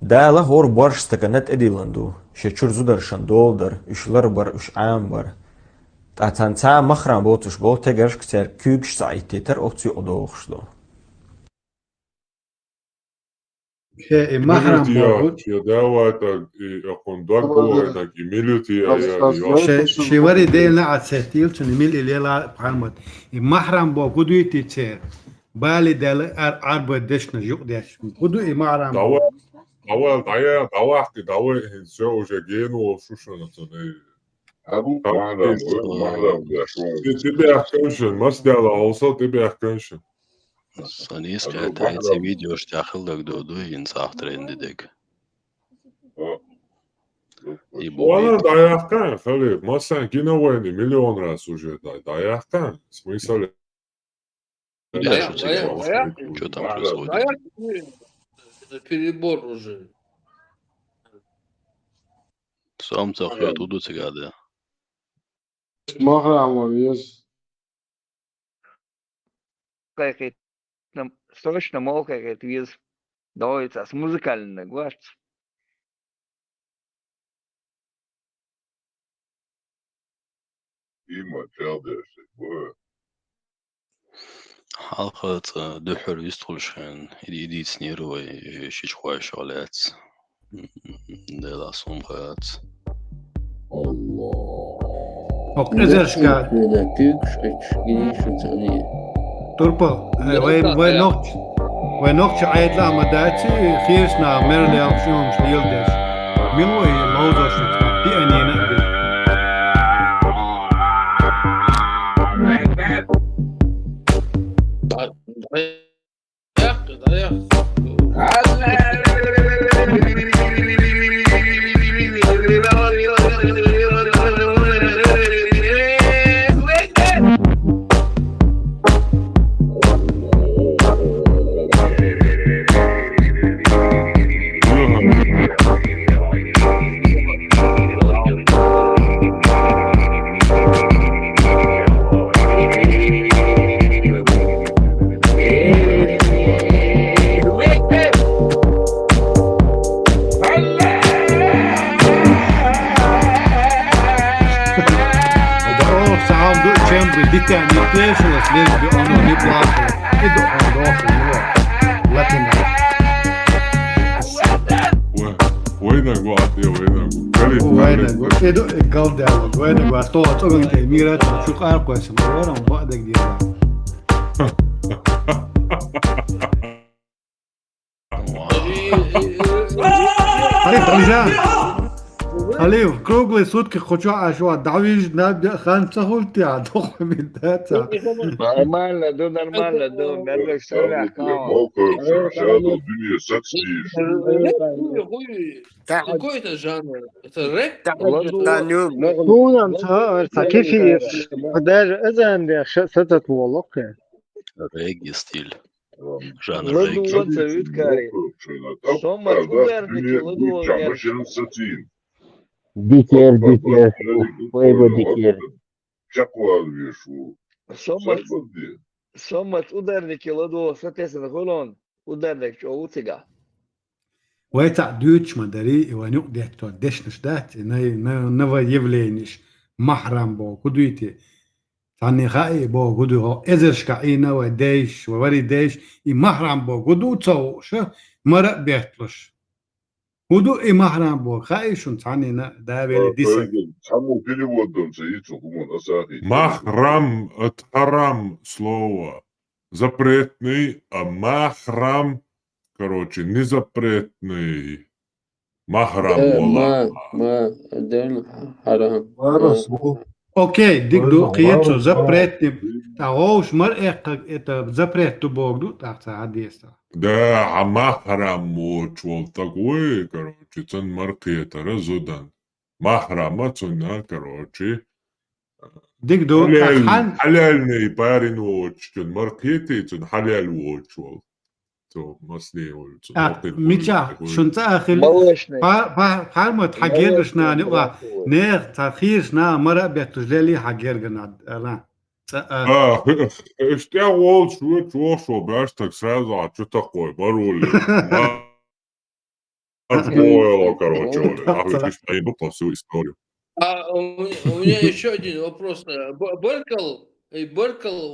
Dala hor barş stakanet edilandu. Şeçur zudarşan doldur, üşlar bar, üş am bar. Tatanca mahram botuş bol tegerş kser kügş saititer otsi odoğuşlu.
محرم بود
يا دعوة يكون دور ده كميلتي
شواري ديل نعت ستيل شن ميل إليلا بحرمت محرم بود يتيتشير بالي دل عرب دشنا جوق داش بود محرم
أول دعوة هنسوا وجاين وشوشنا تاني أبو محرم تبي أحكمشن مصدر على أوسط تبي أحكمشن
Sanıyız ki hayatı video şahıldak doğdu insaf trendidek.
Вона даяхкан, хали, масан киновойни миллион раз уже даяхкан, смысл.
Что там происходит?
Это перебор уже.
Сам цахлет уду цигады.
محرم ويز
Срочно мог это из доводится с музыкальной глаз.
حلقة دحر يستخلشن إدي سنيرو شيش خواي شغلات دلا صمغات
أزرشكات تربا وين نقش عيد لا مداتي خيرسنا ميرلي أمشيهم شليلدش من وين موضوع شو دي أني نقبل
وين
وينك عطيه وينك خليفة
وينك إيدو القلب ده وينك وطوع طوع تيميرات شو قال كويس مرة وبعدك دي خليفة ميزان خليفة كروغلي صوتك خشوع شو دعويج نبدأ خمسة هولتي عدوخ من داتا
Нормально, да, нормально, да, надо все легко.
موقف عشان الدنيا ستسيش
Какой это жанр? Это рэп?
شو نمسها كيف قدر إذا عندي ستة والله
Регги стиль. Жанр
Ладу
регги.
он завид кари. Сома ударники, ладу
عشان ستين
ديكير ويبو ديكير
شقوال بيشو
Сома ударники, ладу, соответственно, холон ударник, что утига.
ويتع دوتش مداري ونوك ده تودش نشدات نوا يفلينش محرم بو كدويتي تاني خاي بو كدو ازرش كاينا وديش ووري ديش محرم بو كدو تصوش مرق بيتلش كدو محرم بو خاي شون تاني ده بيلي ديسك
تحمل كلي ودن سيتو هم أساقي
محرم اتحرم слово запретный, а махрам, короче, не запретный. Махрам вала.
دين حرام
اوكي ديك دو قيتو زبرتني تاوش مرق это запрет богду так عاديستا
Да, махрам мочвал такой, короче, цен маркета разудан. Махрама цена, короче.
ديك دو
حلالني بارين ووتش كن ماركيتي تن حلال ووتش وال تو مصني وال
ميتشا شنت اخل حرمت حجرشنا نبغى نير تخيرشنا مرق بيتجلي حجرنا لا
اشتغل شو باشتك сразу а что такое бароли Арфойл, короче, нахуй ты поебал всю историю.
У меня еще один вопрос. Беркл,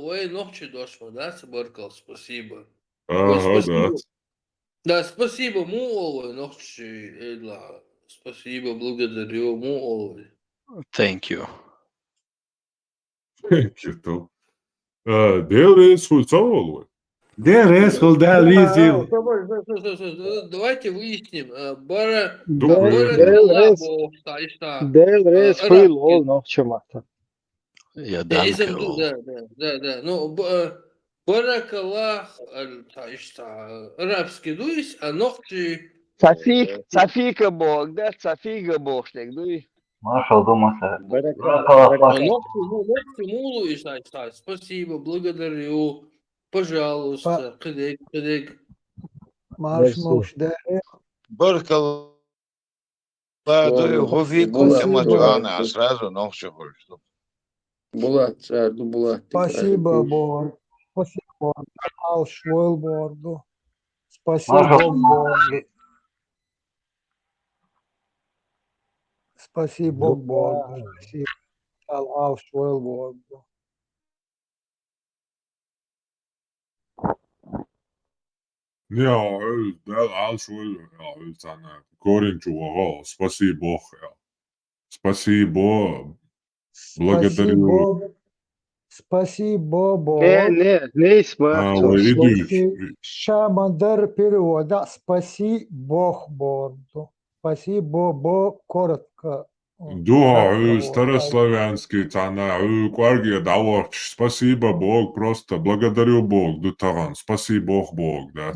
вы ногти дошло, да? Беркл, спасибо.
Ага, да.
Да, спасибо, муолы, ногти, спасибо, благодарю, муолы.
Thank you.
Thank you. Делай свой цавол.
Дерес холда визил.
Давайте выясним.
Дел рейс хуй лол ногче мата.
Я данке.
Да. Ну, баракаллах, арабский дуис, а ногти...
Цафика бог, да, цафига бог, штек, дуй.
Маршал думался.
Ногти мулу и спасибо, благодарю. Пожалуйста, кыдык.
Марш да.
Баркал. Ладно, Гофику Эмаджана, сразу ногче хочет.
Булат, сарду Булат.
Спасибо, Бор. Спасибо, Алшвойл Борду. Спасибо, Бор. Спасибо, Бор. Спасибо, Алшвойл Борду.
Ja, det alls väl utan Коринчу, спасибо. Спасибо. Благодарю.
Спасибо, Бог.
Не спасибо.
Шамандар перевода. Спаси Бог Борду. Спасибо, Бог, коротко.
Да, старославянский, тана, кварги, даварч, спасибо Бог, просто благодарю Бог, дутаган, спасибо Бог, да.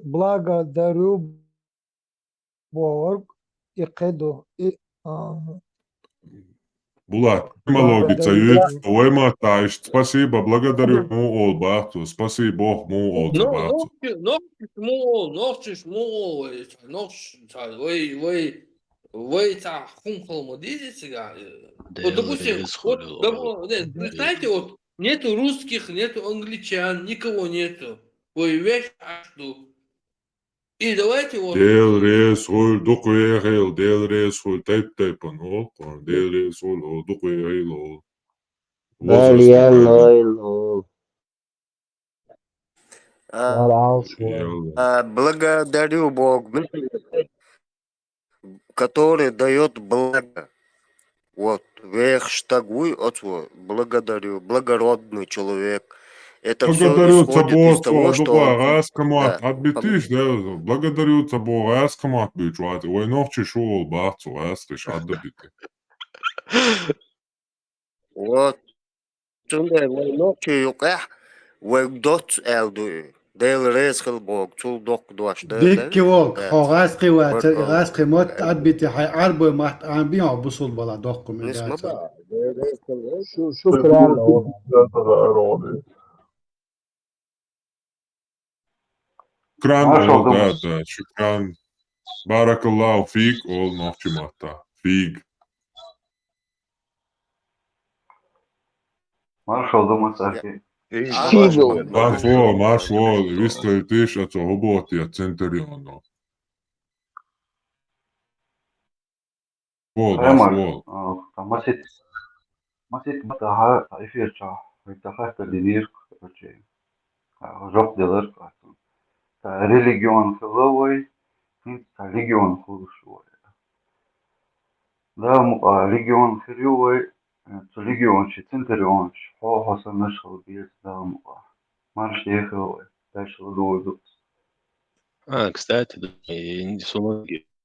Благодарю Бог, и кеду, и...
Булат, логица, ойма таиш, спасибо, благодарю му олбату, спасибо Бог му олбату.
Ногчиш му, вы хумхал модизица. Вот, допустим, представьте, вот нету русских, нету англичан, никого нету. Вы вещь жду. И давайте вот...
Дел ресхул, дукуехил, дел ресхул, тайп-тайпан, дел ресхул, дукуехил.
Благодарю Бог. который дает благо. Вот, вехштагуй, благодарю, благородный человек. Это все
Благодарю
исходит из того, что он...
Раскамат отбитиш, да, благодарю Бога Раскамат бичвати. Ой, ночи шел бацу, Раскиш отбити.
Вот, ночи юках, вегдот элду. Дейл ресхел бог, чул док дуаш, да?
ديكي ووك حوغاسقي وغاسقي موت أدبتي حي عربو مات عم بوصل بلا دوكم
نسمع بقى.
شكرا.
شكرا شكرا بارك الله فيك أول نوتي ماتا فيك
Marshall Dumasaki.
Marshall, vi ste tiš alltså robotia Centuriono. Marshall.
Masit mataha ifircha itakhata dinir koche. Job deler katun. Ta religion khawai, ta religion khushu. Da mu religion khriwai, ta religion shi Centurion, ho hasan nashal bies da mu. Марш ехал, дальше луду.
Кстати, да,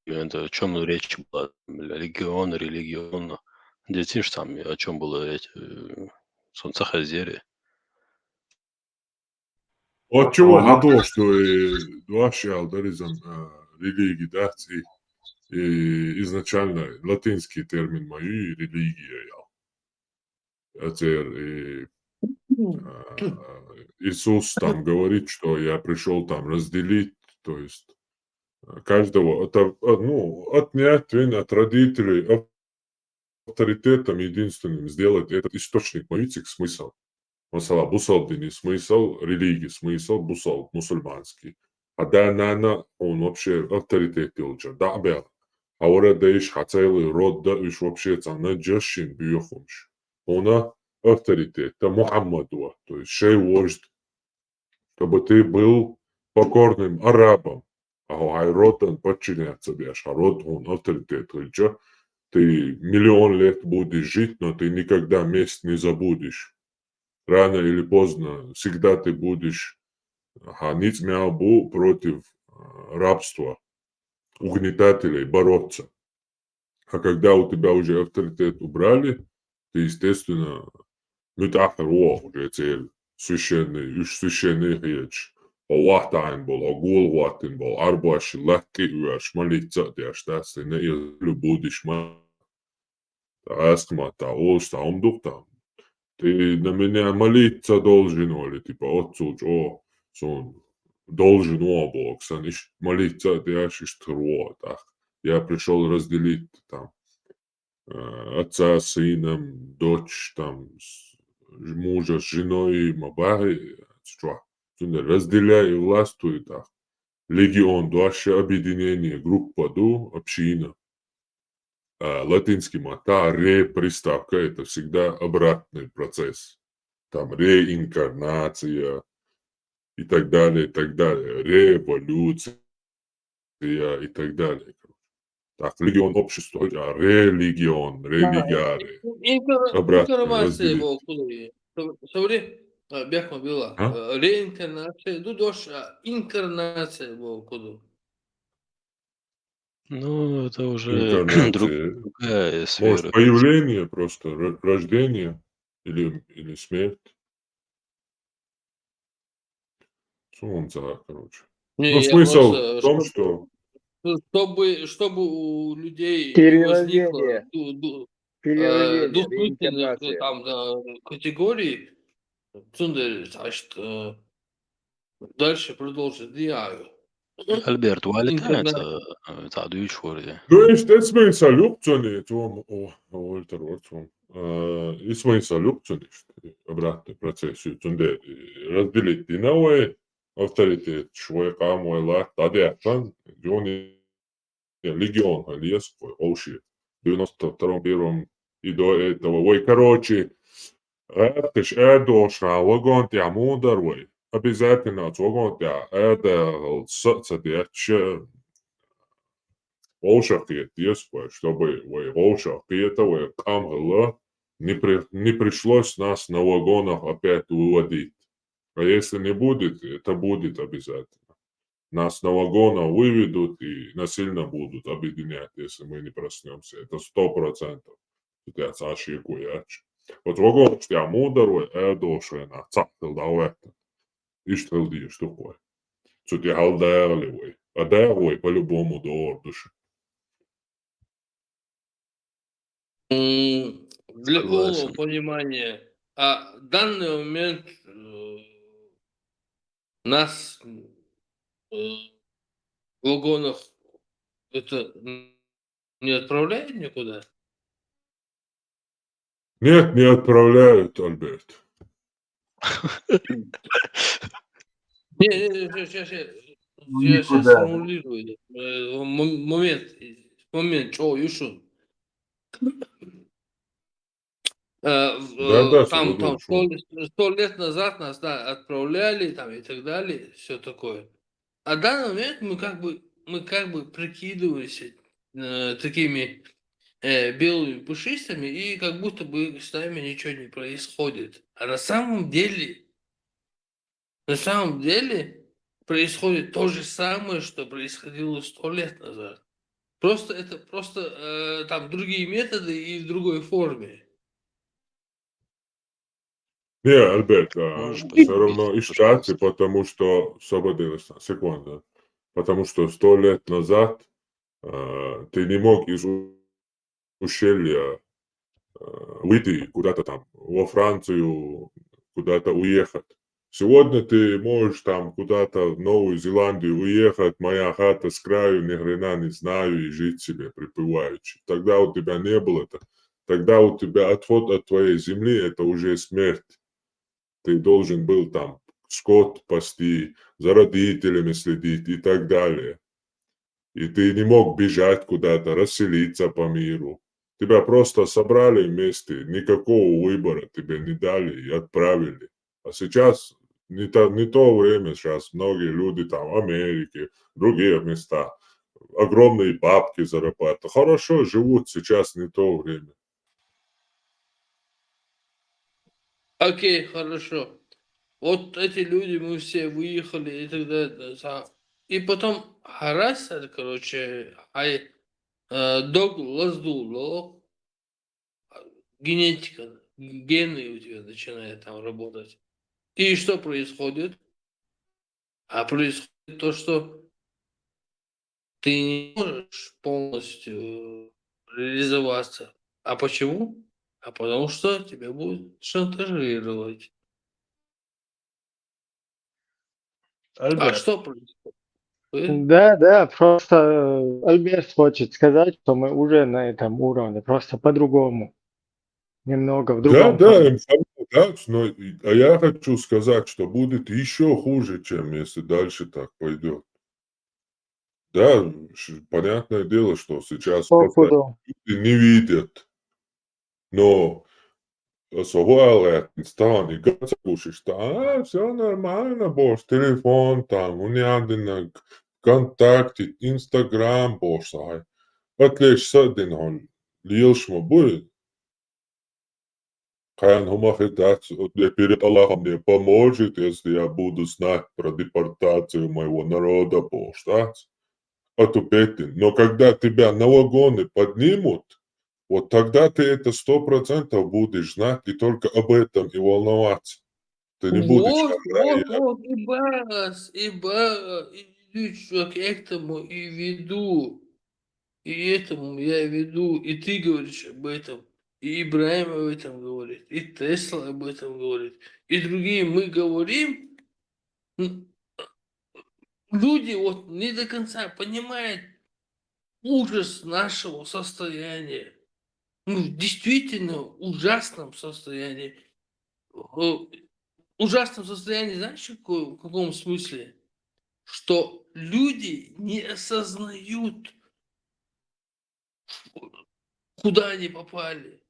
о чем речь была? Религион. Детишь там, о чем было речь? Солнцехозерие.
От чего гадо, что ваши алдаризм религии, да, и изначально латинский термин мои религия. Это Иисус там говорит, что я пришел там разделить, то есть каждого, отнять от родителей авторитетом единственным, сделать этот источник молитвы смысл. Масала бусалдини смысл, религии смысл, бусал мусульманский. А да, наверное, он вообще авторитет илджа, да, бел. А ура даиш хацайлы род, да, иш вообще цана джашин бьёхумш. Она авторитет, это Мухаммаду, то есть шей вождь, чтобы ты был покорным арабом. А род он подчиняется тебе, а род он авторитет, ты миллион лет будешь жить, но ты никогда месть не забудешь. Рано или поздно всегда ты будешь ханить мяубу против рабства, угнетателей, бороться. А когда у тебя уже авторитет убрали, ты, естественно, мютахар уже цель священный речь. Овахтайн был, огул вахтин был, арбаши, лахки уаш, молиться дяш, да, ты не любудешь ма. Аскмата, оста, омдуктам. Ты на меня молиться должен, или типа отцу, сон должен Бог, саниш молиться, ты ашиш так. Я пришел разделить там отца с сыном, дочь там, мужа с женой, мабари, что? Разделяй властвуй так. Легион, ваше объединение, группа, община. Латинский мата, приставка, это всегда обратный процесс. Там реинкарнация и так далее, революция и так далее. Так, легион общества, религион, религиаре.
Инкарнация была, смотри, бяхма была, реинкарнация, дош, инкарнация была, куда?
Ну, это уже другая сфера.
Может, появление просто, рождение или смерть. Солнце, короче.
Не,
Но смысл в том, что...
Чтобы у людей не возникло двусмысленных там категорий, значит, дальше продолжит диагу.
Альберт, تعديش شوية.
Ну, اسمه инсолюкционе, Уольтер Уортсон. Ismo инсолюкционе, обратный процесс. Разделить диновые авторитет, швой камой лак, тогда там легион, Алиес, Оуши. В 92-м и до этого. Ой, короче, это ж Эрдошна, вагон тебя мудр, ой. Обязательно, вагон тебя, это соцсеть,
Олшахет есть, чтобы Олшахета, Камгала не пришлось нас на вагонах опять выводить. А если не будет, это будет обязательно. Нас на вагонах выведут и насильно будут объединять, если мы не проснемся. Это 100%. Tāds ashīkojāči. Ot vagons jā mūdaroja ēdošanā, capildāvēta. Izpildījuši tukoj. Цут я алдēливой. А дēvoj по-любому дордуши.
Для полного понимания, в данный момент нас в вагонах это не отправляет никуда?
Нет, не отправляют, Альберт.
Сейчас сформулирую. Момент, что еще? Там 100 лет назад нас отправляли там, и так далее, все такое. А в данный момент мы как бы прикидываемся такими белыми пушистыми, и как будто бы с нами ничего не происходит. А на самом деле происходит то же самое, что происходило 100 лет назад. Просто там другие методы и в другой форме.
Не, Альберт, все равно ищите, потому что... Секунду. Потому что 100 лет назад ты не мог из ущелья выйти куда-то там, во Францию, куда-то уехать. Сегодня ты можешь там куда-то в Новую Зеландию уехать, моя хата с краю, ни хрена не знаю, и жить себе припеваючи. Тогда у тебя не было это. Тогда у тебя отход от твоей земли, это уже смерть. Ты должен был там скот пасти, за родителями следить и так далее. И ты не мог бежать куда-то, расселиться по миру. Тебя просто собрали вместе, никакого выбора тебе не дали и отправили. А сейчас не то время, сейчас многие люди там в Америке, в других местах, огромные бабки зарабатывают. Хорошо живут, сейчас не то время.
Окей, хорошо. Вот эти люди, мы все выехали и так далее. И потом харасят, короче, дог лаздуло, генетика, гены у тебя начинают там работать. И что происходит? А происходит то, что ты не можешь полностью реализоваться. А почему? А потому что тебя будут шантажировать. А что происходит?
Да, просто Альберт хочет сказать, что мы уже на этом уровне, просто по-другому. Немного в другом формате.
Но я хочу сказать, что будет еще хуже, чем если дальше так пойдет. Да, понятное дело, что сейчас просто люди не видят, но особо сtāni gatavojušies tā, все нормально, būs telefon там, un jādina kontakti, Instagram būs, atlieš sadina, lielšma будет. Каян Хумахитац, перед Аллахом мне поможет, если я буду знать про депортацию моего народа, поштать. Отупетин. Но когда тебя на вагоны поднимут, вот тогда ты это 100% будешь знать и только об этом и волноваться. Ты не будешь...
Вот, чувак, я к этому и веду. И этому я веду. И ты говоришь об этом. И Ибраим об этом говорит. И Тесла об этом говорит. И другие мы говорим. Люди вот не до конца понимают ужас нашего состояния. Действительно ужасном состоянии. Ужасном состоянии, знаешь, в каком смысле? Что люди не осознают, куда они попали,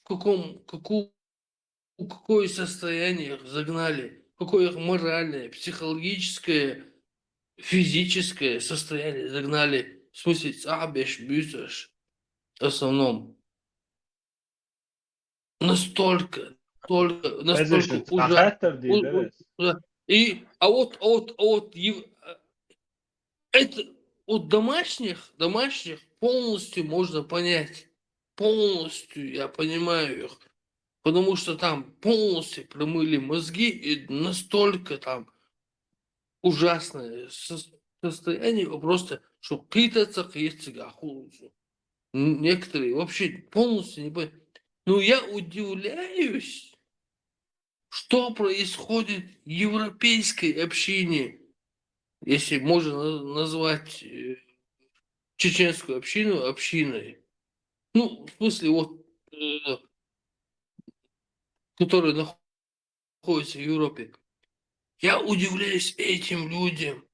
какое состояние их загнали, какое их моральное, психологическое, физическое состояние загнали. в смысле, Абеш, Бюзеш, в основном, настолько
Ezişin
ужасно.
hatter değil, evet.
А вот это от домашних полностью можно понять. Полностью я понимаю их. Потому что там полностью промыли мозги и настолько там ужасное состояние, просто, что китаться, некоторые вообще полностью не понимают. Но я удивляюсь, что происходит в европейской общине, если можно назвать чеченскую общину общиной. Ну, в смысле, вот, которые находятся в Европе. Я удивляюсь этим людям.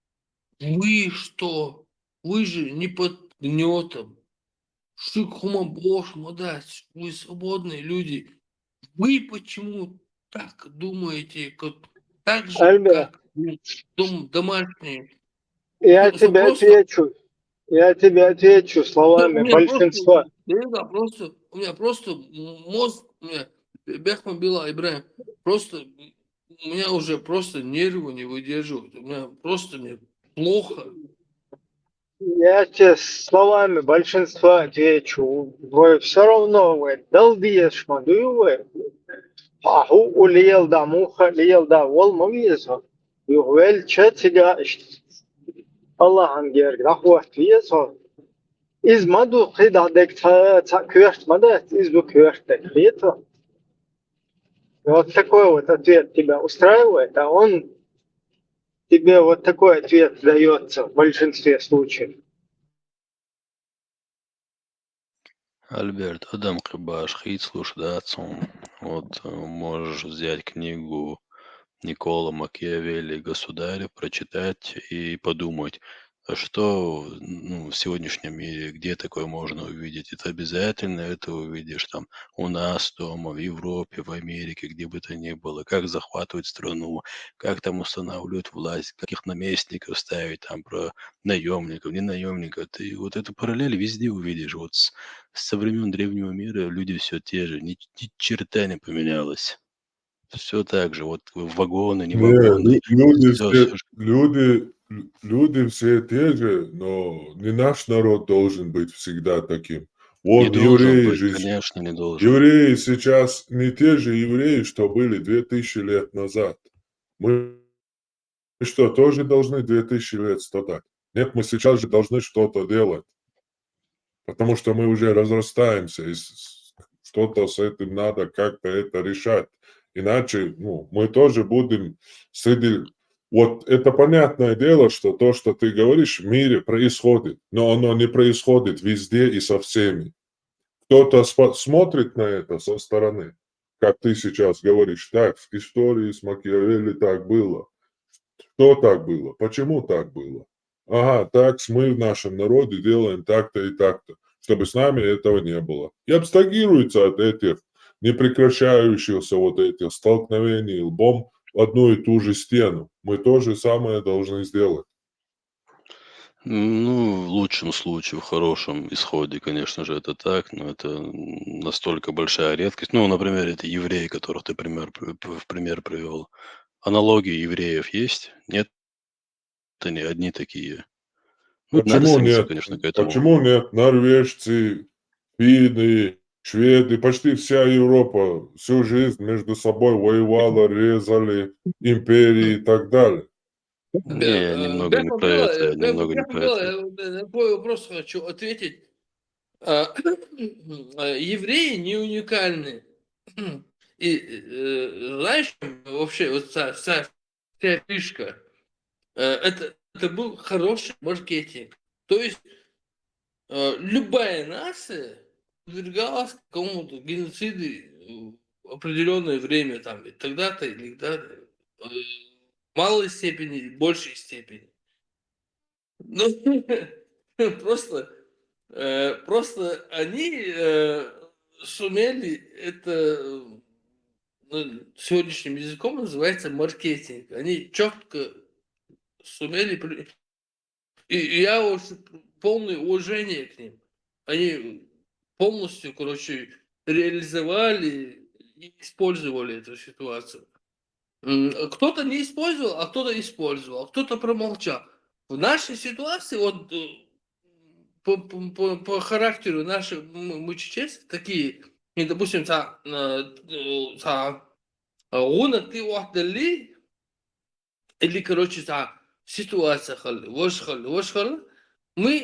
Вы что? Вы же не под гнетом. Мадать, вы свободные люди. Вы почему так думаете, так же,
Альберт,
как домашние?
Я
Что
тебе
просто
отвечу
у
словами
меня
большинства.
у меня просто мозг, Бехман Била Ибраим, просто у меня уже просто нервы не выдерживают. У меня просто мне плохо.
Я тебе словами большинства отвечу. Вы все равно вы долбиешь мадуевы. Аху улиел да муха лиел да вол мавизо. Ювель четига Allah angер грахуат визо. Из маду қида декта кверт мадат из бу кверт декта. Вот такой вот ответ тебя устраивает, а он тебе вот такой ответ дается в большинстве случаев.
Альберт, Адам Кыбаш, Хитслуш, Датсон. Вот можешь взять книгу Никола Макиавелли «Государь», прочитать и подумать, а что в сегодняшнем мире, где такое можно увидеть? Это обязательно это увидишь там у нас дома, в Европе, в Америке, где бы то ни было, как захватывать страну, как там устанавливать власть, каких наместников ставить, там про наемников, не наемников. Ты вот эту параллель везде увидишь. Вот со времен древнего мира люди все те же, ни черта не поменялось. Все так же, вот вагоны, не
Не,
вагоны, все.
люди все те же, но не наш народ должен быть всегда таким.
Не
Вон
должен
евреи
быть,
же,
конечно, не должен.
евреи сейчас не те же евреи, что были 2000 лет назад. Мы что, тоже должны 2000 лет страдать? Нет, мы сейчас же должны что-то делать, потому что мы уже разрастаемся, и что-то с этим надо как-то это решать. Иначе мы тоже будем среди... Вот это понятное дело, что то, что ты говоришь, в мире происходит, но оно не происходит везде и со всеми. Кто-то смотрит на это со стороны, как ты сейчас говоришь, так, в истории с Макиавелли так было. Что так было? Почему так было? Ага, так мы в нашем народе делаем так-то и так-то, чтобы с нами этого не было. И абстрагируется от этих непрекращающихся вот этих столкновений лбом в одну и ту же стену. Мы то же самое должны сделать.
Ну, в лучшем случае, в хорошем исходе, конечно же, это так, но это настолько большая редкость. Ну, например, это евреи, которых ты в пример привел. Аналогии евреев есть? Нет? Это не одни такие. Ну, надо
Почему
стремиться,
нет?
конечно, к этому.
Почему нет? Норвежцы, финны, шведы, почти вся Европа всю жизнь между собой воевала, резали империи и так далее.
Не, я немного не про это, я немного не про это.
Я на твой вопрос хочу ответить. Евреи не уникальны. И знаешь, вообще вот вся фишка, это был хороший маркетинг. То есть любая нация подвергалась какому-то геноциду в определенное время, там, тогда-то или тогда-то, в малой степени, в большей степени. Ну, просто они сумели это, сегодняшним языком называется маркетинг. Они четко сумели... И я полное уважение к ним. Они полностью, короче, реализовали и использовали эту ситуацию. Кто-то не использовал, а кто-то использовал, а кто-то промолчал. В нашей ситуации, вот по характеру наших мы чеченцы такие, и, допустим, гуна ты уахдали, или, короче, ситуация хали, мы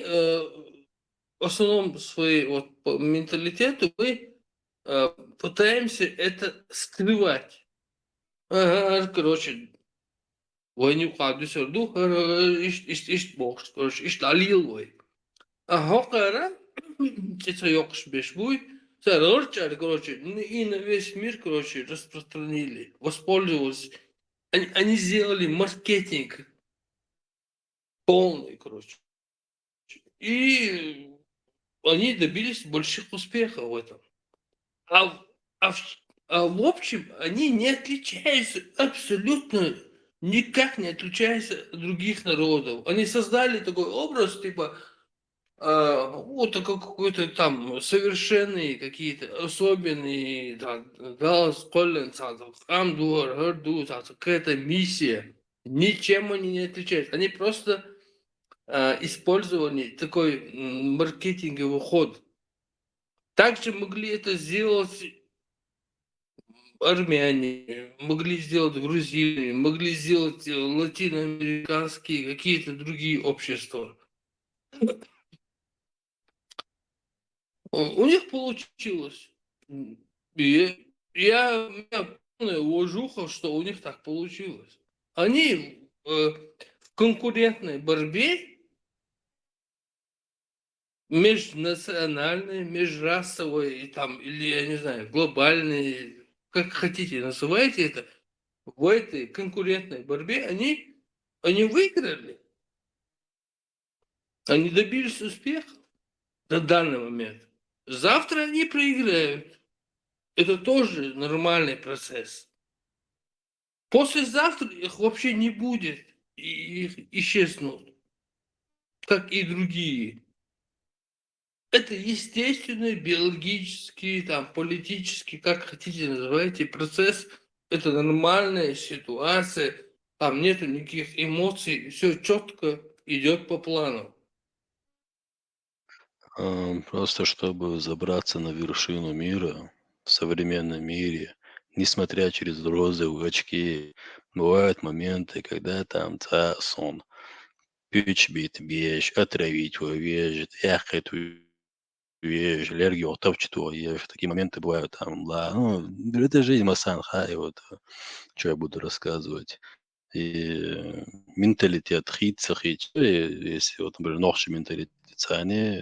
в основном своей вот, по менталитету мы пытаемся это скрывать. Короче, войну каду сорду, ишт бокс, короче, ишт алил вой. Хокара, это ёкш бешбуй, короче, и на весь мир, короче, распространили, воспользовались. Они сделали маркетинг полный, короче. И они добились больших успехов в этом. А в общем, они не отличаются абсолютно, никак не отличаются от других народов. Они создали такой образ, типа, вот такой какой-то там совершенные какие-то особенные, какая-то миссия. Ничем они не отличаются. Они просто использовали такой маркетинговый ход. Также могли это сделать армяне, могли сделать грузины, могли сделать латиноамериканские, какие-то другие общества. У них получилось. И у меня полная уважуха, что у них так получилось. Они в конкурентной борьбе межнациональной, межрасовой, там, или, я не знаю, глобальной, как хотите называйте это, в этой конкурентной борьбе они выиграли. Они добились успеха на данный момент. Завтра они проиграют. Это тоже нормальный процесс. Послезавтра их вообще не будет. И их исчезнут. Как и другие. Это естественный, биологический, там, политический, как хотите называйте, процесс. Это нормальная ситуация. Там нет никаких эмоций. Все четко идет по плану.
Просто чтобы забраться на вершину мира в современном мире, несмотря через розовые очки, бывают моменты, когда там сон, пич бит вещь, отравить твою вещь, эту вещь, аллергию, топчет твою вещь. Такие моменты бывают там, да, ну, это жизнь Масанха, и вот, что я буду рассказывать. И менталитет хит, если вот, например, ноши менталитет,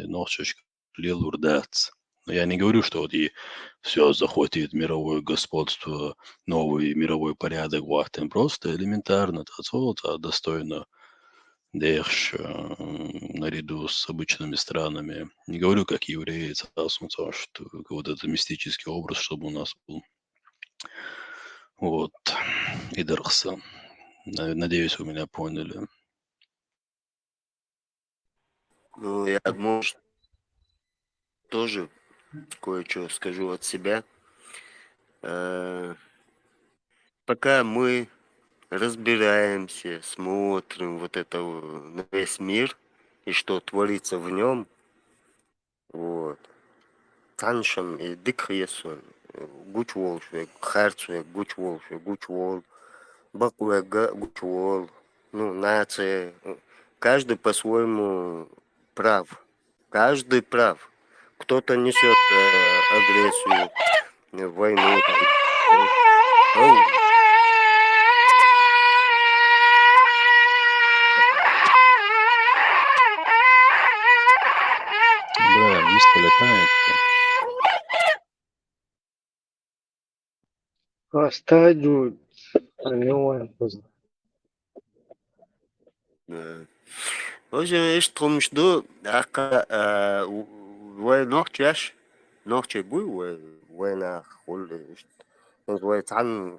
ноши лурдац. Но я не говорю, что вот и все захватит мировое господство, новый мировой порядок, вахтен, просто элементарно, достойно Дэш наряду с обычными странами. Не говорю, как евреи, что вот это мистический образ, чтобы у нас был. Вот. И Дархса. Надеюсь, вы меня поняли.
Ну, я, может, тоже кое-что скажу от себя. Пока мы разбираемся, смотрим вот это на весь мир и что творится в нем, вот. Таншам и дикхьесон, гучвол, харцуя, гучвол, бакуэга, гучвол, ну, нация. Каждый по-своему прав. Каждый прав. Кто-то несет агрессию, войну.
Бля, лист летает.
Оставить познать.
Hoje estamos aka ونوختش نوختش بوي وين خل ويتعن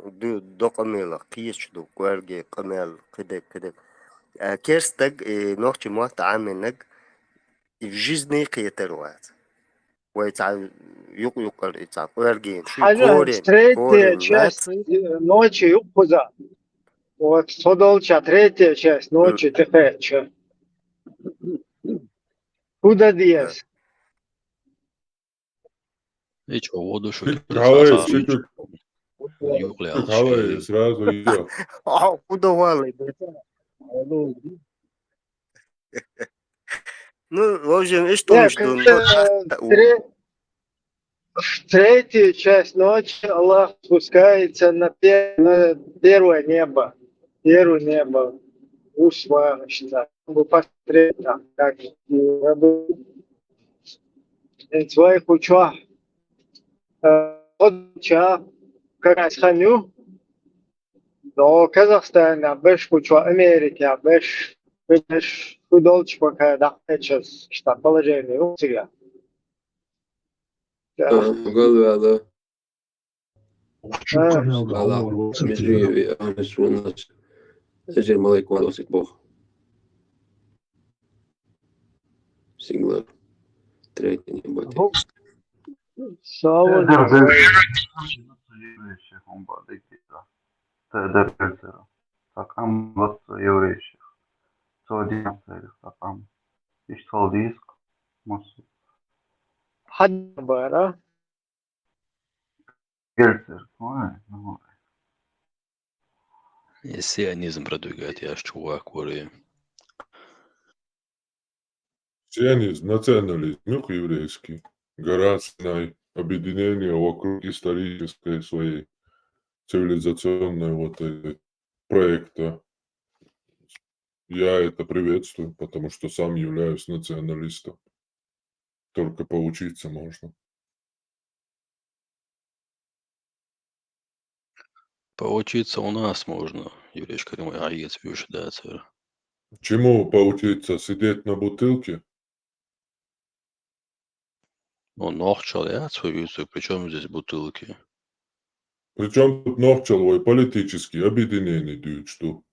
دو قميل قيش دو كوارجي قميل كده كيرستج نوختش موات عامل نج И в жизни китеруат. ويتع يقل يتع قرجين شو
حاجة третья
كورين
часть
لات
ночи юкуза. Вот содолча третья часть ночи тефеча. Куда диес?
Each воду что ли
Хавай,
сахар
чуть-чуть,
югля
хавай, сразу идет.
куда валы? Ну, в общем, и что
Нет,
что
третья часть ночи Аллах спускается на первое небо. Первое небо. Усва, считаю. Вы посмотрите, как своих ученых. Как раз ханю. Но Казахстан, без ученых Америки, без удольчик, пока сейчас что положение у тебя.
قالوا هذا
آه.
هذا مجري أمس والناس أجل ملاك والوسط بوخ سينجلر تريتني بودي
Sağ
Takam еврейских. Саудиям такам. İşte диск.
حد بارا
Гельцер.
Сионизм продвигает, я ж чувак, который...
Сионизм, национализм, еврейский, государственное объединение вокруг исторической своей цивилизационной вот этой проекта. Я это приветствую, потому что сам являюсь националистом. Только поучиться можно.
Поучиться у нас можно, Юречка, думаю, а я тебе уж да, царь.
Чему поучиться? Сидеть на бутылке?
Ну, нохчал, я свою, причем здесь бутылки.
Причем тут нохчаловой политические объединения дают, что?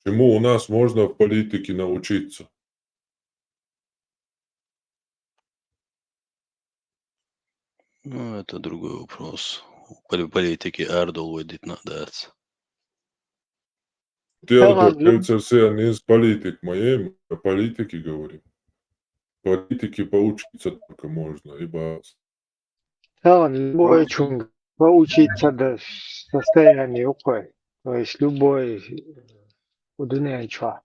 Чему у нас можно в политике научиться?
Ну, это другой вопрос. Политики Эрдол выйдет надо.
Не политик моей, о политике говорим. Политике поучиться только можно, ибо...
любой чунг поучиться до состояния укой. То есть любой удуняйчва.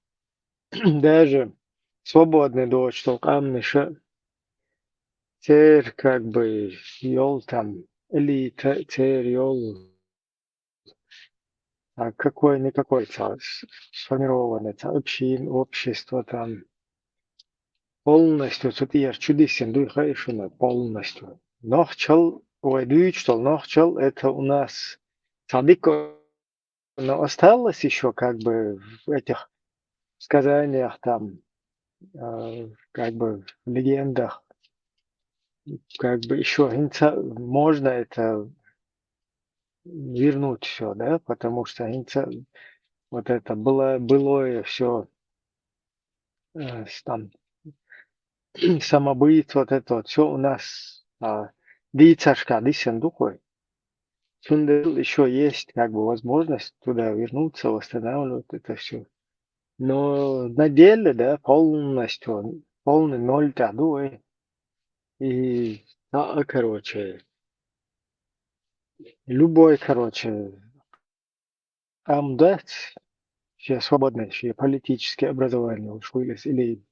Даже свободный дочь, только амныша. Тер как бы ёл там, элита, тер ёл. А какой-никакой сформированное общество там полностью, тут я чудесен, духа полностью. Нохчал, что нохчал, это у нас садико, но осталось еще как бы в этих сказаниях там, как бы в легендах, как бы еще можно это вернуть все, да, потому что вот это былое все там самобыт, вот это вот все у нас дицашка, дисендухой. Сундел еще есть как бы возможность туда вернуться, восстанавливать это все. Но на деле, да, полностью, полный ноль тадуй. И, короче, любой, короче, да, все свободное, все политическое образование уж вылез, или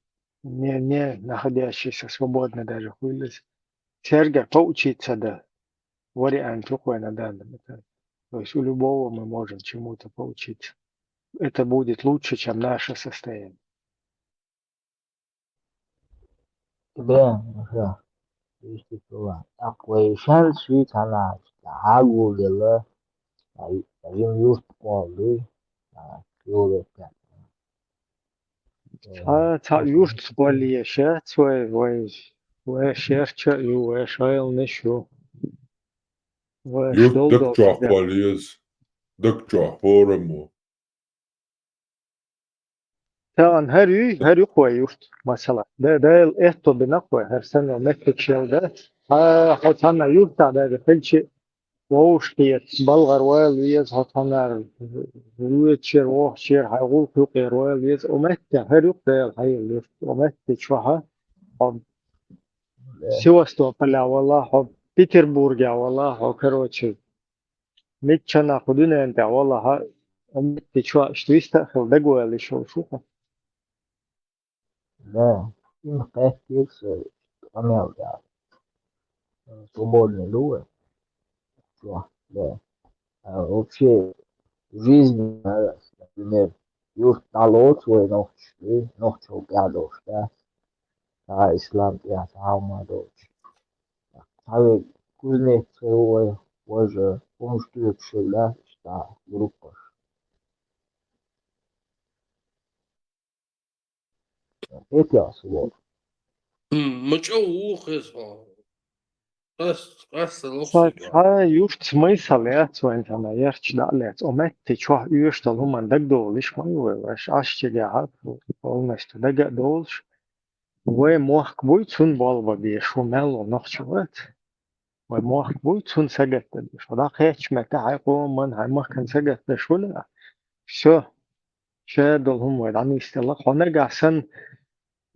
не находящийся свободно даже вылез. Серга поучиться, да, вариант такой на данном этапе. То есть у любого мы можем чему-то поучиться. Это будет лучше, чем наше состояние.
Да, да. Есть слова. Аквейшан свитана, агулила, им юст полы, юлека.
Юрт спали, щас свой, щерча, шайл нешу.
Just докчах полез, докчах порому.
طبعا هر يقوى يشت مثلا ده الإهتو بنقوى هر سنة مكتك شيل ده حطنا يفتع ده بفلش ووش قيت بلغر ويل ويز حطنا رويت شير ووح شير حيقول قير ويل ويز ومتى هر يقوى الحي اللي ومتى شوها حب سيواستو بلا والله حب بيتربورغ والله حب كروتشي ميتشنا خدونا انت والله ومتى شوها اشتويست أخل دقوة اللي شوفها
Да, им кайфится, помял, да, свободные люди, всё, да. А вообще в жизни, например, już na lotu noch schön, noch so gadosh, da, da Islam ja sama doć. Ale kuzne цеой уже помощь да, что группа. Это свобода.
مچو خسا قصد
صارت
لوخسي
ها يوشت смысл وانت ما يرتش دالت ومت تشوه يوشت هم دق دولش ما يوش اشتي قاعد والنست دق دولش وموخ بويتون بالبا بيش وملو نخشوت وموخ بويتون سجت بيش ودا خيش متى هيقوم من هاي ما كان سجت بيش ولا شو شادل هم ودعني استلق ونرجع سن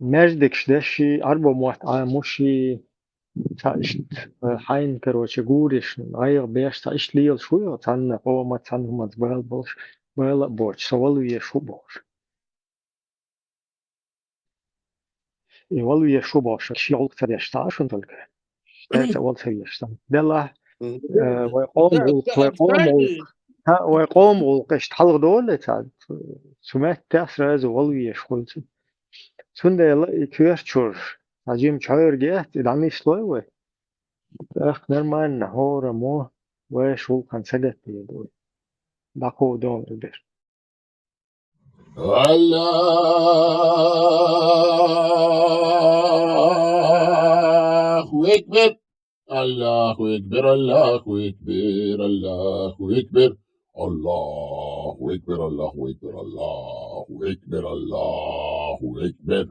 مجدكش دشي أربع موت مشي تعيشت حين كروتش جوريش غير بيش تعيش ليل شوية تان هو ما تان هم تبال بوش بال بوش سوالو يشو بوش يوالو يشو بوش شي عقد تريشتاش انتلك شتات أول تريشتان دلا ويقوم والقش تحلق دولة تاد سمعت تأثر هذا والو يشو سند يلا يكيرشور عجيم شاير جهت إدعني شلوي أخ نرمان نهار مو وشو كان سجت يدوي باكو دون البر
الله أكبر الله أكبر الله أكبر الله أكبر الله أكبر الله أكبر الله أكبر الله أكبر